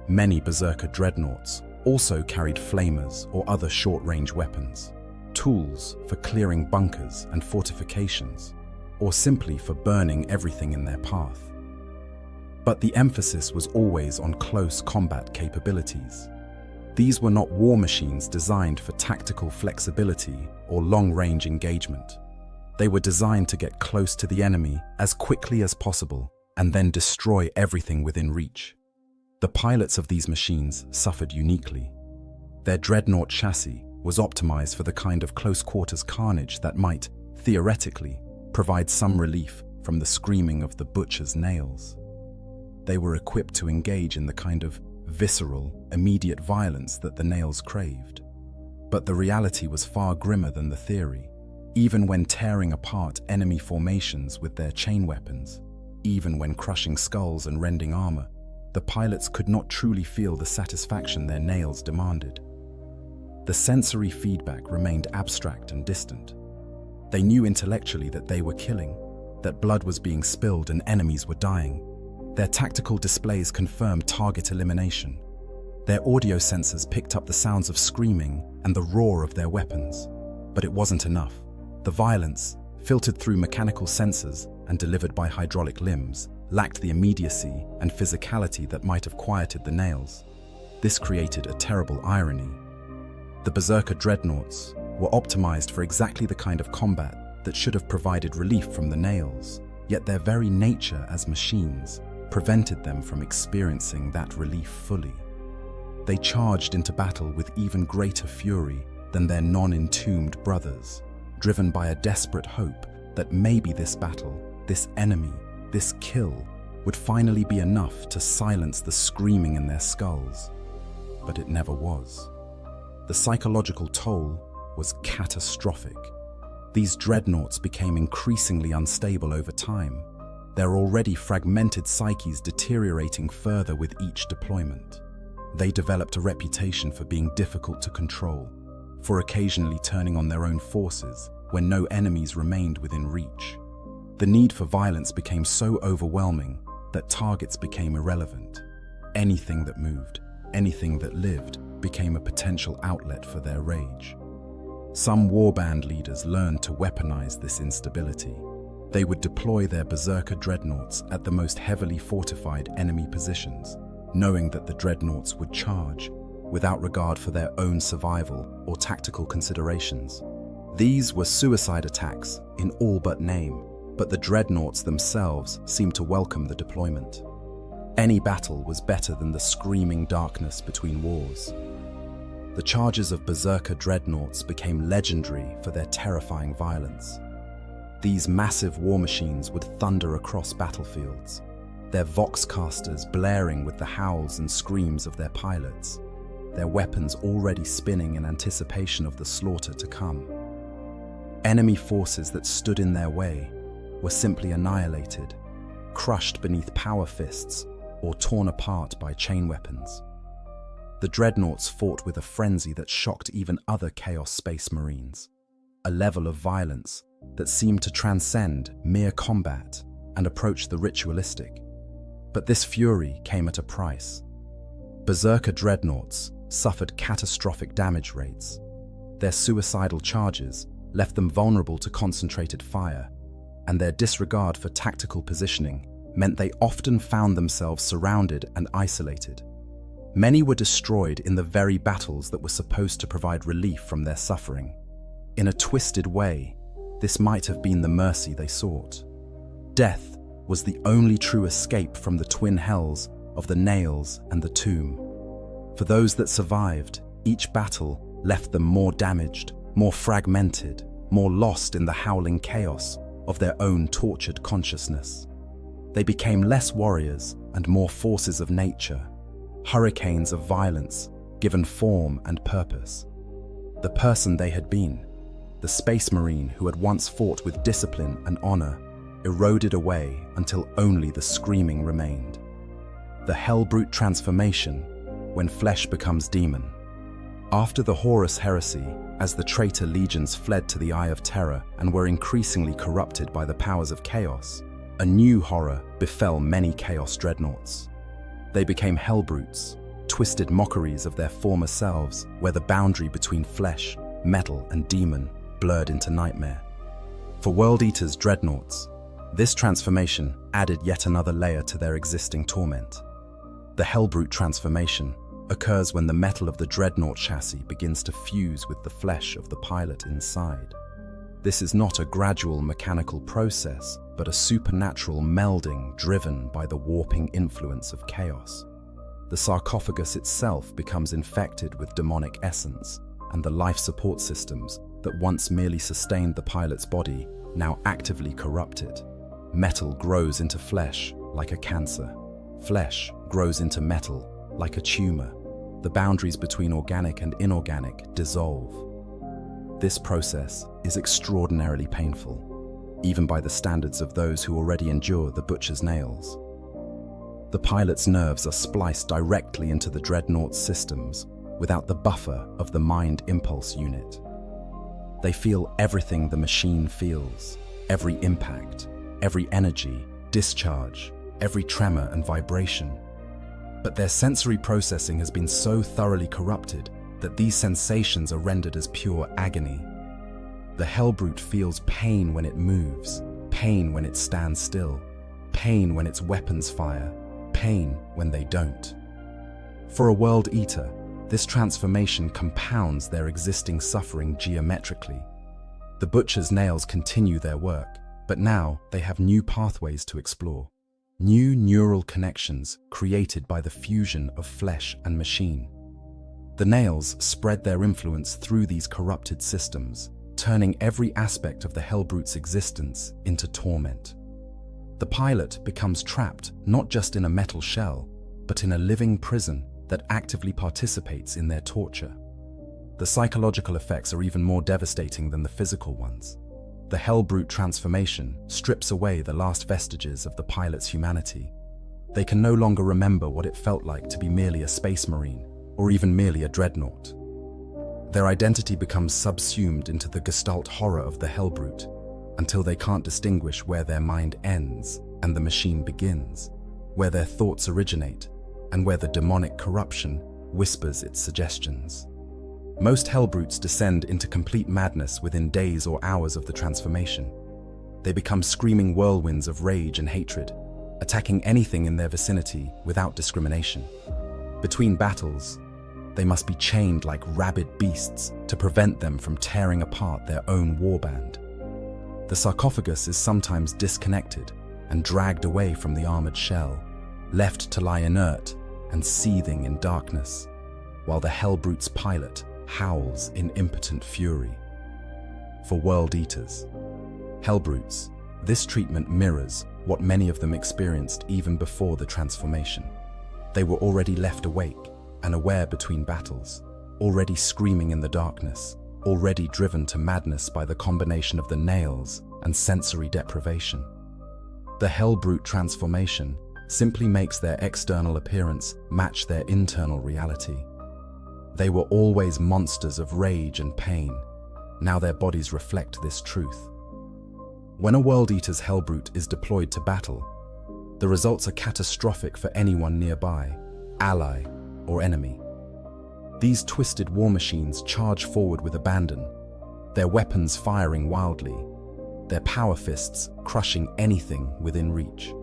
S1: Many Berserker dreadnoughts also carried flamers or other short-range weapons, tools for clearing bunkers and fortifications, or simply for burning everything in their path. But the emphasis was always on close combat capabilities. These were not war machines designed for tactical flexibility or long-range engagement. They were designed to get close to the enemy as quickly as possible and then destroy everything within reach. The pilots of these machines suffered uniquely. Their dreadnought chassis was optimized for the kind of close-quarters carnage that might, theoretically, provide some relief from the screaming of the butcher's nails. They were equipped to engage in the kind of visceral, immediate violence that the nails craved. But the reality was far grimmer than the theory. Even when tearing apart enemy formations with their chain weapons, even when crushing skulls and rending armor, the pilots could not truly feel the satisfaction their nails demanded. The sensory feedback remained abstract and distant. They knew intellectually that they were killing, that blood was being spilled and enemies were dying. Their tactical displays confirmed target elimination. Their audio sensors picked up the sounds of screaming and the roar of their weapons. But it wasn't enough. The violence, filtered through mechanical sensors and delivered by hydraulic limbs, lacked the immediacy and physicality that might have quieted the nails. This created a terrible irony. The Berserker dreadnoughts were optimized for exactly the kind of combat that should have provided relief from the nails, yet their very nature as machines prevented them from experiencing that relief fully. They charged into battle with even greater fury than their non-entombed brothers, driven by a desperate hope that maybe this battle, this enemy, this kill would finally be enough to silence the screaming in their skulls. But it never was. The psychological toll was catastrophic. These dreadnoughts became increasingly unstable over time, their already fragmented psyches deteriorating further with each deployment. They developed a reputation for being difficult to control, for occasionally turning on their own forces when no enemies remained within reach. The need for violence became so overwhelming that targets became irrelevant. Anything that moved, anything that lived, became a potential outlet for their rage. Some warband leaders learned to weaponize this instability. They would deploy their Berserker dreadnoughts at the most heavily fortified enemy positions, knowing that the dreadnoughts would charge, without regard for their own survival or tactical considerations. These were suicide attacks in all but name, but the dreadnoughts themselves seemed to welcome the deployment. Any battle was better than the screaming darkness between wars. The charges of Berserker dreadnoughts became legendary for their terrifying violence. These massive war machines would thunder across battlefields, their voxcasters blaring with the howls and screams of their pilots, their weapons already spinning in anticipation of the slaughter to come. Enemy forces that stood in their way were simply annihilated, crushed beneath power fists, or torn apart by chain weapons. The dreadnoughts fought with a frenzy that shocked even other Chaos Space Marines, a level of violence that seemed to transcend mere combat and approach the ritualistic. But this fury came at a price. Berserker dreadnoughts suffered catastrophic damage rates. Their suicidal charges left them vulnerable to concentrated fire, and their disregard for tactical positioning meant they often found themselves surrounded and isolated. Many were destroyed in the very battles that were supposed to provide relief from their suffering. In a twisted way, this might have been the mercy they sought. Death was the only true escape from the twin hells of the nails and the tomb. For those that survived, each battle left them more damaged, more fragmented, more lost in the howling chaos of their own tortured consciousness. They became less warriors and more forces of nature, hurricanes of violence given form and purpose. The person they had been, the space marine who had once fought with discipline and honor, eroded away until only the screaming remained. The Hellbrute transformation, when flesh becomes demon. After the Horus heresy, as the traitor legions fled to the Eye of Terror and were increasingly corrupted by the powers of chaos, a new horror befell many Chaos dreadnoughts. They became Hellbrutes, twisted mockeries of their former selves, where the boundary between flesh, metal, and demon blurred into nightmare. For World Eater's dreadnoughts, this transformation added yet another layer to their existing torment. The Hellbrute transformation occurs when the metal of the dreadnought chassis begins to fuse with the flesh of the pilot inside. This is not a gradual mechanical process, but a supernatural melding driven by the warping influence of chaos. The sarcophagus itself becomes infected with demonic essence, and the life support systems that once merely sustained the pilot's body now actively corrupt it. Metal grows into flesh like a cancer. Flesh grows into metal like a tumor. The boundaries between organic and inorganic dissolve. This process is extraordinarily painful, even by the standards of those who already endure the butcher's nails. The pilot's nerves are spliced directly into the dreadnought's systems without the buffer of the mind impulse unit. They feel everything the machine feels, every impact, every energy, discharge, every tremor and vibration. But their sensory processing has been so thoroughly corrupted that these sensations are rendered as pure agony. The Hellbrute feels pain when it moves, pain when it stands still, pain when its weapons fire, pain when they don't. For a World Eater, this transformation compounds their existing suffering geometrically. The butcher's nails continue their work, but now they have new pathways to explore. New neural connections created by the fusion of flesh and machine. The nails spread their influence through these corrupted systems, turning every aspect of the Hellbrute's existence into torment. The pilot becomes trapped not just in a metal shell, but in a living prison that actively participates in their torture. The psychological effects are even more devastating than the physical ones. The Hellbrute transformation strips away the last vestiges of the pilot's humanity. They can no longer remember what it felt like to be merely a space marine, or even merely a dreadnought. Their identity becomes subsumed into the gestalt horror of the Hellbrute, until they can't distinguish where their mind ends and the machine begins, where their thoughts originate, and where the demonic corruption whispers its suggestions. Most Hellbrutes descend into complete madness within days or hours of the transformation. They become screaming whirlwinds of rage and hatred, attacking anything in their vicinity without discrimination. Between battles, they must be chained like rabid beasts to prevent them from tearing apart their own warband. The sarcophagus is sometimes disconnected and dragged away from the armored shell, left to lie inert and seething in darkness, while the Hellbrute's pilot howls in impotent fury. For World Eaters, Hellbrutes, this treatment mirrors what many of them experienced even before the transformation. They were already left awake and aware between battles, already screaming in the darkness, already driven to madness by the combination of the nails and sensory deprivation. The Hellbrute transformation simply makes their external appearance match their internal reality. They were always monsters of rage and pain. Now their bodies reflect this truth. When a World Eater's Hellbrute is deployed to battle, the results are catastrophic for anyone nearby, ally, or enemy. These twisted war machines charge forward with abandon, their weapons firing wildly, their power fists crushing anything within reach.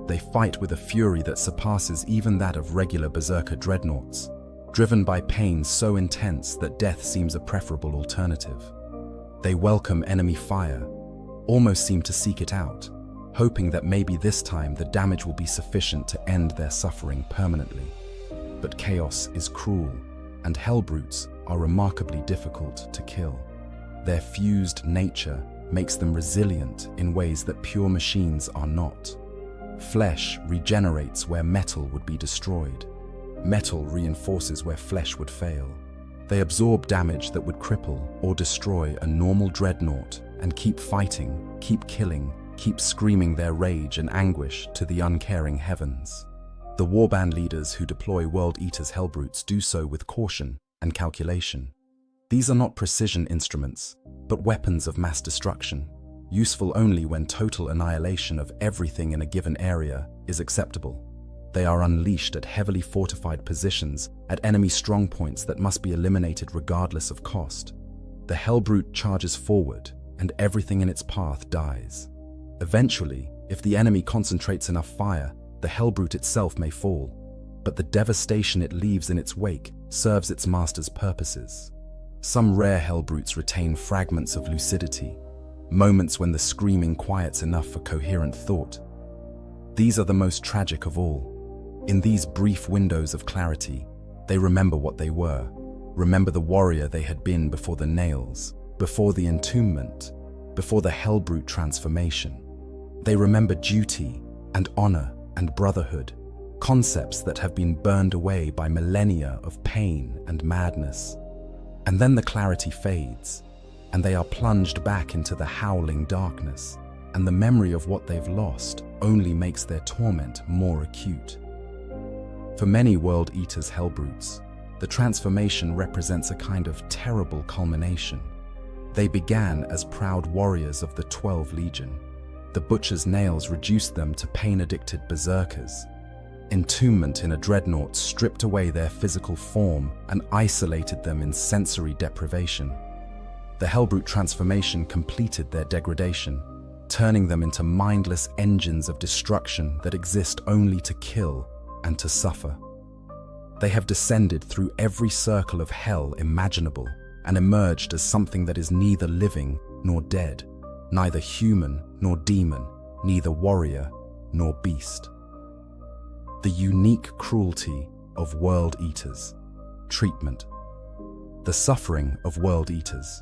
S1: They fight with a fury that surpasses even that of regular berserker dreadnoughts, driven by pain so intense that death seems a preferable alternative. They welcome enemy fire, almost seem to seek it out, hoping that maybe this time the damage will be sufficient to end their suffering permanently. But chaos is cruel, and hellbrutes are remarkably difficult to kill. Their fused nature makes them resilient in ways that pure machines are not. Flesh regenerates where metal would be destroyed. Metal reinforces where flesh would fail. They absorb damage that would cripple or destroy a normal dreadnought and keep fighting, keep killing, keep screaming their rage and anguish to the uncaring heavens. The warband leaders who deploy World Eater's hellbrutes do so with caution and calculation. These are not precision instruments, but weapons of mass destruction, useful only when total annihilation of everything in a given area is acceptable. They are unleashed at heavily fortified positions, at enemy strongpoints that must be eliminated regardless of cost. The hellbrute charges forward, and everything in its path dies. Eventually, if the enemy concentrates enough fire, the hellbrute itself may fall, but the devastation it leaves in its wake serves its master's purposes. Some rare hellbrutes retain fragments of lucidity, moments when the screaming quiets enough for coherent thought. These are the most tragic of all. In these brief windows of clarity, they remember what they were, remember the warrior they had been before the nails, before the entombment, before the hellbrute transformation. They remember duty and honor and brotherhood, concepts that have been burned away by millennia of pain and madness. And then the clarity fades, and they are plunged back into the howling darkness, and the memory of what they've lost only makes their torment more acute. For many World Eater's hellbrutes, the transformation represents a kind of terrible culmination. They began as proud warriors of the 12 Legion. The butcher's nails reduced them to pain-addicted berserkers. Entombment in a dreadnought stripped away their physical form and isolated them in sensory deprivation. The hellbrute transformation completed their degradation, turning them into mindless engines of destruction that exist only to kill and to suffer. They have descended through every circle of hell imaginable and emerged as something that is neither living nor dead, neither human nor demon, neither warrior nor beast. The unique cruelty of World Eaters. Treatment. The suffering of World Eaters.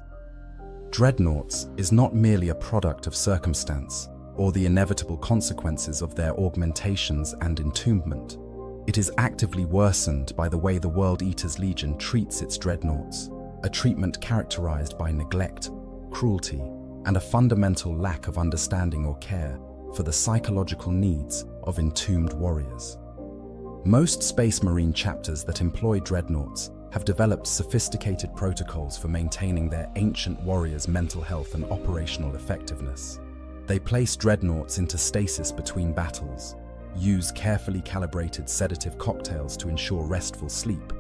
S1: Dreadnoughts is not merely a product of circumstance or the inevitable consequences of their augmentations and entombment. It is actively worsened by the way the World Eater's Legion treats its dreadnoughts, a treatment characterized by neglect, cruelty, and a fundamental lack of understanding or care for the psychological needs of entombed warriors. Most Space Marine chapters that employ dreadnoughts have developed sophisticated protocols for maintaining their ancient warriors' mental health and operational effectiveness. They place dreadnoughts into stasis between battles, use carefully calibrated sedative cocktails to ensure restful sleep,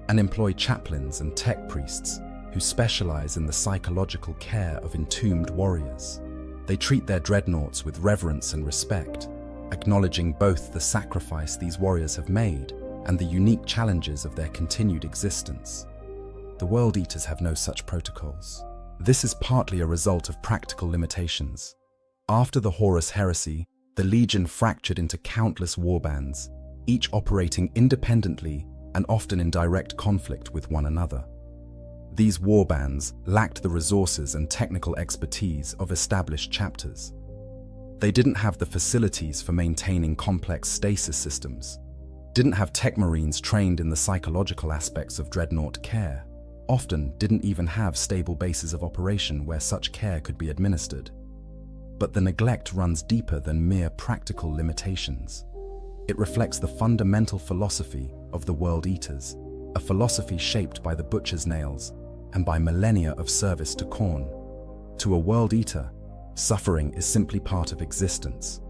S1: and employ chaplains and tech priests who specialize in the psychological care of entombed warriors. They treat their dreadnoughts with reverence and respect, acknowledging both the sacrifice these warriors have made and the unique challenges of their continued existence. The World Eaters have no such protocols. This is partly a result of practical limitations. After the Horus Heresy, the Legion fractured into countless warbands, each operating independently and often in direct conflict with one another. These warbands lacked the resources and technical expertise of established chapters. They didn't have the facilities for maintaining complex stasis systems, didn't have tech marines trained in the psychological aspects of dreadnought care, often didn't even have stable bases of operation where such care could be administered. But the neglect runs deeper than mere practical limitations. It reflects the fundamental philosophy of the World Eaters, a philosophy shaped by the butcher's nails and by millennia of service to Khorne. To a World Eater, suffering is simply part of existence.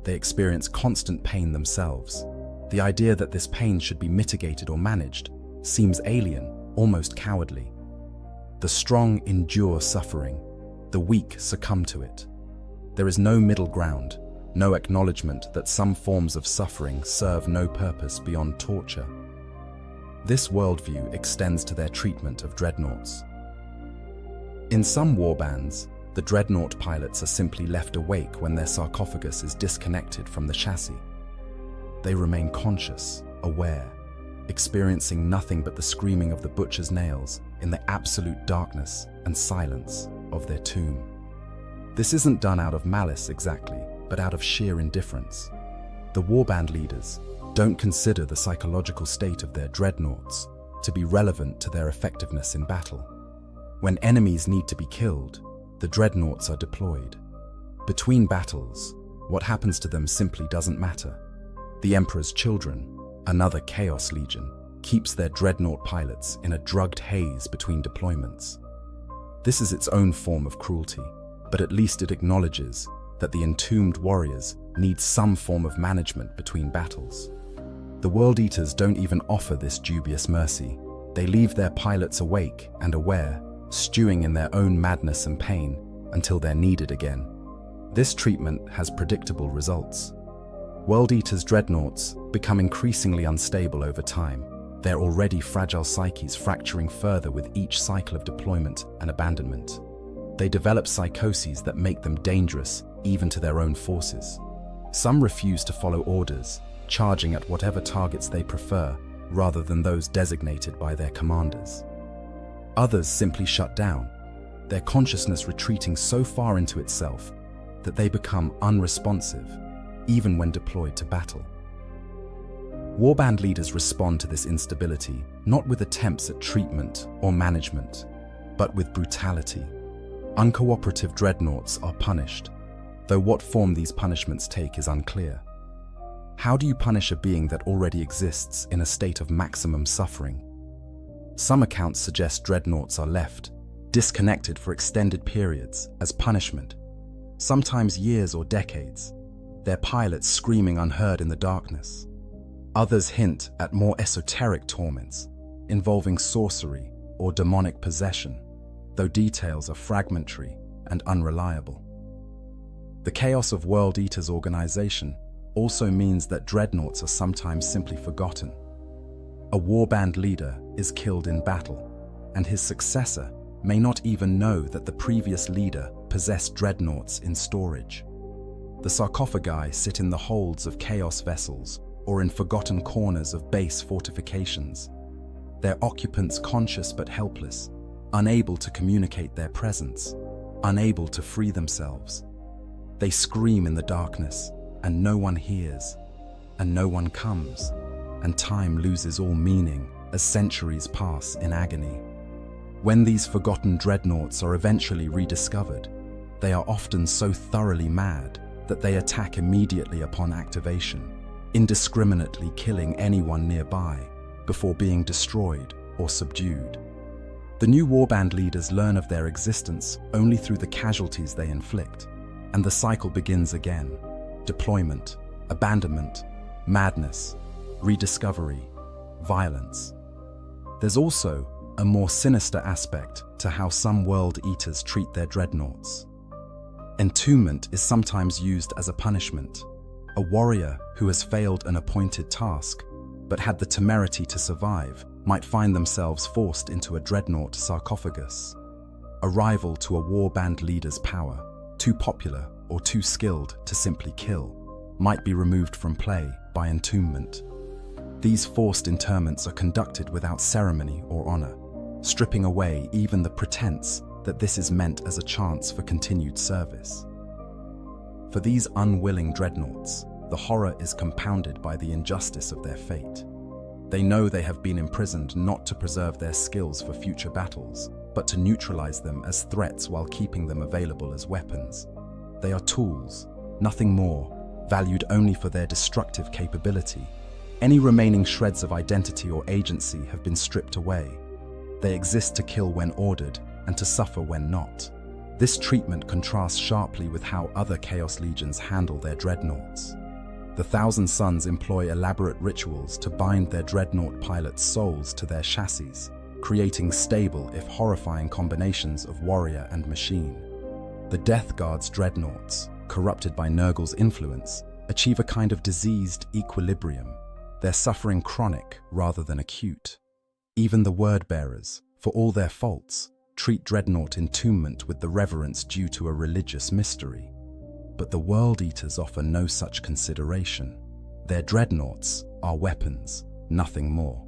S1: They experience constant pain themselves. The idea that this pain should be mitigated or managed seems alien, almost cowardly. The strong endure suffering, the weak succumb to it. There is no middle ground, no acknowledgement that some forms of suffering serve no purpose beyond torture. This worldview extends to their treatment of dreadnoughts. In some warbands, the dreadnought pilots are simply left awake when their sarcophagus is disconnected from the chassis. They remain conscious, aware, experiencing nothing but the screaming of the butcher's nails in the absolute darkness and silence of their tomb. This isn't done out of malice exactly, but out of sheer indifference. The warband leaders don't consider the psychological state of their dreadnoughts to be relevant to their effectiveness in battle. When enemies need to be killed, the dreadnoughts are deployed. Between battles, what happens to them simply doesn't matter. The Emperor's Children, another Chaos Legion, keeps their dreadnought pilots in a drugged haze between deployments. This is its own form of cruelty, but at least it acknowledges that the entombed warriors need some form of management between battles. The World Eaters don't even offer this dubious mercy. They leave their pilots awake and aware, stewing in their own madness and pain until they're needed again. This treatment has predictable results. World Eaters' dreadnoughts become increasingly unstable over time, their already fragile psyches fracturing further with each cycle of deployment and abandonment. They develop psychoses that make them dangerous even to their own forces. Some refuse to follow orders, charging at whatever targets they prefer rather than those designated by their commanders. Others simply shut down, their consciousness retreating so far into itself that they become unresponsive, even when deployed to battle. Warband leaders respond to this instability not with attempts at treatment or management, but with brutality. Uncooperative dreadnoughts are punished, though what form these punishments take is unclear. How do you punish a being that already exists in a state of maximum suffering? Some accounts suggest dreadnoughts are left, disconnected for extended periods, as punishment, sometimes years or decades, their pilots screaming unheard in the darkness. Others hint at more esoteric torments, involving sorcery or demonic possession, though details are fragmentary and unreliable. The chaos of World Eaters' organization also means that dreadnoughts are sometimes simply forgotten. A warband leader is killed in battle, and his successor may not even know that the previous leader possessed dreadnoughts in storage. The sarcophagi sit in the holds of chaos vessels or in forgotten corners of base fortifications, their occupants conscious but helpless, unable to communicate their presence, unable to free themselves. They scream in the darkness, and no one hears, and no one comes, and time loses all meaning as centuries pass in agony. When these forgotten dreadnoughts are eventually rediscovered, they are often so thoroughly mad that they attack immediately upon activation, indiscriminately killing anyone nearby before being destroyed or subdued. The new warband leaders learn of their existence only through the casualties they inflict, and the cycle begins again. Deployment, abandonment, madness, rediscovery, violence. There's also a more sinister aspect to how some World Eaters treat their dreadnoughts. Entombment is sometimes used as a punishment. A warrior who has failed an appointed task, but had the temerity to survive, might find themselves forced into a dreadnought sarcophagus. A rival to a warband leader's power, too popular or too skilled to simply kill, might be removed from play by entombment. These forced interments are conducted without ceremony or honor, stripping away even the pretense that this is meant as a chance for continued service. For these unwilling dreadnoughts, the horror is compounded by the injustice of their fate. They know they have been imprisoned not to preserve their skills for future battles, but to neutralize them as threats while keeping them available as weapons. They are tools, nothing more, valued only for their destructive capability. Any remaining shreds of identity or agency have been stripped away. They exist to kill when ordered and to suffer when not. This treatment contrasts sharply with how other Chaos Legions handle their dreadnoughts. The Thousand Sons employ elaborate rituals to bind their dreadnought pilots' souls to their chassis, creating stable, if horrifying, combinations of warrior and machine. The Death Guard's dreadnoughts, corrupted by Nurgle's influence, achieve a kind of diseased equilibrium, their suffering chronic rather than acute. Even the Word-Bearers, for all their faults, treat dreadnought entombment with the reverence due to a religious mystery. But the World Eaters offer no such consideration. Their dreadnoughts are weapons, nothing more.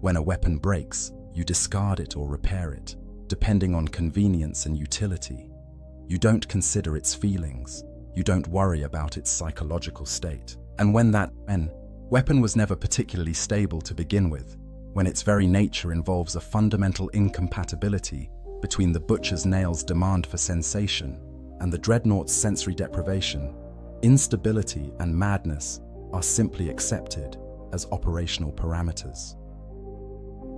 S1: When a weapon breaks, you discard it or repair it, depending on convenience and utility. You don't consider its feelings. You don't worry about its psychological state. And when that weapon was never particularly stable to begin with, when its very nature involves a fundamental incompatibility between the butcher's nail's demand for sensation and the dreadnought's sensory deprivation, instability and madness are simply accepted as operational parameters.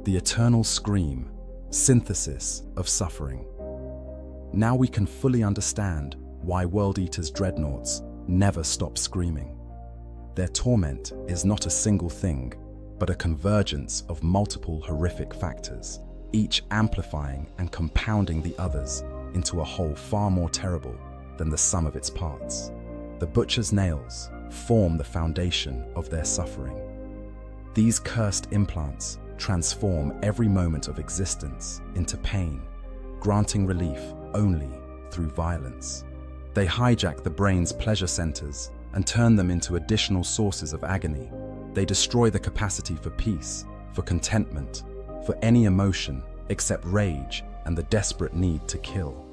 S1: The eternal scream, synthesis of suffering. Now we can fully understand why World Eaters' dreadnoughts never stop screaming. Their torment is not a single thing, but a convergence of multiple horrific factors, each amplifying and compounding the others into a whole far more terrible than the sum of its parts. The butcher's nails form the foundation of their suffering. These cursed implants transform every moment of existence into pain, granting relief only through violence. They hijack the brain's pleasure centers and turn them into additional sources of agony. They destroy the capacity for peace, for contentment, for any emotion except rage and the desperate need to kill.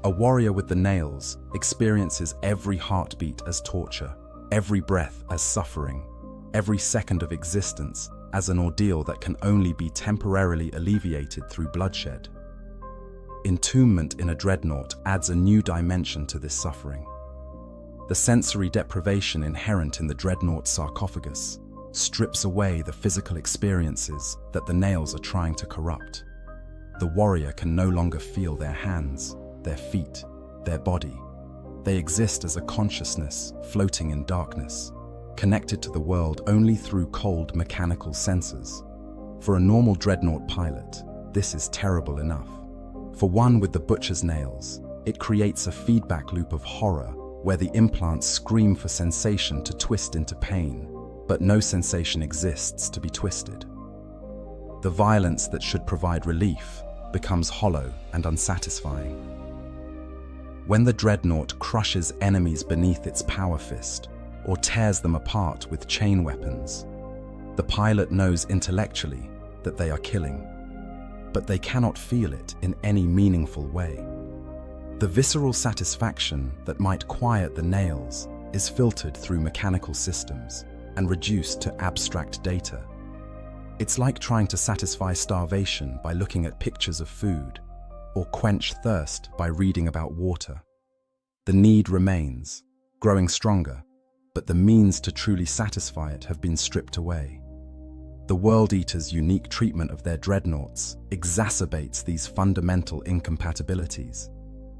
S1: A warrior with the nails experiences every heartbeat as torture, every breath as suffering, every second of existence as an ordeal that can only be temporarily alleviated through bloodshed. Entombment in a dreadnought adds a new dimension to this suffering. The sensory deprivation inherent in the dreadnought sarcophagus strips away the physical experiences that the nails are trying to corrupt. The warrior can no longer feel their hands, their feet, their body. They exist as a consciousness floating in darkness, connected to the world only through cold mechanical sensors. For a normal dreadnought pilot, this is terrible enough. For one with the butcher's nails, it creates a feedback loop of horror where the implants scream for sensation to twist into pain, but no sensation exists to be twisted. The violence that should provide relief becomes hollow and unsatisfying. When the dreadnought crushes enemies beneath its power fist or tears them apart with chain weapons, the pilot knows intellectually that they are killing, but they cannot feel it in any meaningful way. The visceral satisfaction that might quiet the nails is filtered through mechanical systems and reduced to abstract data. It's like trying to satisfy starvation by looking at pictures of food, or quench thirst by reading about water. The need remains, growing stronger, but the means to truly satisfy it have been stripped away. The World Eaters' unique treatment of their dreadnoughts exacerbates these fundamental incompatibilities.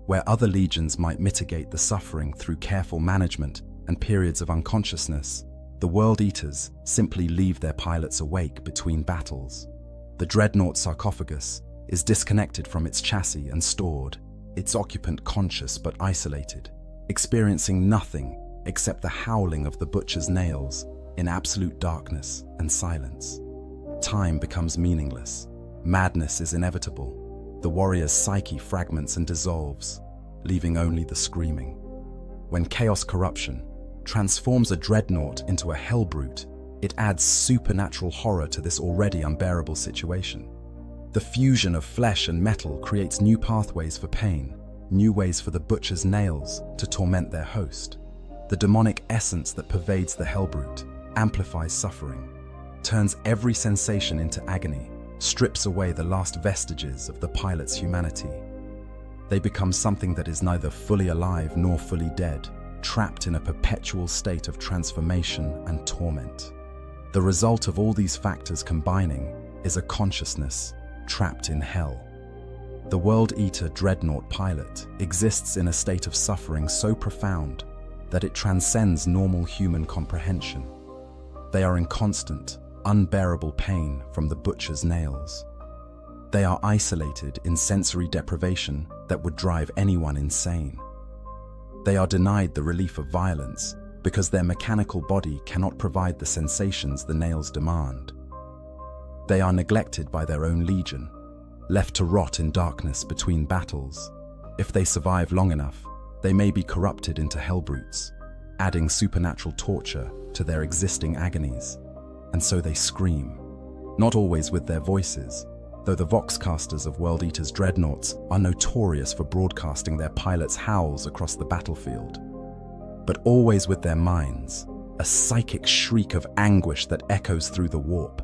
S1: Where other legions might mitigate the suffering through careful management and periods of unconsciousness, the World Eaters simply leave their pilots awake between battles. The dreadnought sarcophagus is disconnected from its chassis and stored, its occupant conscious but isolated, experiencing nothing except the howling of the butcher's nails in absolute darkness and silence. Time becomes meaningless. Madness is inevitable. The warrior's psyche fragments and dissolves, leaving only the screaming. When chaos corruption transforms a dreadnought into a hellbrute, it adds supernatural horror to this already unbearable situation. The fusion of flesh and metal creates new pathways for pain, new ways for the butcher's nails to torment their host. The demonic essence that pervades the hellbrute amplifies suffering, turns every sensation into agony, strips away the last vestiges of the pilot's humanity. They become something that is neither fully alive nor fully dead, trapped in a perpetual state of transformation and torment. The result of all these factors combining is a consciousness trapped in hell. The World Eater dreadnought pilot exists in a state of suffering so profound that it transcends normal human comprehension. They are in constant, unbearable pain from the butcher's nails. They are isolated in sensory deprivation that would drive anyone insane. They are denied the relief of violence because their mechanical body cannot provide the sensations the nails demand. They are neglected by their own legion, left to rot in darkness between battles. If they survive long enough, they may be corrupted into hellbrutes, adding supernatural torture to their existing agonies. And so they scream, not always with their voices, though the voxcasters of World Eater's dreadnoughts are notorious for broadcasting their pilots' howls across the battlefield, but always with their minds, a psychic shriek of anguish that echoes through the warp.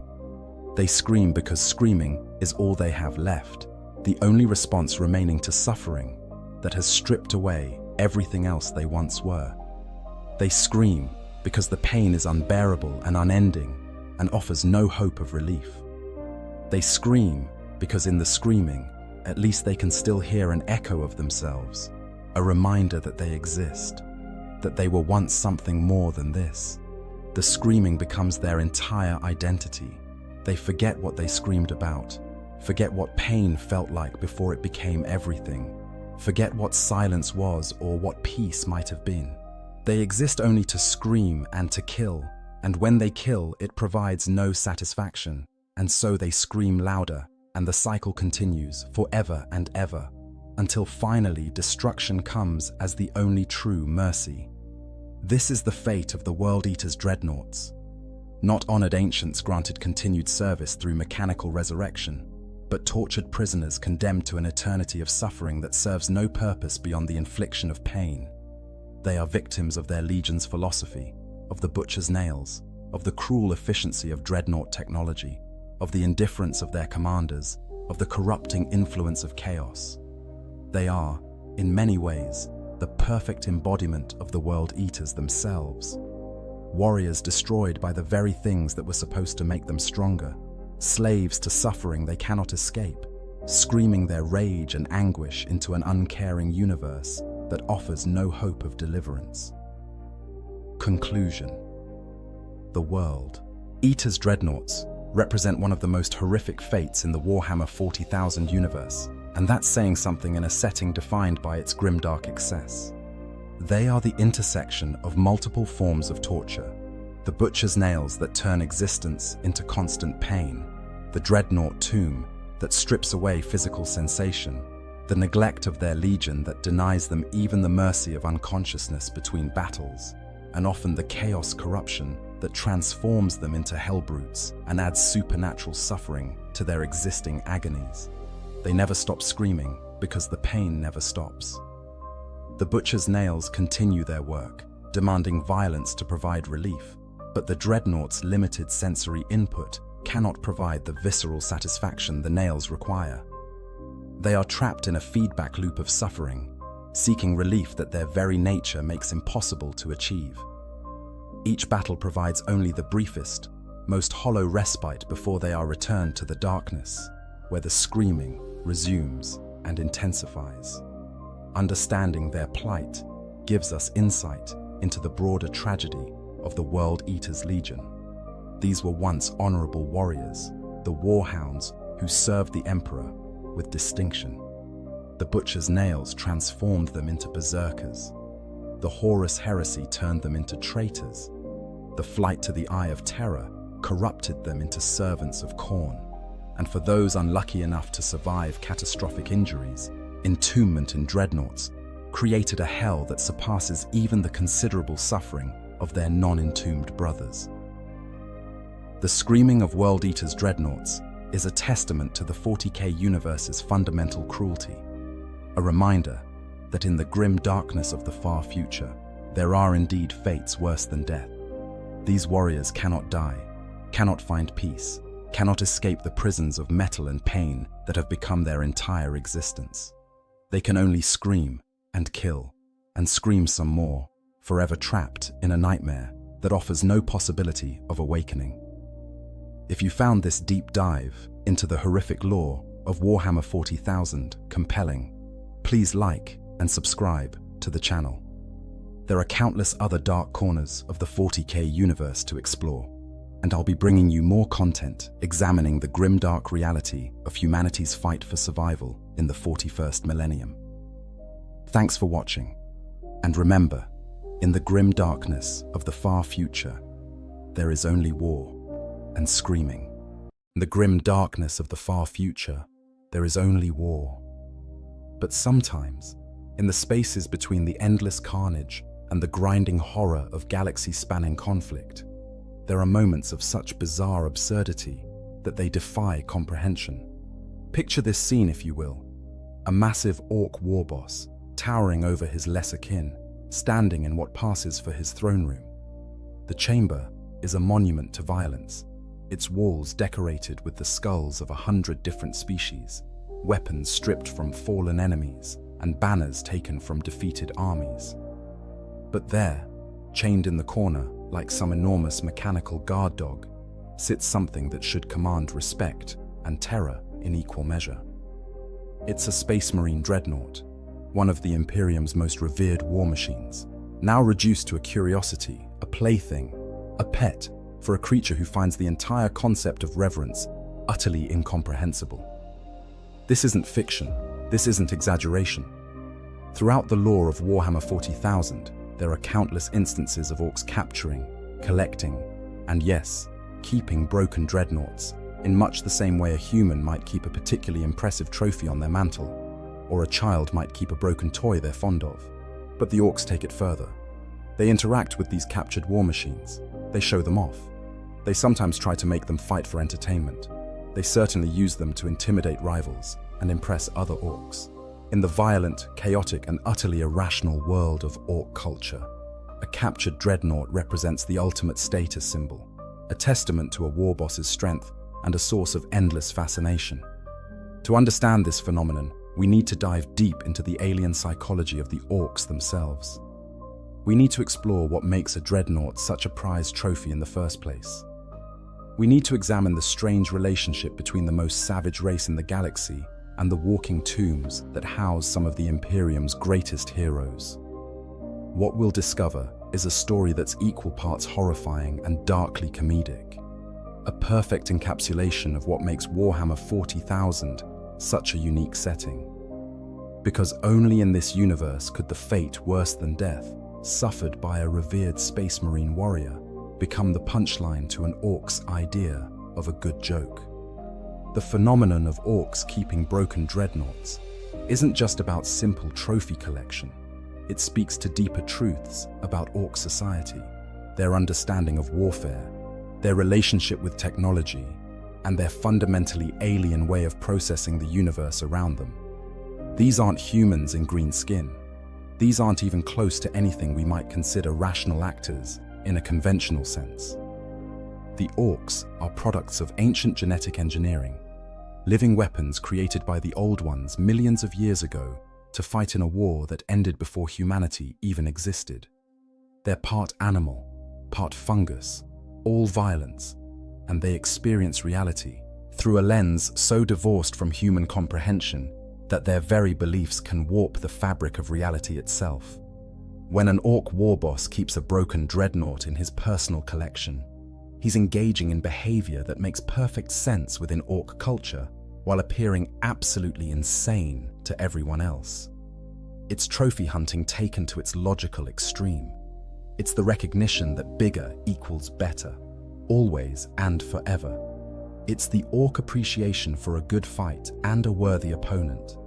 S1: They scream because screaming is all they have left, the only response remaining to suffering that has stripped away everything else they once were. They scream because the pain is unbearable and unending and offers no hope of relief. They scream because in the screaming, at least they can still hear an echo of themselves, a reminder that they exist, that they were once something more than this. The screaming becomes their entire identity. They forget what they screamed about, forget what pain felt like before it became everything, forget what silence was or what peace might have been. They exist only to scream and to kill, and when they kill, it provides no satisfaction, and so they scream louder, and the cycle continues forever and ever, until finally destruction comes as the only true mercy. This is the fate of the World Eater's dreadnoughts. Not honored ancients granted continued service through mechanical resurrection, but tortured prisoners condemned to an eternity of suffering that serves no purpose beyond the infliction of pain. They are victims of their legion's philosophy, of the butcher's nails, of the cruel efficiency of dreadnought technology, of the indifference of their commanders, of the corrupting influence of chaos. They are, in many ways, the perfect embodiment of the World Eaters themselves. Warriors destroyed by the very things that were supposed to make them stronger, slaves to suffering they cannot escape, screaming their rage and anguish into an uncaring universe that offers no hope of deliverance. Conclusion. The World Eater's dreadnoughts represent one of the most horrific fates in the Warhammer 40,000 universe, and that's saying something in a setting defined by its grimdark excess. They are the intersection of multiple forms of torture, the butcher's nails that turn existence into constant pain, the dreadnought tomb that strips away physical sensation, the neglect of their legion that denies them even the mercy of unconsciousness between battles, and often the chaos corruption that transforms them into hellbrutes and adds supernatural suffering to their existing agonies. They never stop screaming because the pain never stops. The butcher's nails continue their work, demanding violence to provide relief, but the dreadnought's limited sensory input cannot provide the visceral satisfaction the nails require. They are trapped in a feedback loop of suffering, seeking relief that their very nature makes impossible to achieve. Each battle provides only the briefest, most hollow respite before they are returned to the darkness, where the screaming resumes and intensifies. Understanding their plight gives us insight into the broader tragedy of the World Eater's Legion. These were once honorable warriors, the warhounds who served the Emperor with distinction. The butcher's nails transformed them into berserkers. The Horus heresy turned them into traitors. The flight to the Eye of Terror corrupted them into servants of Khorne. And for those unlucky enough to survive catastrophic injuries, entombment in dreadnoughts created a hell that surpasses even the considerable suffering of their non-entombed brothers. The screaming of World Eater's dreadnoughts is a testament to the 40K universe's fundamental cruelty, a reminder that in the grim darkness of the far future, there are indeed fates worse than death. These warriors cannot die, cannot find peace, cannot escape the prisons of metal and pain that have become their entire existence. They can only scream and kill, and scream some more, forever trapped in a nightmare that offers no possibility of awakening. If you found this deep dive into the horrific lore of Warhammer 40,000 compelling, please like and subscribe to the channel. There are countless other dark corners of the 40K universe to explore, and I'll be bringing you more content examining the grimdark reality of humanity's fight for survival in the 41st millennium. Thanks for watching, and remember, in the grim darkness of the far future, there is only war and screaming. In the grim darkness of the far future, there is only war. But sometimes, in the spaces between the endless carnage and the grinding horror of galaxy-spanning conflict, there are moments of such bizarre absurdity that they defy comprehension. Picture this scene, if you will. A massive orc war boss, towering over his lesser kin, standing in what passes for his throne room. The chamber is a monument to violence, its walls decorated with the skulls of 100 different species, weapons stripped from fallen enemies, and banners taken from defeated armies. But there, chained in the corner like some enormous mechanical guard dog, sits something that should command respect and terror in equal measure. It's a Space Marine dreadnought, one of the Imperium's most revered war machines, now reduced to a curiosity, a plaything, a pet for a creature who finds the entire concept of reverence utterly incomprehensible. This isn't fiction, this isn't exaggeration. Throughout the lore of Warhammer 40,000, there are countless instances of orcs capturing, collecting, and yes, keeping broken dreadnoughts, in much the same way a human might keep a particularly impressive trophy on their mantle, or a child might keep a broken toy they're fond of. But the orcs take it further. They interact with these captured war machines. They show them off. They sometimes try to make them fight for entertainment. They certainly use them to intimidate rivals and impress other orcs. In the violent, chaotic, and utterly irrational world of orc culture, a captured dreadnought represents the ultimate status symbol, a testament to a war boss's strength and a source of endless fascination. To understand this phenomenon, we need to dive deep into the alien psychology of the orcs themselves. We need to explore what makes a dreadnought such a prized trophy in the first place. We need to examine the strange relationship between the most savage race in the galaxy and the walking tombs that house some of the Imperium's greatest heroes. What we'll discover is a story that's equal parts horrifying and darkly comedic, a perfect encapsulation of what makes Warhammer 40,000 such a unique setting. Because only in this universe could the fate worse than death, suffered by a revered Space Marine warrior, become the punchline to an orc's idea of a good joke. The phenomenon of orcs keeping broken dreadnoughts isn't just about simple trophy collection. It speaks to deeper truths about orc society, their understanding of warfare, their relationship with technology, and their fundamentally alien way of processing the universe around them. These aren't humans in green skin. These aren't even close to anything we might consider rational actors in a conventional sense. The orcs are products of ancient genetic engineering, living weapons created by the Old Ones millions of years ago to fight in a war that ended before humanity even existed. They're part animal, part fungus, all violence, and they experience reality through a lens so divorced from human comprehension that their very beliefs can warp the fabric of reality itself. When an orc war boss keeps a broken dreadnought in his personal collection, he's engaging in behavior that makes perfect sense within orc culture while appearing absolutely insane to everyone else. It's trophy hunting taken to its logical extreme. It's the recognition that bigger equals better, always and forever. It's the orc appreciation for a good fight and a worthy opponent.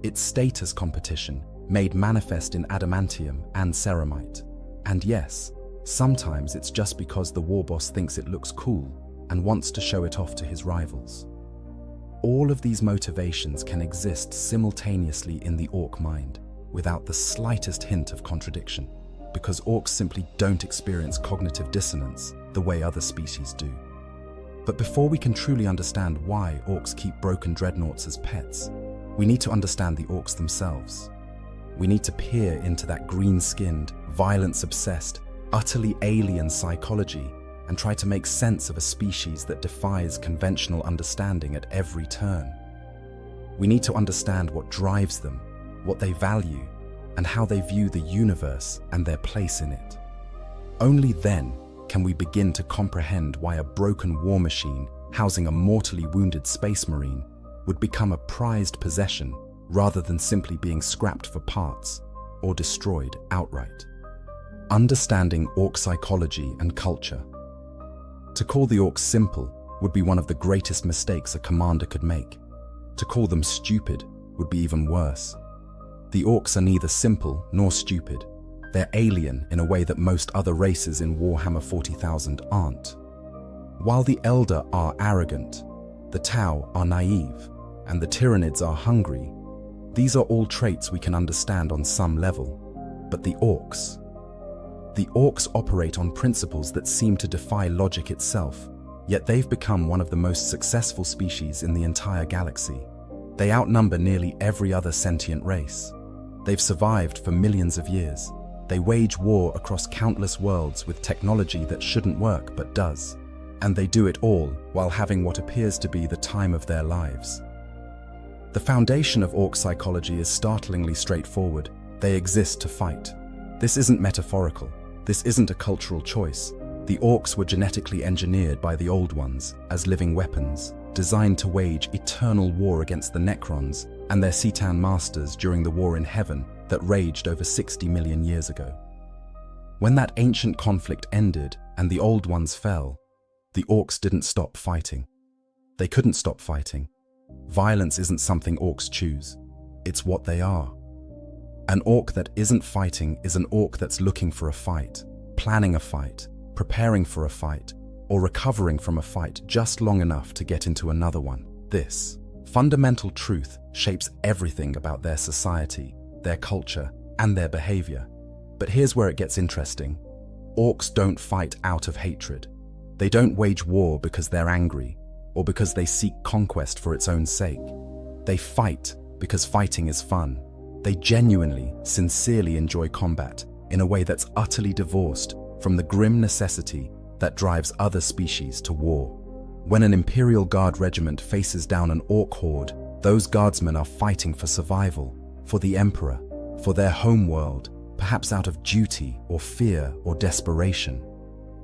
S1: It's status competition made manifest in adamantium and ceramite. And yes, sometimes it's just because the war boss thinks it looks cool and wants to show it off to his rivals. All of these motivations can exist simultaneously in the orc mind without the slightest hint of contradiction, because orcs simply don't experience cognitive dissonance the way other species do. But before we can truly understand why orcs keep broken dreadnoughts as pets, we need to understand the orcs themselves. We need to peer into that green-skinned, violence-obsessed, utterly alien psychology and try to make sense of a species that defies conventional understanding at every turn. We need to understand what drives them, what they value, and how they view the universe and their place in it. Only then can we begin to comprehend why a broken war machine housing a mortally wounded space marine would become a prized possession rather than simply being scrapped for parts or destroyed outright. Understanding orc psychology and culture. To call the orcs simple would be one of the greatest mistakes a commander could make. To call them stupid would be even worse. The orcs are neither simple nor stupid. They're alien in a way that most other races in Warhammer 40,000 aren't. While the Elder are arrogant, the Tau are naive, and the Tyranids are hungry, these are all traits we can understand on some level. But the orcs operate on principles that seem to defy logic itself, yet they've become one of the most successful species in the entire galaxy. They outnumber nearly every other sentient race. They've survived for millions of years. They wage war across countless worlds with technology that shouldn't work but does. And they do it all while having what appears to be the time of their lives. The foundation of orc psychology is startlingly straightforward. They exist to fight. This isn't metaphorical. This isn't a cultural choice. The orcs were genetically engineered by the Old Ones as living weapons, designed to wage eternal war against the Necrons and their Citan masters during the War in Heaven that raged over 60 million years ago. When that ancient conflict ended and the Old Ones fell, the orcs didn't stop fighting. They couldn't stop fighting. Violence isn't something orcs choose. It's what they are. An orc that isn't fighting is an orc that's looking for a fight, planning a fight, preparing for a fight, or recovering from a fight just long enough to get into another one. This fundamental truth shapes everything about their society, their culture, and their behavior. But here's where it gets interesting. Orcs don't fight out of hatred. They don't wage war because they're angry or because they seek conquest for its own sake. They fight because fighting is fun. They genuinely, sincerely enjoy combat in a way that's utterly divorced from the grim necessity that drives other species to war. When an Imperial Guard regiment faces down an orc horde, those guardsmen are fighting for survival, for the Emperor, for their home world, perhaps out of duty or fear or desperation.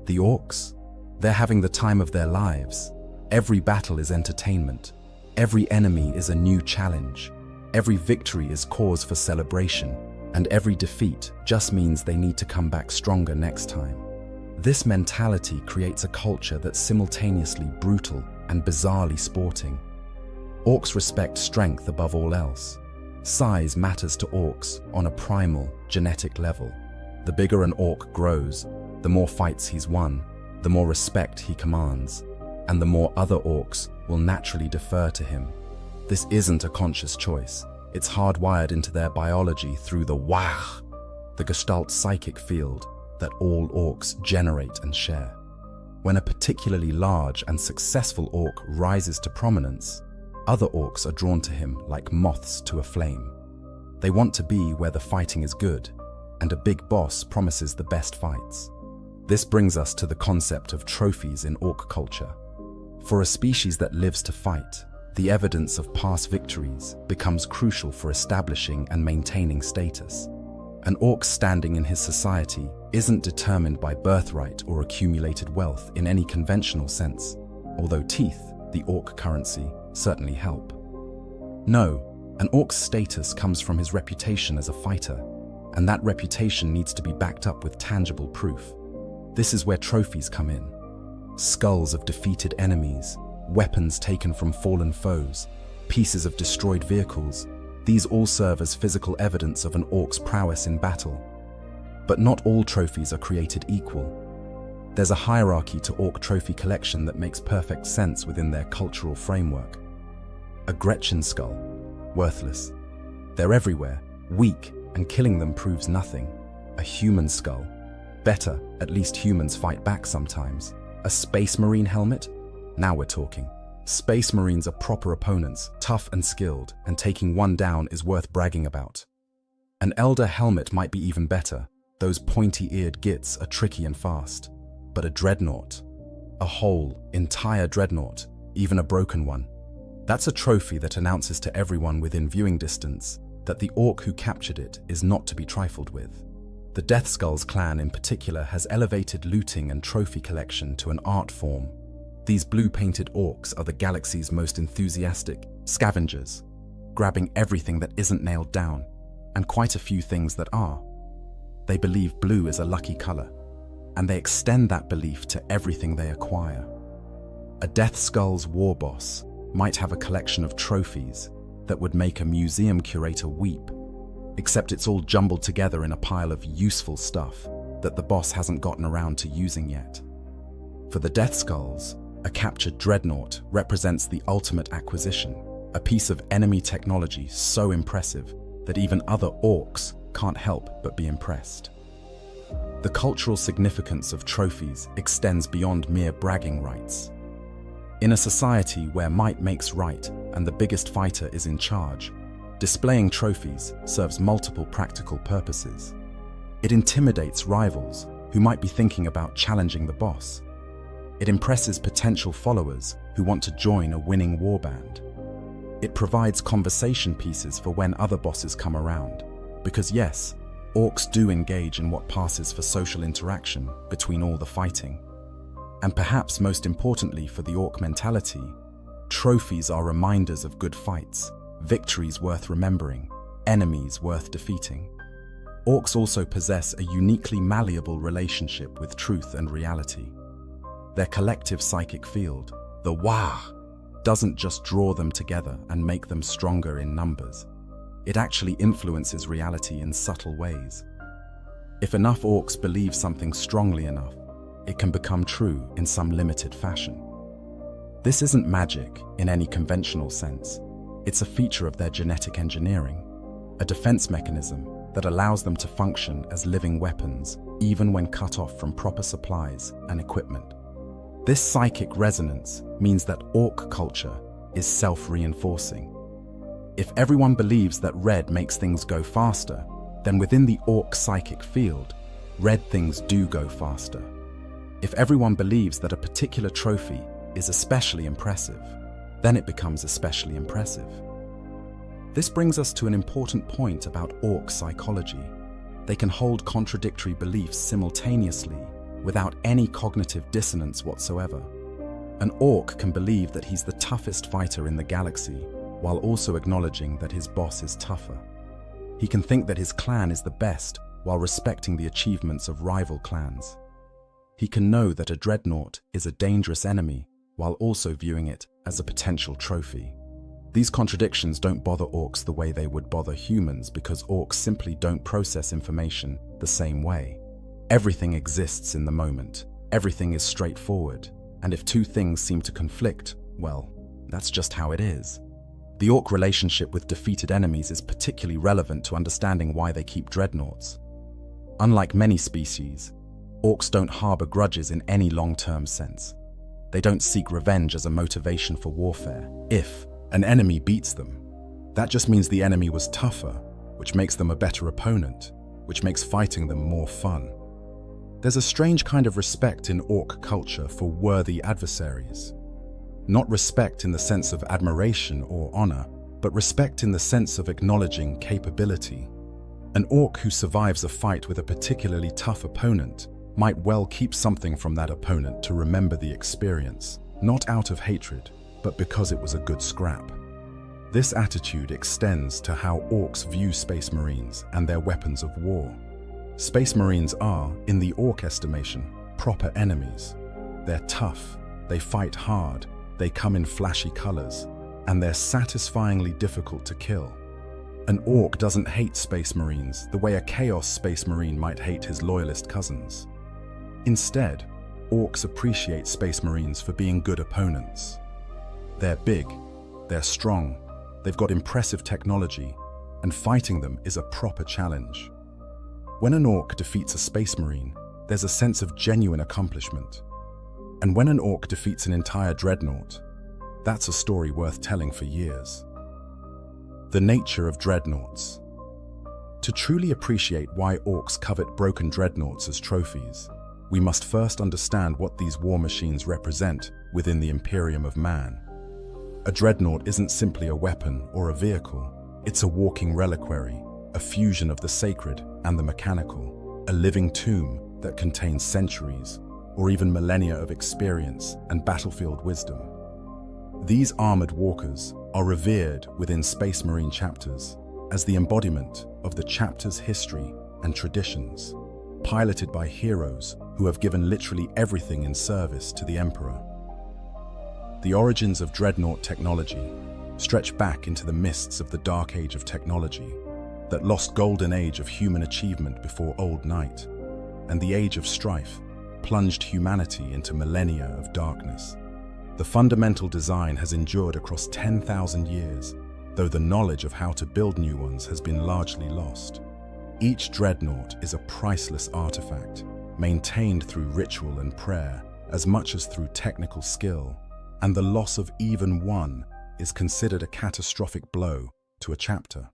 S1: The orcs? They're having the time of their lives. Every battle is entertainment. Every enemy is a new challenge. Every victory is cause for celebration, and every defeat just means they need to come back stronger next time. This mentality creates a culture that's simultaneously brutal and bizarrely sporting. Orcs respect strength above all else. Size matters to orcs on a primal, genetic level. The bigger an orc grows, the more fights he's won, the more respect he commands, and the more other orcs will naturally defer to him. This isn't a conscious choice. It's hardwired into their biology through the Wach, the Gestalt psychic field that all orcs generate and share. When a particularly large and successful orc rises to prominence, other orcs are drawn to him like moths to a flame. They want to be where the fighting is good, and a big boss promises the best fights. This brings us to the concept of trophies in orc culture. For a species that lives to fight, the evidence of past victories becomes crucial for establishing and maintaining status. An orc's standing in his society isn't determined by birthright or accumulated wealth in any conventional sense, although teeth, the orc currency, certainly help. No, an orc's status comes from his reputation as a fighter, and that reputation needs to be backed up with tangible proof. This is where trophies come in. Skulls of defeated enemies, weapons taken from fallen foes, pieces of destroyed vehicles, these all serve as physical evidence of an orc's prowess in battle. But not all trophies are created equal. There's a hierarchy to orc trophy collection that makes perfect sense within their cultural framework. A Gretchen skull, worthless. They're everywhere, weak, and killing them proves nothing. A human skull, better, at least humans fight back sometimes. A Space Marine helmet? Now we're talking. Space Marines are proper opponents, tough and skilled, and taking one down is worth bragging about. An Elder helmet might be even better. Those pointy-eared gits are tricky and fast. But a Dreadnought? A whole, entire Dreadnought, even a broken one. That's a trophy that announces to everyone within viewing distance, that the orc who captured it is not to be trifled with. The Death Skulls clan in particular has elevated looting and trophy collection to an art form. These blue-painted orcs are the galaxy's most enthusiastic scavengers, grabbing everything that isn't nailed down, and quite a few things that are. They believe blue is a lucky color, and they extend that belief to everything they acquire. A Death Skulls war boss might have a collection of trophies that would make a museum curator weep, except it's all jumbled together in a pile of useful stuff that the boss hasn't gotten around to using yet. For the Death Skulls, a captured dreadnought represents the ultimate acquisition, a piece of enemy technology so impressive that even other orcs can't help but be impressed. The cultural significance of trophies extends beyond mere bragging rights. In a society where might makes right and the biggest fighter is in charge, displaying trophies serves multiple practical purposes. It intimidates rivals who might be thinking about challenging the boss. It impresses potential followers who want to join a winning warband. It provides conversation pieces for when other bosses come around, because yes, orcs do engage in what passes for social interaction between all the fighting. And perhaps most importantly for the orc mentality, trophies are reminders of good fights, victories worth remembering, enemies worth defeating. Orcs also possess a uniquely malleable relationship with truth and reality. Their collective psychic field, the Wah, doesn't just draw them together and make them stronger in numbers. It actually influences reality in subtle ways. If enough orcs believe something strongly enough, it can become true in some limited fashion. This isn't magic in any conventional sense. It's a feature of their genetic engineering, a defense mechanism that allows them to function as living weapons even when cut off from proper supplies and equipment. This psychic resonance means that orc culture is self-reinforcing. If everyone believes that red makes things go faster, then within the orc psychic field, red things do go faster. If everyone believes that a particular trophy is especially impressive, then it becomes especially impressive. This brings us to an important point about orc psychology. They can hold contradictory beliefs simultaneously without any cognitive dissonance whatsoever. An orc can believe that he's the toughest fighter in the galaxy while also acknowledging that his boss is tougher. He can think that his clan is the best while respecting the achievements of rival clans. He can know that a dreadnought is a dangerous enemy while also viewing it as a potential trophy. These contradictions don't bother orcs the way they would bother humans because orcs simply don't process information the same way. Everything exists in the moment, everything is straightforward, and if two things seem to conflict, well, that's just how it is. The orc relationship with defeated enemies is particularly relevant to understanding why they keep dreadnoughts. Unlike many species, orcs don't harbor grudges in any long-term sense. They don't seek revenge as a motivation for warfare. If an enemy beats them, that just means the enemy was tougher, which makes them a better opponent, which makes fighting them more fun. There's a strange kind of respect in orc culture for worthy adversaries. Not respect in the sense of admiration or honor, but respect in the sense of acknowledging capability. An orc who survives a fight with a particularly tough opponent might well keep something from that opponent to remember the experience, not out of hatred, but because it was a good scrap. This attitude extends to how orcs view Space Marines and their weapons of war. Space Marines are, in the orc estimation, proper enemies. They're tough, they fight hard, they come in flashy colors, and they're satisfyingly difficult to kill. An orc doesn't hate Space Marines the way a Chaos Space Marine might hate his loyalist cousins. Instead, orcs appreciate Space Marines for being good opponents. They're big, they're strong, they've got impressive technology, and fighting them is a proper challenge. When an orc defeats a Space Marine, there's a sense of genuine accomplishment. And when an orc defeats an entire dreadnought, that's a story worth telling for years. The nature of dreadnoughts. To truly appreciate why orcs covet broken dreadnoughts as trophies, we must first understand what these war machines represent within the Imperium of Man. A dreadnought isn't simply a weapon or a vehicle, It's a walking reliquary, a fusion of the sacred and the mechanical, a living tomb that contains centuries or even millennia of experience and battlefield wisdom. These armored walkers are revered within Space Marine chapters as the embodiment of the chapter's history and traditions, piloted by heroes who have given literally everything in service to the Emperor. The origins of dreadnought technology stretch back into the mists of the dark age of technology, that lost golden age of human achievement before Old Night, and the age of strife plunged humanity into millennia of darkness. The fundamental design has endured across 10,000 years, though the knowledge of how to build new ones has been largely lost. Each dreadnought is a priceless artifact, maintained through ritual and prayer as much as through technical skill, and the loss of even one is considered a catastrophic blow to a chapter.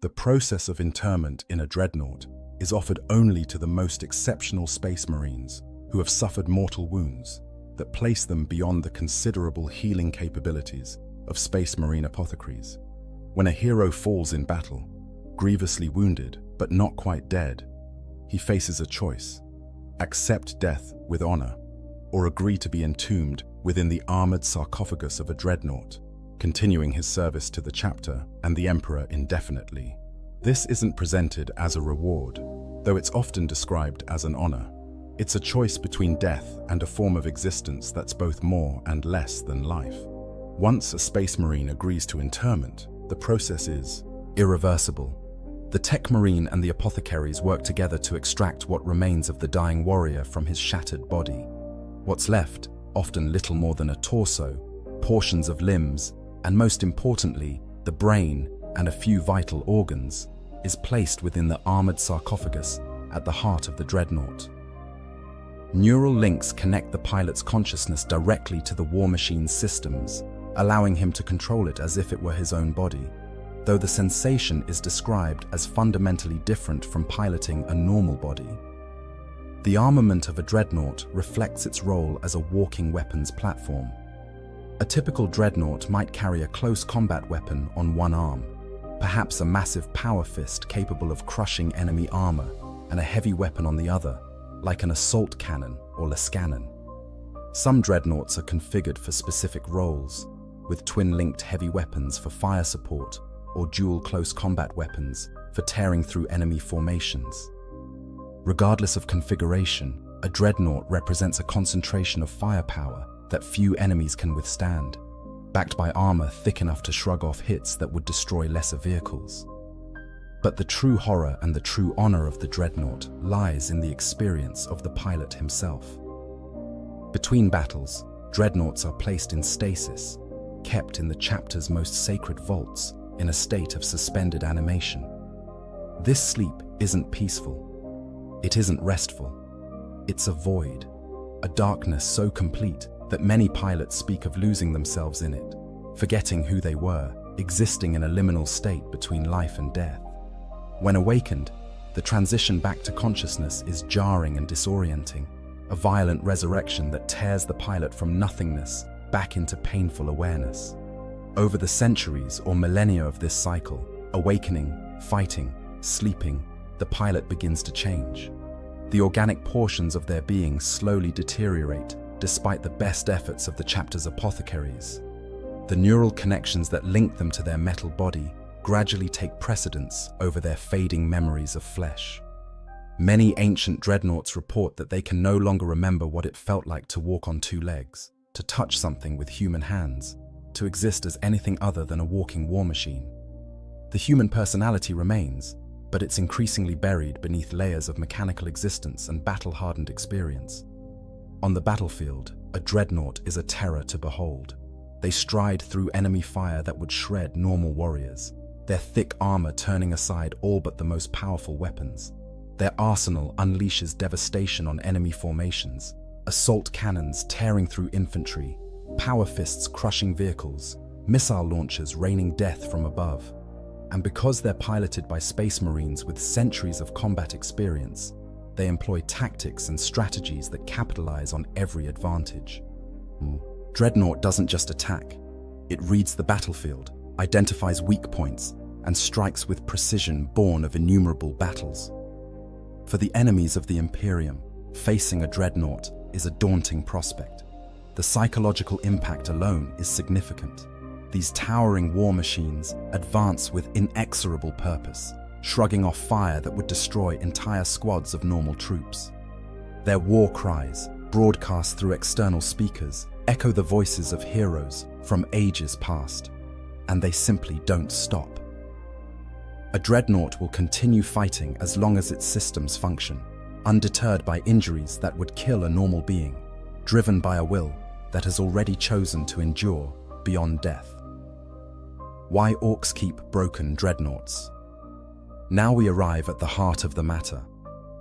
S1: The process of interment in a dreadnought is offered only to the most exceptional Space Marines who have suffered mortal wounds that place them beyond the considerable healing capabilities of Space Marine apothecaries. When a hero falls in battle, grievously wounded but not quite dead, he faces a choice: accept death with honor, or agree to be entombed within the armored sarcophagus of a dreadnought, continuing his service to the chapter and the Emperor indefinitely. This isn't presented as a reward, though it's often described as an honor. It's a choice between death and a form of existence that's both more and less than life. Once a Space Marine agrees to interment, the process is irreversible. The Tech Marine and the apothecaries work together to extract what remains of the dying warrior from his shattered body. What's left, often little more than a torso, portions of limbs, and most importantly, the brain and a few vital organs, is placed within the armored sarcophagus at the heart of the dreadnought. Neural links connect the pilot's consciousness directly to the war machine's systems, allowing him to control it as if it were his own body, though the sensation is described as fundamentally different from piloting a normal body. The armament of a dreadnought reflects its role as a walking weapons platform. A typical dreadnought might carry a close combat weapon on one arm, perhaps a massive power fist capable of crushing enemy armor, and a heavy weapon on the other, like an assault cannon or lascannon. Some dreadnoughts are configured for specific roles, with twin-linked heavy weapons for fire support or dual close combat weapons for tearing through enemy formations. Regardless of configuration, a dreadnought represents a concentration of firepower that few enemies can withstand, backed by armor thick enough to shrug off hits that would destroy lesser vehicles. But the true horror and the true honor of the dreadnought lies in the experience of the pilot himself. Between battles, dreadnoughts are placed in stasis, kept in the chapter's most sacred vaults in a state of suspended animation. This sleep isn't peaceful. It isn't restful. It's a void, a darkness so complete that many pilots speak of losing themselves in it, forgetting who they were, existing in a liminal state between life and death. When awakened, the transition back to consciousness is jarring and disorienting, a violent resurrection that tears the pilot from nothingness back into painful awareness. Over the centuries or millennia of this cycle, awakening, fighting, sleeping, the pilot begins to change. The organic portions of their being slowly deteriorate despite the best efforts of the chapter's apothecaries. The neural connections that link them to their metal body gradually take precedence over their fading memories of flesh. Many ancient dreadnoughts report that they can no longer remember what it felt like to walk on two legs, to touch something with human hands, to exist as anything other than a walking war machine. The human personality remains, but it's increasingly buried beneath layers of mechanical existence and battle-hardened experience. On the battlefield, a dreadnought is a terror to behold. They stride through enemy fire that would shred normal warriors, their thick armor turning aside all but the most powerful weapons. Their arsenal unleashes devastation on enemy formations, assault cannons tearing through infantry, power fists crushing vehicles, missile launchers raining death from above. And because they're piloted by Space Marines with centuries of combat experience, they employ tactics and strategies that capitalize on every advantage. Dreadnought doesn't just attack. It reads the battlefield, identifies weak points, and strikes with precision born of innumerable battles. For the enemies of the Imperium, facing a dreadnought is a daunting prospect. The psychological impact alone is significant. These towering war machines advance with inexorable purpose, shrugging off fire that would destroy entire squads of normal troops. Their war cries, broadcast through external speakers, echo the voices of heroes from ages past, and they simply don't stop. A dreadnought will continue fighting as long as its systems function, undeterred by injuries that would kill a normal being, driven by a will that has already chosen to endure beyond death. Why orcs keep broken dreadnoughts? Now we arrive at the heart of the matter.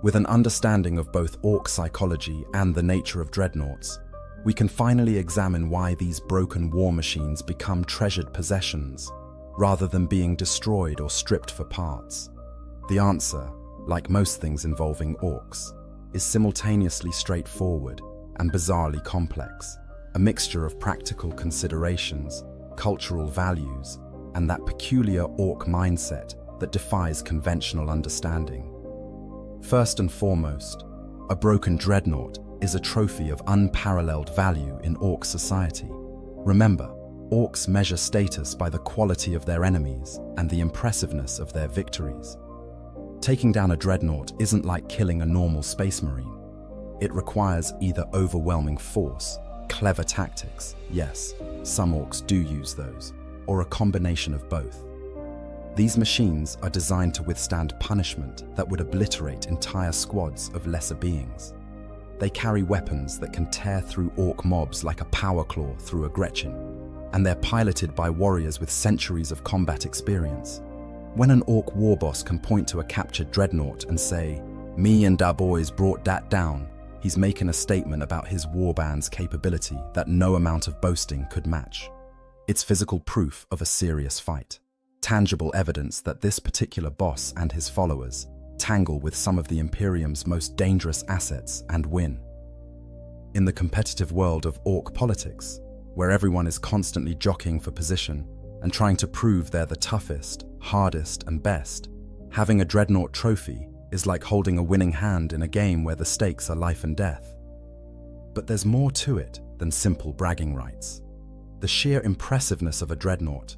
S1: With an understanding of both orc psychology and the nature of dreadnoughts, we can finally examine why these broken war machines become treasured possessions, rather than being destroyed or stripped for parts. The answer, like most things involving orcs, is simultaneously straightforward and bizarrely complex, a mixture of practical considerations, cultural values, and that peculiar orc mindset that defies conventional understanding. First and foremost, a broken dreadnought is a trophy of unparalleled value in orc society. Remember, orcs measure status by the quality of their enemies and the impressiveness of their victories. Taking down a dreadnought isn't like killing a normal space marine. It requires either overwhelming force, clever tactics, yes, some orcs do use those, or a combination of both. These machines are designed to withstand punishment that would obliterate entire squads of lesser beings. They carry weapons that can tear through orc mobs like a power claw through a Gretchen, and they're piloted by warriors with centuries of combat experience. When an orc war boss can point to a captured dreadnought and say, "Me and da boys brought dat down," he's making a statement about his warband's capability that no amount of boasting could match. It's physical proof of a serious fight. Tangible evidence that this particular boss and his followers tangle with some of the Imperium's most dangerous assets and win. In the competitive world of orc politics, where everyone is constantly jockeying for position and trying to prove they're the toughest, hardest, and best, having a dreadnought trophy is like holding a winning hand in a game where the stakes are life and death. But there's more to it than simple bragging rights. The sheer impressiveness of a dreadnought,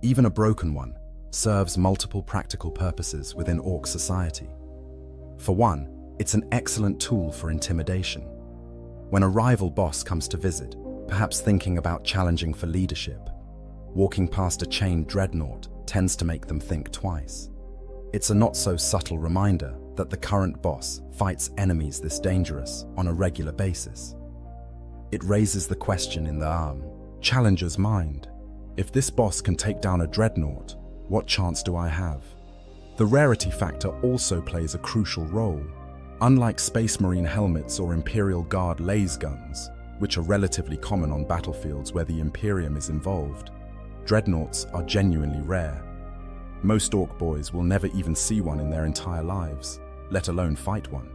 S1: even a broken one, serves multiple practical purposes within orc society. For one, it's an excellent tool for intimidation. When a rival boss comes to visit, perhaps thinking about challenging for leadership, walking past a chained dreadnought tends to make them think twice. It's a not-so-subtle reminder that the current boss fights enemies this dangerous on a regular basis. It raises the question in the challenger's mind. If this boss can take down a dreadnought, what chance do I have? The rarity factor also plays a crucial role. Unlike Space Marine helmets or Imperial Guard laser guns, which are relatively common on battlefields where the Imperium is involved, dreadnoughts are genuinely rare. Most orc boys will never even see one in their entire lives, let alone fight one.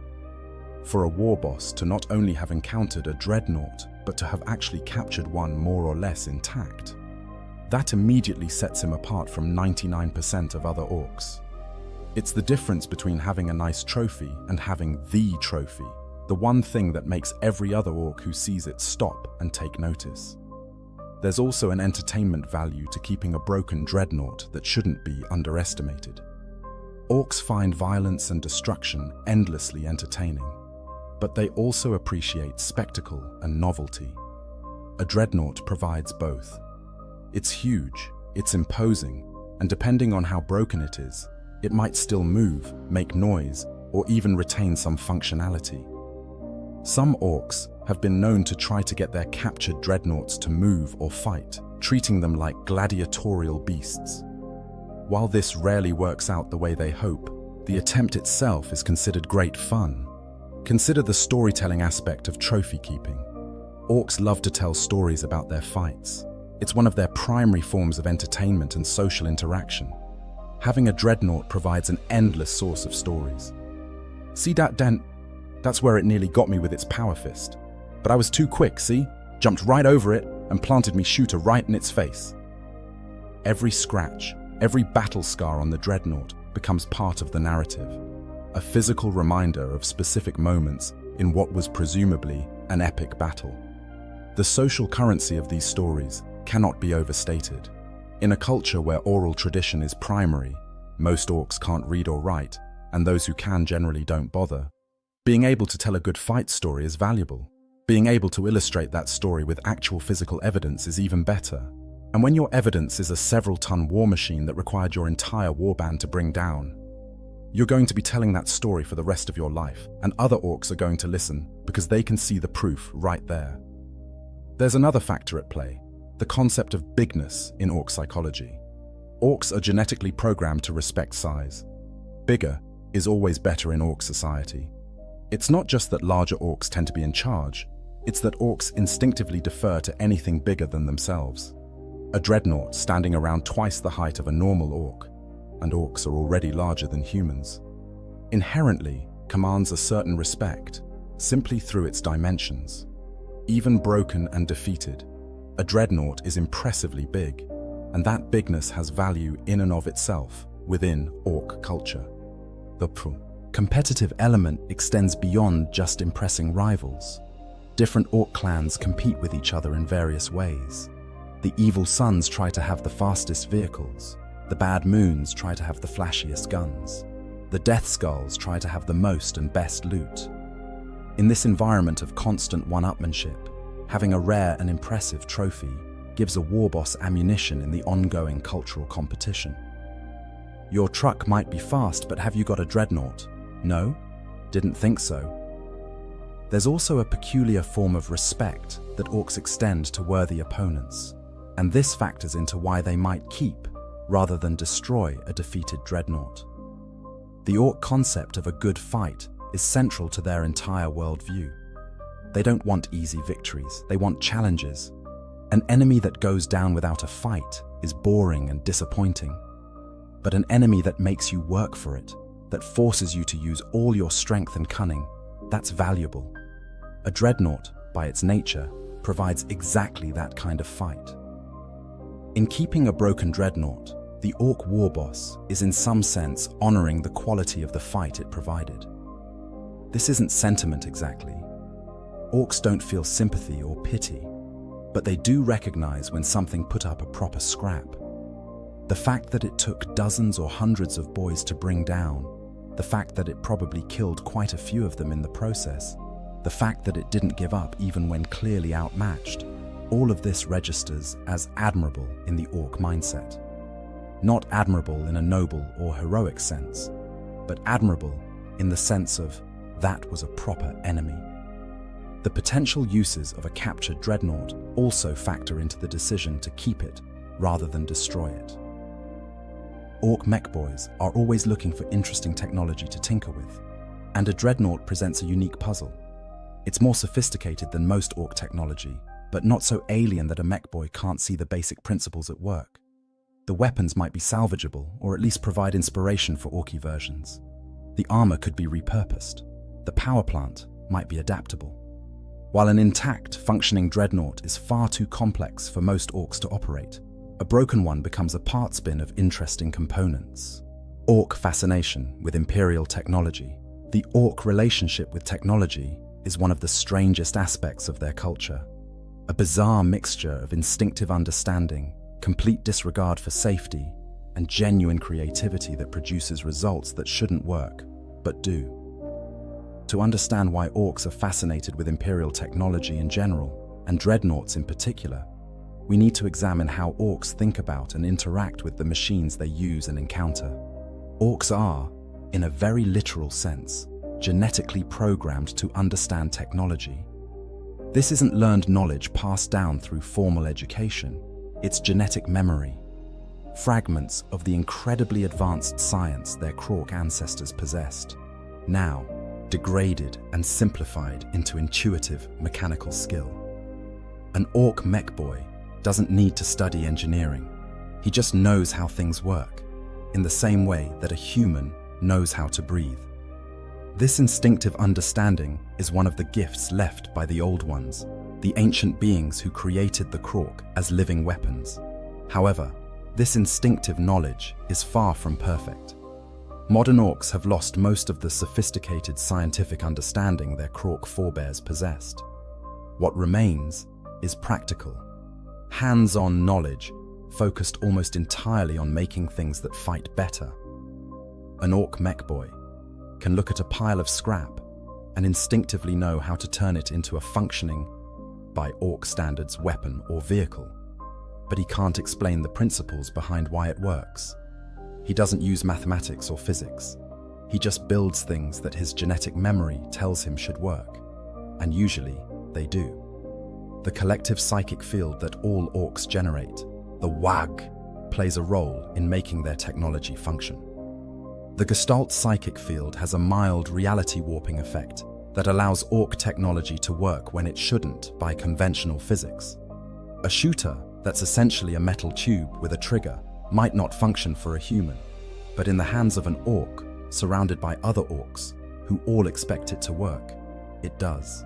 S1: For a war boss to not only have encountered a dreadnought, but to have actually captured one more or less intact, that immediately sets him apart from 99% of other orcs. It's the difference between having a nice trophy and having the trophy, the one thing that makes every other orc who sees it stop and take notice. There's also an entertainment value to keeping a broken dreadnought that shouldn't be underestimated. Orcs find violence and destruction endlessly entertaining, but they also appreciate spectacle and novelty. A dreadnought provides both. It's huge, it's imposing, and depending on how broken it is, it might still move, make noise, or even retain some functionality. Some orcs have been known to try to get their captured dreadnoughts to move or fight, treating them like gladiatorial beasts. While this rarely works out the way they hope, the attempt itself is considered great fun. Consider the storytelling aspect of trophy keeping. Orcs love to tell stories about their fights. It's one of their primary forms of entertainment and social interaction. Having a dreadnought provides an endless source of stories. See that dent? That's where it nearly got me with its power fist. But I was too quick, see? Jumped right over it and planted me shooter right in its face. Every scratch, Every battle scar on the dreadnought becomes part of the narrative, a physical reminder of specific moments in what was presumably an epic battle. The social currency of these stories cannot be overstated. In a culture where oral tradition is primary, most orcs can't read or write, and those who can generally don't bother. Being able to tell a good fight story is valuable. Being able to illustrate that story with actual physical evidence is even better. And when your evidence is a several-ton war machine that required your entire warband to bring down, you're going to be telling that story for the rest of your life, and other orcs are going to listen because they can see the proof right there. There's another factor at play, the concept of bigness in orc psychology. Orcs are genetically programmed to respect size. Bigger is always better in orc society. It's not just that larger orcs tend to be in charge, it's that orcs instinctively defer to anything bigger than themselves. A dreadnought standing around twice the height of a normal orc, and orcs are already larger than humans, inherently commands a certain respect, simply through its dimensions. Even broken and defeated, a dreadnought is impressively big, and that bigness has value in and of itself within orc culture. The competitive element extends beyond just impressing rivals. Different orc clans compete with each other in various ways. The evil sons try to have the fastest vehicles. The bad moons try to have the flashiest guns. The death skulls try to have the most and best loot. In this environment of constant one-upmanship, having a rare and impressive trophy gives a warboss ammunition in the ongoing cultural competition. Your truck might be fast, but have you got a dreadnought? No? Didn't think so. There's also a peculiar form of respect that orcs extend to worthy opponents, and this factors into why they might keep, rather than destroy, a defeated dreadnought. The orc concept of a good fight is central to their entire worldview. They don't want easy victories, they want challenges. An enemy that goes down without a fight is boring and disappointing. But an enemy that makes you work for it, that forces you to use all your strength and cunning, that's valuable. A dreadnought, by its nature, provides exactly that kind of fight. In keeping a broken dreadnought, the orc warboss is in some sense honoring the quality of the fight it provided. This isn't sentiment exactly. Orcs don't feel sympathy or pity, but they do recognize when something put up a proper scrap. The fact that it took dozens or hundreds of boys to bring down, the fact that it probably killed quite a few of them in the process, the fact that it didn't give up even when clearly outmatched, all of this registers as admirable in the orc mindset. Not admirable in a noble or heroic sense, but admirable in the sense of that was a proper enemy. The potential uses of a captured dreadnought also factor into the decision to keep it rather than destroy it. Orc mech boys are always looking for interesting technology to tinker with, and a dreadnought presents a unique puzzle. It's more sophisticated than most orc technology, but not so alien that a mech boy can't see the basic principles at work. The weapons might be salvageable, or at least provide inspiration for orky versions. The armor could be repurposed. The power plant might be adaptable. While an intact, functioning dreadnought is far too complex for most orcs to operate, a broken one becomes a parts bin of interesting components. Orc fascination with imperial technology. The orc relationship with technology is one of the strangest aspects of their culture. A bizarre mixture of instinctive understanding, complete disregard for safety, and genuine creativity that produces results that shouldn't work, but do. To understand why orcs are fascinated with imperial technology in general, and dreadnoughts in particular, we need to examine how orcs think about and interact with the machines they use and encounter. Orcs are, in a very literal sense, genetically programmed to understand technology. This isn't learned knowledge passed down through formal education, it's genetic memory. Fragments of the incredibly advanced science their Krork ancestors possessed, now degraded and simplified into intuitive mechanical skill. An orc mech boy doesn't need to study engineering. He just knows how things work, in the same way that a human knows how to breathe. This instinctive understanding is one of the gifts left by the Old Ones, the ancient beings who created the Krork as living weapons. However, This instinctive knowledge is far from perfect. Modern orcs have lost most of the sophisticated scientific understanding their Krork forebears possessed. What remains is practical, hands-on knowledge focused almost entirely on making things that fight better. An orc mech boy can look at a pile of scrap and instinctively know how to turn it into a functioning, by orc standards, weapon or vehicle. But he can't explain the principles behind why it works. He doesn't use mathematics or physics. He just builds things that his genetic memory tells him should work. And usually, they do. The collective psychic field that all orcs generate, the WAG, plays a role in making their technology function. The Gestalt psychic field has a mild reality warping effect that allows orc technology to work when it shouldn't by conventional physics. A shooter that's essentially a metal tube with a trigger might not function for a human, but in the hands of an orc, surrounded by other orcs, who all expect it to work, it does.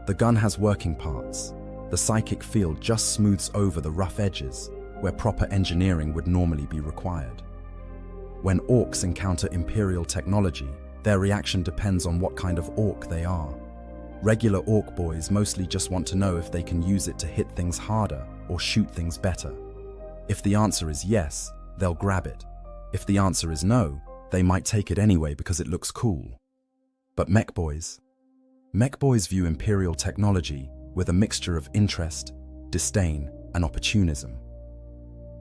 S1: The gun has working parts. The psychic field just smooths over the rough edges where proper engineering would normally be required. When orcs encounter Imperial technology, their reaction depends on what kind of orc they are. Regular orc boys mostly just want to know if they can use it to hit things harder or shoot things better. If the answer is yes, they'll grab it. If the answer is no, they might take it anyway because it looks cool. But mech boys view Imperial technology with a mixture of interest, disdain, and opportunism.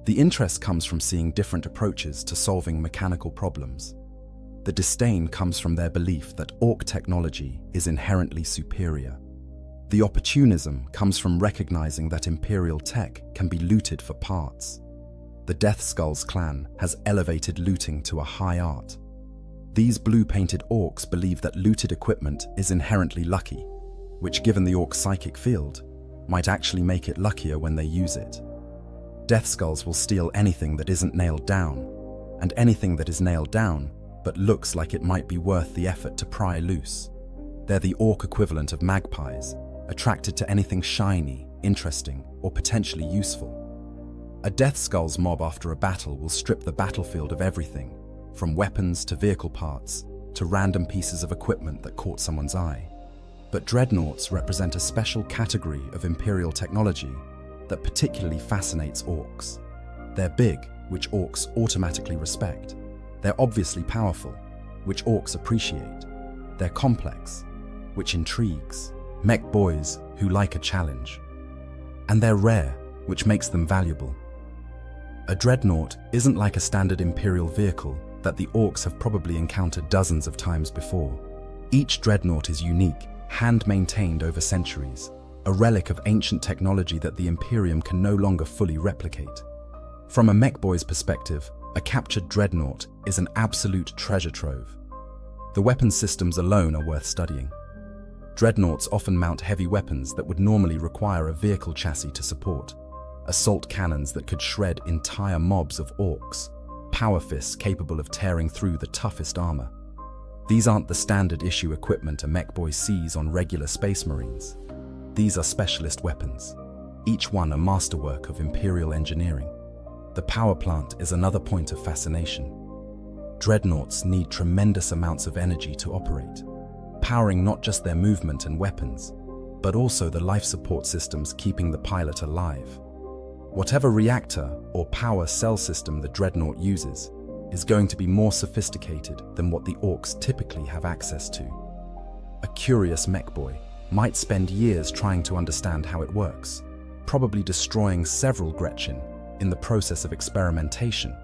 S1: The interest comes from seeing different approaches to solving mechanical problems. The disdain comes from their belief that orc technology is inherently superior. The opportunism comes from recognizing that Imperial tech can be looted for parts. The Death Skulls clan has elevated looting to a high art. These blue-painted orcs believe that looted equipment is inherently lucky, which, given the orc psychic field, might actually make it luckier when they use it. Death Skulls will steal anything that isn't nailed down, and anything that is nailed down but looks like it might be worth the effort to pry loose. They're the orc equivalent of magpies, attracted to anything shiny, interesting, or potentially useful. A Death Skulls mob after a battle will strip the battlefield of everything, from weapons to vehicle parts, to random pieces of equipment that caught someone's eye. But dreadnoughts represent a special category of Imperial technology that particularly fascinates orcs. They're big, which orcs automatically respect. They're obviously powerful, which orcs appreciate. They're complex, which intrigues mech boys who like a challenge. And they're rare, which makes them valuable. A dreadnought isn't like a standard Imperial vehicle that the orcs have probably encountered dozens of times before. Each dreadnought is unique, hand-maintained over centuries, a relic of ancient technology that the Imperium can no longer fully replicate. From a mech boy's perspective, a captured dreadnought is an absolute treasure trove. The weapon systems alone are worth studying. Dreadnoughts often mount heavy weapons that would normally require a vehicle chassis to support. Assault cannons that could shred entire mobs of orcs, power fists capable of tearing through the toughest armor. These aren't the standard issue equipment a mech boy sees on regular Space Marines. These are specialist weapons, each one a masterwork of Imperial engineering. The power plant is another point of fascination. Dreadnoughts need tremendous amounts of energy to operate, powering not just their movement and weapons, but also the life support systems keeping the pilot alive. Whatever reactor or power cell system the dreadnought uses is going to be more sophisticated than what the orcs typically have access to. A curious mech boy might spend years trying to understand how it works, probably destroying several Gretchen in the process of experimentation,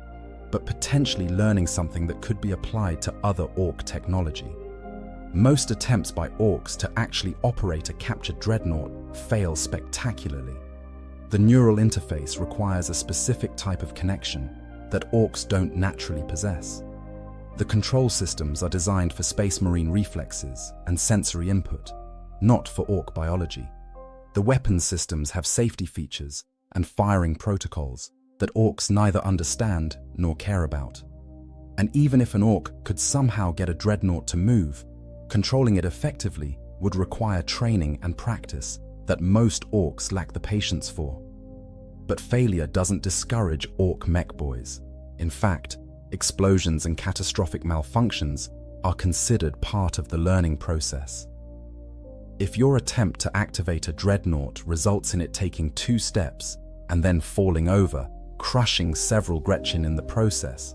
S1: but potentially learning something that could be applied to other orc technology. Most attempts by orcs to actually operate a captured dreadnought fail spectacularly. The neural interface requires a specific type of connection that orcs don't naturally possess. The control systems are designed for Space Marine reflexes and sensory input, not for orc biology. The weapons systems have safety features and firing protocols that orcs neither understand nor care about. And even if an orc could somehow get a dreadnought to move, controlling it effectively would require training and practice that most orcs lack the patience for. But failure doesn't discourage Orc mech boys. In fact, explosions and catastrophic malfunctions are considered part of the learning process. If your attempt to activate a dreadnought results in it taking 2 steps and then falling over, crushing several Gretchen in the process,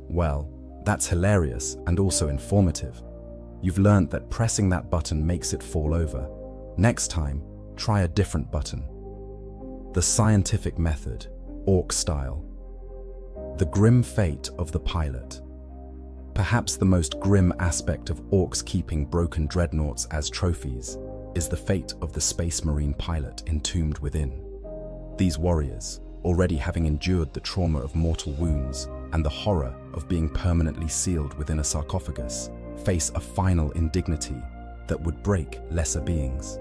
S1: well, that's hilarious and also informative. You've learned that pressing that button makes it fall over. Next time, try a different button. The scientific method, Orc style. The grim fate of the pilot. Perhaps the most grim aspect of Orcs keeping broken dreadnoughts as trophies is the fate of the Space Marine pilot entombed within. These warriors, already having endured the trauma of mortal wounds and the horror of being permanently sealed within a sarcophagus, face a final indignity that would break lesser beings.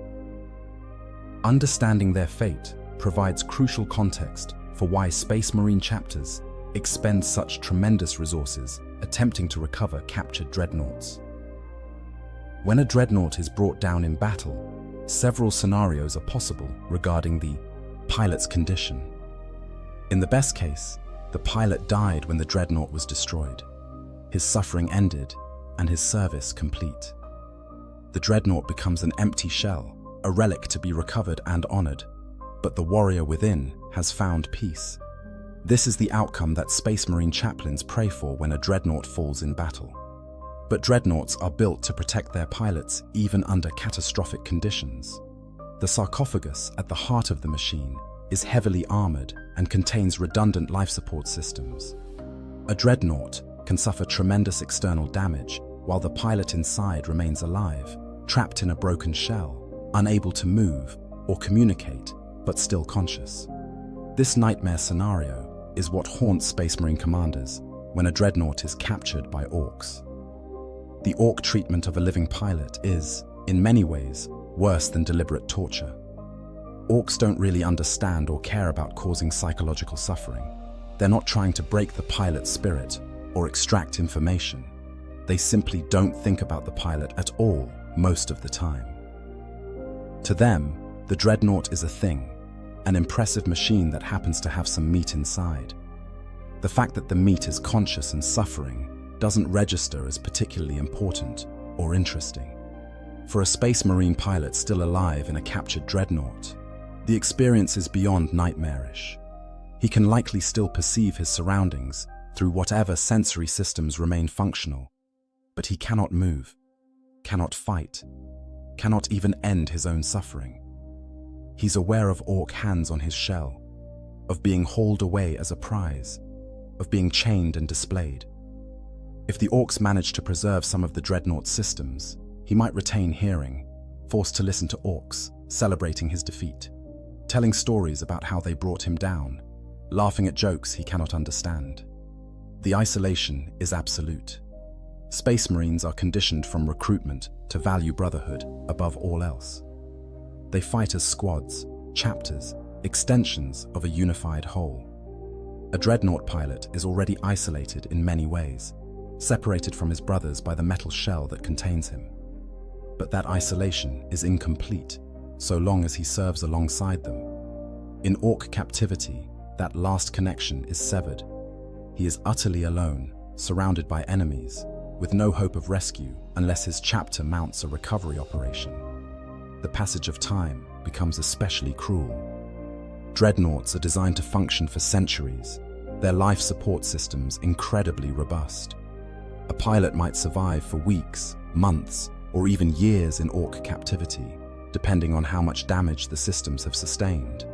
S1: Understanding their fate provides crucial context for why Space Marine chapters expend such tremendous resources attempting to recover captured dreadnoughts. When a dreadnought is brought down in battle, several scenarios are possible regarding the pilot's condition. In the best case, the pilot died when the dreadnought was destroyed. His suffering ended and his service complete. The dreadnought becomes an empty shell, a relic to be recovered and honored, but the warrior within has found peace. This is the outcome that Space Marine chaplains pray for when a dreadnought falls in battle. But dreadnoughts are built to protect their pilots even under catastrophic conditions. The sarcophagus at the heart of the machine is heavily armored and contains redundant life support systems. A dreadnought can suffer tremendous external damage while the pilot inside remains alive, trapped in a broken shell, unable to move or communicate, but still conscious. This nightmare scenario is what haunts Space Marine commanders when a dreadnought is captured by Orcs. The Orc treatment of a living pilot is, in many ways, worse than deliberate torture. Orcs don't really understand or care about causing psychological suffering. They're not trying to break the pilot's spirit or extract information. They simply don't think about the pilot at all most of the time. To them, the dreadnought is a thing, an impressive machine that happens to have some meat inside. The fact that the meat is conscious and suffering doesn't register as particularly important or interesting. For a Space Marine pilot still alive in a captured dreadnought, the experience is beyond nightmarish. He can likely still perceive his surroundings through whatever sensory systems remain functional, but he cannot move, cannot fight, cannot even end his own suffering. He's aware of Orc hands on his shell, of being hauled away as a prize, of being chained and displayed. If the Orcs manage to preserve some of the dreadnought's systems, he might retain hearing, forced to listen to Orcs celebrating his defeat, telling stories about how they brought him down, laughing at jokes he cannot understand. The isolation is absolute. Space Marines are conditioned from recruitment to value brotherhood above all else. They fight as squads, chapters, extensions of a unified whole. A dreadnought pilot is already isolated in many ways, separated from his brothers by the metal shell that contains him. But that isolation is incomplete so long as he serves alongside them. In Orc captivity, that last connection is severed. He is utterly alone, surrounded by enemies, with no hope of rescue unless his chapter mounts a recovery operation. The passage of time becomes especially cruel. Dreadnoughts are designed to function for centuries, their life support systems incredibly robust. A pilot might survive for weeks, months, or even years in Orc captivity, depending on how much damage the systems have sustained.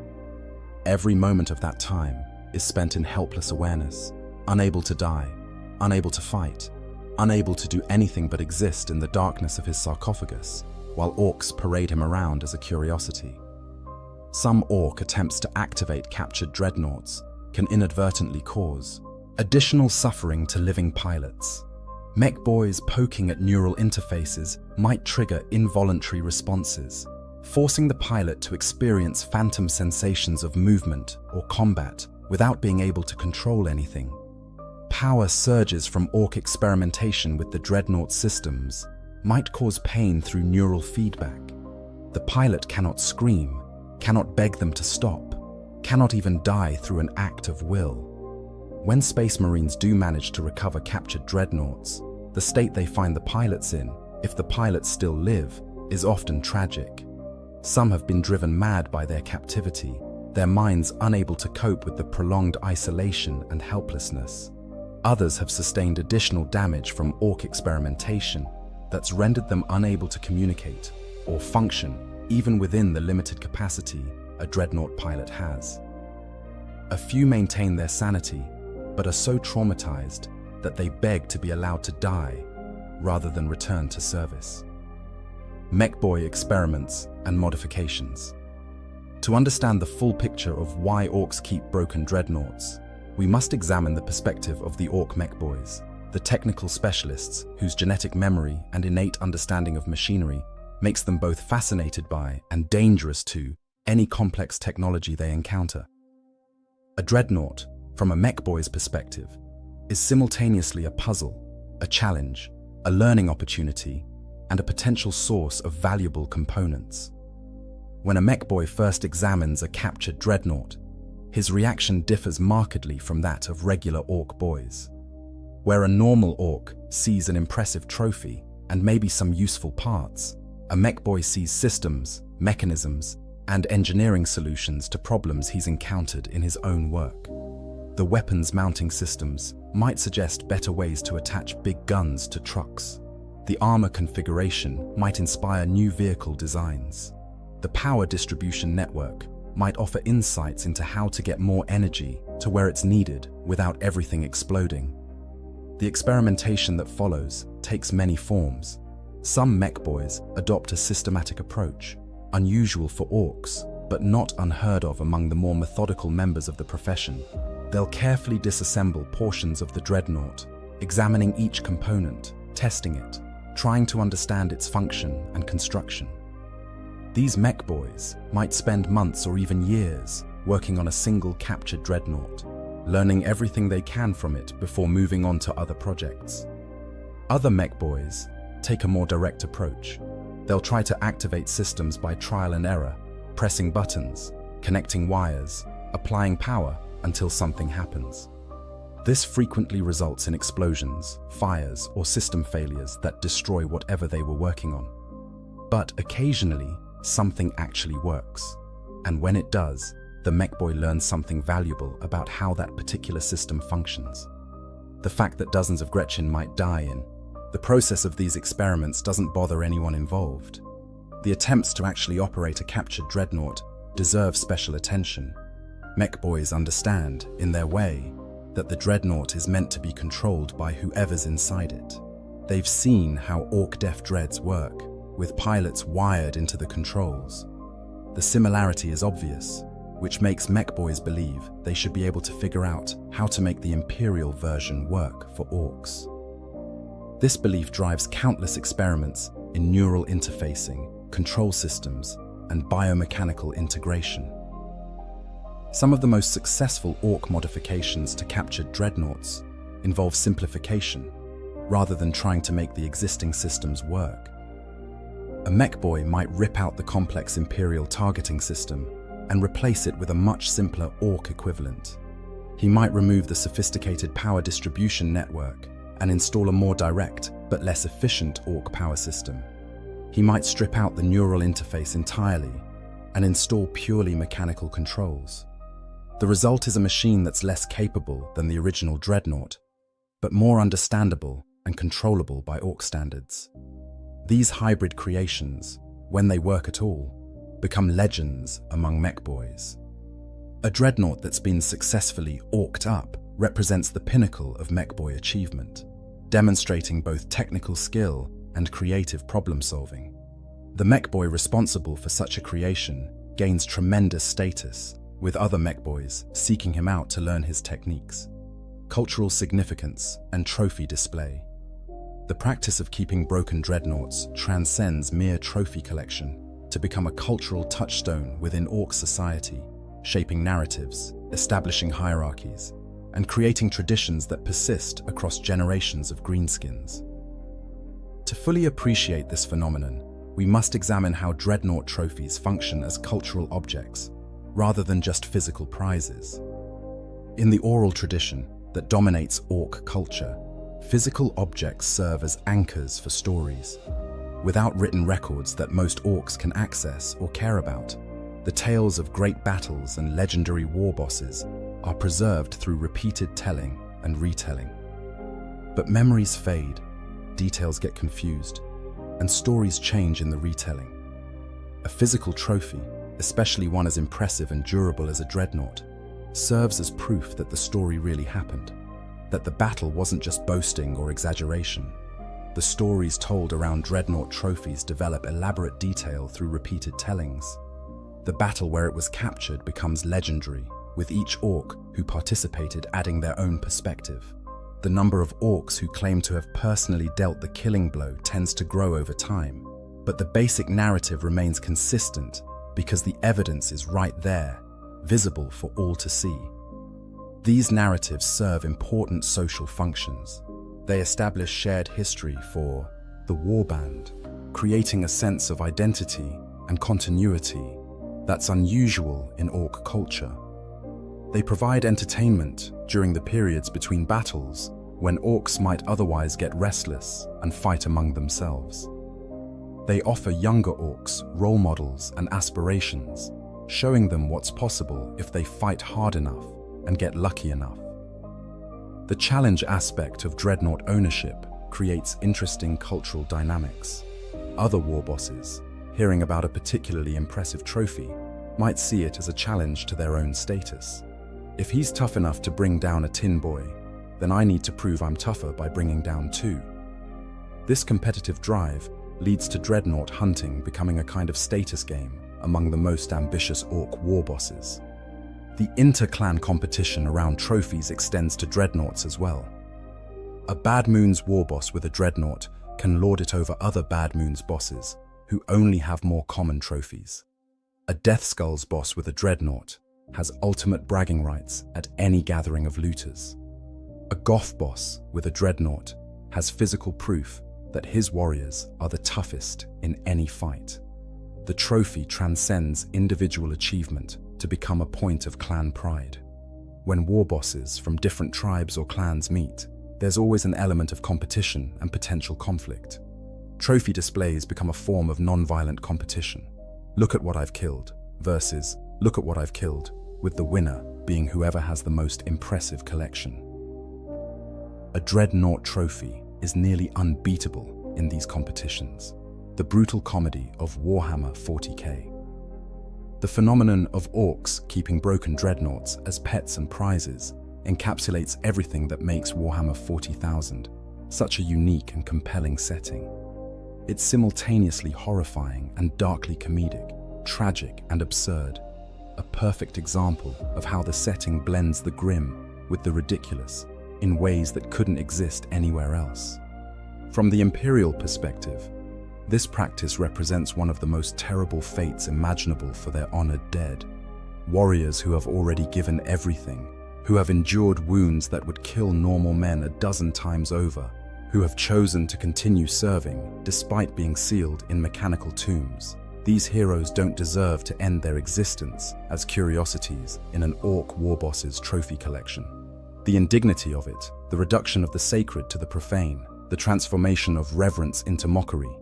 S1: Every moment of that time is spent in helpless awareness, unable to die, unable to fight, unable to do anything but exist in the darkness of his sarcophagus, while Orcs parade him around as a curiosity. Some Orc attempts to activate captured dreadnoughts can inadvertently cause additional suffering to living pilots. Mech boys poking at neural interfaces might trigger involuntary responses, forcing the pilot to experience phantom sensations of movement or combat without being able to control anything. Power surges from Orc experimentation with the dreadnought systems might cause pain through neural feedback. The pilot cannot scream, cannot beg them to stop, cannot even die through an act of will. When Space Marines do manage to recover captured dreadnoughts, the state they find the pilots in, if the pilots still live, is often tragic. Some have been driven mad by their captivity, their minds unable to cope with the prolonged isolation and helplessness. Others have sustained additional damage from Orc experimentation that's rendered them unable to communicate or function even within the limited capacity a dreadnought pilot has. A few maintain their sanity, but are so traumatized that they beg to be allowed to die rather than return to service. Mechboy experiments and modifications. To understand the full picture of why Orcs keep broken dreadnoughts, we must examine the perspective of the Orc mechboys, the technical specialists whose genetic memory and innate understanding of machinery makes them both fascinated by and dangerous to any complex technology they encounter. A dreadnought, from a mechboy's perspective, is simultaneously a puzzle, a challenge, a learning opportunity, and a potential source of valuable components. When a mechboy first examines a captured dreadnought, his reaction differs markedly from that of regular Orc boys. Where a normal Orc sees an impressive trophy and maybe some useful parts, a mechboy sees systems, mechanisms, and engineering solutions to problems he's encountered in his own work. The weapons mounting systems might suggest better ways to attach big guns to trucks. The armor configuration might inspire new vehicle designs. The power distribution network might offer insights into how to get more energy to where it's needed without everything exploding. The experimentation that follows takes many forms. Some mechboys adopt a systematic approach, unusual for Orcs, but not unheard of among the more methodical members of the profession. They'll carefully disassemble portions of the dreadnought, examining each component, testing it, trying to understand its function and construction. These mechboys might spend months or even years working on a single captured dreadnought, learning everything they can from it before moving on to other projects. Other mechboys take a more direct approach. They'll try to activate systems by trial and error, pressing buttons, connecting wires, applying power until something happens. This frequently results in explosions, fires, or system failures that destroy whatever they were working on. But occasionally, something actually works. And when it does, the mechboy learns something valuable about how that particular system functions. The fact that dozens of Gretchen might die in the process of these experiments doesn't bother anyone involved. The attempts to actually operate a captured dreadnought deserve special attention. Mechboys understand, in their way, that the dreadnought is meant to be controlled by whoever's inside it. They've seen how Orc-Def dreads work, with pilots wired into the controls. The similarity is obvious, which makes mechboys believe they should be able to figure out how to make the Imperial version work for Orcs. This belief drives countless experiments in neural interfacing, control systems, and biomechanical integration. Some of the most successful Orc modifications to captured dreadnoughts involve simplification, rather than trying to make the existing systems work. A mechboy might rip out the complex Imperial targeting system and replace it with a much simpler Orc equivalent. He might remove the sophisticated power distribution network and install a more direct but less efficient Orc power system. He might strip out the neural interface entirely and install purely mechanical controls. The result is a machine that's less capable than the original dreadnought, but more understandable and controllable by Orc standards. These hybrid creations, when they work at all, become legends among mechboys. A dreadnought that's been successfully Orced up represents the pinnacle of mechboy achievement, demonstrating both technical skill and creative problem-solving. The mechboy responsible for such a creation gains tremendous status, with other mechboys seeking him out to learn his techniques. Cultural significance and trophy display. The practice of keeping broken dreadnoughts transcends mere trophy collection to become a cultural touchstone within Orc society, shaping narratives, establishing hierarchies, and creating traditions that persist across generations of greenskins. To fully appreciate this phenomenon, we must examine how dreadnought trophies function as cultural objects, rather than just physical prizes. In the oral tradition that dominates orc culture, physical objects serve as anchors for stories. Without written records that most orcs can access or care about, the tales of great battles and legendary war bosses are preserved through repeated telling and retelling. But memories fade, details get confused, and stories change in the retelling. A physical trophy, especially one as impressive and durable as a dreadnought, serves as proof that the story really happened, that the battle wasn't just boasting or exaggeration. The stories told around dreadnought trophies develop elaborate detail through repeated tellings. The battle where it was captured becomes legendary, with each orc who participated adding their own perspective. The number of orcs who claim to have personally dealt the killing blow tends to grow over time, but the basic narrative remains consistent because the evidence is right there, visible for all to see. These narratives serve important social functions. They establish shared history for the warband, creating a sense of identity and continuity that's unusual in orc culture. They provide entertainment during the periods between battles when orcs might otherwise get restless and fight among themselves. They offer younger orcs role models and aspirations, showing them what's possible if they fight hard enough and get lucky enough. The challenge aspect of dreadnought ownership creates interesting cultural dynamics. Other war bosses, hearing about a particularly impressive trophy, might see it as a challenge to their own status. If he's tough enough to bring down a tin boy, then I need to prove I'm tougher by bringing down two. This competitive drive leads to dreadnought hunting becoming a kind of status game among the most ambitious orc war bosses. The inter-clan competition around trophies extends to dreadnoughts as well. A Bad Moons war boss with a dreadnought can lord it over other Bad Moons bosses who only have more common trophies. A Death Skulls boss with a dreadnought has ultimate bragging rights at any gathering of looters. A Goth boss with a dreadnought has physical proof that his warriors are the toughest in any fight. The trophy transcends individual achievement to become a point of clan pride. When war bosses from different tribes or clans meet, there's always an element of competition and potential conflict. Trophy displays become a form of non-violent competition. Look at what I've killed versus look at what I've killed, with the winner being whoever has the most impressive collection. A dreadnought trophy is nearly unbeatable in these competitions. The brutal comedy of Warhammer 40k. The phenomenon of orcs keeping broken dreadnoughts as pets and prizes encapsulates everything that makes Warhammer 40,000 such a unique and compelling setting. It's simultaneously horrifying and darkly comedic, tragic and absurd, a perfect example of how the setting blends the grim with the ridiculous in ways that couldn't exist anywhere else. From the Imperial perspective, this practice represents one of the most terrible fates imaginable for their honored dead. Warriors who have already given everything, who have endured wounds that would kill normal men a dozen times over, who have chosen to continue serving despite being sealed in mechanical tombs. These heroes don't deserve to end their existence as curiosities in an orc war boss's trophy collection. The indignity of it, the reduction of the sacred to the profane, the transformation of reverence into mockery,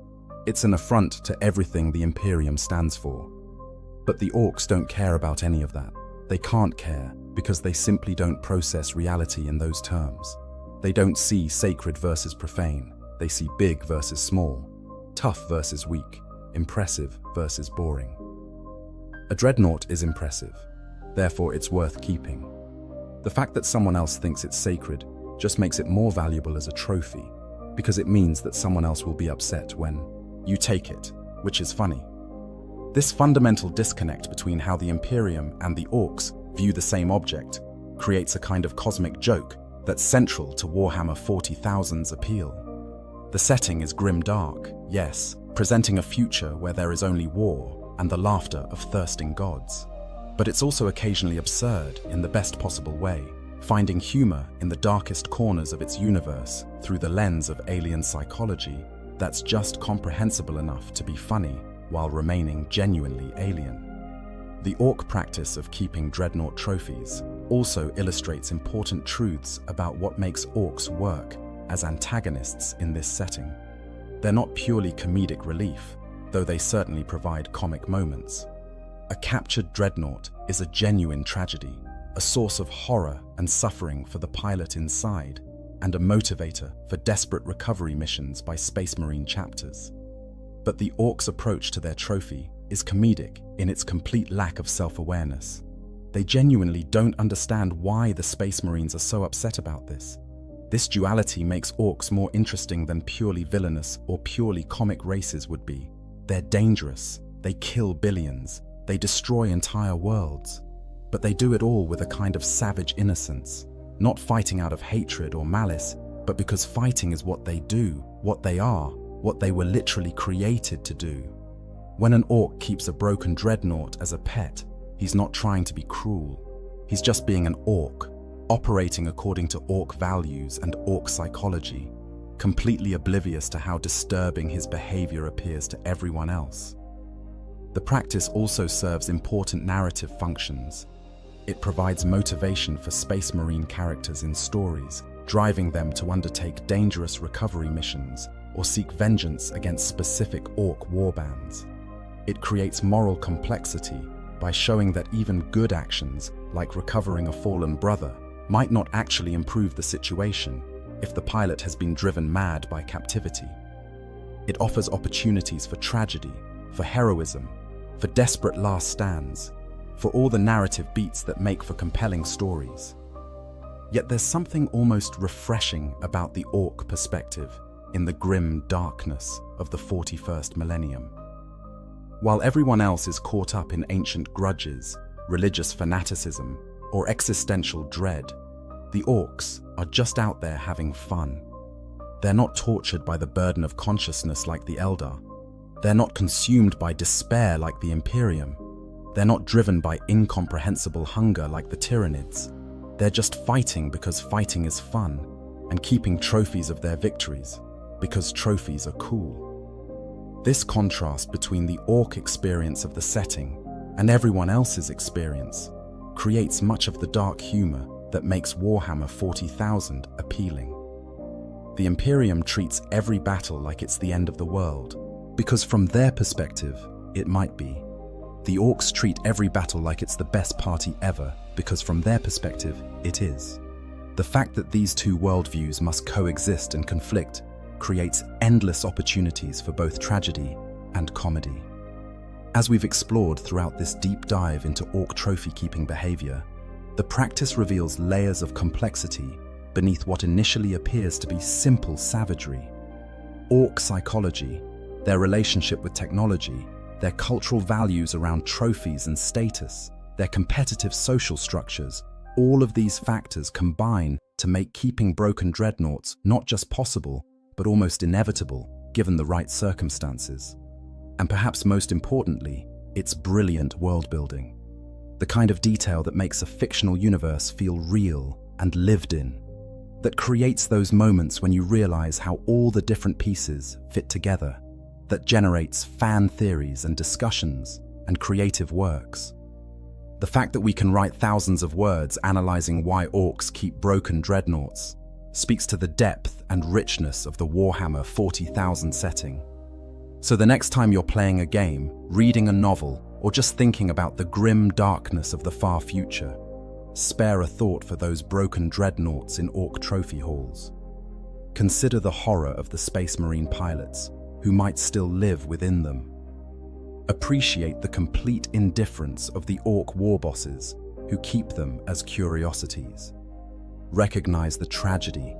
S1: it's an affront to everything the Imperium stands for. But the orcs don't care about any of that. They can't care because they simply don't process reality in those terms. They don't see sacred versus profane. They see big versus small, tough versus weak, impressive versus boring. A dreadnought is impressive, therefore it's worth keeping. The fact that someone else thinks it's sacred just makes it more valuable as a trophy, because it means that someone else will be upset when you take it, which is funny. This fundamental disconnect between how the Imperium and the orcs view the same object creates a kind of cosmic joke that's central to Warhammer 40,000's appeal. The setting is grim-dark, yes, presenting a future where there is only war and the laughter of thirsting gods. But it's also occasionally absurd in the best possible way, finding humor in the darkest corners of its universe through the lens of alien psychology that's just comprehensible enough to be funny while remaining genuinely alien. The Orc practice of keeping dreadnought trophies also illustrates important truths about what makes orcs work as antagonists in this setting. They're not purely comedic relief, though they certainly provide comic moments. A captured dreadnought is a genuine tragedy, a source of horror and suffering for the pilot inside, and a motivator for desperate recovery missions by Space Marine chapters. But the Orcs' approach to their trophy is comedic in its complete lack of self-awareness. They genuinely don't understand why the Space Marines are so upset about this. This duality makes Orcs more interesting than purely villainous or purely comic races would be. They're dangerous, they kill billions, they destroy entire worlds. But they do it all with a kind of savage innocence, not fighting out of hatred or malice, but because fighting is what they do, what they are, what they were literally created to do. When an Orc keeps a broken dreadnought as a pet, he's not trying to be cruel. He's just being an Orc, operating according to Orc values and Orc psychology, completely oblivious to how disturbing his behavior appears to everyone else. The practice also serves important narrative functions. It provides motivation for Space Marine characters in stories, driving them to undertake dangerous recovery missions or seek vengeance against specific Orc warbands. It creates moral complexity by showing that even good actions, like recovering a fallen brother, might not actually improve the situation if the pilot has been driven mad by captivity. It offers opportunities for tragedy, for heroism, for desperate last stands, for all the narrative beats that make for compelling stories. Yet there's something almost refreshing about the Orc perspective in the grim darkness of the 41st millennium. While everyone else is caught up in ancient grudges, religious fanaticism, or existential dread, the Orcs are just out there having fun. They're not tortured by the burden of consciousness like the Eldar. They're not consumed by despair like the Imperium. They're not driven by incomprehensible hunger like the Tyranids. They're just fighting because fighting is fun, and keeping trophies of their victories because trophies are cool. This contrast between the Orc experience of the setting and everyone else's experience creates much of the dark humor that makes Warhammer 40,000 appealing. The Imperium treats every battle like it's the end of the world, because from their perspective, it might be. The Orcs treat every battle like it's the best party ever, because from their perspective, it is. The fact that these two worldviews must coexist and conflict creates endless opportunities for both tragedy and comedy. As we've explored throughout this deep dive into Orc trophy-keeping behavior, the practice reveals layers of complexity beneath what initially appears to be simple savagery. Orc psychology, their relationship with technology, their cultural values around trophies and status, their competitive social structures, all of these factors combine to make keeping broken dreadnoughts not just possible, but almost inevitable, given the right circumstances. And perhaps most importantly, it's brilliant world building. The kind of detail that makes a fictional universe feel real and lived in. That creates those moments when you realize how all the different pieces fit together. That generates fan theories and discussions and creative works. The fact that we can write thousands of words analyzing why Orcs keep broken dreadnoughts speaks to the depth and richness of the Warhammer 40,000 setting. So the next time you're playing a game, reading a novel, or just thinking about the grim darkness of the far future, spare a thought for those broken dreadnoughts in Orc trophy halls. Consider the horror of the Space Marine pilots, who might still live within them. Appreciate the complete indifference of the Orc war bosses, who keep them as curiosities. Recognize the tragedy